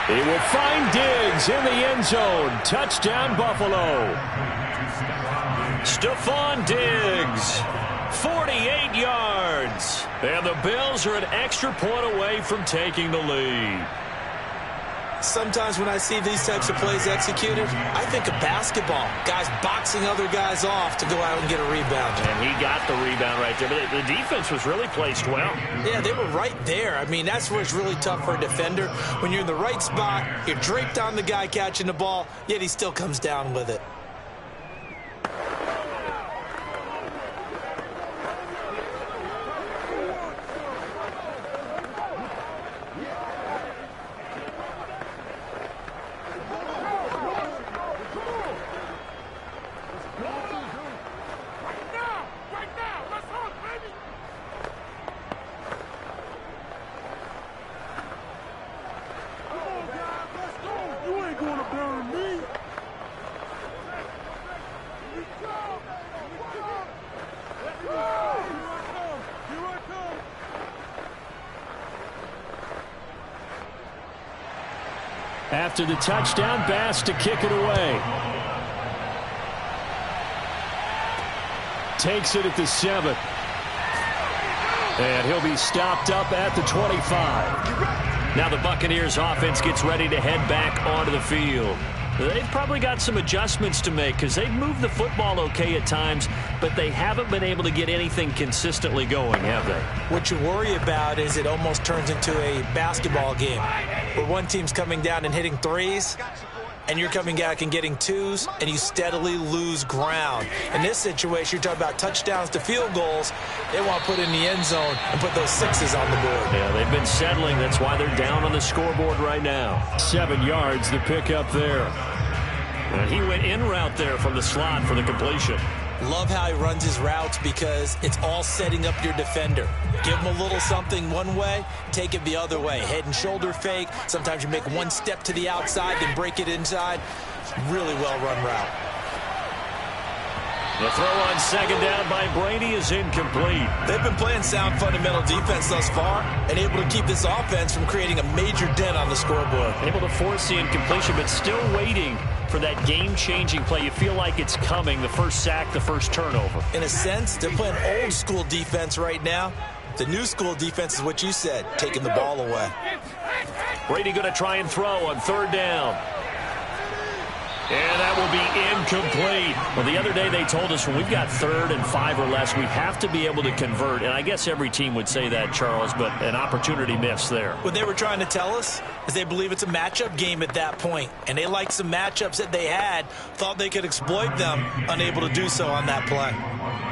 He will find Diggs in the end zone. Touchdown, Buffalo. Stephon Diggs, 48 yards. And the Bills are an extra point away from taking the lead. Sometimes when I see these types of plays executed, I think of basketball. Guys boxing other guys off to go out and get a rebound. And he got the rebound right there. But the defense was really placed well. Yeah, they were right there. I mean, that's where it's really tough for a defender. When you're in the right spot, you're draped on the guy catching the ball, yet he still comes down with it. After the touchdown, Bass to kick it away. Takes it at the 7. And he'll be stopped up at the 25. Now the Buccaneers offense gets ready to head back onto the field. They've probably got some adjustments to make because they've moved the football okay at times, but they haven't been able to get anything consistently going, have they? What you worry about is it almost turns into a basketball game where one team's coming down and hitting threes, and you're coming back and getting twos, and you steadily lose ground. In this situation, you're talking about touchdowns to field goals. They want to put in the end zone and put those sixes on the board. Yeah, they've been settling. That's why they're down on the scoreboard right now. 7 yards, the pickup there. And he went in route there from the slot for the completion. Love how he runs his routes because it's all setting up your defender. Give him a little something one way, take it the other way. Head and shoulder fake. Sometimes you make one step to the outside, then break it inside. Really well-run route. The throw on second down by Brady is incomplete. They've been playing sound fundamental defense thus far and able to keep this offense from creating a major dent on the scoreboard. Able to force the incompletion, but still waiting for that game-changing play. You feel like it's coming, the first sack, the first turnover. In a sense, they're playing old-school defense right now. The new-school defense is what you said, taking the ball away. Brady going to try and throw on third down. And that will be incomplete. Well, the other day they told us when we've got 3rd and 5 or less, we have to be able to convert. And I guess every team would say that, Charles, but an opportunity missed there. What they were trying to tell us is they believe it's a matchup game at that point. And they liked some matchups that they had, thought they could exploit them, unable to do so on that play.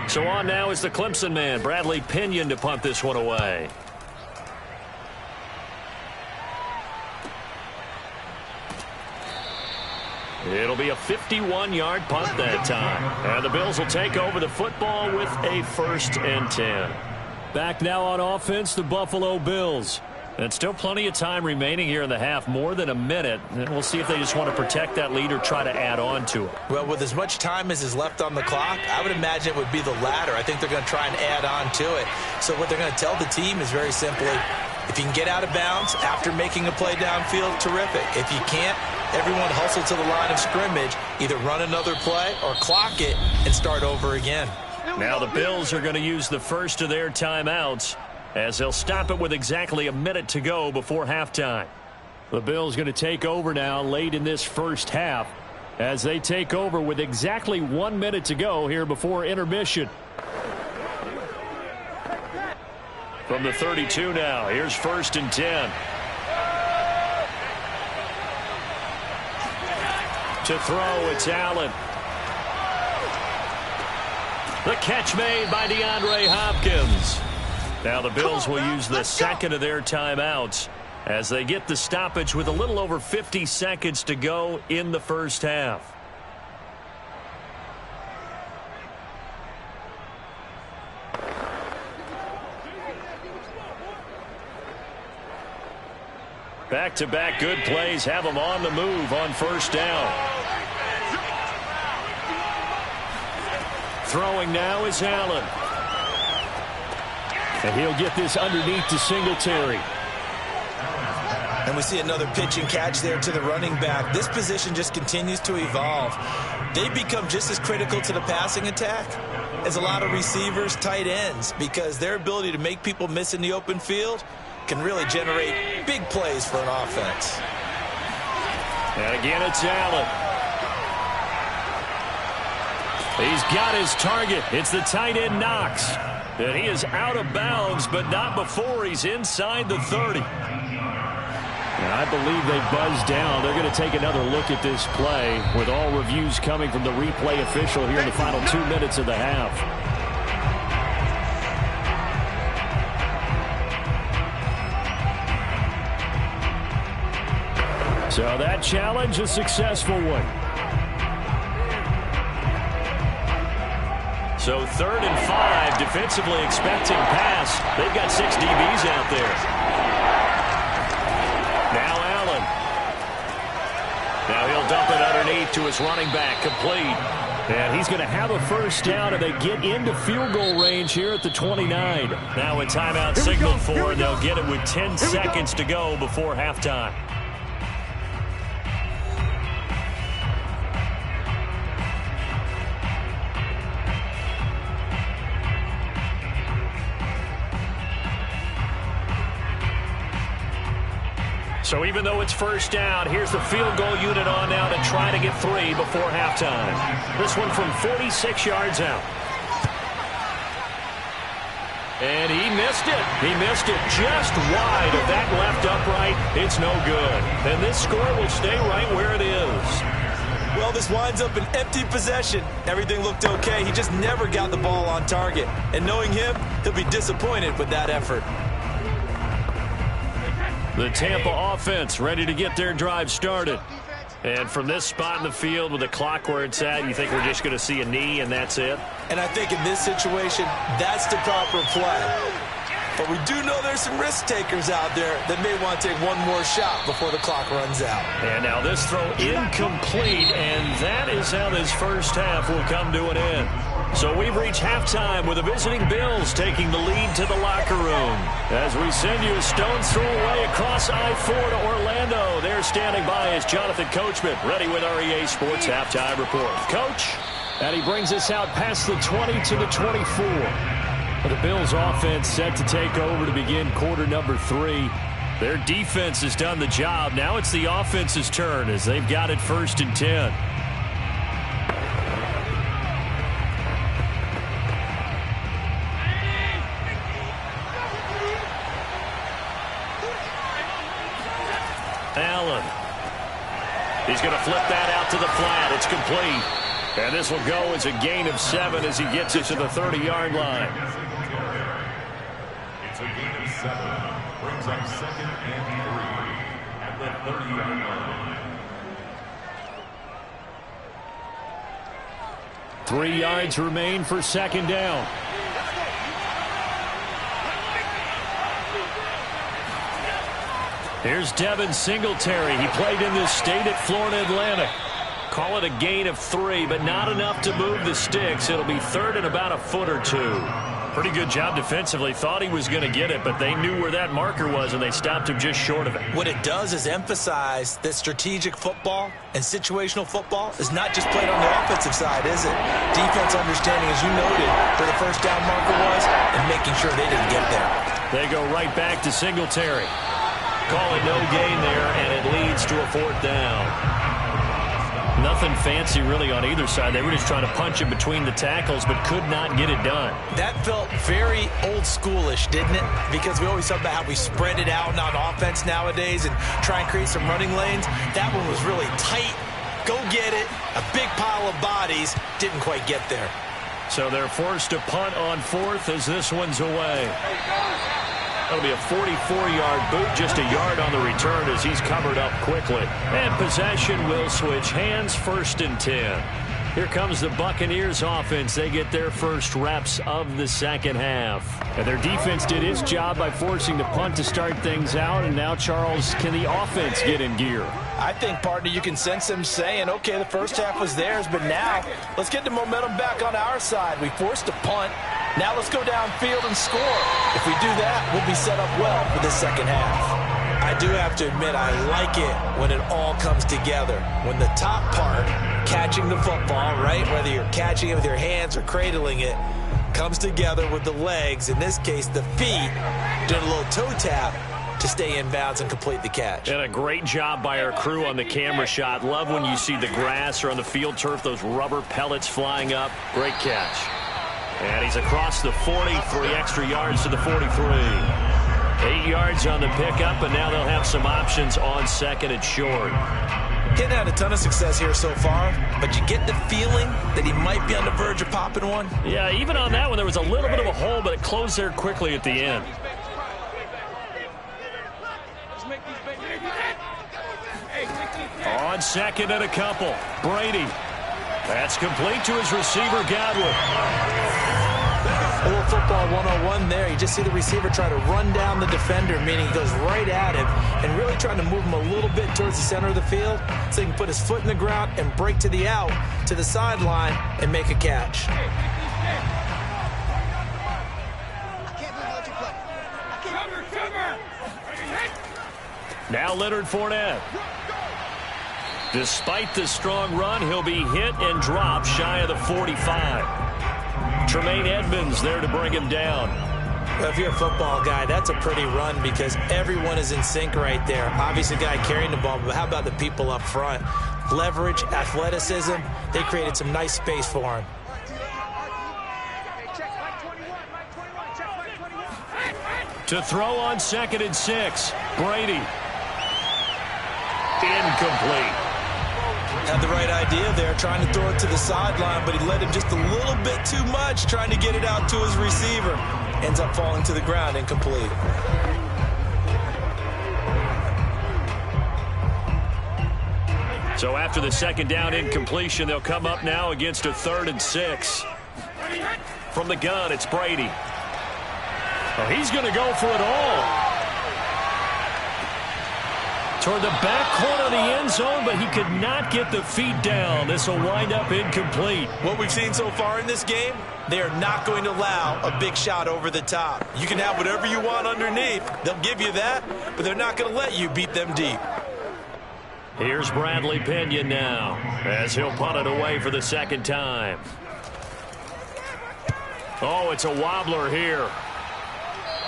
So on now is the Clemson man, Bradley Pinion, to punt this one away. It'll be a 51-yard punt that time. And the Bills will take over the football with a 1st and 10. Back now on offense, the Buffalo Bills. And still plenty of time remaining here in the half, more than a minute. And we'll see if they just want to protect that lead or try to add on to it. Well, with as much time as is left on the clock, I would imagine it would be the latter. I think they're going to try and add on to it. So what they're going to tell the team is very simply, if you can get out of bounds after making a play downfield, terrific. If you can't, everyone hustle to the line of scrimmage, either run another play or clock it and start over again. Now the Bills are going to use the first of their timeouts as they'll stop it with exactly a minute to go before halftime. The Bills going to take over now late in this first half as they take over with exactly 1 minute to go here before intermission. From the 32 now, here's 1st and 10. To throw, it's Allen. The catch made by DeAndre Hopkins. Now the Bills will use the second of their timeouts as they get the stoppage with a little over 50 seconds to go in the first half. Back-to-back good plays have them on the move on 1st down. Throwing now is Allen. And he'll get this underneath to Singletary. And we see another pitch and catch there to the running back. This position just continues to evolve. They become just as critical to the passing attack as a lot of receivers, tight ends, because their ability to make people miss in the open field can really generate big plays for an offense. And again, it's Allen. He's got his target. It's the tight end Knox. And he is out of bounds, but not before he's inside the 30. And I believe they buzzed down. They're going to take another look at this play with all reviews coming from the replay official here in the final 2 minutes of the half. So that challenge, a successful one. So 3rd and 5, defensively expecting pass. They've got 6 DBs out there. Now Allen. Now he'll dump it underneath to his running back, complete. And he's going to have a first down, and they get into field goal range here at the 29. Now a timeout signaled for, and they'll get it with 10 seconds to go before halftime. So even though it's first down, here's the field goal unit on now to try to get 3 before halftime. This one from 46 yards out. And he missed it. He missed it just wide of that left upright. It's no good. And this score will stay right where it is. Well, this winds up an empty possession. Everything looked okay. He just never got the ball on target. And knowing him, he'll be disappointed with that effort. The Tampa offense ready to get their drive started. And from this spot in the field with the clock where it's at, you think we're just going to see a knee and that's it? And I think in this situation, that's the proper play. But we do know there's some risk takers out there that may want to take one more shot before the clock runs out. And now this throw incomplete, and that is how this first half will come to an end. So we've reached halftime with the visiting Bills taking the lead to the locker room. As we send you a stone's throw away across I-4 to Orlando. There standing by is Jonathan Coachman, ready with our EA Sports Halftime Report. Coach, and he brings us out past the 20 to the 24. The Bills offense set to take over to begin quarter number 3. Their defense has done the job. Now it's the offense's turn as they've got it 1st and 10. Allen. He's going to flip that out to the flat. It's complete. And this will go as a gain of 7 as he gets it to the 30-yard line. It's a gain of 7. Brings up 2nd and 3 at the 30-yard line. 3 yards remain for 2nd down. Here's Devin Singletary. He played in this state at Florida Atlantic. Call it a gain of 3, but not enough to move the sticks. It'll be 3rd and about a foot or 2. Pretty good job defensively. Thought he was going to get it, but they knew where that marker was, and they stopped him just short of it. What it does is emphasize that strategic football and situational football is not just played on the offensive side, is it? Defense understanding, as you noted, where the first down marker was and making sure they didn't get there. They go right back to Singletary. Call it no gain there, and it leads to a 4th down. Nothing fancy really on either side. They were just trying to punch in between the tackles, but could not get it done. That felt very old schoolish, didn't it? Because we always talk about how we spread it out on offense nowadays and try and create some running lanes. That one was really tight. Go get it. A big pile of bodies. Didn't quite get there. So they're forced to punt on 4th as this one's away. That'll be a 44-yard boot, just a yard on the return as he's covered up quickly. And possession will switch hands, 1st and 10. Here comes the Buccaneers offense. They get their first reps of the second half. And their defense did its job by forcing the punt to start things out. And now, Charles, can the offense get in gear? I think, partner, you can sense them saying, okay, the first half was theirs, but now let's get the momentum back on our side. We forced a punt. Now let's go downfield and score. If we do that, we'll be set up well for this second half. I do have to admit, I like it when it all comes together. When the top part, catching the football, right, whether you're catching it with your hands or cradling it, comes together with the legs, in this case the feet, doing a little toe tap to stay in bounds and complete the catch. And a great job by our crew on the camera shot. Love when you see the grass or on the field turf, those rubber pellets flying up. Great catch. And he's across the 40, 3 extra yards to the 43. 8 yards on the pickup, and now they'll have some options on second and short. Hadn't had a ton of success here so far, but you get the feeling that he might be on the verge of popping one. Yeah, even on that one, there was a little bit of a hole, but it closed there quickly at the end. On second and a couple, Brady. That's complete to his receiver, Godwin. A little football 101 there. You just see the receiver try to run down the defender, meaning he goes right at him and really trying to move him a little bit towards the center of the field so he can put his foot in the ground and break to the out, to the sideline, and make a catch. Now Leonard Fournette. Despite the strong run, he'll be hit and dropped shy of the 45. Tremaine Edmonds there to bring him down. Well, if you're a football guy, that's a pretty run because everyone is in sync right there. Obviously, the guy carrying the ball, but how about the people up front? Leverage, athleticism, they created some nice space for him. To throw on second and 6, Brady. Incomplete. Had the right idea there, trying to throw it to the sideline, but he led him just a little bit too much, trying to get it out to his receiver. Ends up falling to the ground, incomplete. So after the second down incompletion, they'll come up now against a 3rd and 6. From the gun, it's Brady. Oh, he's going to go for it all. Toward the back corner of the end zone, but he could not get the feet down. This will wind up incomplete. What we've seen so far in this game, they are not going to allow a big shot over the top. You can have whatever you want underneath. They'll give you that, but they're not going to let you beat them deep. Here's Bradley Pinion now, as he'll punt it away for the second time. Oh, it's a wobbler here.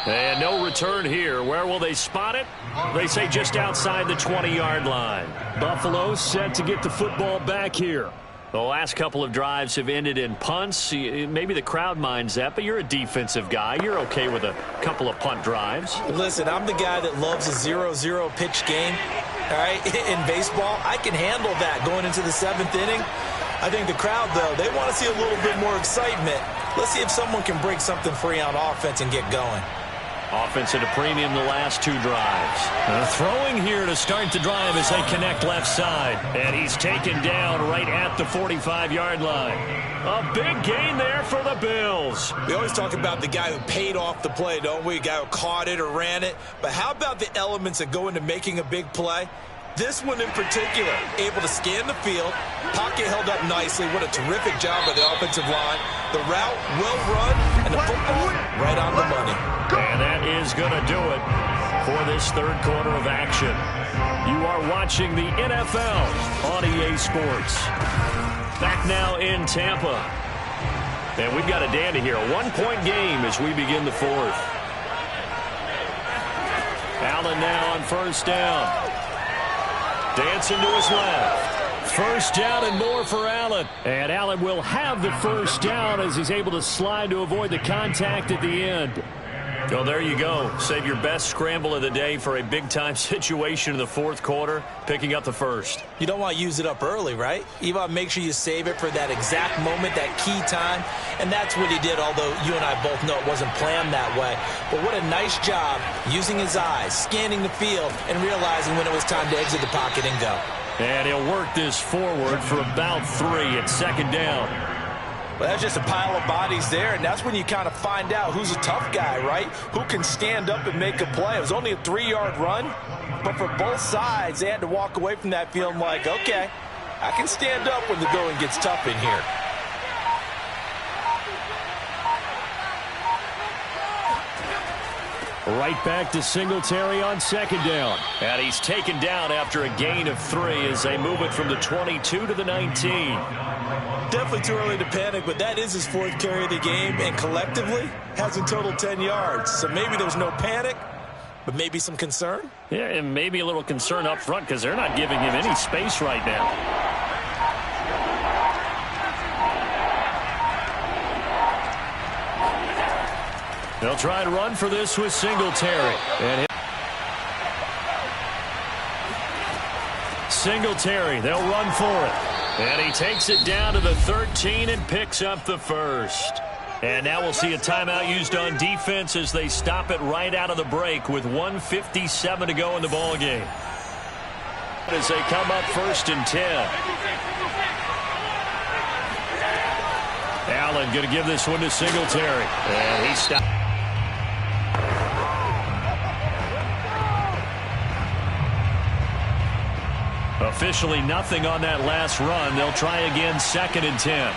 And no return here. Where will they spot it? They say just outside the 20-yard line. Buffalo set to get the football back here. The last couple of drives have ended in punts. Maybe the crowd minds that, but you're a defensive guy. You're okay with a couple of punt drives. Listen, I'm the guy that loves a 0-0 pitch game. All right, in baseball, I can handle that going into the 7th inning. I think the crowd, though, they want to see a little bit more excitement. Let's see if someone can break something free on offense and get going. Offense at a premium the last 2 drives. Throwing here to start the drive as they connect left side. And he's taken down right at the 45-yard line. A big gain there for the Bills. We always talk about the guy who paid off the play, don't we? A guy who caught it or ran it. But how about the elements that go into making a big play? This one in particular, able to scan the field, pocket held up nicely. What a terrific job by the offensive line. The route well run, and the football right on the money. And that is going to do it for this 3rd quarter of action. You are watching the NFL on EA Sports. Back now in Tampa. And we've got a dandy here. A 1-point game as we begin the 4th. Allen now on 1st down. Dancing to his left. 1st down and more for Allen. And Allen will have the 1st down as he's able to slide to avoid the contact at the end. Well, there you go. Save your best scramble of the day for a big-time situation in the 4th quarter, picking up the 1st. You don't want to use it up early, right? You want to make sure you save it for that exact moment, that key time. And that's what he did, although you and I both know it wasn't planned that way. But what a nice job using his eyes, scanning the field, and realizing when it was time to exit the pocket and go. And he'll work this forward for about 3 at 2nd down. Well, that's just a pile of bodies there, and that's when you kind of find out who's a tough guy, right? Who can stand up and make a play. It was only a 3-yard run, but for both sides, they had to walk away from that feeling like, okay, I can stand up when the going gets tough in here. Right back to Singletary on second down. And he's taken down after a gain of 3 as they move it from the 22 to the 19. Definitely too early to panic, but that is his 4th carry of the game, and collectively has in total 10 yards. So maybe there's no panic, but maybe some concern? Yeah, and maybe a little concern up front because they're not giving him any space right now. They'll try and run for this with Singletary. And Singletary, they'll run for it. And he takes it down to the 13 and picks up the first. And now we'll see a timeout used on defense as they stop it right out of the break with 1:57 to go in the ballgame. As they come up 1st and 10. Allen going to give this one to Singletary. And he stopped. Officially nothing on that last run. They'll try again 2nd and 10.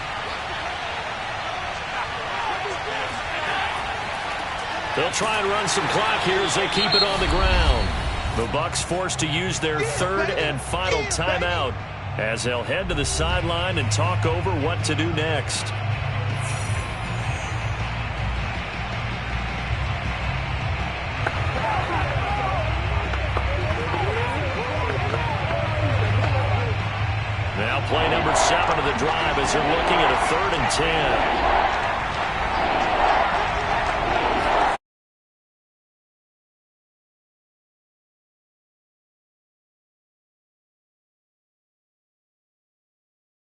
They'll try and run some clock here as they keep it on the ground. The Bucs forced to use their 3rd and final timeout as they'll head to the sideline and talk over what to do next. Now play number 7 of the drive as they're looking at a 3rd and 10.